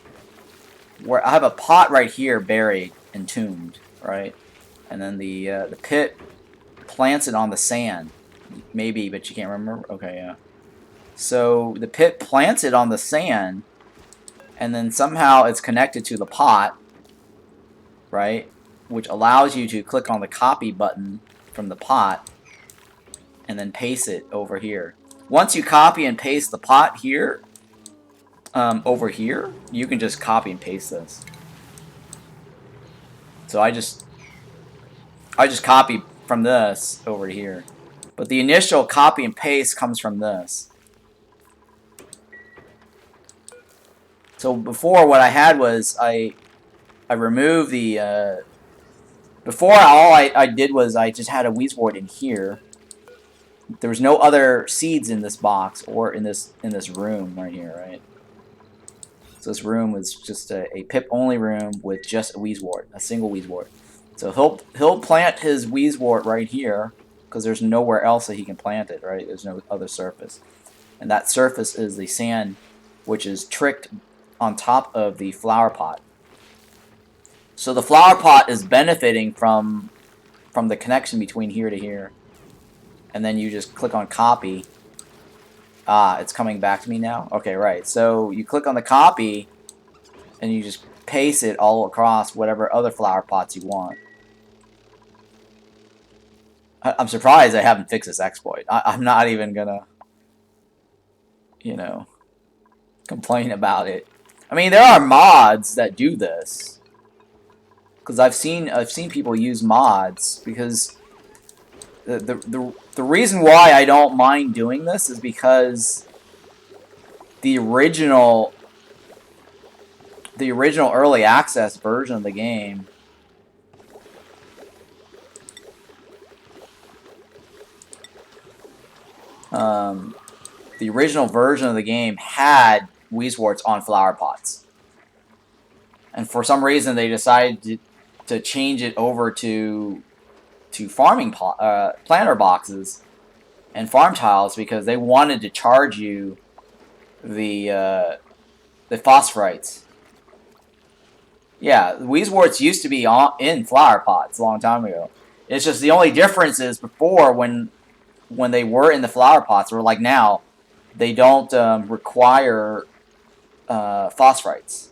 have a pot right here buried, entombed, right? And then the pit plants it on the sand, maybe, but you can't remember. Okay, yeah. So the pit plants it on the sand, and then somehow it's connected to the pot, right? Which allows you to click on the copy button from the pot, and then paste it over here. Once you copy and paste the pot here, over here, you can just copy and paste this. So I just copy from this over here. But the initial copy and paste comes from this. So before, what I had was I removed the before all I did was I just had a Weezwort in here. There was no other seeds in this box or in this room right here, right? So this room was just a pip-only room with just a Weezwort, a single Weezwort. So he'll plant his Weezwort right here because there's nowhere else that he can plant it, right? There's no other surface. And that surface is the sand, which is tricked on top of the flower pot. So the flower pot is benefiting from from the connection between here to here, and then you just click on copy. Ah, it's coming back to me now? Okay, right. So you click on the copy, and you just paste it all across whatever other flower pots you want. I'm surprised I haven't fixed this exploit. I'm not even gonna, you know, complain about it. I mean, there are mods that do this, because I've seen people use mods, because the reason why I don't mind doing this is because the original early access version of the game the original version of the game had Weezwarts on flower pots. And for some reason they decided to change it over to farming planter boxes and farm tiles because they wanted to charge you the phosphorites. Yeah, Weezwarts used to be in flower pots a long time ago. It's just the only difference is before when they were in the flower pots, or like now, they don't require phosphorites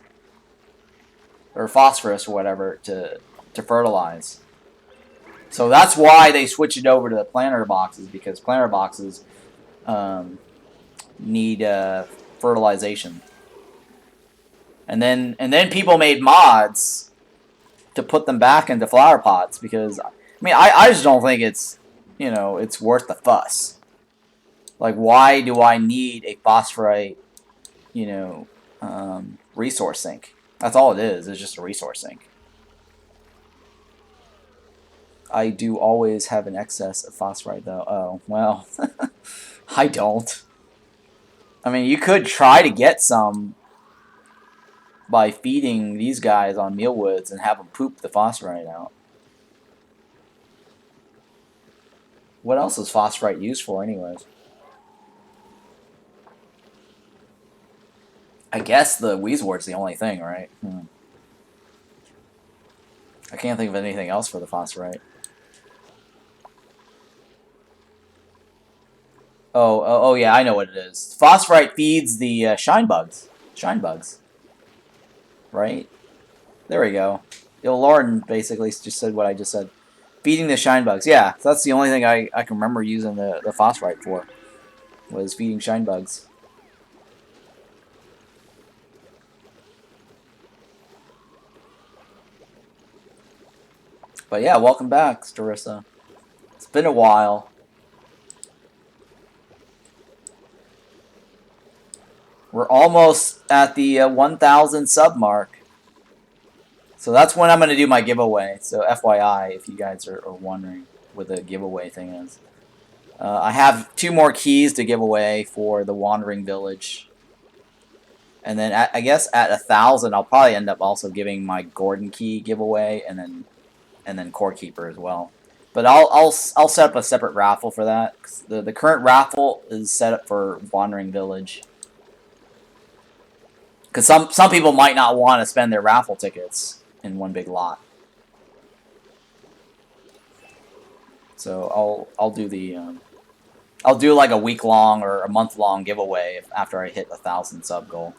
or phosphorus or whatever to fertilize. So that's why they switched it over to the planter boxes, because planter boxes need fertilization. And then people made mods to put them back into flower pots, because I mean I just don't think it's it's worth the fuss. Like, why do I need a phosphorite resource sink? That's all it is. It's just a resource sink. I do always have an excess of phosphorite, though. Oh, well. I don't. I mean, you could try to get some by feeding these guys on mealwoods and have them poop the phosphorite out. What else is phosphorite used for, anyways? I guess the Weezwart's the only thing, right? I can't think of anything else for the phosphorite. Oh, yeah, I know what it is. Phosphorite feeds the shine bugs. Shine bugs. Right? There we go. Lauren basically just said what I just said. Feeding the shine bugs. Yeah, so that's the only thing I can remember using the phosphorite for. Was feeding shine bugs. But yeah, welcome back, Starissa. It's been a while. We're almost at the 1,000 sub mark. So that's when I'm going to do my giveaway. So FYI, if you guys are wondering what the giveaway thing is. I have 2 more keys to give away for the Wandering Village. And then I guess at 1,000, I'll probably end up also giving my Gordon key giveaway, and then Core Keeper as well. But I'll set up a separate raffle for that. The current raffle is set up for Wandering Village. Because some people might not want to spend their raffle tickets in one big lot. So I'll do the I'll do like a week-long or a month-long giveaway after I hit 1,000 sub goal.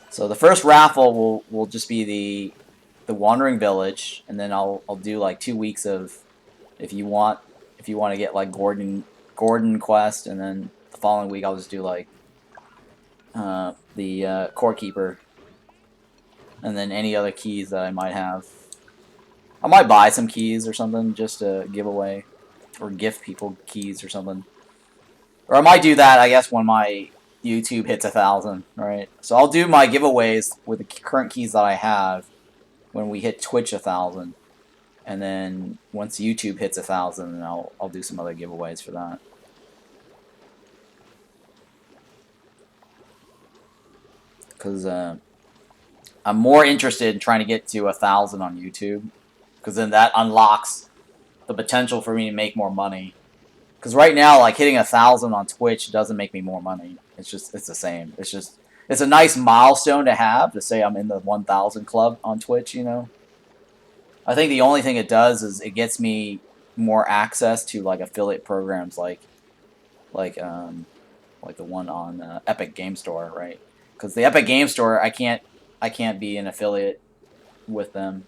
So the first raffle will just be the Wandering Village, and then I'll do like 2 weeks of if you want to get like Gordon quest, and then the following week I'll just do like the Core Keeper, and then any other keys that I might have. I might buy some keys or something just to give away, or gift people keys or something. Or I might do that, I guess, when my YouTube hits 1,000, right? So I'll do my giveaways with the current keys that I have when we hit Twitch 1,000. And then once YouTube hits 1,000, then I'll do some other giveaways for that. Because I'm more interested in trying to get to 1,000 on YouTube. Because then that unlocks the potential for me to make more money. Because right now, like, hitting 1,000 on Twitch doesn't make me more money. It's the same. It's a nice milestone to have, to say I'm in the 1,000 club on Twitch, I think the only thing it does is it gets me more access to like affiliate programs like the one on Epic Game Store, right? Because the Epic Game Store, I can't be an affiliate with them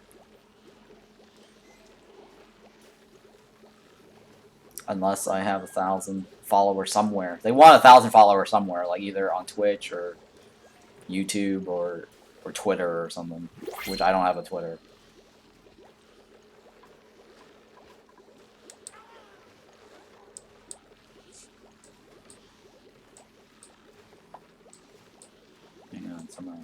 unless I have 1,000 followers somewhere. They want 1,000 followers somewhere, like either on Twitch or YouTube or Twitter or something, which I don't have a Twitter. Hang on, somewhere.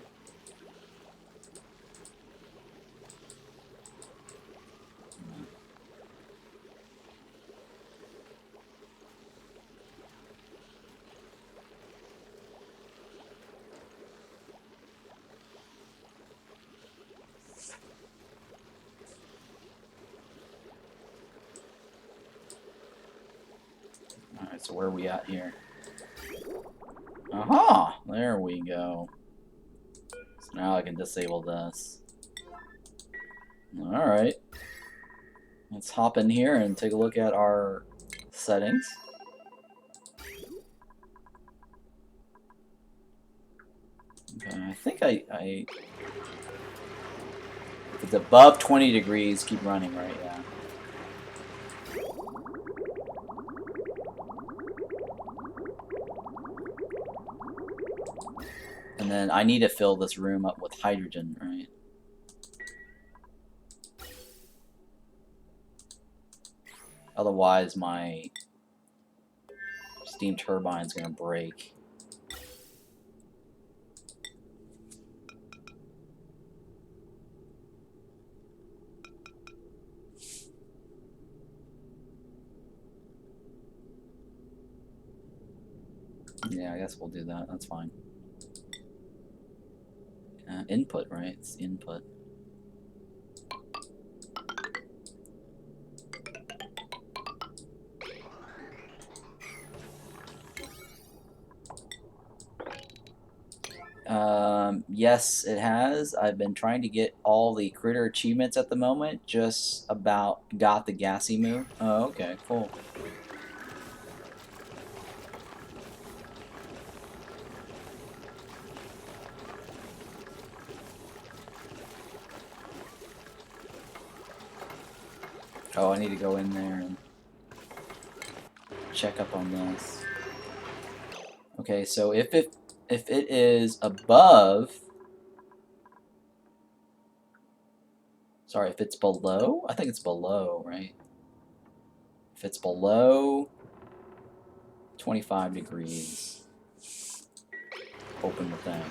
Alright, so where are we at here? Aha! There we go. So now I can disable this. Alright. Let's hop in here and take a look at our settings. Okay, I think I if it's above 20 degrees, keep running, right? Yeah. And then I need to fill this room up with hydrogen, right? Otherwise, my steam turbine's gonna break. Yeah, I guess we'll do that. That's fine. Input, right? It's input. Yes, it has. I've been trying to get all the critter achievements at the moment. Just about got the gassy move. Oh, okay, cool. Oh, I need to go in there and check up on this. Okay, so if it is above, sorry, if it's below, I think it's below, right? If it's below 25 degrees, open the thing.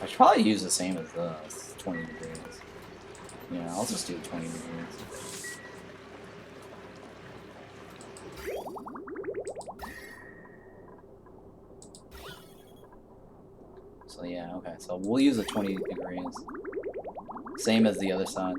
I should probably use the same as this, 20 degrees. Yeah, I'll just do 20 degrees. So yeah, okay, so we'll use the 20 degrees. Same as the other side.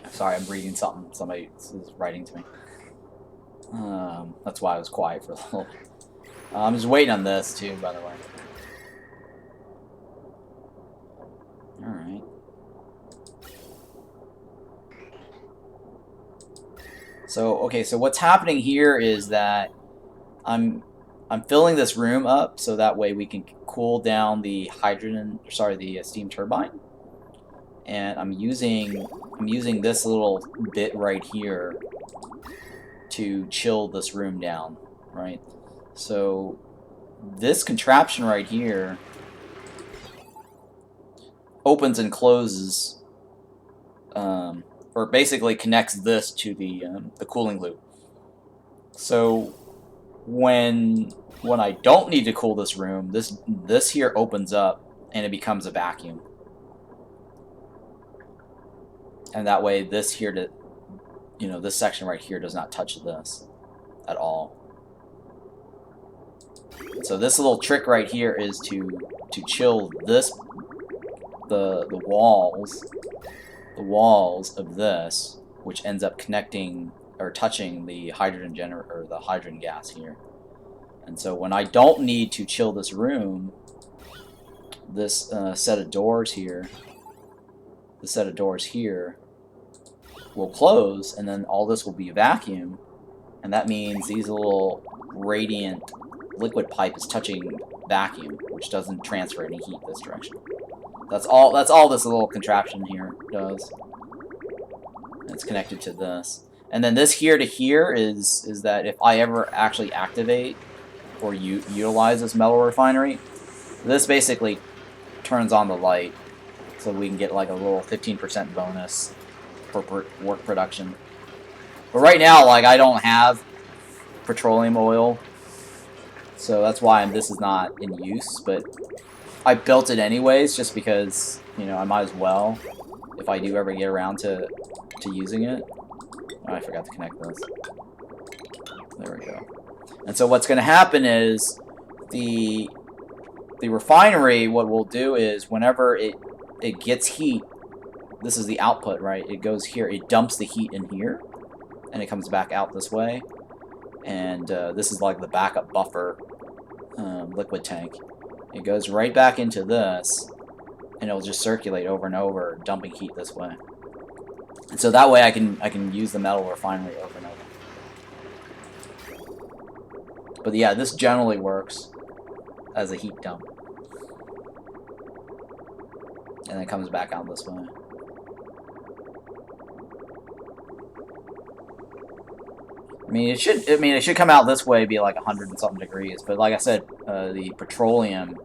Sorry, I'm reading something. Somebody is writing to me. That's why I was quiet for a little. I'm just waiting on this too, by the way. All right. So okay, so what's happening here is that I'm filling this room up so that way we can cool down the hydrogen. Sorry, the steam turbine. And I'm using I'm using this little bit right here to chill this room down, right? So this contraption right here opens and closes, or basically connects this to the cooling loop. So when I don't need to cool this room, this here opens up and it becomes a vacuum. And that way this here this section right here does not touch this at all. So this little trick right here is to chill this the walls of this, which ends up connecting or touching the hydrogen generator or the hydrogen gas here. And so when I don't need to chill this room, this set of doors here, will close, and then all this will be a vacuum, and that means these little radiant liquid pipe is touching vacuum, which doesn't transfer any heat this direction. That's all this little contraption here does. And it's connected to this. And then this here to here is that if I ever actually activate or utilize this metal refinery, this basically turns on the light so we can get like a little 15% bonus for work production. But right now, like, I don't have petroleum oil, so that's why this is not in use, but I built it anyways just because, I might as well if I do ever get around to using it. Oh, I forgot to connect this. There we go. And so what's going to happen is the refinery, what we'll do is whenever it gets heat, this is the output, right? It goes here, it dumps the heat in here, and it comes back out this way. And this is like the backup buffer liquid tank. It goes right back into this, and it'll just circulate over and over, dumping heat this way. And so that way I can use the metal refinery over and over. But yeah, this generally works as a heat dump. And it comes back out this way. It should come out this way, be like 100 and something degrees, but like I said, the petroleum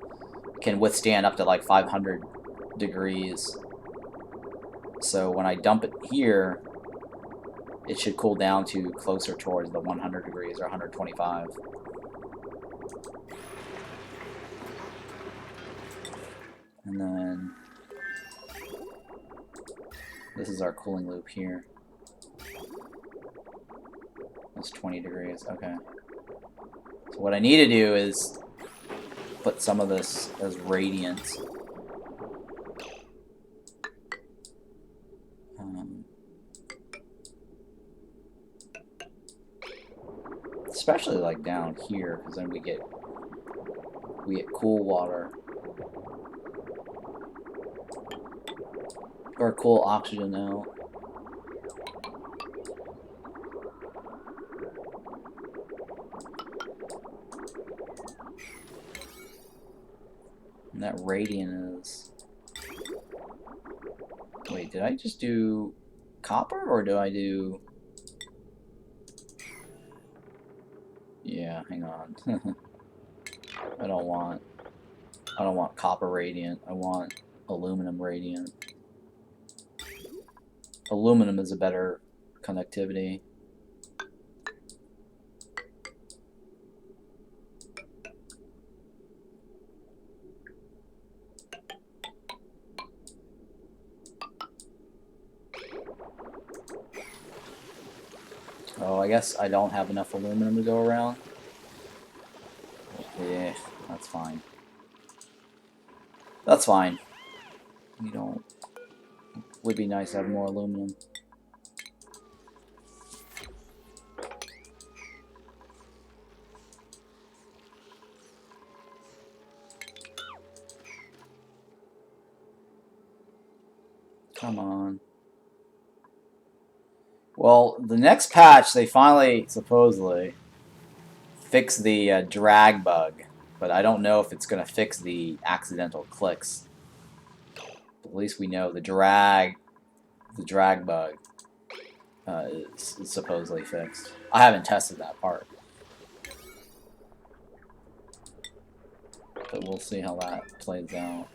can withstand up to like 500 degrees. So when I dump it here, it should cool down to closer towards the 100 degrees or 125. And then this is our cooling loop here. That's 20 degrees, okay. So what I need to do is put some of this as radiant. Especially like down here, because then we get cool water. Or cool oxygen now. And that radiant is... Wait, did I just do copper, or do I do... Yeah, hang on. I don't want copper radiant. I want aluminum radiant. Aluminum is a better conductivity. Oh, I guess I don't have enough aluminum to go around. Yeah, that's fine. That's fine. We don't... Would be nice to have more aluminum. Come on. Well, the next patch, they finally, supposedly, fix the drag bug. But I don't know if it's going to fix the accidental clicks. But at least we know the drag the drag bug is supposedly fixed. I haven't tested that part, but we'll see how that plays out.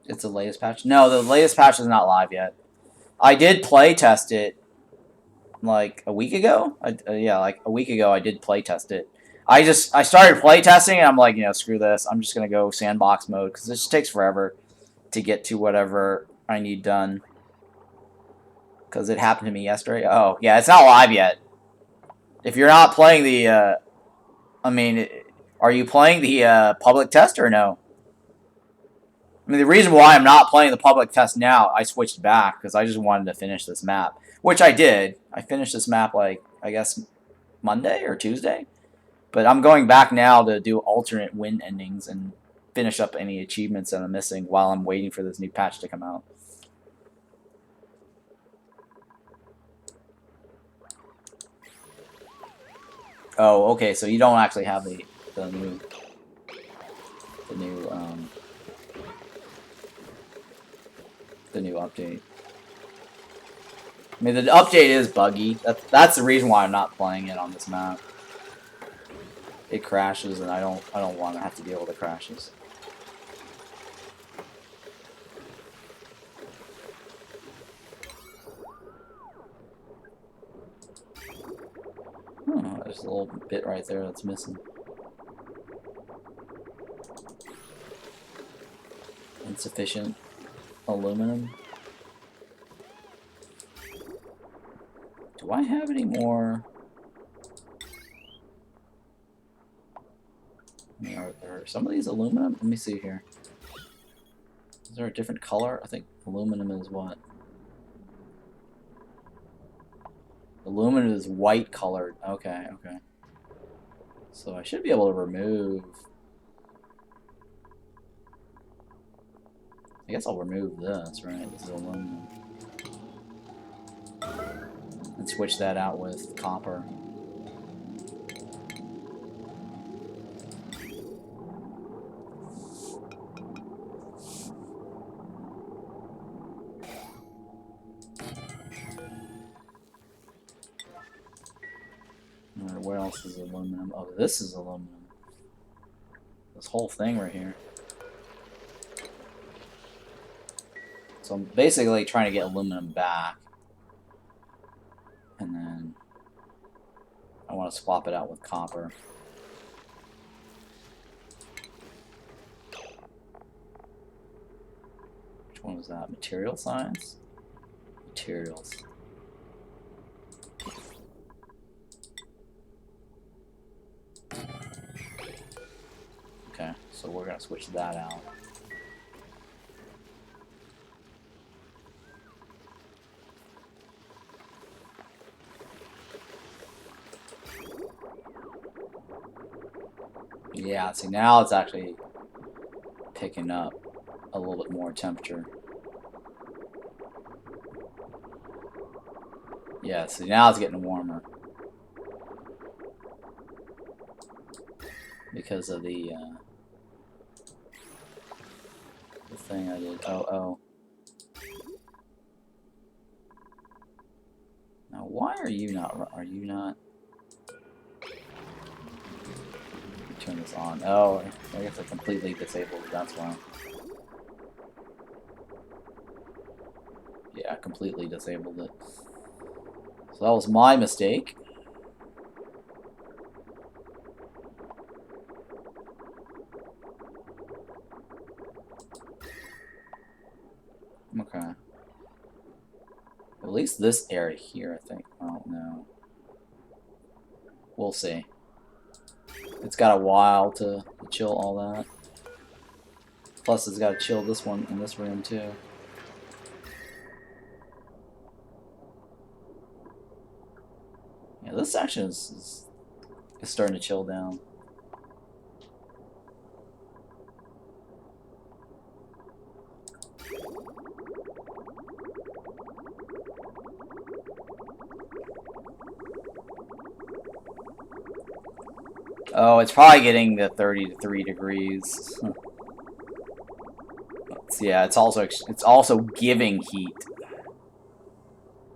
It's the latest patch? No, the latest patch is not live yet. I did play test it like a week ago. Yeah, like a week ago I did play test it. I started play testing and I'm like, screw this. I'm just gonna go sandbox mode because it just takes forever to get to whatever I need done. Because it happened to me yesterday. Oh, yeah, it's not live yet. If you're not playing the, I mean, are you playing the public test or no? I mean, the reason why I'm not playing the public test now, I switched back because I just wanted to finish this map, which I did. I finished this map like, I guess, Monday or Tuesday. But I'm going back now to do alternate win endings and finish up any achievements that I'm missing while I'm waiting for this new patch to come out. Oh, okay, so you don't actually have the new update. I mean, the update is buggy. That's the reason why I'm not playing it on this map. It crashes, and I don't want to have to deal with the crashes. Oh, there's a little bit right there that's missing. Insufficient aluminum. Do I have any more? I mean, are some of these aluminum? Let me see here. Is there a different color? I think aluminum is what? Aluminum is white colored. Okay, okay. So I should be able to remove... I guess I'll remove this, right? This is aluminum. And switch that out with copper. Alright, where else is aluminum? Oh, this is aluminum. This whole thing right here. So I'm basically trying to get aluminum back. And then I want to swap it out with copper. Which one was that? Material science? Materials. Okay, so we're going to switch that out. Yeah, see now it's actually picking up a little bit more temperature. Yeah, see now it's getting warmer. Because of the thing I did. Oh. Now why are you not... Turn this on. Oh, I guess I completely disabled it, that's why. Yeah, I completely disabled it. So that was my mistake. Okay. At least this area here, I think. Oh, no. We'll see. It's got a while to chill all that. Plus, it's got to chill this one in this room, too. Yeah, this section is starting to chill down. Oh, it's probably getting to 33 degrees. Yeah, it's also giving heat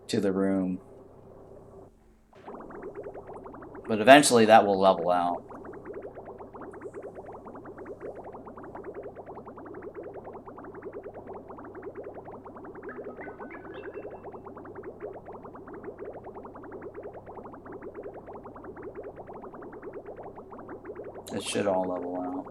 to the room. But eventually that will level out. It should all level out.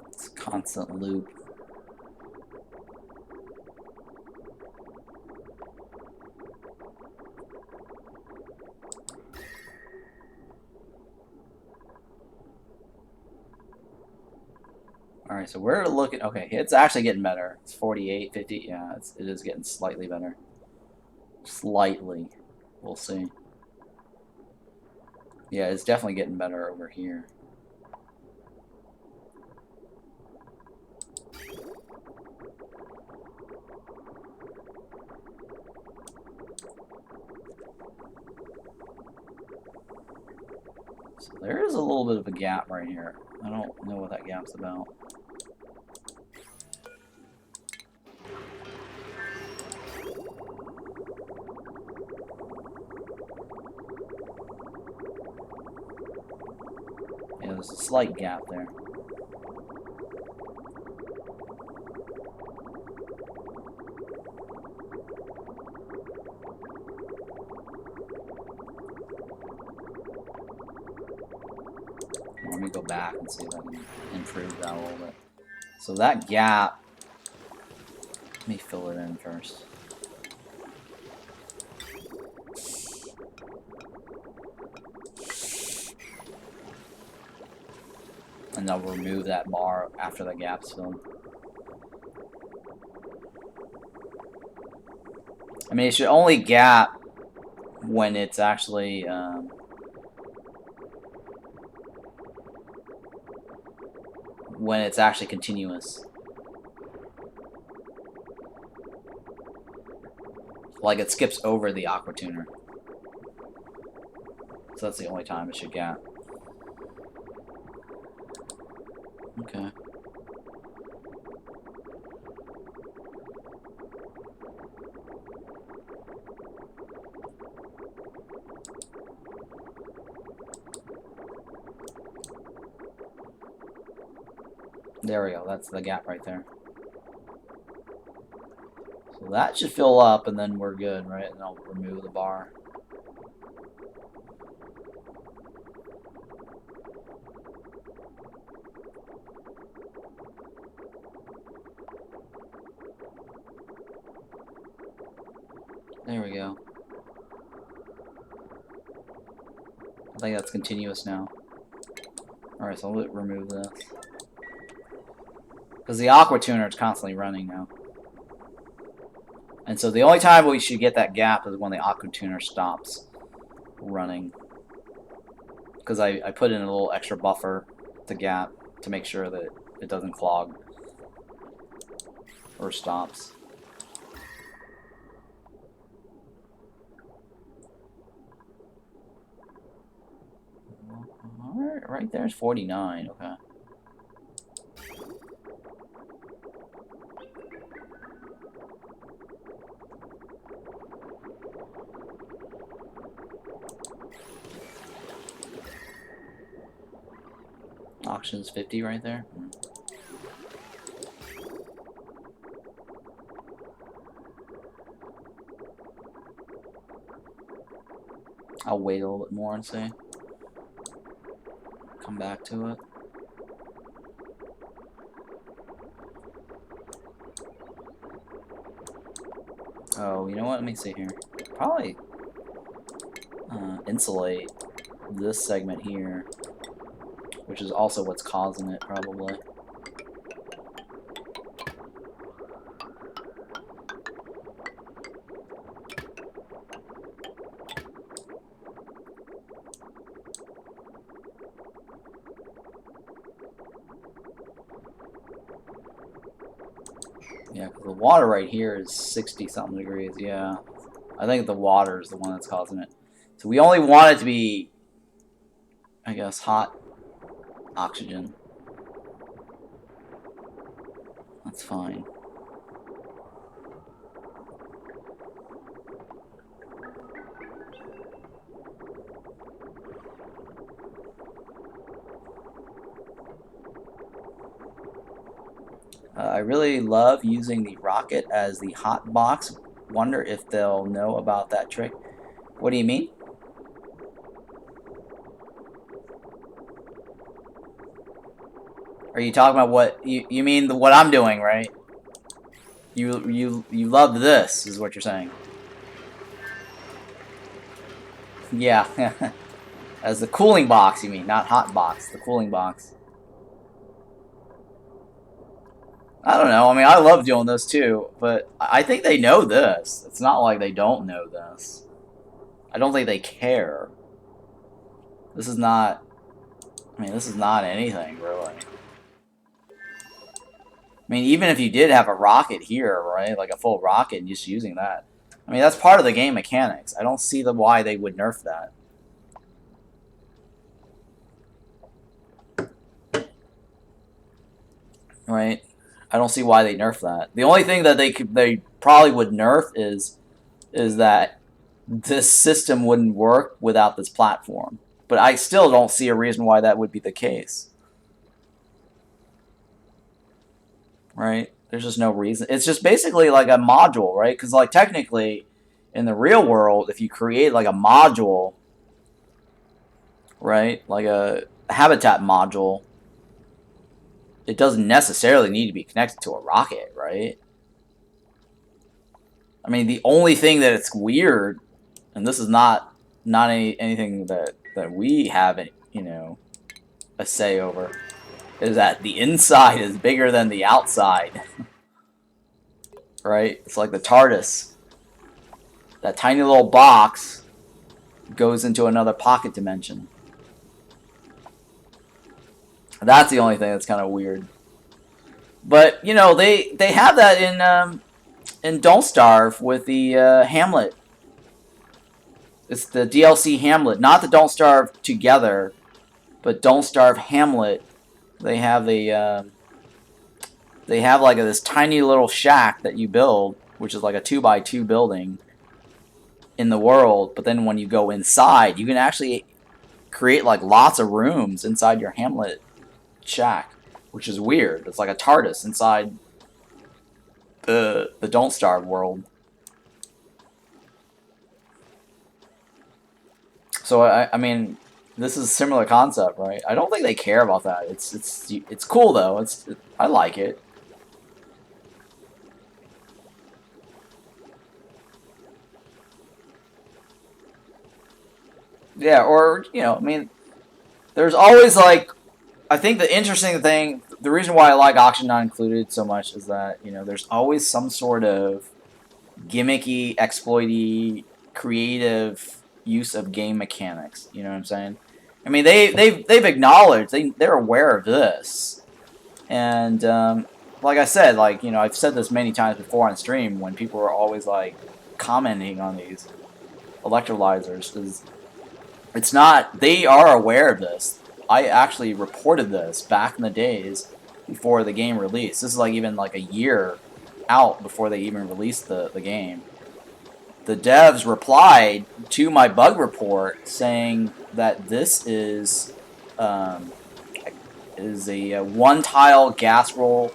It's a constant loop. Alright, so we're looking... Okay, it's actually getting better. It's 48, 50. Yeah, it is getting slightly better. Slightly. We'll see. Yeah, it's definitely getting better over here. So there is a little bit of a gap right here. I don't know what that gap's about. Yeah, there's a slight gap there. Let me go back and see if I can improve that a little bit. So that gap, let me fill it in first. And I'll remove that bar after the gap's filled. I mean, it should only gap when it's actually continuous. Like it skips over the aqua tuner. So that's the only time it should gap. Okay. There we go, that's the gap right there. So that should fill up and then we're good, right? And I'll remove the bar. There we go. I think that's continuous now. Alright, so I'll remove this. Because the aqua tuner is constantly running now. And so the only time we should get that gap is when the aqua tuner stops running. Because I put in a little extra buffer to gap to make sure that it doesn't clog or stops. Alright, right there's 49, okay. Auction's 50 right there. I'll wait a little bit more and see. Come back to it. Oh, you know what? Let me see here. Probably insulate this segment here, which is also what's causing it, probably. Yeah, because the water right here is 60-something degrees. Yeah. I think the water is the one that's causing it. So we only want it to be, I guess, hot oxygen. That's fine. I really love using the rocket as the hot box. Wonder if they'll know about that trick. What do you mean? Are you talking about what you mean what I'm doing, right? You love this, is what you're saying. Yeah. As the cooling box, you mean, not hot box, the cooling box. I don't know. I mean, I love doing this too, but I think they know this. It's not like they don't know this. I don't think they care. This is not. I mean, this is not anything really. I mean, even if you did have a rocket here, right, like a full rocket, and just using that. I mean, that's part of the game mechanics. I don't see why they would nerf that. Right? I don't see why they nerf that. The only thing that they probably would nerf is that this system wouldn't work without this platform. But I still don't see a reason why that would be the case. Right? There's just no reason. It's just basically like a module, right? Because like technically, in the real world, if you create like a module, right, like a habitat module, it doesn't necessarily need to be connected to a rocket, right? I mean, the only thing that it's weird, and this is not anything that we have, a say over, is that the inside is bigger than the outside. Right? It's like the TARDIS. That tiny little box goes into another pocket dimension. That's the only thing that's kind of weird. But they have that in Don't Starve with the Hamlet. It's the DLC Hamlet, not the Don't Starve together, but Don't Starve Hamlet. They have like this tiny little shack that you build, which is like a 2x2 building in the world. But then when you go inside, you can actually create like lots of rooms inside your Hamlet shack, which is weird. It's like a TARDIS inside the Don't Starve world. So I mean, this is a similar concept, right? I don't think they care about that. It's cool though. I like it. Yeah, or I mean, there's always like, I think the interesting thing, the reason why I like Auction Not Included so much is that there's always some sort of gimmicky, exploity, creative use of game mechanics. You know what I'm saying? I mean, they've acknowledged they're aware of this, and like I said, like I've said this many times before on stream when people are always like commenting on these electrolyzers, is it's not, they are aware of this. I actually reported this back in the days before the game released. This is like even like a year out before they even released the game. The devs replied to my bug report saying that this is a one-tile gas roll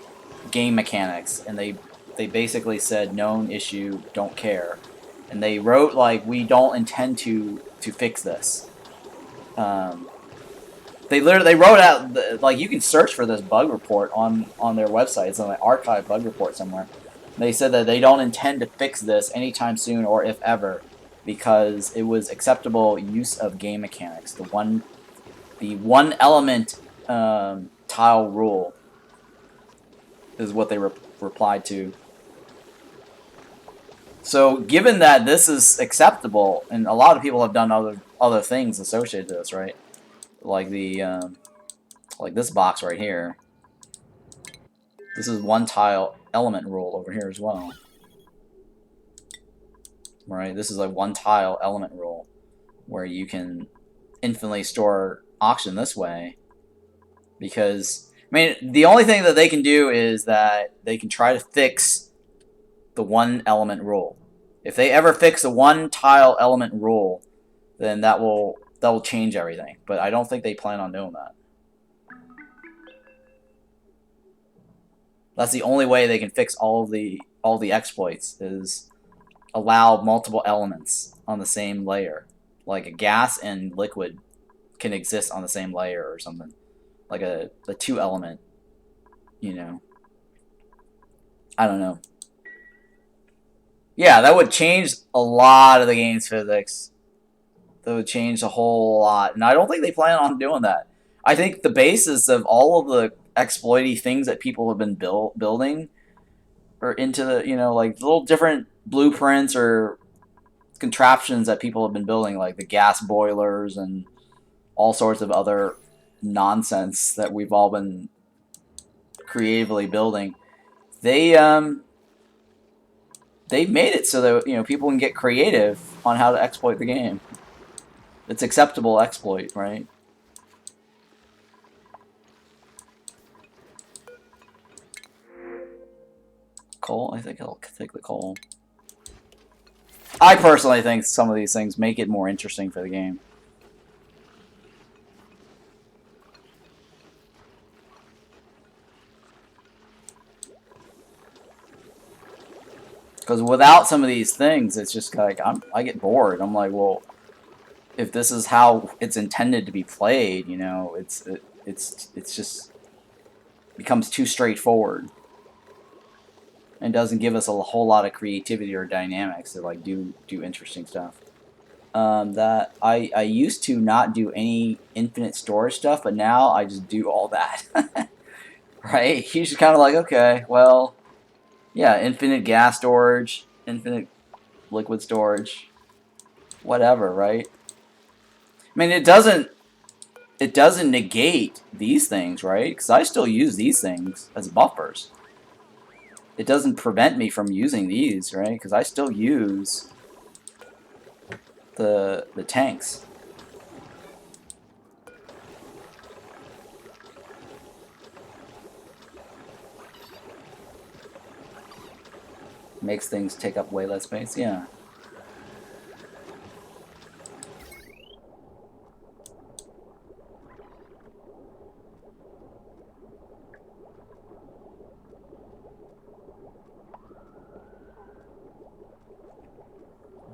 game mechanics, and they basically said known issue, don't care, and they wrote like, we don't intend to fix this. They wrote out like, you can search for this bug report on their website. It's on an archive bug report somewhere. They said that they don't intend to fix this anytime soon or if ever, because it was acceptable use of game mechanics. The one element tile rule is what they replied to. So given that this is acceptable, and a lot of people have done other things associated to this, right? Like the Like this box right here. This is one tile element rule over here as well. Right? This is a one tile element rule where you can infinitely store oxygen this way. Because, I mean, the only thing that they can do is that they can try to fix the one element rule. If they ever fix the one tile element rule, then that will change everything. But I don't think they plan on doing that. That's the only way they can fix all the exploits is allow multiple elements on the same layer. Like a gas and liquid can exist on the same layer or something. Like a two element, you know. I don't know. Yeah, that would change a lot of the game's physics. That would change a whole lot. And I don't think they plan on doing that. I think the basis of all of the exploity things that people have been building or into the, you know, like little different blueprints or contraptions that people have been building, like the gas boilers and all sorts of other nonsense that we've all been creatively building. They've made it so that, you know, people can get creative on how to exploit the game. It's acceptable exploit, right? Coal? I think I'll take the coal. I personally think some of these things make it more interesting for the game. Because without some of these things, it's just like I get bored. I'm like, well, if this is how it's intended to be played, you know, it's just becomes too straightforward and doesn't give us a whole lot of creativity or dynamics to like do interesting stuff. That I used to not do any infinite storage stuff, but now I just do all that. Right? You just kind of like, okay, well, yeah, infinite gas storage, infinite liquid storage, whatever, right? I mean, it doesn't negate these things, right? Because I still use these things as buffers. It doesn't prevent me from using these, right? Because I still use the tanks. Makes things take up way less space, yeah.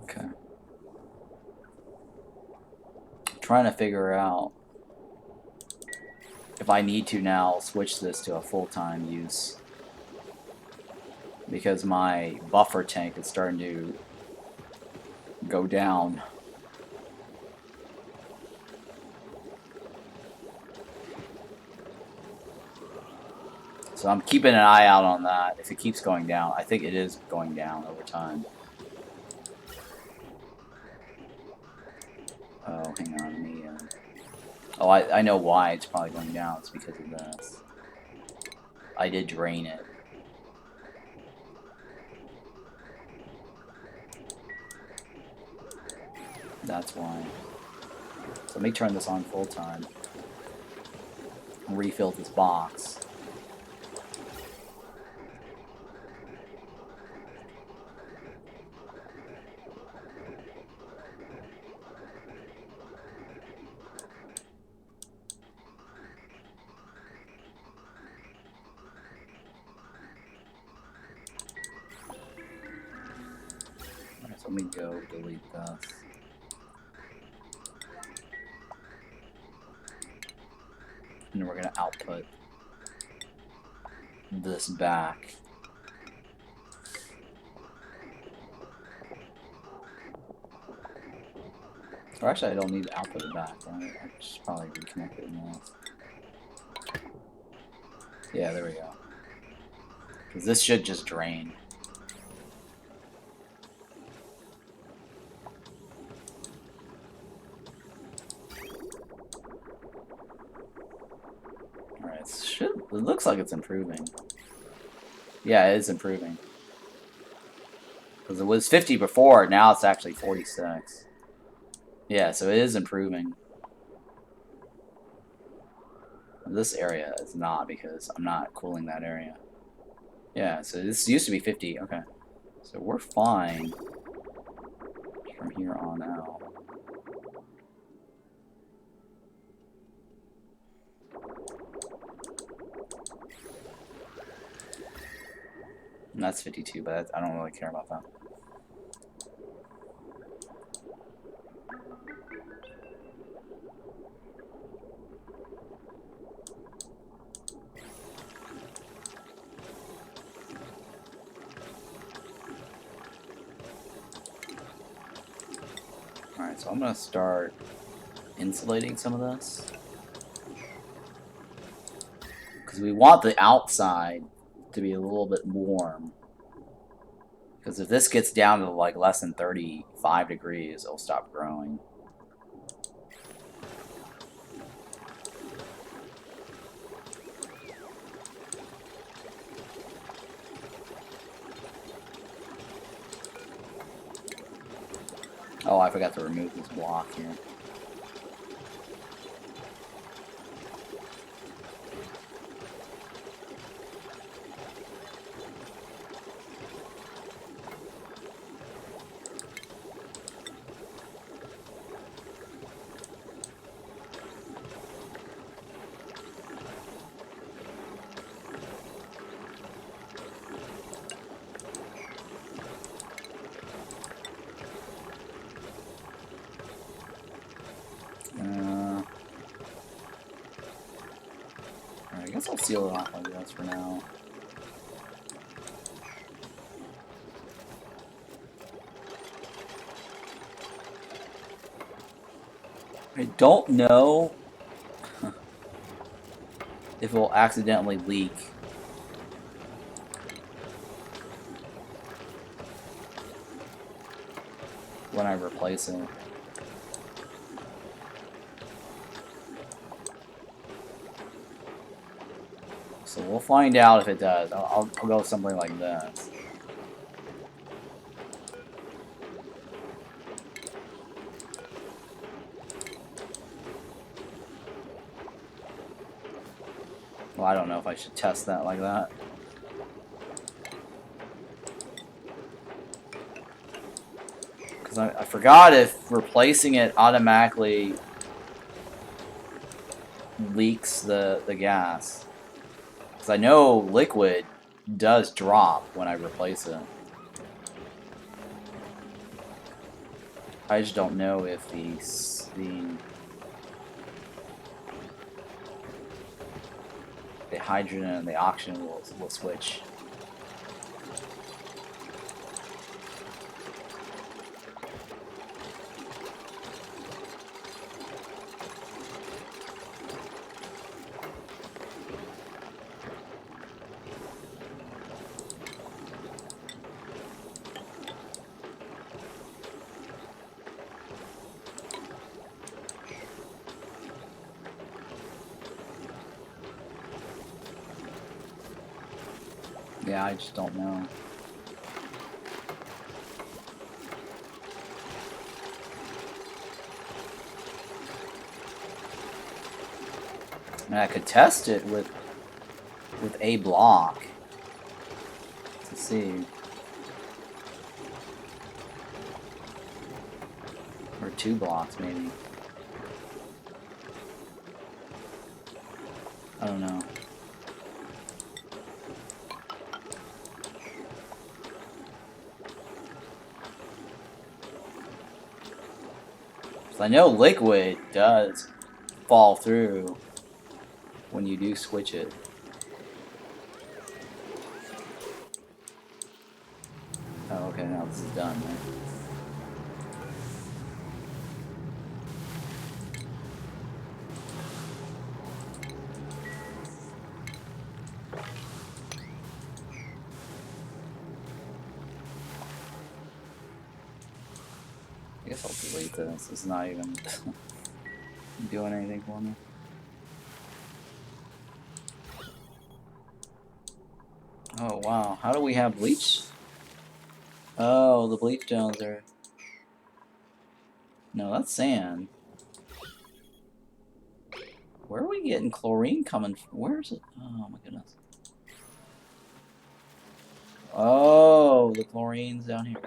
Okay. Trying to figure out if I need to now switch this to a full-time use. Because my buffer tank is starting to go down. So I'm keeping an eye out on that. If it keeps going down, I think it is going down over time. Oh, hang on, let me... Oh, I know why it's probably going down. It's because of this. I did drain it. That's why. So let me turn this on full time. Refill this box. Alright, so let me go delete this. And we're gonna output this back. Or actually, I don't need to output it back, right? I just probably reconnect it now. Yeah, there we go. Because this should just drain. it looks like it's improving. Yeah, it is improving. Because it was 50 before, now it's actually 46. Yeah, so it is improving. This area is not, because I'm not cooling that area. Yeah, so this used to be 50. Okay. So we're fine from here on out. And that's 52, but I don't really care about that. Alright, so I'm going to start insulating some of this. Because we want the outside to be a little bit warm. Because if this gets down to like less than 35 degrees, it'll stop growing. Oh, I forgot to remove this block here. I guess I'll seal it off like this for now. I don't know if it will accidentally leak. When I replace it. So we'll find out if it does. I'll go with something like this. Well, I don't know if I should test that like that. Because I forgot if replacing it automatically leaks the gas. Because I know liquid does drop when I replace it. I just don't know if the hydrogen and the oxygen will switch. Yeah, I just don't know. And I could test it with a block to see. Or 2 blocks maybe. I don't know. I know liquid does fall through when you do switch it. Oh, okay, now this is done, right? I guess I'll delete this. It's not even doing anything for me. Oh wow, how do we have bleach? Oh, the bleach stones are... No, that's sand. Where are we getting chlorine coming from? Where is it? Oh my goodness. Oh, the chlorine's down here.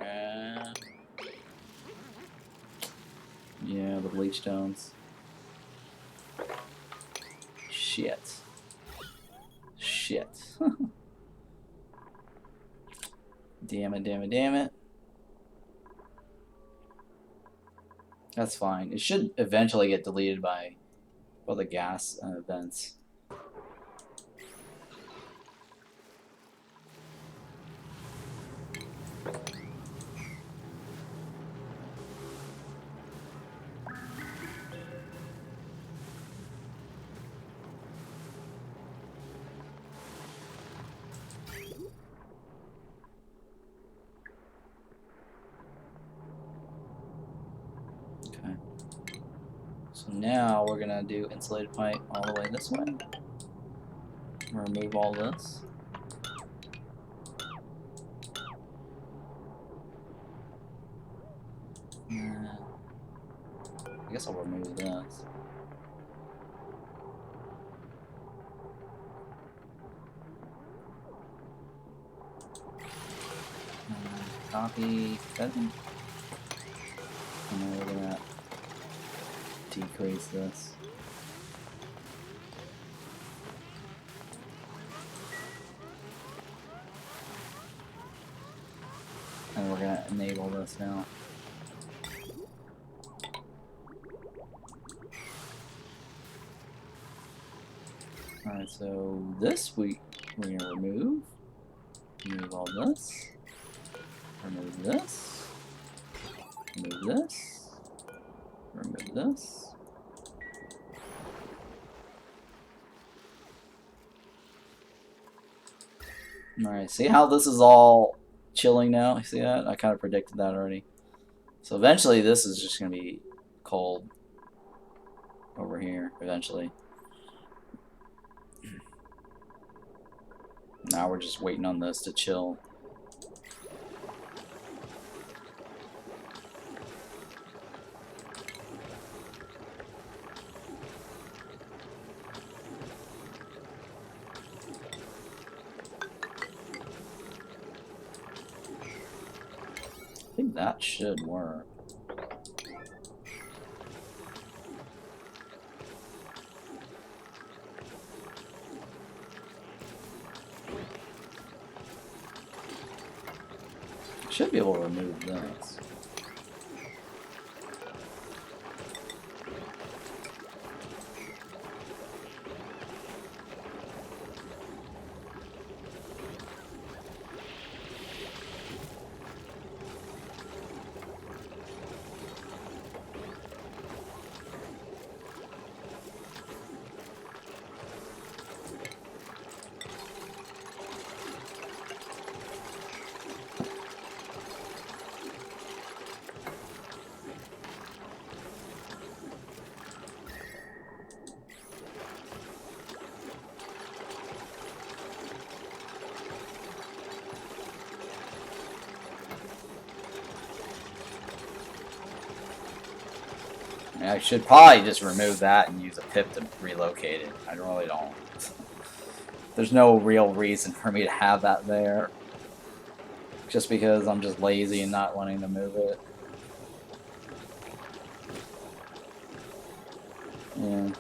Yeah, the bleach stones. Shit. Shit. Damn it, damn it, damn it. That's fine. It should eventually get deleted by all the gas vents. Okay. So now we're gonna do insulated pipe all the way this way. Remove all this. I guess I'll remove this. Copy, doesn't. And then we're gonna decrease this. And we're gonna enable this now. Alright, so this we're gonna remove. Remove all this. Remove this. Remove this. Remove this. Alright, see how this is all chilling now? You see that? I kind of predicted that already. So eventually this is just going to be cold over here, eventually. Now we're just waiting on this to chill. I think that should work. Should be able to remove this. I should probably just remove that and use a pip to relocate it. I really don't. There's no real reason for me to have that there. Just because I'm just lazy and not wanting to move it. Yeah.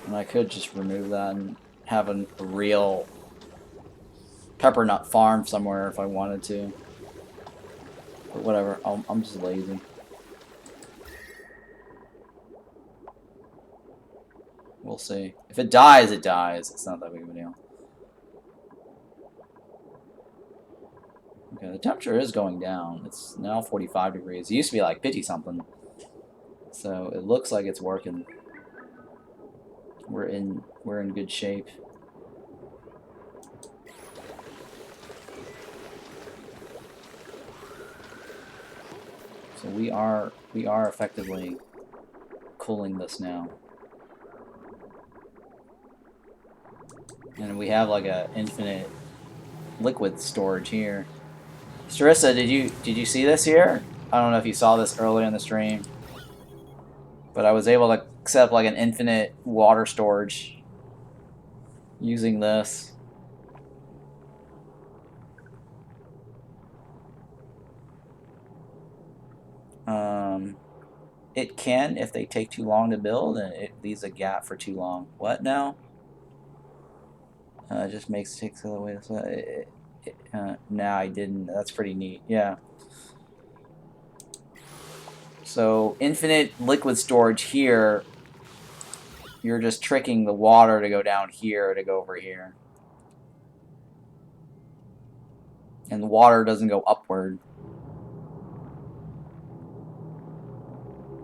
And I could just remove that and have a real pepper nut farm somewhere if I wanted to. But whatever, I'm just lazy. We'll see. If it dies, it dies. It's not that big of a deal. Okay, the temperature is going down. It's now 45 degrees. It used to be like 50 something. So it looks like it's working. We're in good shape. So we are effectively cooling this now. And we have like a infinite liquid storage here. Starissa, did you see this here? I don't know if you saw this earlier in the stream, but I was able to set up like an infinite water storage using this. It can if they take too long to build and it leaves a gap for too long. What now? It just takes the other way. No, I didn't. That's pretty neat. Yeah. So infinite liquid storage here. You're just tricking the water to go down here to go over here. And the water doesn't go upward.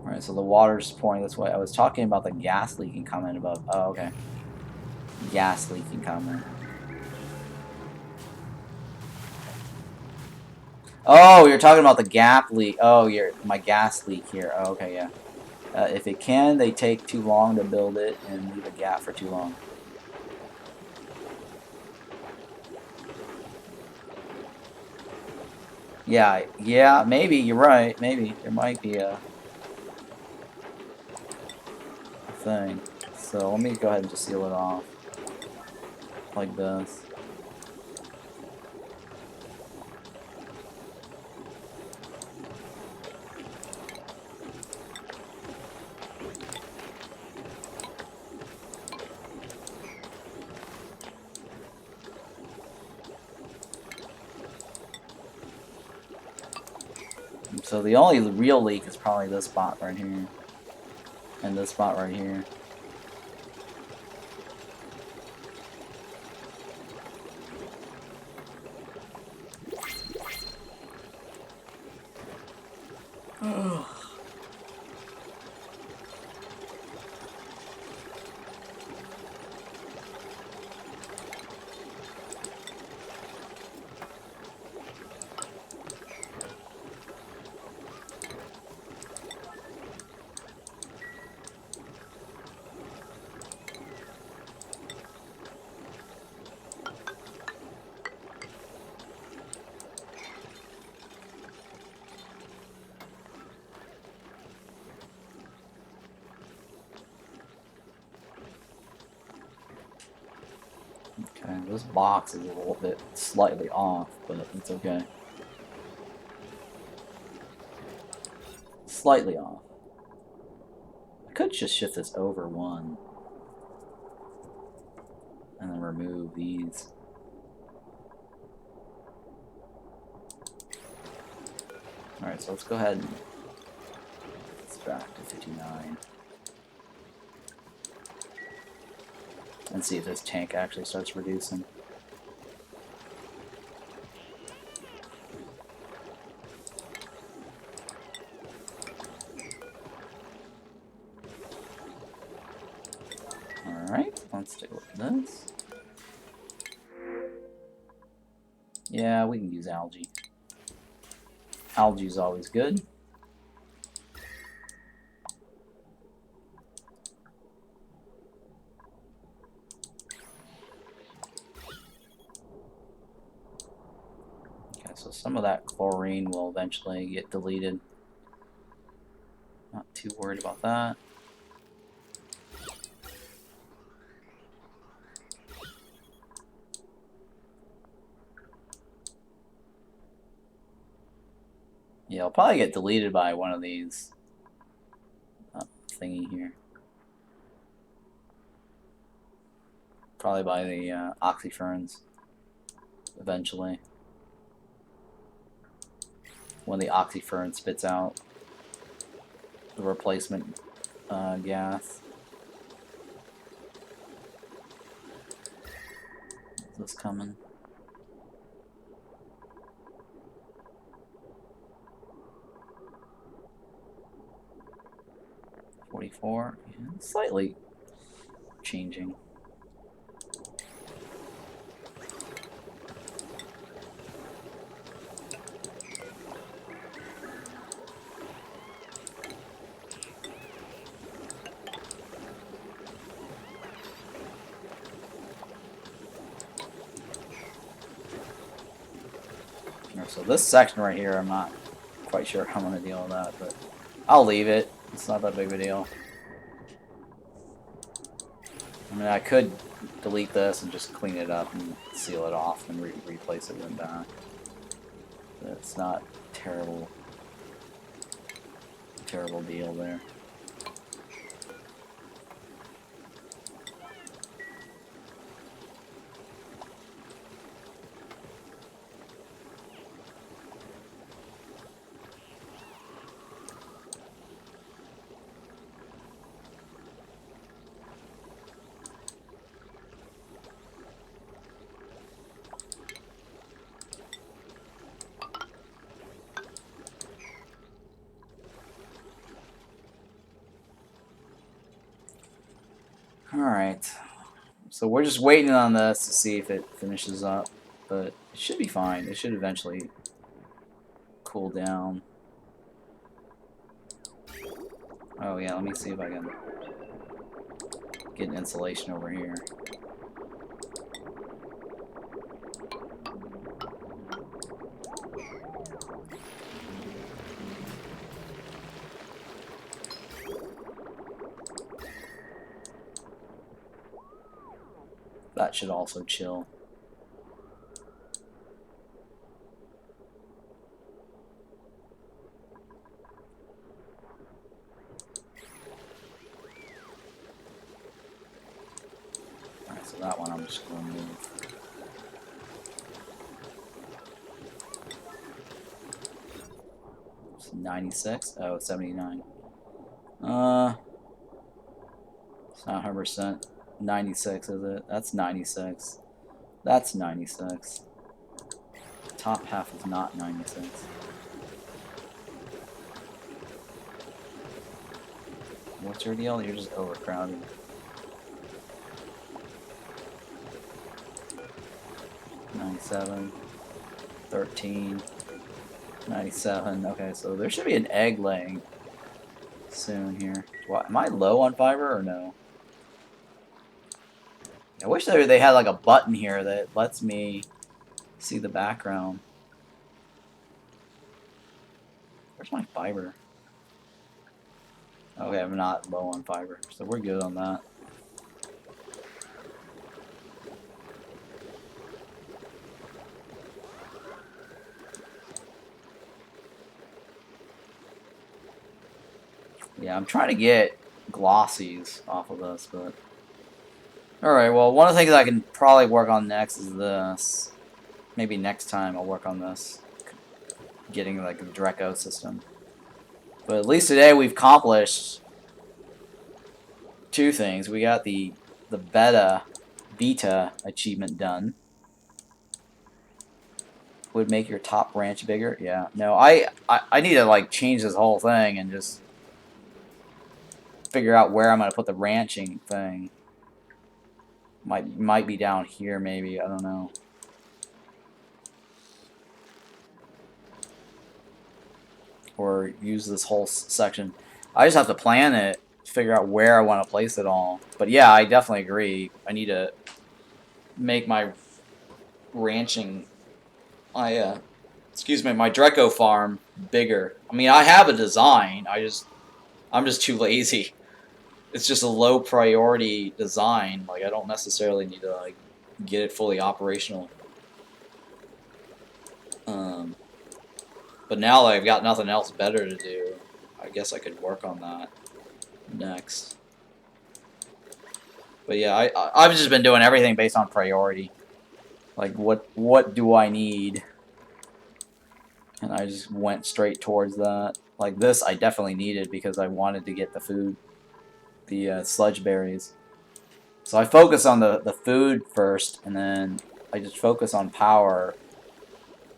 Alright, so the water's pouring this way. I was talking about the gas leaking comment above. Oh, okay. Gas leaking comment. Oh, you're talking about the gap leak. Oh, my gas leak here. Oh, okay, yeah. If it can, they take too long to build it and leave a gap for too long. Yeah, maybe, you're right. Maybe. There might be a thing. So let me go ahead and just seal it off. Like this. So the only real leak is probably this spot right here. And this spot right here. Okay, this box is a little bit slightly off, but it's okay. Slightly off. I could just shift this over one. And then remove these. Alright, so let's go ahead and it's back to 59. And see if this tank actually starts reducing. Alright, let's take a look at this. Yeah, we can use algae. Algae is always good. Okay, so some of that chlorine will eventually get deleted. Not too worried about that. Yeah, it'll probably get deleted by one of these thingy here. Probably by the oxyferns eventually. When the oxyfern spits out the replacement gas. Is this coming? $44, yeah, slightly changing. So this section right here, I'm not quite sure how I'm going to deal with that, but I'll leave it. It's not that big of a deal. I mean, I could delete this and just clean it up and seal it off and replace it with that. But it's not terrible deal there. Alright, so we're just waiting on this to see if it finishes up, but it should be fine. It should eventually cool down. Oh yeah, let me see if I can get an insulation over here. That should also chill. Alright, so that one I'm just going to move. It's 96? Oh, it's 79. It's not 100%. 96, is it? That's 96. That's 96. Top half is not 96. What's your deal? You're just overcrowded. $97, $13, $97. Okay, so there should be an egg laying soon here. What, am I low on fiber or no? I wish they had like a button here that lets me see the background. Where's my fiber? Okay, I'm not low on fiber, so we're good on that. Yeah, I'm trying to get glossies off of this, but... Alright, well, one of the things I can probably work on next is this. Maybe next time I'll work on this. Getting, like, the Draco system. But at least today we've accomplished two things. We got the beta achievement done. Would make your top branch bigger. Yeah. No, I need to, like, change this whole thing and just figure out where I'm going to put the ranching thing. Might be down here, maybe. I don't know. Or use this whole section. I just have to plan it, figure out where I want to place it all. But yeah, I definitely agree. I need to make my ranching, my Draco farm bigger. I mean, I have a design. I'm just too lazy. It's just a low priority design. Like, I don't necessarily need to, like, get it fully operational. But now that I've got nothing else better to do, I guess I could work on that next. But yeah, I've just been doing everything based on priority. Like, what do I need? And I just went straight towards that. Like, this I definitely needed because I wanted to get the food. The sludge berries. So I focus on the food first, and then I just focus on power.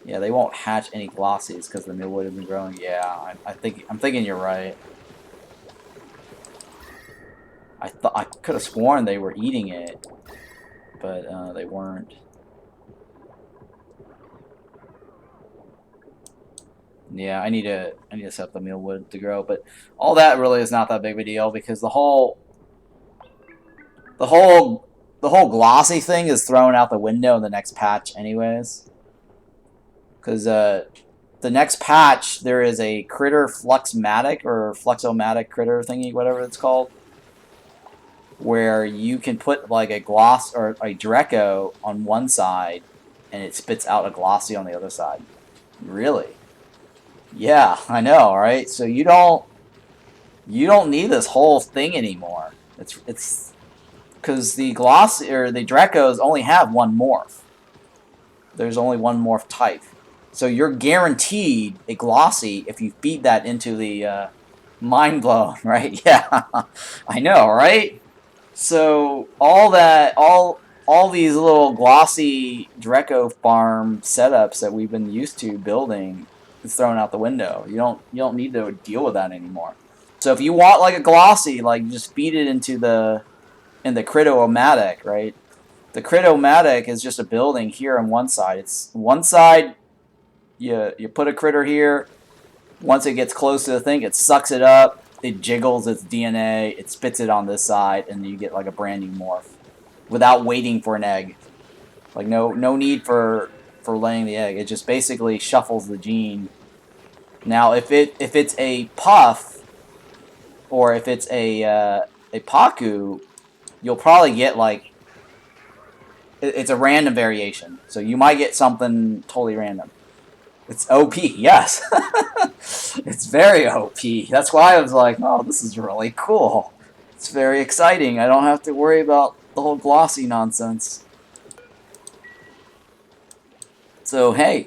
Yeah, they won't hatch any glossies because the millwood has been growing. Yeah, I'm thinking you're right. I could have sworn they were eating it, but they weren't. Yeah, I need to set up the mealwood to grow, but all that really is not that big of a deal because the whole glossy thing is thrown out the window in the next patch anyways. because the next patch there is a critter fluxmatic or fluxomatic critter thingy, whatever it's called, where you can put like a gloss or a Draco on one side, and it spits out a glossy on the other side. Really? Yeah, I know, right? So you don't need this whole thing anymore. It's because the glossy or the Dracos only have one morph. There's only one morph type. So you're guaranteed a glossy if you feed that into the mind blown, right? Yeah, I know, right? So all these little glossy Dreco farm setups that we've been used to building is thrown out the window. You don't need to deal with that anymore. So if you want like a glossy, like just feed it into the Critomatic, right? The Critomatic is just a building here on one side. It's one side. You put a critter here. Once it gets close to the thing, it sucks it up. It jiggles its DNA. It spits it on this side, and you get like a brand new morph, without waiting for an egg. Like no need for laying the egg. It just basically shuffles the gene. Now if it's a puff, or if it's a Paku, you'll probably get like it's a random variation. So you might get something totally random. It's OP, yes. It's very OP. That's why I was like, oh, this is really cool. It's very exciting. I don't have to worry about the whole glossy nonsense. So hey,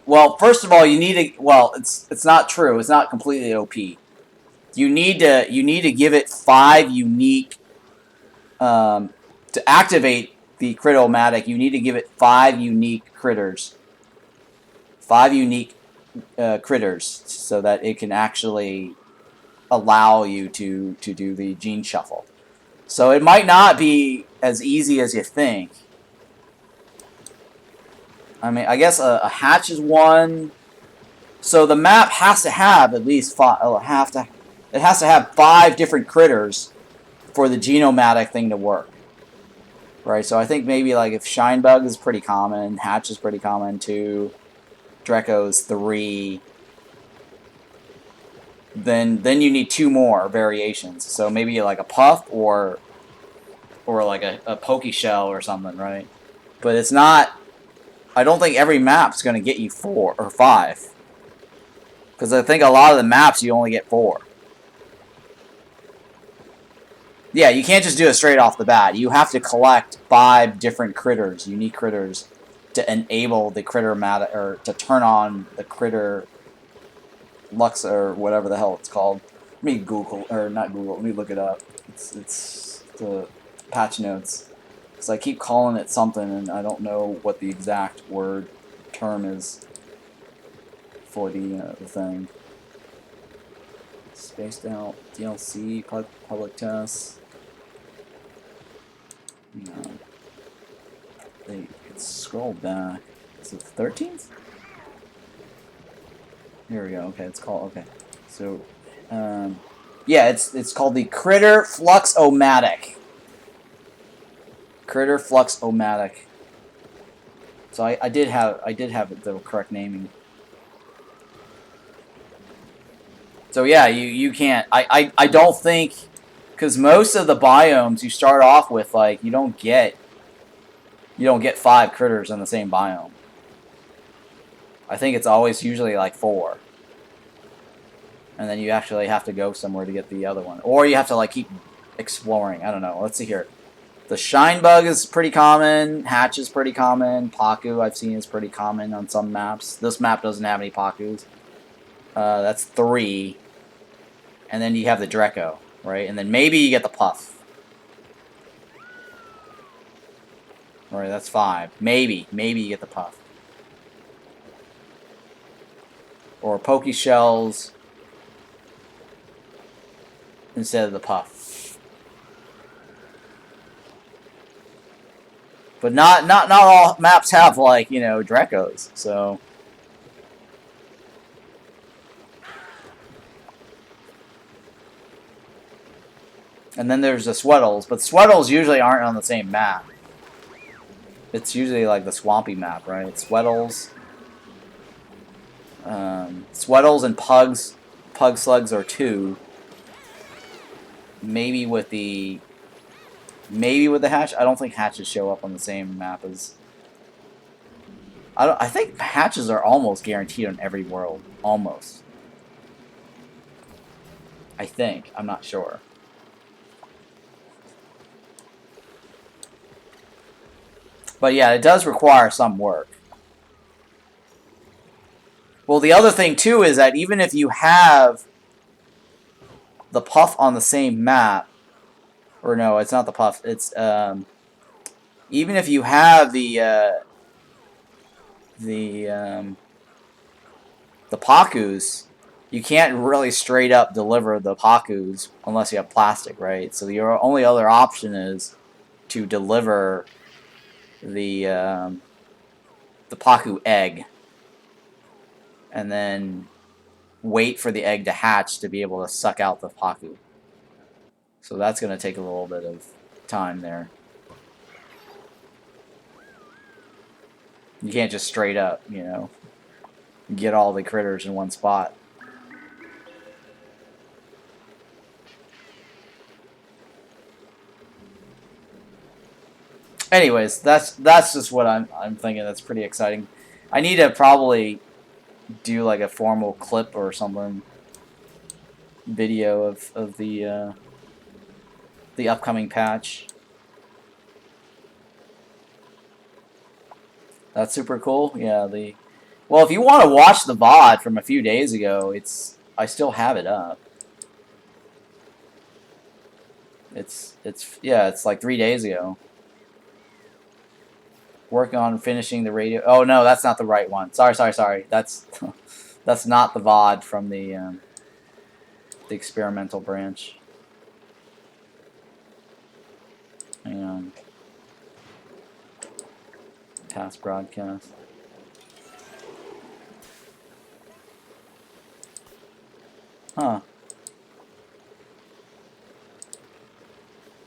well, first of all, you need to. Well, it's not true. It's not completely OP. You need to give it 5 unique. To activate the Critomatic, you need to give it 5 unique critters. 5 unique critters, so that it can actually allow you to do the gene shuffle. So it might not be as easy as you think. I mean, I guess a hatch is 1. So the map has to have at least 5. It has to have 5 different critters for the genomatic thing to work. Right, so I think maybe like if Shinebug is pretty common, Hatch is pretty common too, Draco's 3, then you need 2 more variations. So maybe like a Puff or like a Pokeshell or something, right? But it's not. I don't think every map's going to get you 4 or 5, because I think a lot of the maps you only get 4. Yeah, you can't just do it straight off the bat. You have to collect 5 different critters, unique critters, to enable the critter or to turn on the critter Lux or whatever the hell it's called. Let me Google, or not Google. Let me look it up. It's the patch notes, because I keep calling it something and I don't know what the exact term is for the thing. Spaced out DLC public tests. They could scroll back. Is it the 13th? Here we go. Okay, it's called. Okay, so yeah, it's called the Critter Fluxomatic. Critter Fluxomatic. So I did have the correct naming. So yeah, you can't. I don't think, because most of the biomes you start off with, like, you don't get 5 critters in the same biome. I think it's always usually like 4. And then you actually have to go somewhere to get the other one. Or you have to like keep exploring. I don't know. Let's see here. The Shinebug is pretty common. Hatch is pretty common. Paku I've seen is pretty common on some maps. This map doesn't have any Pakus. That's 3. And then you have the Draco, right? And then maybe you get the Puff. Alright, that's 5. Maybe you get the Puff. Or Pokeshells instead of the Puff. But not all maps have, like, Dracos, so. And then there's the Sweatles, but Sweatles usually aren't on the same map. It's usually like the swampy map, right? Sweatles. Sweatles and pug slugs are 2. Maybe with the hatch. I don't think hatches show up on the same map as. I think hatches are almost guaranteed on every world. Almost. I think. I'm not sure. But yeah, it does require some work. Well, the other thing too is that even if you have the puff on the same map, or no, it's not the puff. It's even if you have the Pakus, you can't really straight up deliver the Pakus unless you have plastic, right? So your only other option is to deliver the Paku egg, and then wait for the egg to hatch to be able to suck out the Paku. So that's going to take a little bit of time there. You can't just straight up, you know, get all the critters in one spot. Anyways, that's just what I'm thinking. That's pretty exciting. I need to probably do like a formal clip or something, video of the upcoming patch. That's super cool. Yeah, well, if you want to watch the VOD from a few days ago, I still have it up. Yeah, it's like 3 days ago. Working on finishing the radio. Oh no, that's not the right one. Sorry. That's that's not the VOD from the experimental branch. Hang on. Past broadcast. Huh.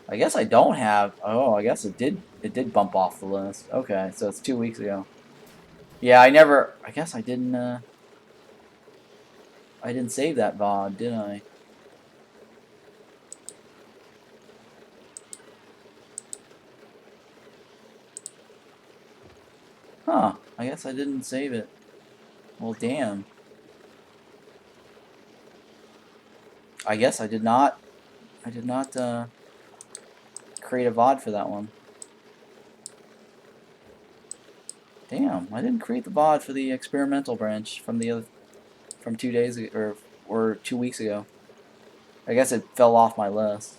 I guess I don't have. Oh, I guess it did bump off the list. Okay, so it's 2 weeks ago. Yeah, I guess I didn't save that VOD, did I? Huh. I guess I didn't save it. Well, damn. I guess I did not create a VOD for that one. Damn, I didn't create the VOD for the experimental branch from 2 days ago, or 2 weeks ago. I guess it fell off my list.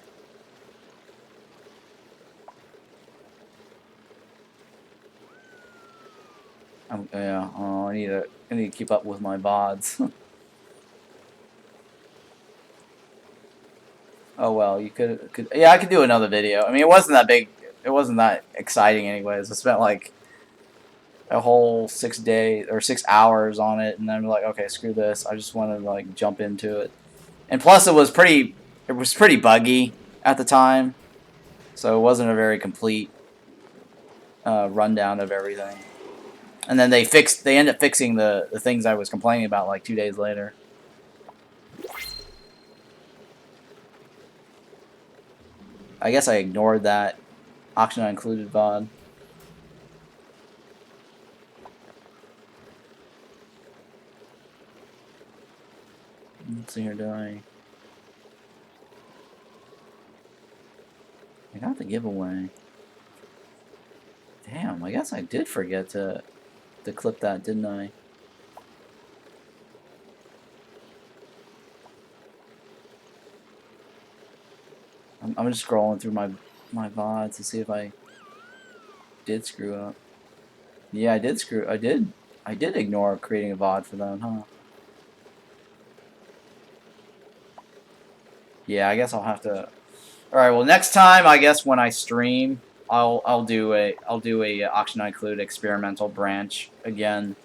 Yeah. Oh, I need to keep up with my VODs. Oh well, you could. Yeah, I could do another video. I mean, it wasn't that big. It wasn't that exciting, anyways. I spent like a whole 6 days or 6 hours on it, and then I'm like, okay, screw this. I just wanted to like jump into it. And plus, it was pretty buggy at the time, so it wasn't a very complete rundown of everything. And then they ended up fixing the things I was complaining about like 2 days later. I guess I ignored that auction not included VOD. Let's see here, I got the giveaway. Damn, I guess I did forget to clip that, didn't I? I'm just scrolling through my VODs to see if I did screw up. Yeah, I did ignore creating a VOD for that, huh? Yeah, I guess I'll have to. All right. Well, next time, I guess when I stream, I'll do a auction not include experimental branch again,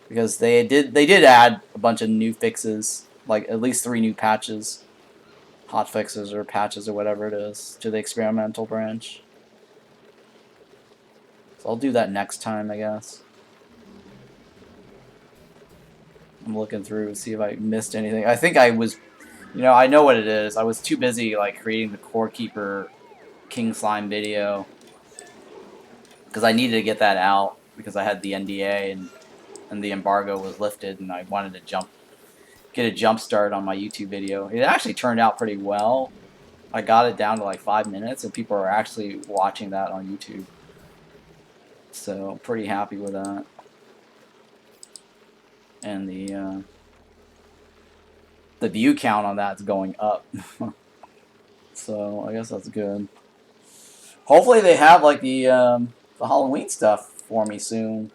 because they did add a bunch of new fixes, like at least 3 new patches, hot fixes or patches or whatever it is, to the experimental branch. So I'll do that next time, I guess. I'm looking through to see if I missed anything. I think I was, I know what it is. I was too busy like creating the Core Keeper King Slime video because I needed to get that out because I had the NDA and the embargo was lifted, and I wanted to get a jump start on my YouTube video. It actually turned out pretty well. I got it down to like 5 minutes, and people are actually watching that on YouTube. So I'm pretty happy with that. And the view count on that's going up. So I guess that's good. Hopefully they have like the Halloween stuff for me soon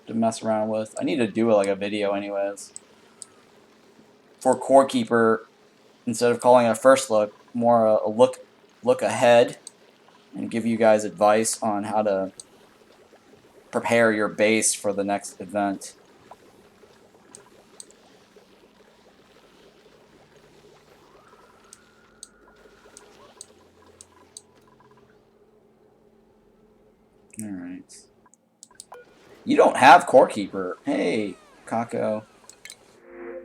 to mess around with. I need to do like a video anyways for Core Keeper instead of calling it a first look, more a look ahead and give you guys advice on how to prepare your base for the next event. Alright. You don't have Core Keeper. Hey, Kako.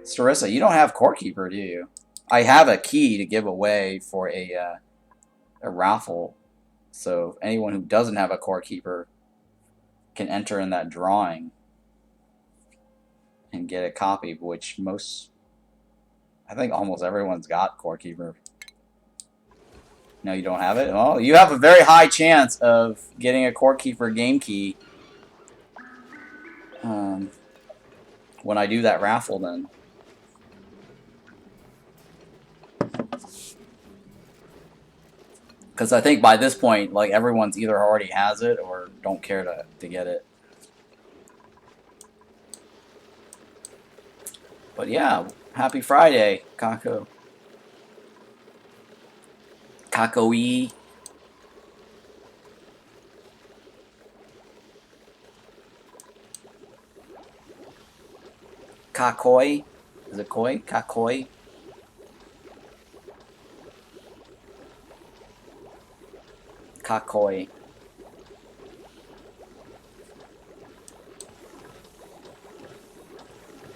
Sarissa, you don't have Core Keeper, do you? I have a key to give away for a raffle. So anyone who doesn't have a Core Keeper can enter in that drawing and get a copy, which I think almost everyone's got Core Keeper. No, you don't have it? Well, you have a very high chance of getting a Core Keeper game key when I do that raffle then. Because I think by this point, like, everyone's either already has it or don't care to get it. But yeah, happy Friday, Kako. Kako-y. Kakoi. Is it koi? Kakoi. Kakoi.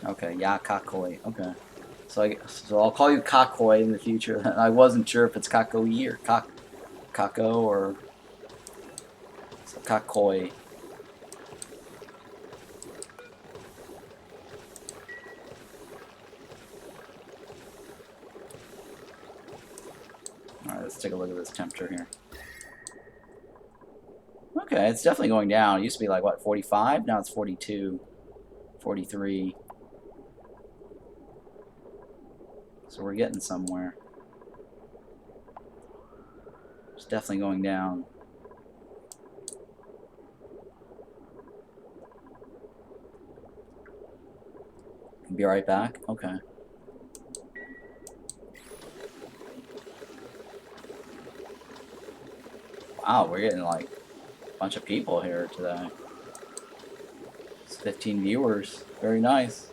Okay, yeah, Kakoi. Okay. So I'll call you Kakoi in the future. I wasn't sure if it's Kakoi or Kako or so Kakoi. Alright, let's take a look at this temperature here. Okay, it's definitely going down. It used to be like, what, 45? Now it's 42, 43. So we're getting somewhere. It's definitely going down. Be right back? Okay. Wow, we're getting like a bunch of people here today. It's 15 viewers. Very nice.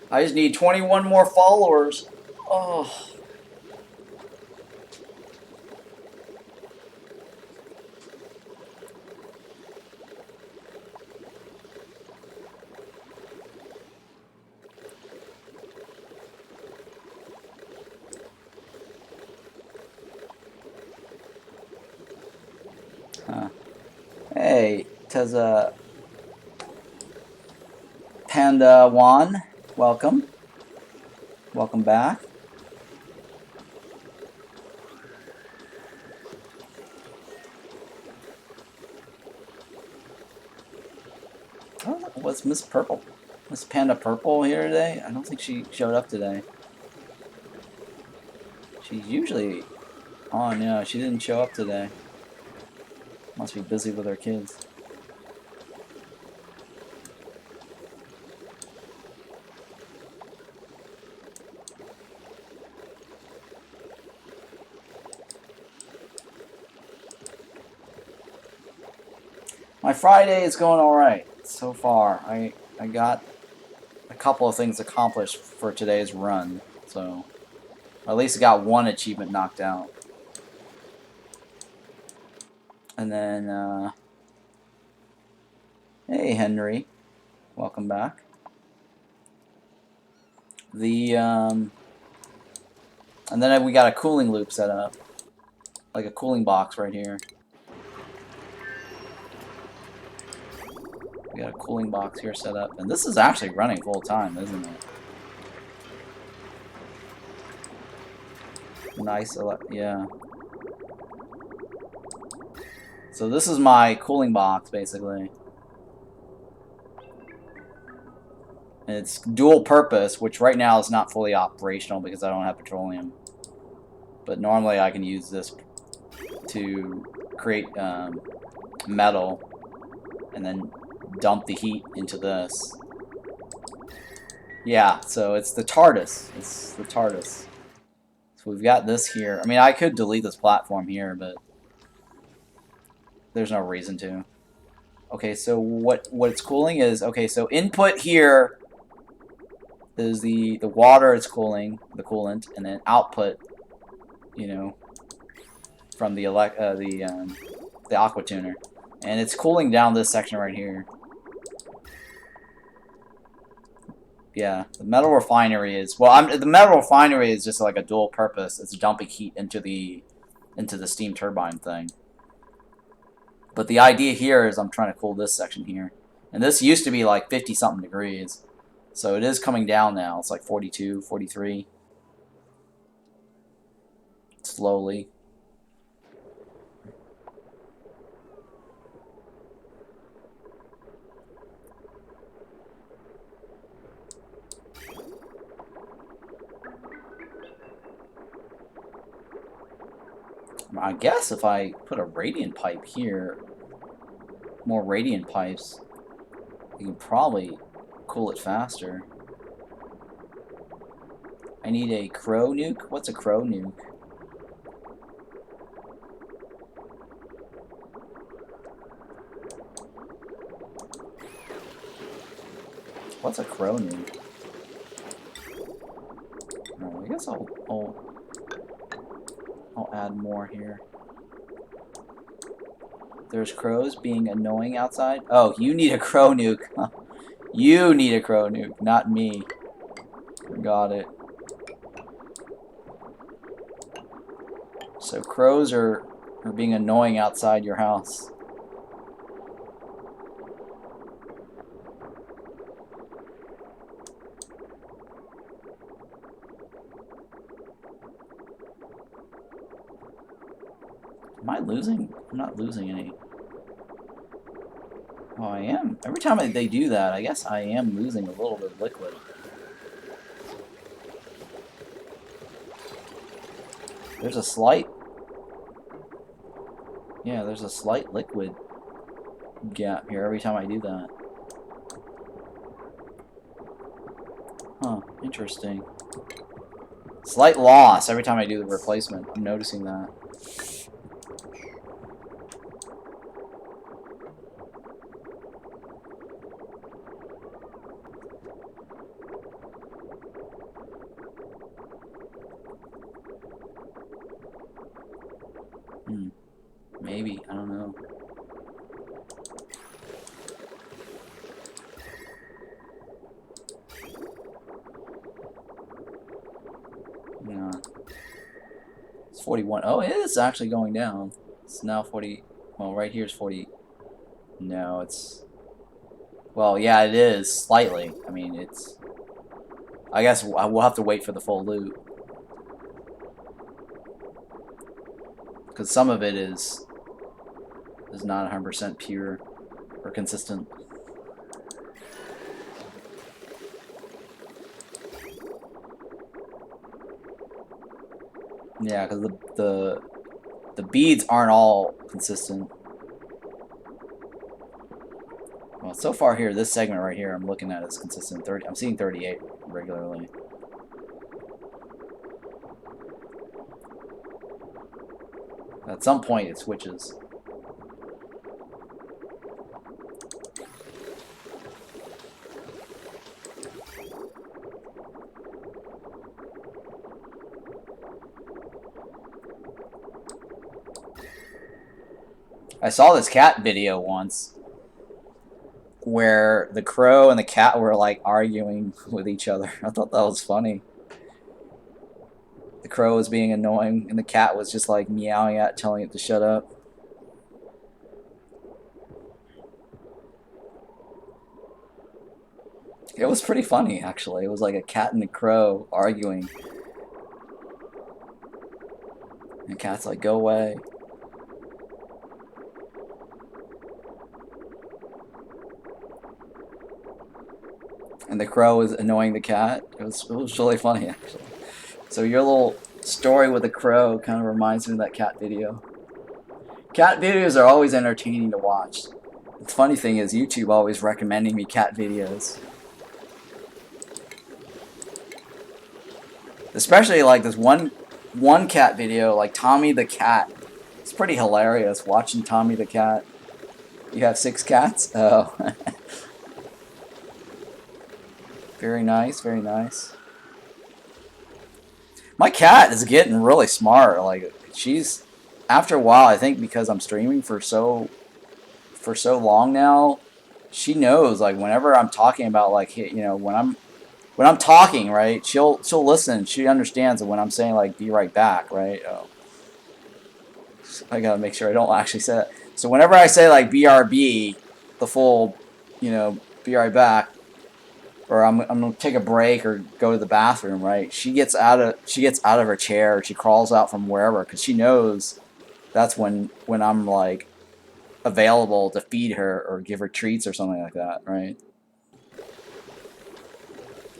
I just need 21 more followers. Oh. Huh. Hey, Teza Panda Juan, welcome. Welcome back. Oh, was Miss Panda Purple here today? I don't think she showed up today. She's usually on, yeah, she didn't show up today. Must be busy with her kids. My Friday is going alright so far. I got a couple of things accomplished for today's run, so at least I got one achievement knocked out. And then, hey Henry, welcome back. the and then we got a cooling loop set up, like a cooling box right here. We got a cooling box here set up, and this is actually running full time, isn't it? Nice, yeah. So this is my cooling box, basically. And it's dual purpose, which right now is not fully operational because I don't have petroleum. But normally I can use this to create metal and then dump the heat into this. Yeah, so it's the TARDIS. It's the TARDIS. So we've got this here. I mean, I could delete this platform here, but there's no reason to. Okay, so what it's cooling is, okay, so input here is the water it's cooling, the coolant, and then output, you know, from the aqua tuner, and it's cooling down this section right here. Yeah, the metal refinery is the metal refinery is just like a dual purpose. It's dumping heat into the steam turbine thing. But the idea here is I'm trying to cool this section here, and this used to be like 50 something degrees, so it is coming down now. It's like 42, 43, slowly. I guess if I put a radiant pipe here, more radiant pipes, you can probably cool it faster. I need a crow nuke? What's a crow nuke? What's a crow nuke? Oh, I guess I'll add more here. There's crows being annoying outside. Oh, you need a crow nuke. You need a crow nuke, not me. Got it. So crows are being annoying outside your house. Am I losing? I'm not losing any. Oh, I am. Every time they do that, I guess I am losing a little bit of liquid. There's a slight... Yeah, there's a slight liquid gap here every time I do that. Huh, interesting. Slight loss every time I do the replacement. I'm noticing that. Maybe, I don't know. Yeah. It's 41. Oh, it is actually going down. It's now 40. Well, right here is 40. No, it's... Well, yeah, it is, slightly. I mean, it's... I guess we'll have to wait for the full loop. Because some of it is not 100% pure or consistent. Yeah, because the beads aren't all consistent. Well, so far here, this segment right here, I'm looking at is consistent. 30. I'm seeing 38 regularly. At some point, it switches. I saw this cat video once. where the crow and the cat were like arguing with each other. I thought that was funny. The crow was being annoying, and the cat was just like meowing at, telling it to shut up. It was pretty funny, actually. It was like a cat and a crow arguing. And the cat's like, go away. And the crow was annoying the cat. It was really funny, actually. So your little story with the crow kind of reminds me of that cat video. Cat videos are always entertaining to watch. The funny thing is YouTube always recommending me cat videos. Especially like this one cat video, like Tommy the cat. It's pretty hilarious watching Tommy the cat. You have 6 cats? Oh. Very nice, very nice. My cat is getting really smart. Like she's after a while, I think because I'm streaming for so long now, she knows like whenever I'm talking about like when I'm talking, right? She'll listen. She understands when I'm saying like be right back, right? Oh. I gotta make sure I don't actually say that. So whenever I say like BRB, the full, be right back, or I'm gonna take a break or go to the bathroom, right? She gets out of her chair, or she crawls out from wherever, because she knows that's when I'm like available to feed her or give her treats or something like that, right?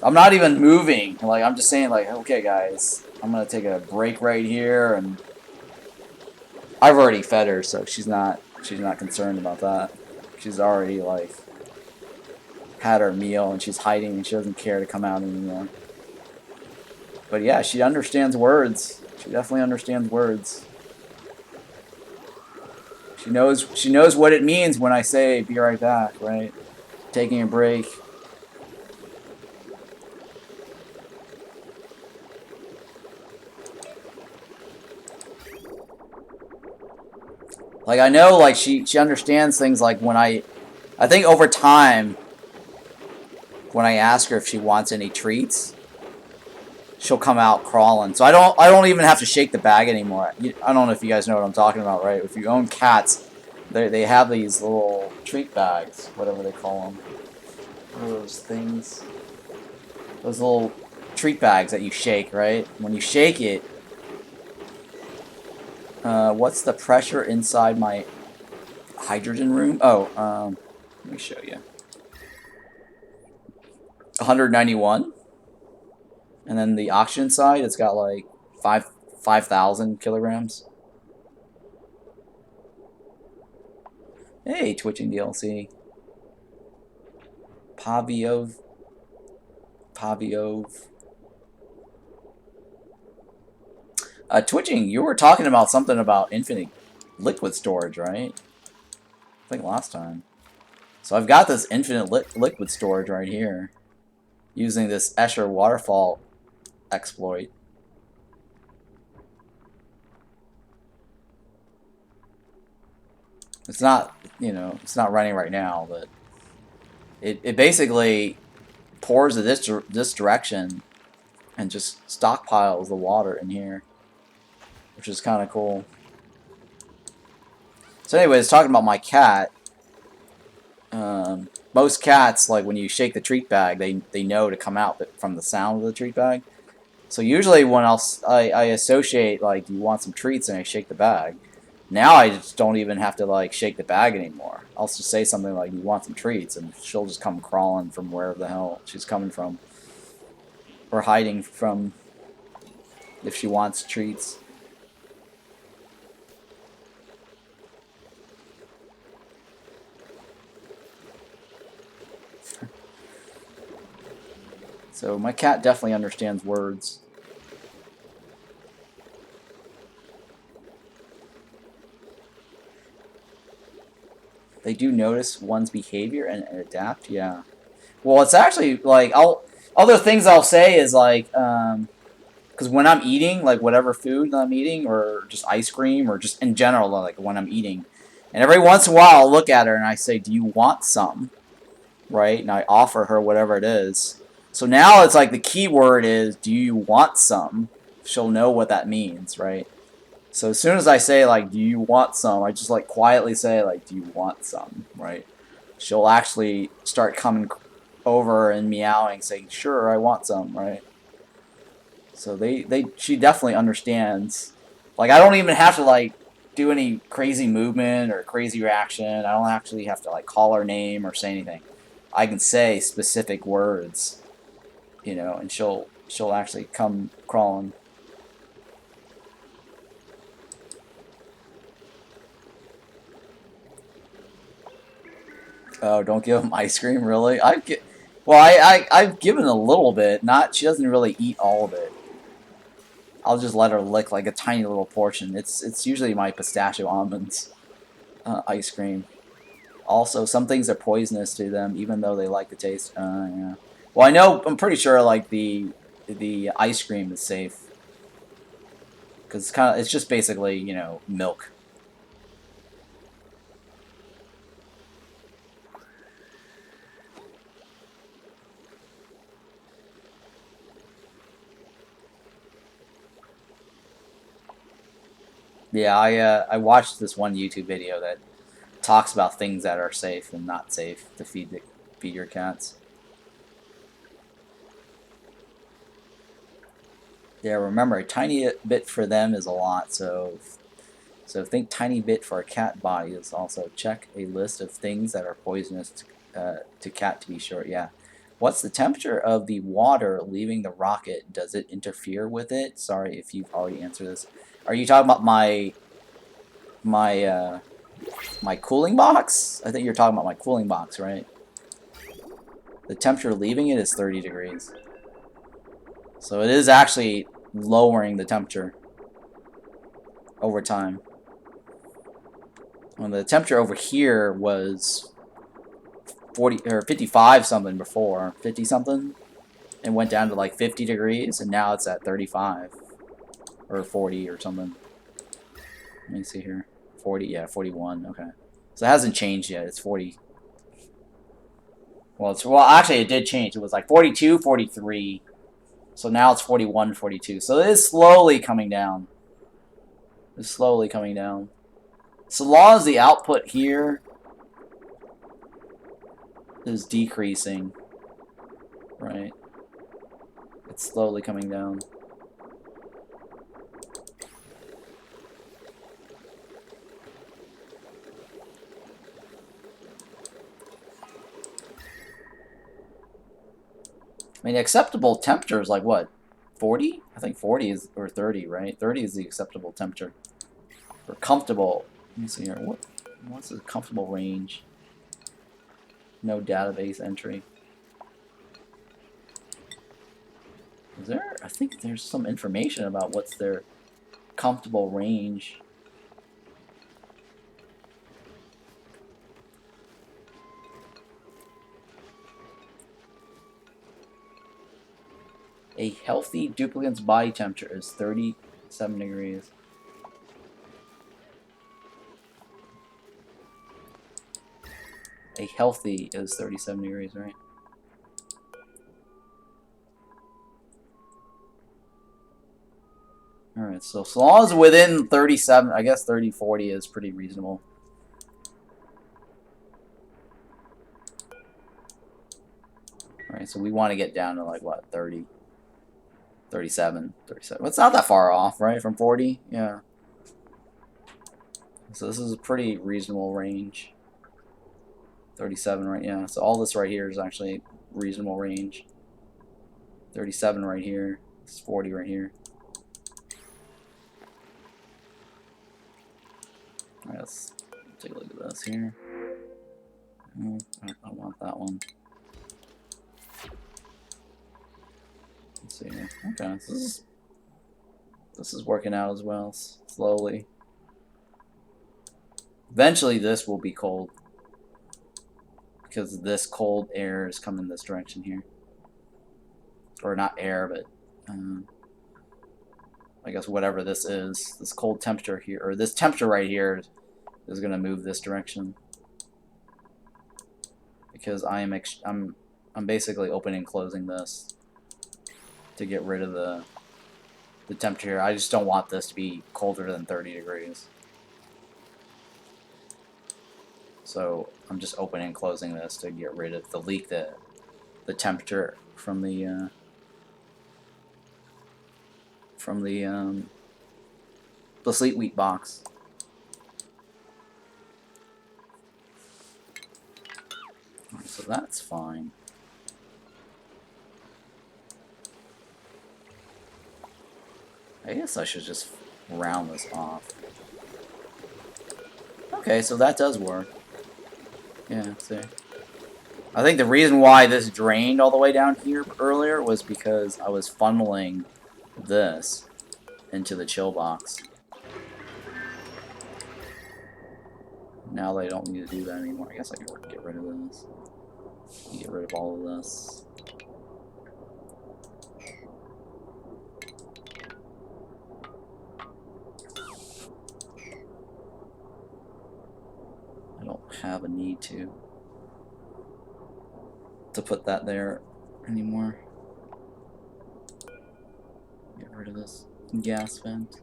I'm not even moving. Like I'm just saying, like, okay, guys, I'm gonna take a break right here, and I've already fed her, so she's not concerned about that. She's already like had her meal, and she's hiding, and she doesn't care to come out anymore. But yeah, she understands words. She definitely understands words. She knows what it means when I say be right back, right? Taking a break. Like I know like she understands things like when I think over time when I ask her if she wants any treats, she'll come out crawling. So I don't even have to shake the bag anymore. I don't know if you guys know what I'm talking about, right? If you own cats, they have these little treat bags, whatever they call them. What are those things? Those little treat bags that you shake, right? When you shake it, what's the pressure inside my hydrogen room? Oh, let me show you. 191. And then the oxygen side, it's got like 5,000 kilograms. Hey, twitching DLC. Paviov. Twitching, you were talking about something about infinite liquid storage, right? I think last time. So I've got this infinite liquid storage right here, using this Escher waterfall exploit. It's not, it's not running right now, but it basically pours in this direction and just stockpiles the water in here, which is kind of cool. So anyways, talking about my cat, most cats, like when you shake the treat bag, they know to come out from the sound of the treat bag. So usually when I associate like, do you want some treats, and I shake the bag. Now I just don't even have to like shake the bag anymore. I'll just say something like, you want some treats, and she'll just come crawling from wherever the hell she's coming from. Or hiding from if she wants treats. So my cat definitely understands words. They do notice one's behavior and adapt, yeah. Well, it's actually, like, other things I'll say is, like, because when I'm eating, like, whatever food I'm eating, or just ice cream, or just in general, like, when I'm eating, and every once in a while I'll look at her and I say, do you want some? right? And I offer her whatever it is. So now it's like the key word is, do you want some? She'll know what that means, right? So as soon as I say, like, do you want some, I just, like, quietly say, like, do you want some, right? She'll actually start coming over and meowing, saying, sure, I want some, right? So she definitely understands. Like, I don't even have to, like, do any crazy movement or crazy reaction. I don't actually have to, like, call her name or say anything. I can say specific words, and she'll actually come crawling. Oh, don't give him ice cream, really? I've given a little bit. Not She doesn't really eat all of it. I'll just let her lick like a tiny little portion. It's usually my pistachio almonds ice cream. Also, some things are poisonous to them, even though they like the taste. Yeah. Well, I'm pretty sure like the ice cream is safe because it's just basically milk. Yeah, I watched this one YouTube video that talks about things that are safe and not safe to feed your cats. Yeah, remember, a tiny bit for them is a lot, so think tiny bit for a cat body is also check a list of things that are poisonous to cat to be sure. Yeah. What's the temperature of the water leaving the rocket? Does it interfere with it? Sorry if you've already answered this. Are you talking about my my cooling box? I think you're talking about my cooling box, right? The temperature leaving it is 30 degrees. So it is actually lowering the temperature over time. Well, the temperature over here was 40 or 55 something before, 50 something, and went down to like 50 degrees, and now it's at 35 or 40 or something. Let me see here. 40, yeah, 41. Okay. So it hasn't changed yet. It's 40. Well, actually it did change. It was like 42, 43. So now it's 41, 42. So it is slowly coming down. It's slowly coming down. So long as the output here is decreasing, right? It's slowly coming down. I mean, acceptable temperature is like what? 40? I think 40 is, or 30, right? 30 is the acceptable temperature. Or comfortable. Let me see here. What's the comfortable range? No database entry. Is there? I think there's some information about what's their comfortable range. A healthy duplicant's body temperature is 37 degrees. A healthy is 37 degrees, right? Alright, so long as within 37, I guess 30, 40 is pretty reasonable. Alright, so we want to get down to like, what, 30? 37, 37. Well, it's not that far off, right, from 40? Yeah. So this is a pretty reasonable range. 37, right, yeah. So all this right here is actually reasonable range. 37 right here. It's 40 right here. Alright, let's take a look at this here. I want that one. Let's see here. Okay, so this is working out as well, slowly. Eventually this will be cold, because this cold air is coming this direction here. Or not air, but I guess whatever this is, this cold temperature here, or this temperature right here is going to move this direction. because I'm basically opening and closing this to get rid of the temperature. I just don't want this to be colder than 30 degrees. So I'm just opening and closing this to get rid of the leak the temperature from the sleet wheat box. So that's fine. I guess I should just round this off. Okay, so that does work. Yeah, see. I think the reason why this drained all the way down here earlier was because I was funneling this into the chill box. Now they don't need to do that anymore. I guess I can get rid of this. Get rid of all of this. I don't have a need to put that there anymore. Get rid of this gas vent.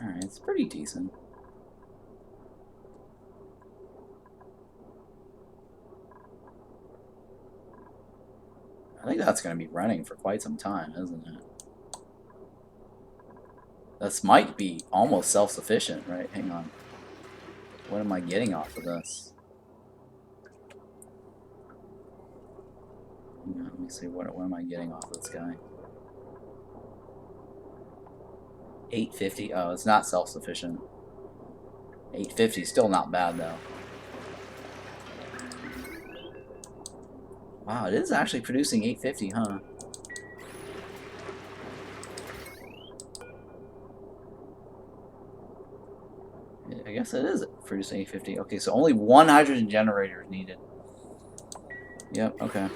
Alright, it's pretty decent. I think that's going to be running for quite some time, isn't it? This might be almost self-sufficient, right? Hang on. What am I getting off of this? Let me see, what am I getting off of this guy? 850. Oh, it's not self-sufficient. 850 still not bad though. Wow, it is actually producing 850, huh? I guess it is producing 850. Okay, so only one hydrogen generator is needed. Yep, okay.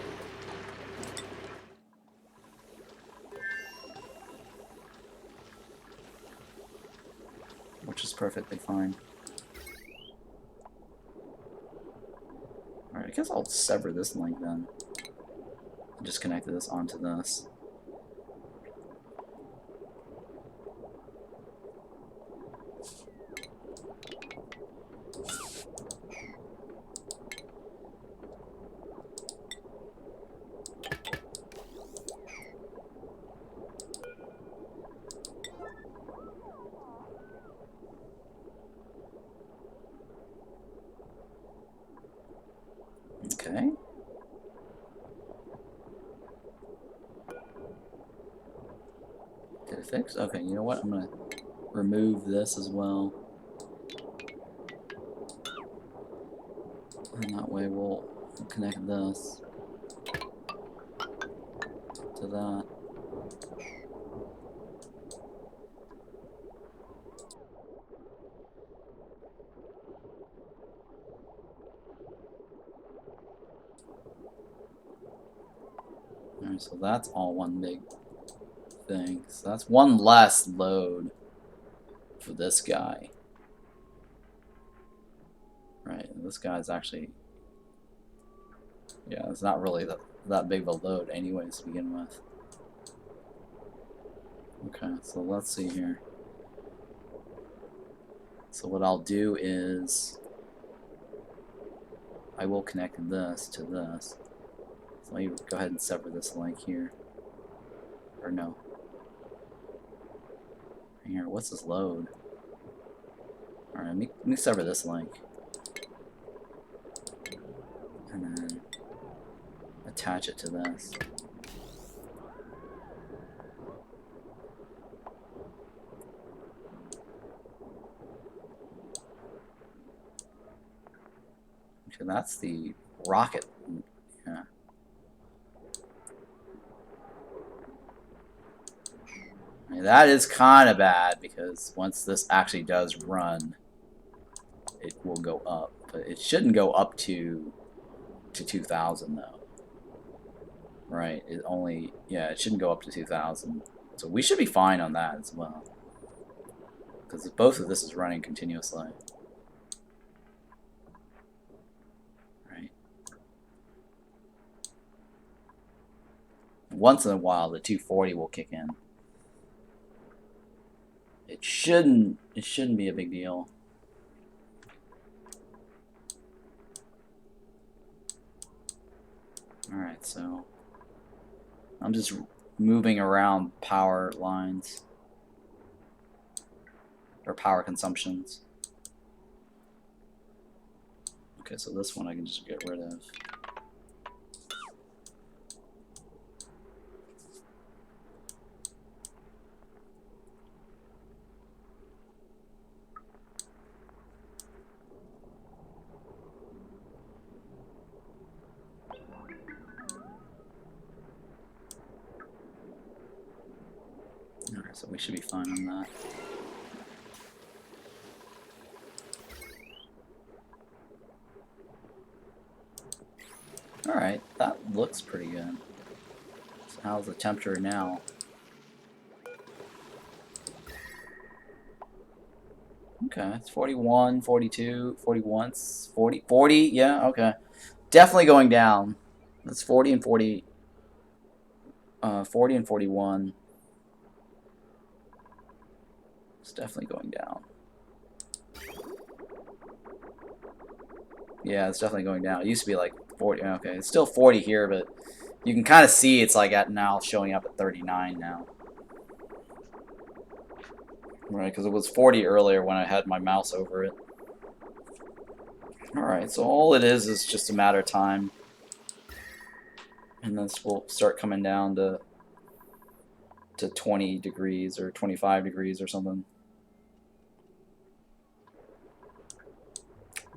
Which is perfectly fine. Alright, I guess I'll sever this link then. Just connect this onto this. Okay. Did it fix? Okay, you know what? I'm gonna remove this as well. And that way we'll connect this to that. Alright, so that's all one big thing. So that's one less load for this guy. Right, and this guy's actually... yeah, it's not really that big of a load anyways to begin with. Okay, so let's see here. So what I'll do is... I will connect this to this. So let me go ahead and sever this link here. Or no. Here, what's this load? Alright, let me sever this link. And then attach it to this. Okay, that's the rocket. Yeah. I mean, that is kind of bad because once this actually does run, it will go up. But it shouldn't go up to to 2,000 though. Right, it only, yeah, it shouldn't go up to 2,000. So we should be fine on that as well. Because both of this is running continuously. Right. Once in a while, the 240 will kick in. It shouldn't be a big deal. Alright, so I'm just moving around power lines. Or power consumptions. Okay, so this one I can just get rid of. Alright, so we should be fine on that. Alright, that looks pretty good. So how's the temperature now? Okay, it's 41, 42, 41, 40, 40, yeah, okay. Definitely going down. That's 40 and 40, 40 and 41. It's definitely going down. Yeah, it's definitely going down. It used to be like 40, okay, it's still 40 here, but you can kind of see it's like at now showing up at 39 now. Right, because it was 40 earlier when I had my mouse over it. Alright, so all it is just a matter of time. And this will start coming down to 20 degrees or 25 degrees or something.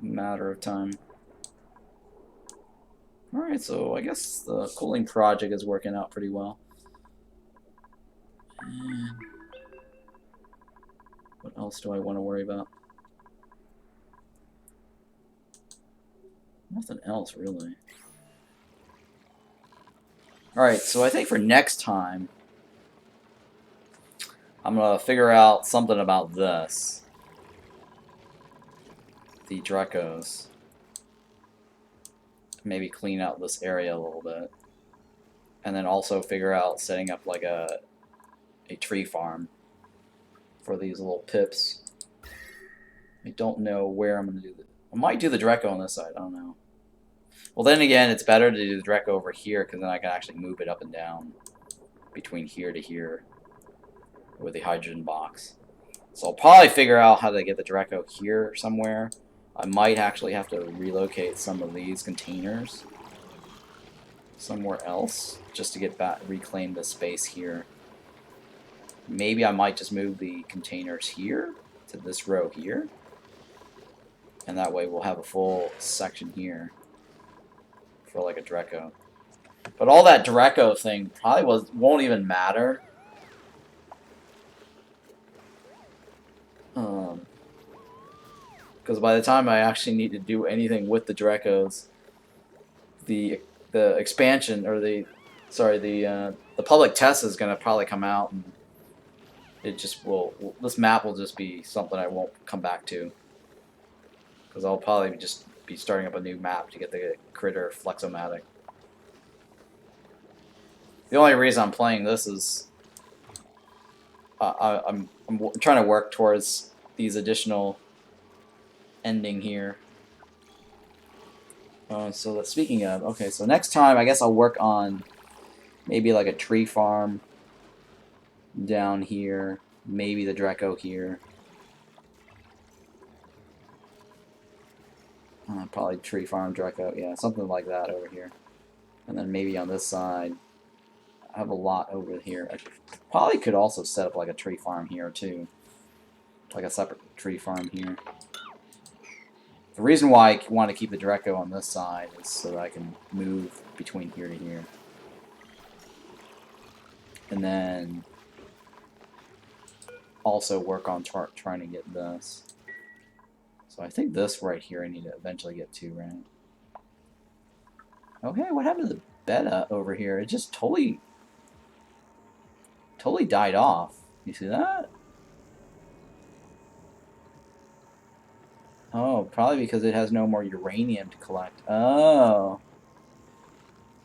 Matter of time. Alright, so I guess the cooling project is working out pretty well. And what else do I want to worry about? Nothing else, really. Alright, so I think for next time, I'm going to figure out something about this. The Dracos. Maybe clean out this area a little bit. And then also figure out setting up like a tree farm for these little pips. I don't know where I'm going to do this. I might do the Draco on this side, I don't know. Well, then again, it's better to do the Draco over here, because then I can actually move it up and down between here to here with the hydrogen box. So I'll probably figure out how to get the Draco here somewhere. I might actually have to relocate some of these containers somewhere else just to get back, reclaim the space here. Maybe I might just move the containers here to this row here. And that way we'll have a full section here for like a Draco. But all that Draco thing probably won't even matter. Because by the time I actually need to do anything with the Dracos, the expansion or the public test is gonna probably come out, and it just will. This map will just be something I won't come back to. Because I'll probably just be starting up a new map to get the critter Flexomatic. The only reason I'm playing this is I'm trying to work towards these additional ending here. So speaking of, okay, so next time I guess I'll work on maybe like a tree farm down here, maybe the Draco here. Probably tree farm Draco, yeah, something like that over here. And then maybe on this side, I have a lot over here. I probably could also set up like a tree farm here too. Like a separate tree farm here. The reason why I want to keep the Draco on this side is so that I can move between here to here. And then also work on trying to get this. So I think this right here I need to eventually get to, right? Okay, what happened to the beta over here? It just totally died off. You see that? Oh, probably because it has no more uranium to collect. Oh.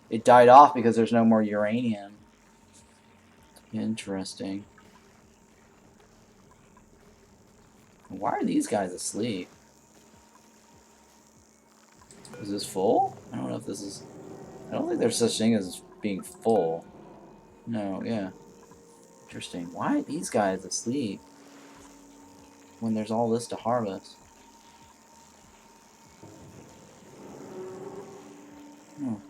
It died off because there's no more uranium. Interesting. Why are these guys asleep? Is this full? I don't know if this is... I don't think there's such thing as being full. No, yeah. Interesting. Why are these guys asleep when there's all this to harvest? Oh.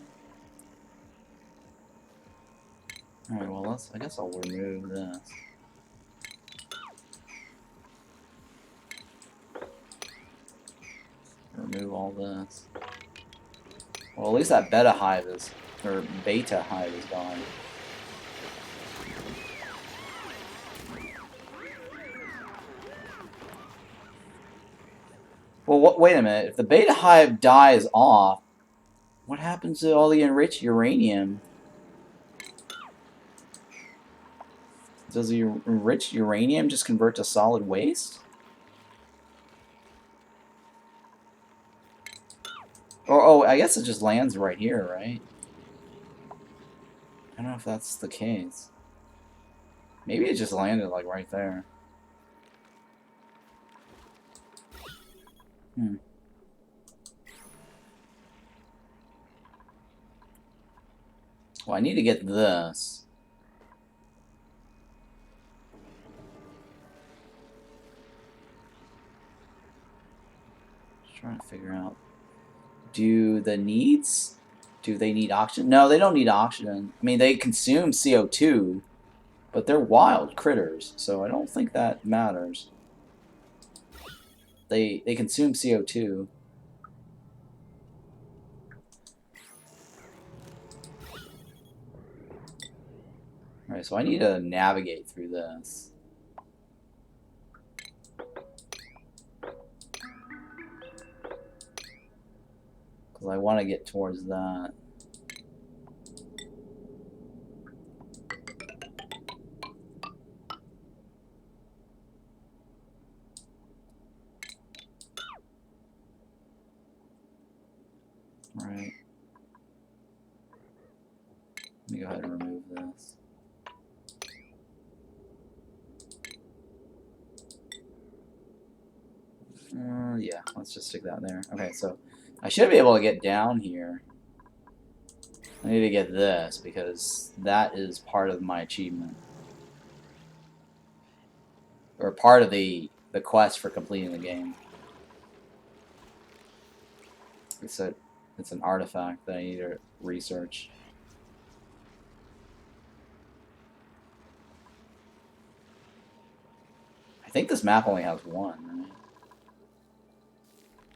Alright, well, I guess I'll remove this. Remove all this. Well, at least that beta hive is... or beta hive is gone. Well, wait a minute. If the beta hive dies off, what happens to all the enriched uranium? Does the enriched uranium just convert to solid waste? Or, oh, I guess it just lands right here, right? I don't know if that's the case. Maybe it just landed, like, right there. Well, I need to get this. Just trying to figure out. Do they need oxygen? No, they don't need oxygen. I mean, they consume CO2, but they're wild critters, so I don't think that matters. They consume CO2. Alright, so I need to navigate through this. Because I want to get towards that. Right. Let me go ahead and remove this. Yeah, let's just stick that there. Okay, so I should be able to get down here. I need to get this because that is part of my achievement. Or part of the quest for completing the game. It's an artifact that I need to research. I think this map only has one, right?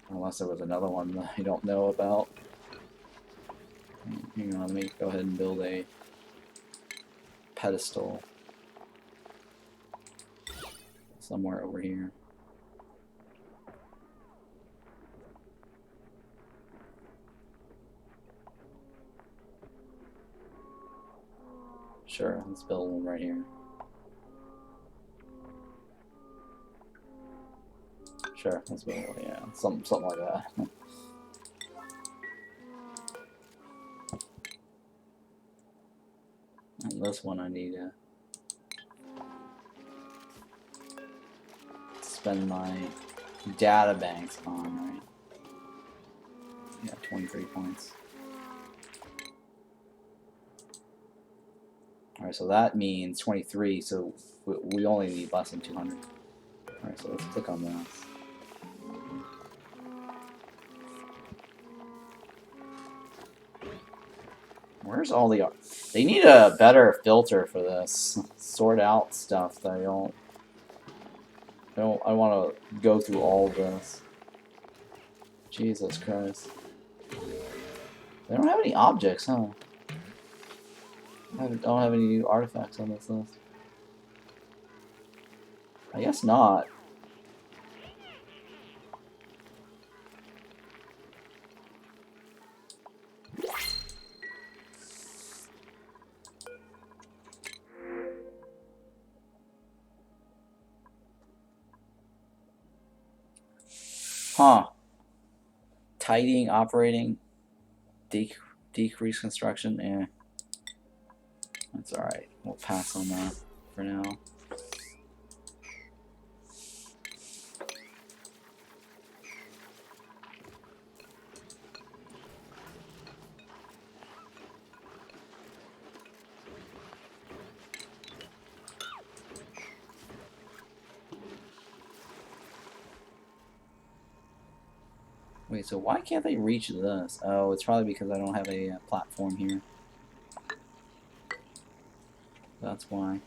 Unless there was another one that I don't know about. Hang on, let me go ahead and build a pedestal somewhere over here. Sure, let's build one right here. Sure, let's build one, yeah, something like that. And this one I need to spend my data banks on, right? Yeah, 23 points. Alright, so that means 23, so we only need less than 200. Alright, so let's click on this. Where's all the... They need a better filter for this. Sort out stuff that I want to go through all of this. Jesus Christ. They don't have any objects, huh? I don't have any new artifacts on this list. I guess not. Huh. Tidying, operating, decrease construction. Eh. That's alright. We'll pass on that for now. Wait, so why can't they reach this? Oh, it's probably because I don't have a platform here. That's why.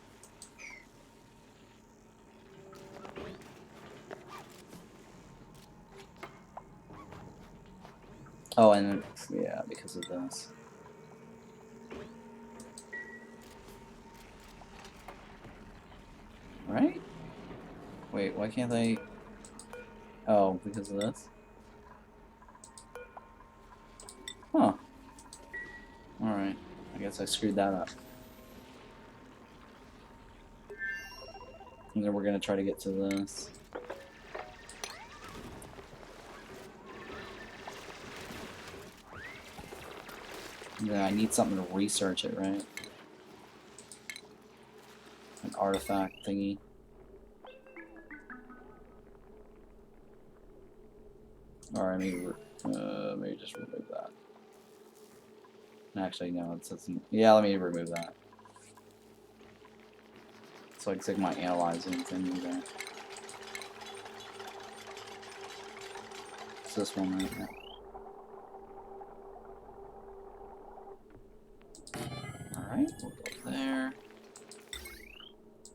Oh, and yeah, because of this. Right? Wait, why can't they... Oh, because of this? Huh. Alright. I guess I screwed that up. And then we're gonna try to get to this. Yeah, I need something to research it, right? An artifact thingy. Alright, maybe just remove that. Actually, no, it doesn't. Yeah, let me remove that. So I can take my analyzing thingy there. It's this one right here. Alright, we'll go there.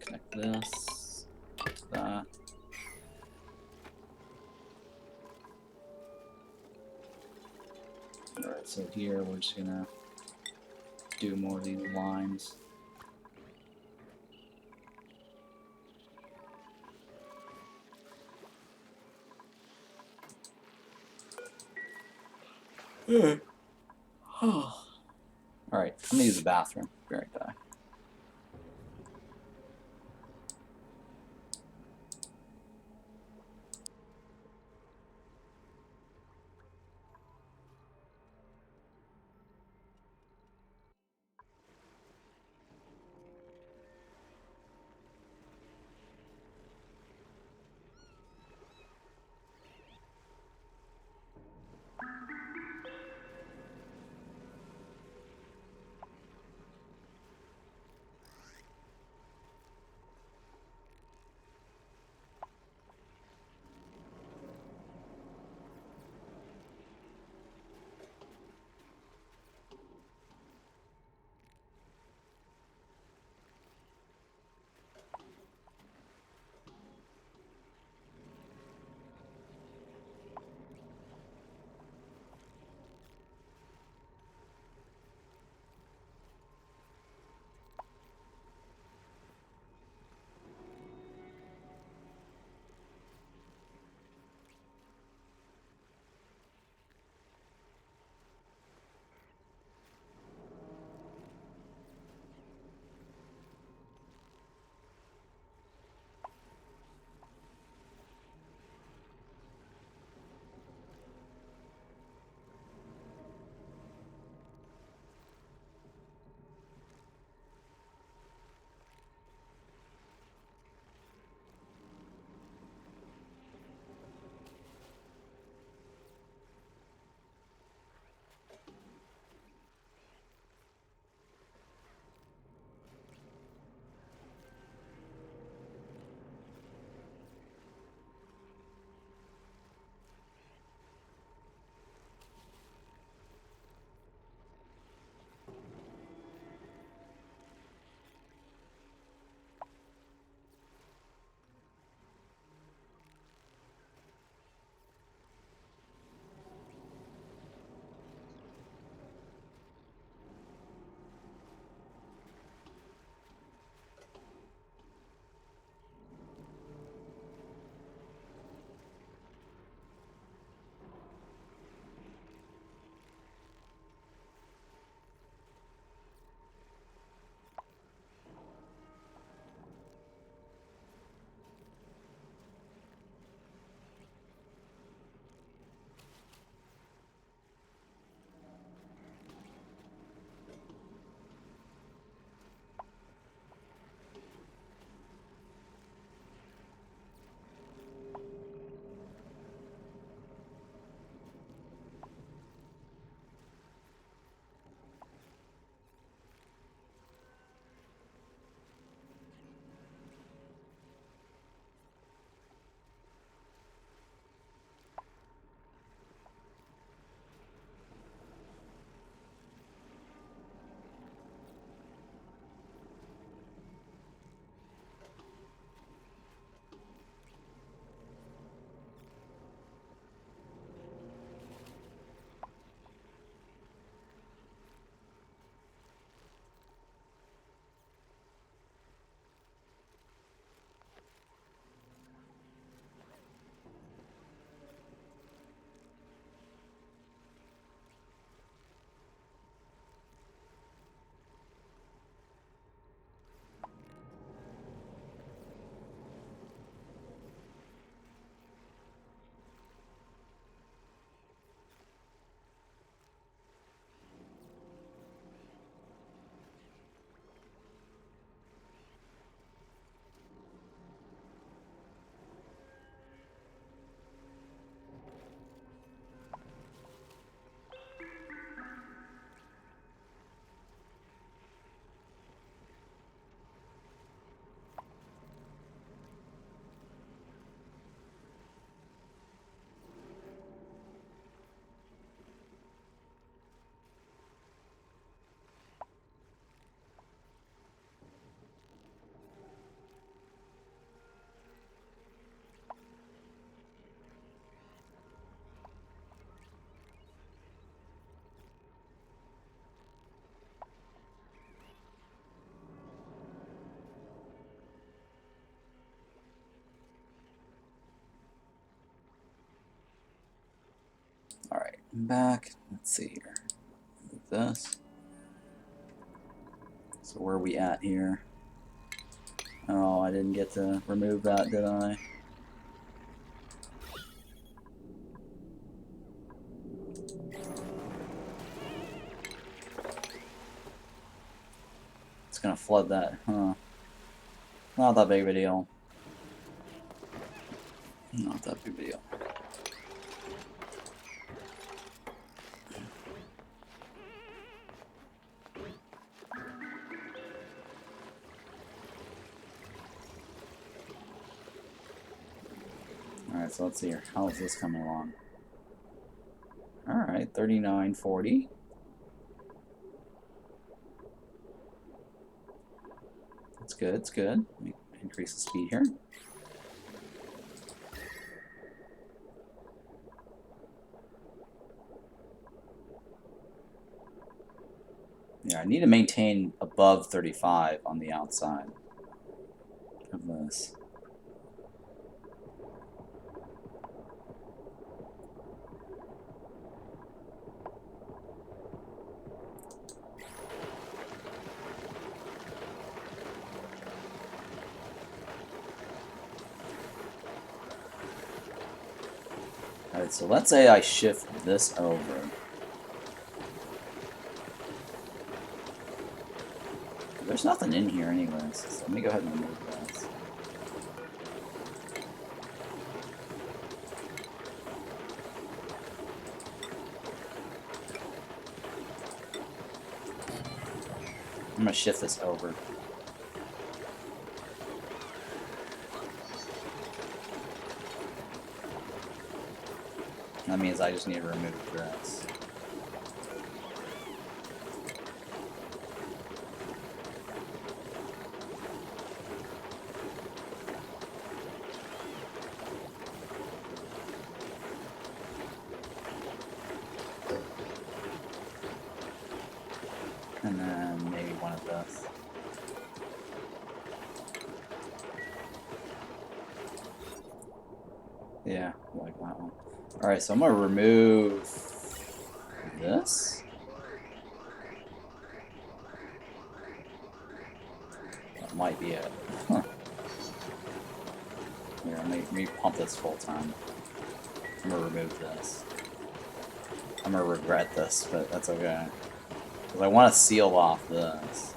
Connect this. To that. Alright, so here we're just gonna do more of these lines. Alright, I'm gonna use the bathroom. Be right back. come back. Let's see here. Move this. So where are we at here? Oh, I didn't get to remove that, did I? It's gonna flood that, huh? Not that big of a deal. Not that big of a deal. Alright, so let's see here. How is this coming along? Alright, 3940. It's good, it's good. Let me increase the speed here. Yeah, I need to maintain above 35 on the outside of this. Alright, so let's say I shift this over. There's nothing in here anyways, so let me go ahead and remove this. I'm gonna shift this over. That means I just need to remove this. And then maybe one of this. Yeah, I like that one. Alright, so I'm gonna remove this. That might be it. Huh. Here, let me pump this full time. I'm gonna remove this. I'm gonna regret this, but that's okay. Because I want to seal off this.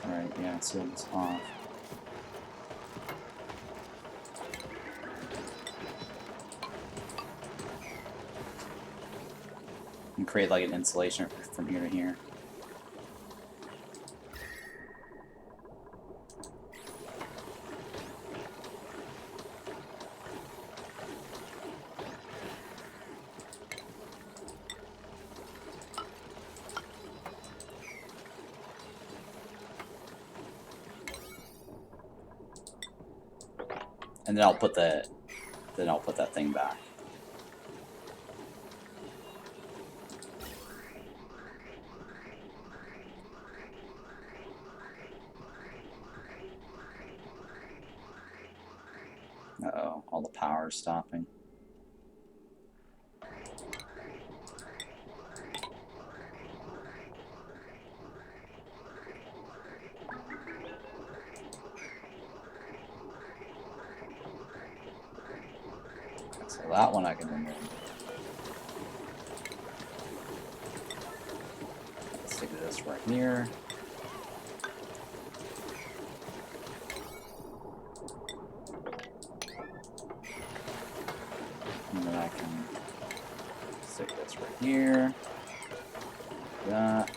Alright, yeah, seal this off. And create like an insulation from here to here. And then I'll put that thing back. Uh-oh, all the power's stopping. So that one I can remove. Let's stick this right here. And then I can stick this right here. That.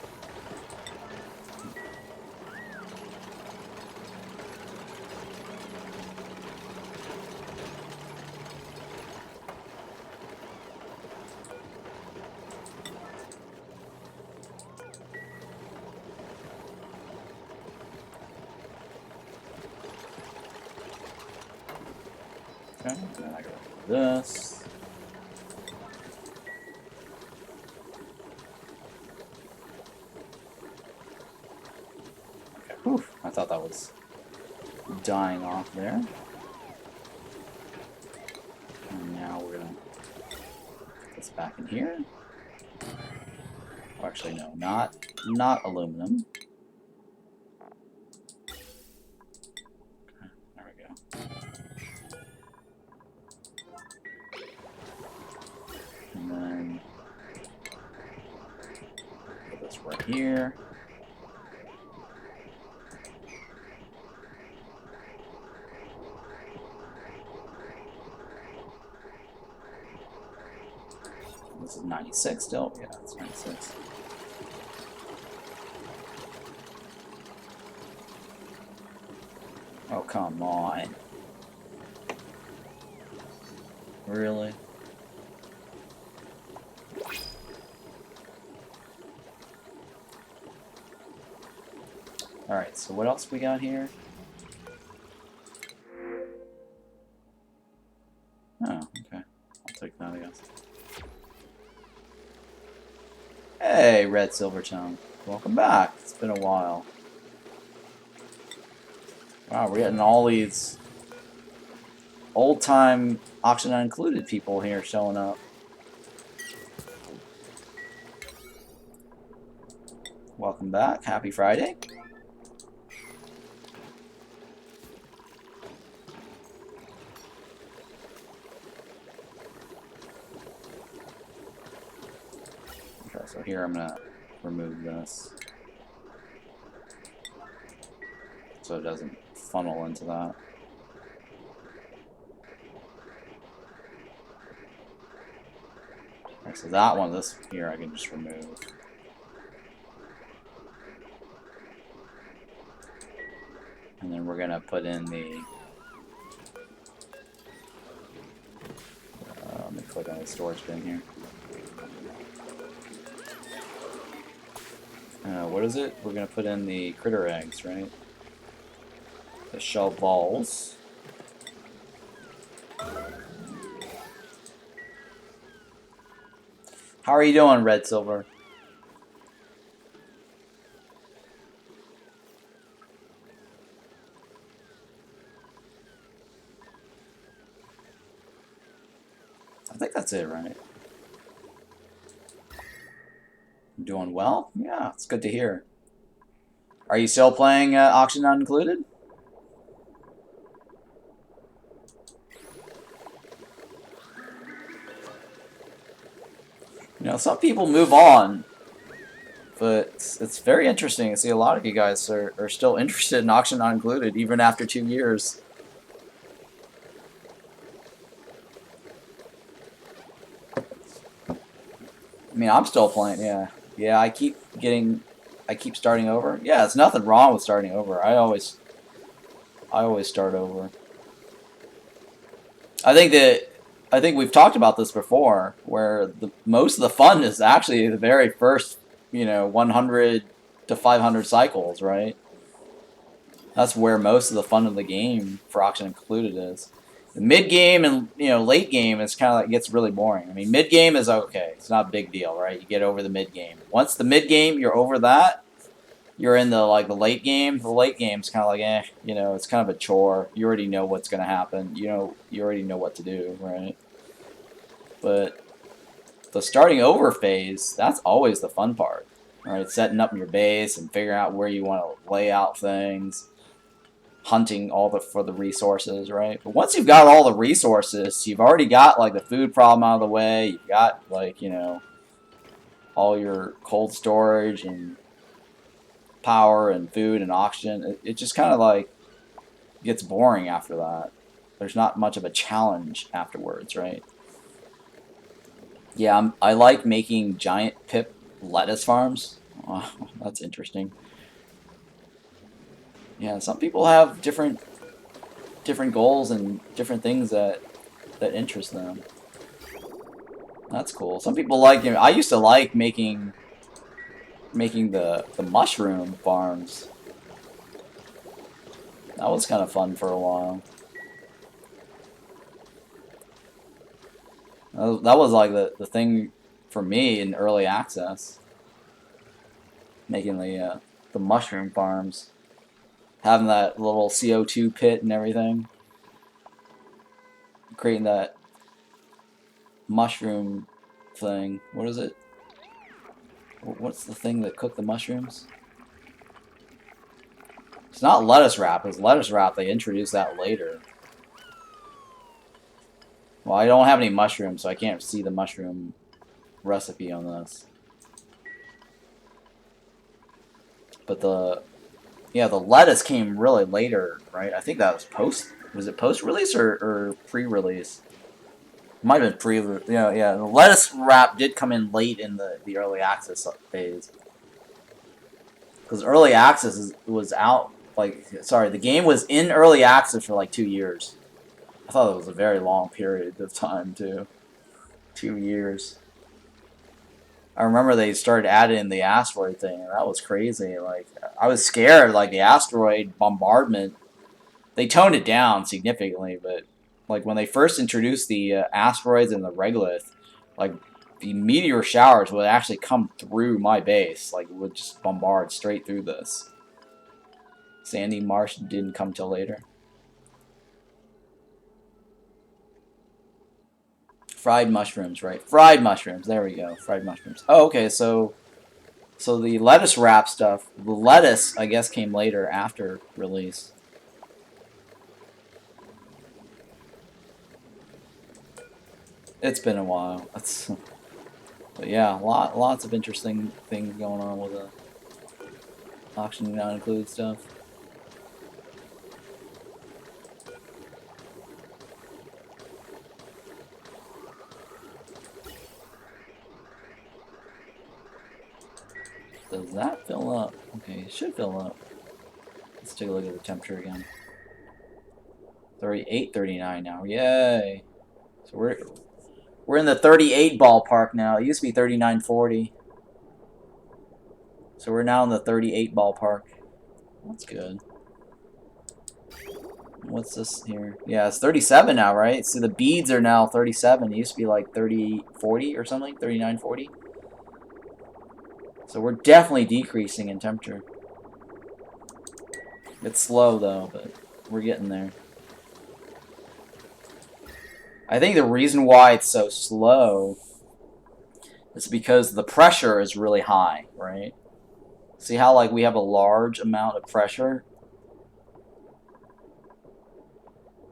Okay, and then I gotta do this. Okay, whew, I thought that was dying off there. And now we're gonna put this back in here. Oh, actually, no, not aluminum. Okay, there we go. And then put this right here. This is 96 still? Yeah, it's 96. Oh, come on. Really? Alright, so what else we got here? Oh, okay. I'll take that, I guess. Hey, Red Silvertongue. Welcome back. It's been a while. Wow, we're getting all these old-time Auction Not Included people here showing up. Welcome back. Happy Friday. Okay, so here I'm going to remove this so it doesn't funnel into that. Okay, so that one, this here, I can just remove. And then we're going to put in the... let me click on the storage bin here. What is it? We're going to put in the critter eggs, right? The shell balls. How are you doing, Red Silver? I think that's it, right? Doing well? Yeah, it's good to hear. Are you still playing Auction Not Included? You know, some people move on, but it's very interesting to see a lot of you guys are still interested in Auction Not Included, even after 2 years. I mean, I'm still playing, yeah. Yeah, I keep starting over. Yeah, there's nothing wrong with starting over. I always start over. I think we've talked about this before, where most of the fun is actually the very first, 100 to 500 cycles, right? That's where most of the fun of the game for Auction Included is. The mid game and late game is kind of like gets really boring. I mean, mid game is okay; it's not a big deal, right? You get over the mid game. Once the mid game, you're over that. You're in the late game. The late game's kind of like it's kind of a chore. You already know what's going to happen. You already know what to do, right? But the starting over phase, that's always the fun part, right? Setting up your base and figuring out where you want to lay out things, hunting for the resources, right? But once you've got all the resources, you've already got the food problem out of the way. You've got all your cold storage and power and food and auction. It just kind of gets boring after that. There's not much of a challenge afterwards, right? Yeah, I like making giant pip lettuce farms. Oh, that's interesting. Yeah, some people have different goals and different things that interest them. That's cool. Some people like I used to like making the mushroom farms. That was kind of fun for a while. That was like the thing for me in early access, making the mushroom farms, having that little CO2 pit and everything, creating that mushroom thing. What is it? What's the thing that cooked the mushrooms? It's not lettuce wrap. It's lettuce wrap. They introduced that later. Well, I don't have any mushrooms, so I can't see the mushroom recipe on this. But the lettuce came really later, right? I think that was post. Was it post-release or pre-release? Might have been pre. Yeah. The lettuce wrap did come in late in the early access phase. Because early access was out. The game was in early access for like 2 years. I thought it was a very long period of time too. 2 years. I remember they started adding the asteroid thing, and that was crazy. Like, I was scared, like, the asteroid bombardment. They toned it down significantly, but, like, when they first introduced the asteroids and the regolith, like, the meteor showers would actually come through my base. Like, it would just bombard straight through this. Sandy Marsh didn't come till later. Fried mushrooms, right? Fried mushrooms. There we go. Fried mushrooms. Oh, okay, so the lettuce wrap stuff, the lettuce, I guess, came later after release. It's been a while. But yeah, lots of interesting things going on with the auction not include stuff. Does that fill up? Okay, it should fill up. Let's take a look at the temperature again. 38:39 now. Yay! So we're in the 38 ballpark now. It used to be 39:40. So we're now in the 38 ballpark. That's good. What's this here? Yeah, it's 37 now, right? So the beads are now 37. It used to be like 30:40 or something, 39:40. So we're definitely decreasing in temperature. It's slow though, but we're getting there. I think the reason why it's so slow is because the pressure is really high, right? See how like we have a large amount of pressure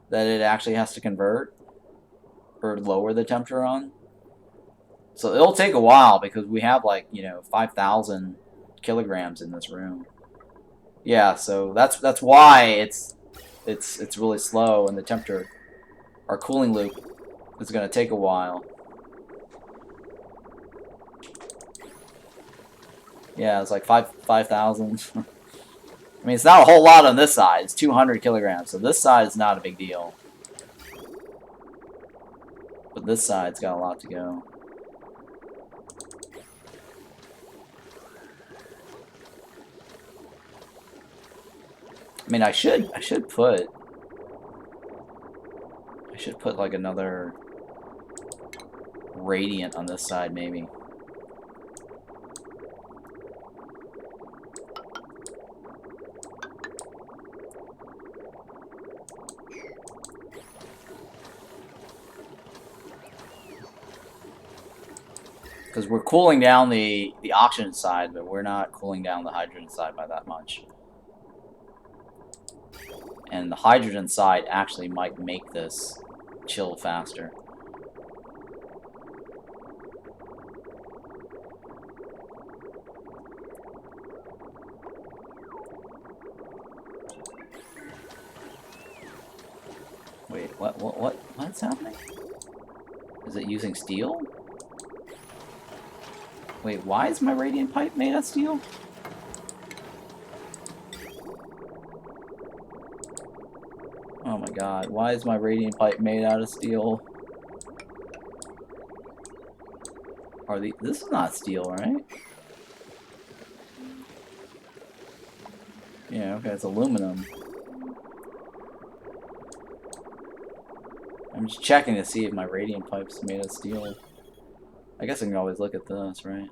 that it actually has to convert or lower the temperature on? So it'll take a while because we have like, 5,000 kilograms in this room. Yeah, so that's why it's really slow, and the temperature, our cooling loop, is going to take a while. Yeah, it's like 5,000. I mean, it's not a whole lot on this side. It's 200 kilograms, so this side is not a big deal. But this side's got a lot to go. I mean, I should put like another radiant on this side, maybe. Because we're cooling down the oxygen side, but we're not cooling down the hydrogen side by that much. And the hydrogen side actually might make this chill faster. Wait, what's happening? Is it using steel? Wait, why is my radiant pipe made of steel? Oh my god, why is my radiant pipe made out of steel? This is not steel, right? Yeah, okay, it's aluminum. I'm just checking to see if my radiant pipe's made of steel. I guess I can always look at this, right?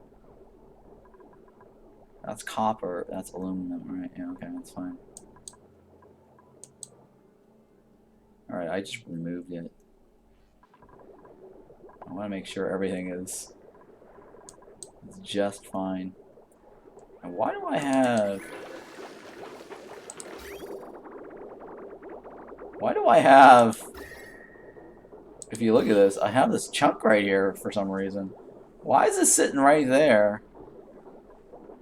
That's copper, that's aluminum, right? Yeah, okay, that's fine. Alright, I just removed it. I want to make sure everything is just fine. And why do I have... Why do I have... If you look at this, I have this chunk right here for some reason. Why is this sitting right there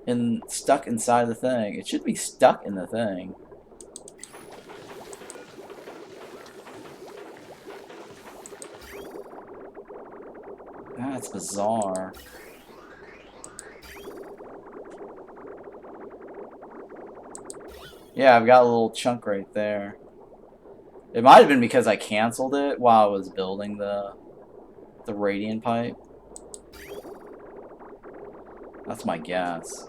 and stuck inside the thing? It should be stuck in the thing. That's bizarre. Yeah, I've got a little chunk right there. It might have been because I canceled it while I was building the radiant pipe. That's my guess.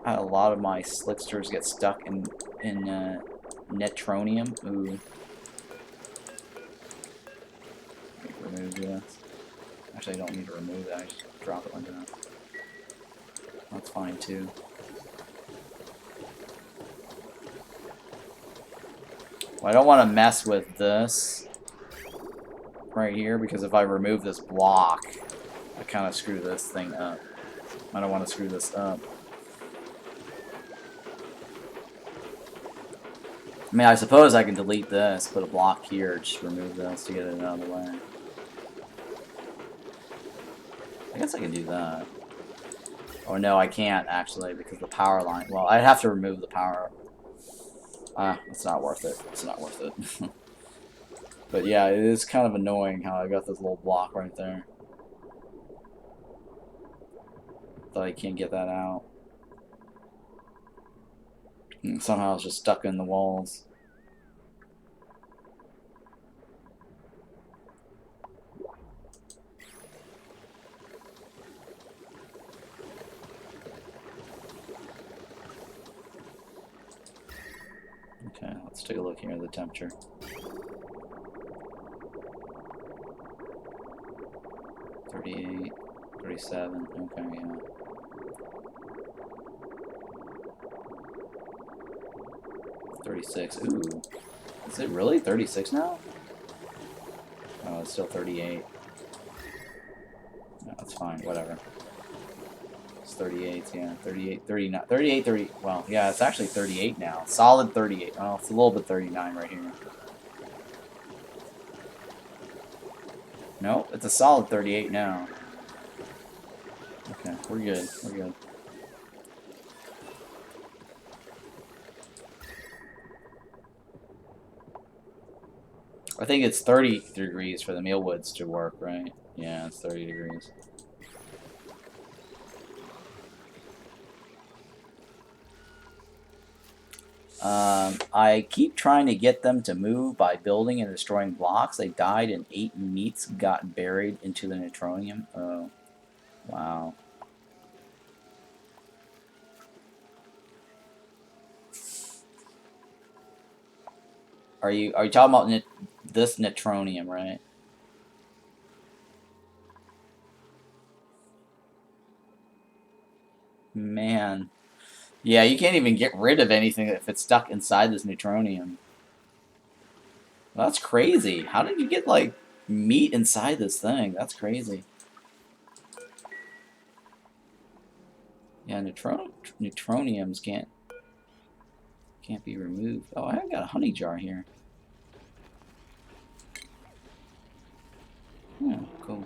A lot of my slicksters get stuck in netronium. Ooh. Remove this. Actually, I don't need to remove it. I just drop it like that. That's fine too. Well, I don't want to mess with this right here because if I remove this block, I kind of screw this thing up. I don't want to screw this up. I mean, I suppose I can delete this, put a block here, just remove this to get it out of the way. I guess I can do that. Oh no, I can't actually because the power line. Well, I'd have to remove the power. It's not worth it. It's not worth it. But yeah, it is kind of annoying how I got this little block right there. But I can't get that out. And somehow it's just stuck in the walls. Okay, let's take a look here at the temperature. $38, $37, okay, yeah. $36, ooh. Is it really 36 now? Oh, it's still 38. No, that's fine, whatever. It's 38, yeah, 38, 39, 38, 30, well, yeah, it's actually 38 now. Solid 38. Well, it's a little bit 39 right here. Nope, it's a solid 38 now. Okay, we're good, we're good. I think it's 30 degrees for the mealwoods to work, right? Yeah, it's 30 degrees. I keep trying to get them to move by building and destroying blocks. They died and 8 meats got buried into the neutronium. Oh, wow. Are you talking about this neutronium, right? Man. Yeah, you can't even get rid of anything if it's stuck inside this neutronium. Well, that's crazy. How did you get, like, meat inside this thing? That's crazy. Yeah, neutroniums can't be removed. Oh, I've got a honey jar here. Hmm, cool.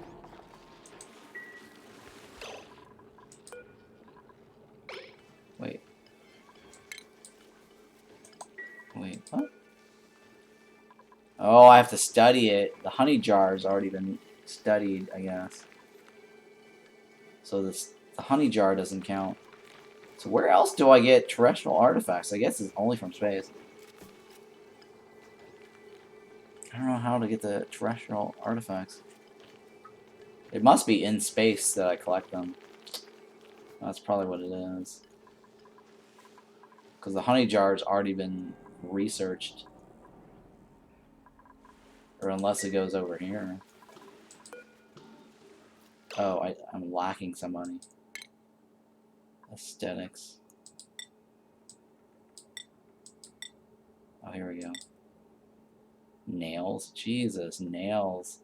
Wait. Wait, what? Oh, I have to study it. The honey jar's already been studied, I guess. So the honey jar doesn't count. So where else do I get terrestrial artifacts? I guess it's only from space. I don't know how to get the terrestrial artifacts. It must be in space that I collect them. That's probably what it is. Because the honey jar's already been researched. Or unless it goes over here. Oh, I'm lacking somebody. Aesthetics. Oh, here we go. Nails? Jesus, nails.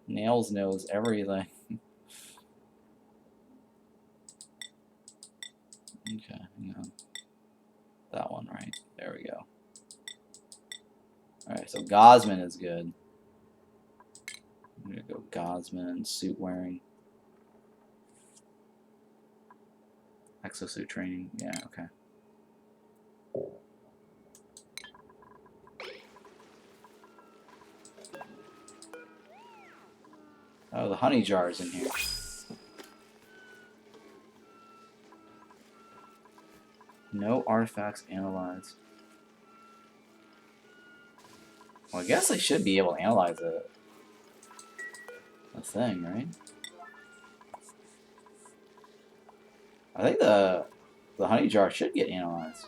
Nails knows everything. Okay, hang on. That one, right? There we go. Alright, so Gosman is good. I'm gonna go Gosman, suit wearing. Exosuit training, yeah, okay. Oh, the honey jar is in here. No artifacts analyzed. Well, I guess I should be able to analyze a thing, right? I think the honey jar should get analyzed.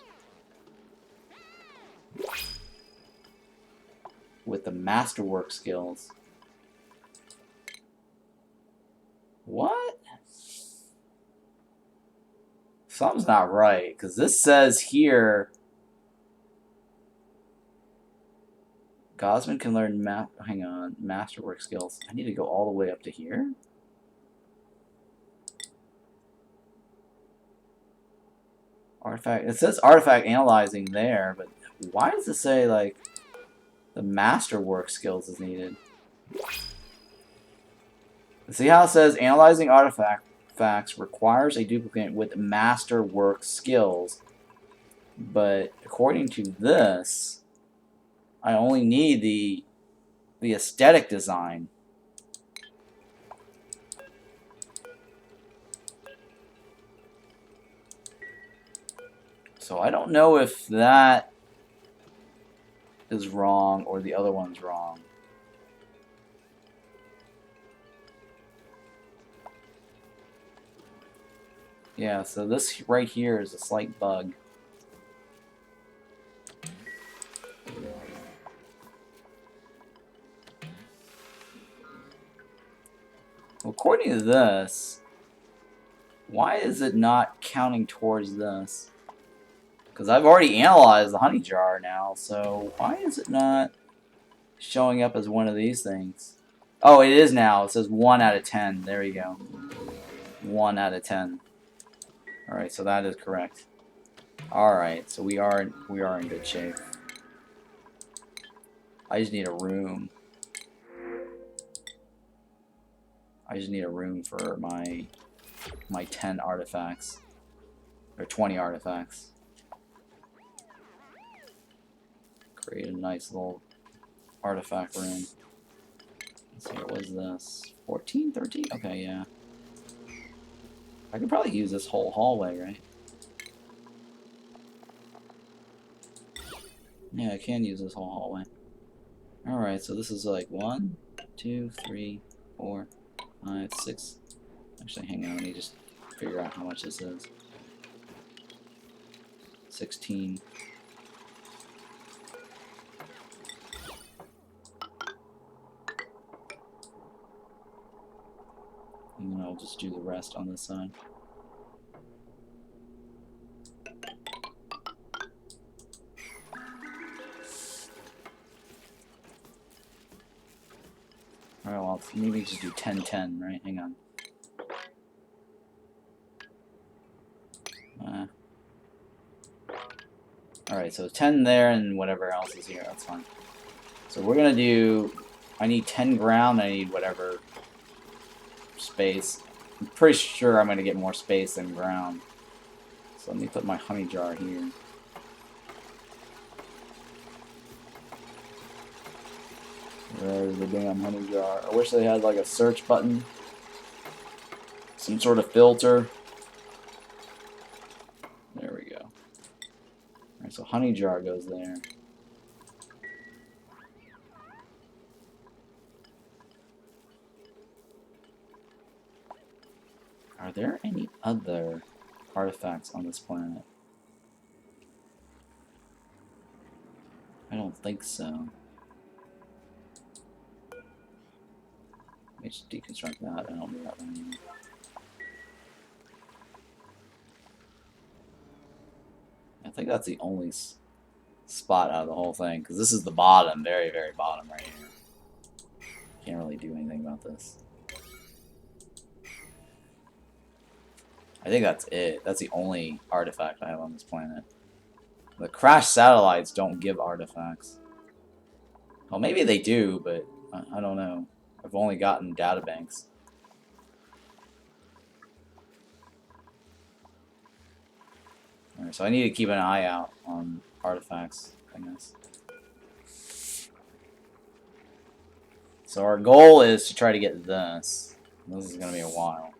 With the masterwork skills. What? Something's not right, because this says here Gosman can learn masterwork skills. I need to go all the way up to here? Artifact. It says artifact analyzing there, but why does it say, like, the masterwork skills is needed? See how it says analyzing artifacts requires a duplicate with masterwork skills, but according to this, I only need the aesthetic design. So I don't know if that is wrong or the other one's wrong. Yeah, so this right here is a slight bug. According to this, why is it not counting towards this? Because I've already analyzed the honey jar now, so why is it not showing up as one of these things? Oh, it is now. It says 1 out of 10. There you go. 1 out of 10. Alright, so that is correct. Alright, so we are in good shape. I just need a room. I just need a room for my 10 artifacts. Or 20 artifacts. Create a nice little artifact room. Let's see, what was this? 14? 13? Okay, yeah. I could probably use this whole hallway, right? Yeah, I can use this whole hallway. Alright, so this is like 1, 2, 3, 4, 5, 6. Actually, hang on, let me just figure out how much this is. 16. And then I'll just do the rest on this side. Alright, well, maybe just do 10-10, right? Hang on. Alright, so 10 there and whatever else is here, that's fine. So we're gonna do... I need 10 ground, I need whatever space. I'm pretty sure I'm gonna get more space than ground. So let me put my honey jar here. There's the damn honey jar. I wish they had like a search button. Some sort of filter. There we go. Alright, so honey jar goes there. Are there any other artifacts on this planet? don't think so. Let me just deconstruct that. I don't do that one anymore. I think that's the only spot out of the whole thing, because this is the bottom, very, very bottom right here. Can't really do anything about this. I think that's it. That's the only artifact I have on this planet. The crashed satellites don't give artifacts. Well, maybe they do, but I don't know. I've only gotten databanks. Alright, so I need to keep an eye out on artifacts, I guess. So our goal is to try to get this. This is going to be a while.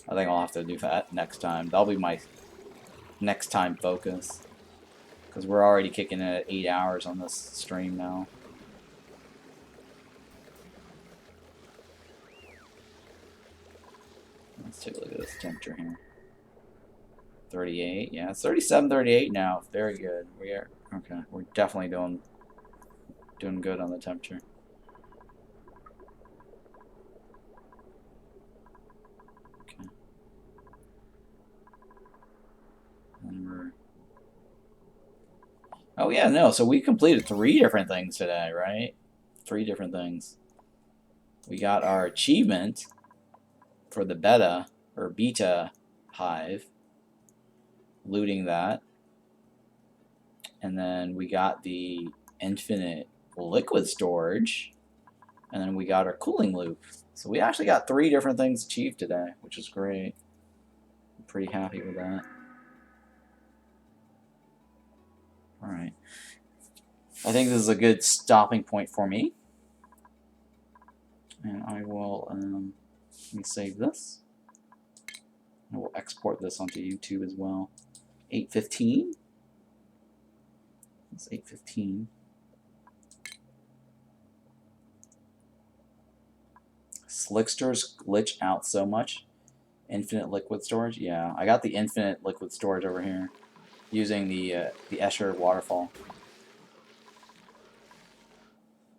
I think I'll have to do that next time. That'll be my next time focus. Because we're already kicking it at 8 hours on this stream now. Let's take a look at this temperature here. 38, yeah, it's 37, 38 now. Very good. We are okay. We're definitely doing good on the temperature. Okay. And we're. Oh yeah, no. So we completed 3 different things today, right? 3 different things. We got our achievement for the beta hive. Looting that, and then we got the infinite liquid storage, and then we got our cooling loop. So we actually got 3 different things achieved today, which is great. I'm pretty happy with that. Alright. I think this is a good stopping point for me. And I will let me save this. And we'll export this onto YouTube as well. 8:15. It's 8:15. Slicksters glitch out so much. Infinite liquid storage. Yeah, I got the infinite liquid storage over here, using the Escher waterfall.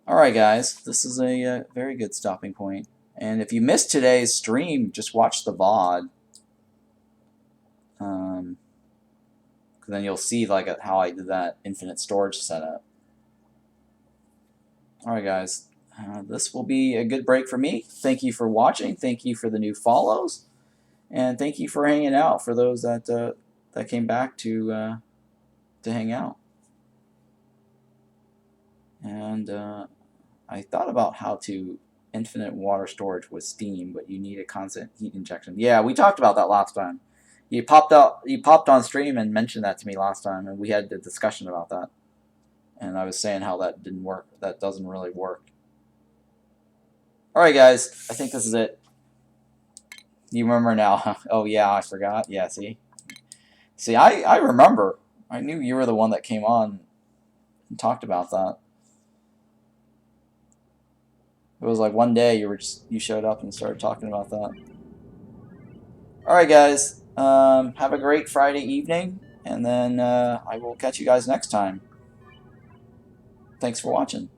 All right, guys, this is a very good stopping point. And if you missed today's stream, just watch the VOD. Then you'll see like how I did that infinite storage setup. Alright guys, this will be a good break for me. Thank you for watching, thank you for the new follows, and thank you for hanging out for those that that came back to hang out. And I thought about how to infinite water storage with steam, but you need a constant heat injection. Yeah, we talked about that last time. You popped on stream and mentioned that to me last time, and we had a discussion about that. And I was saying how that didn't work. That doesn't really work. Alright guys, I think this is it. You remember now. Oh yeah, I forgot. Yeah, see? See, I remember. I knew you were the one that came on and talked about that. It was like one day you showed up and started talking about that. Alright guys, have a great Friday evening, and then I will catch you guys next time. Thanks for watching.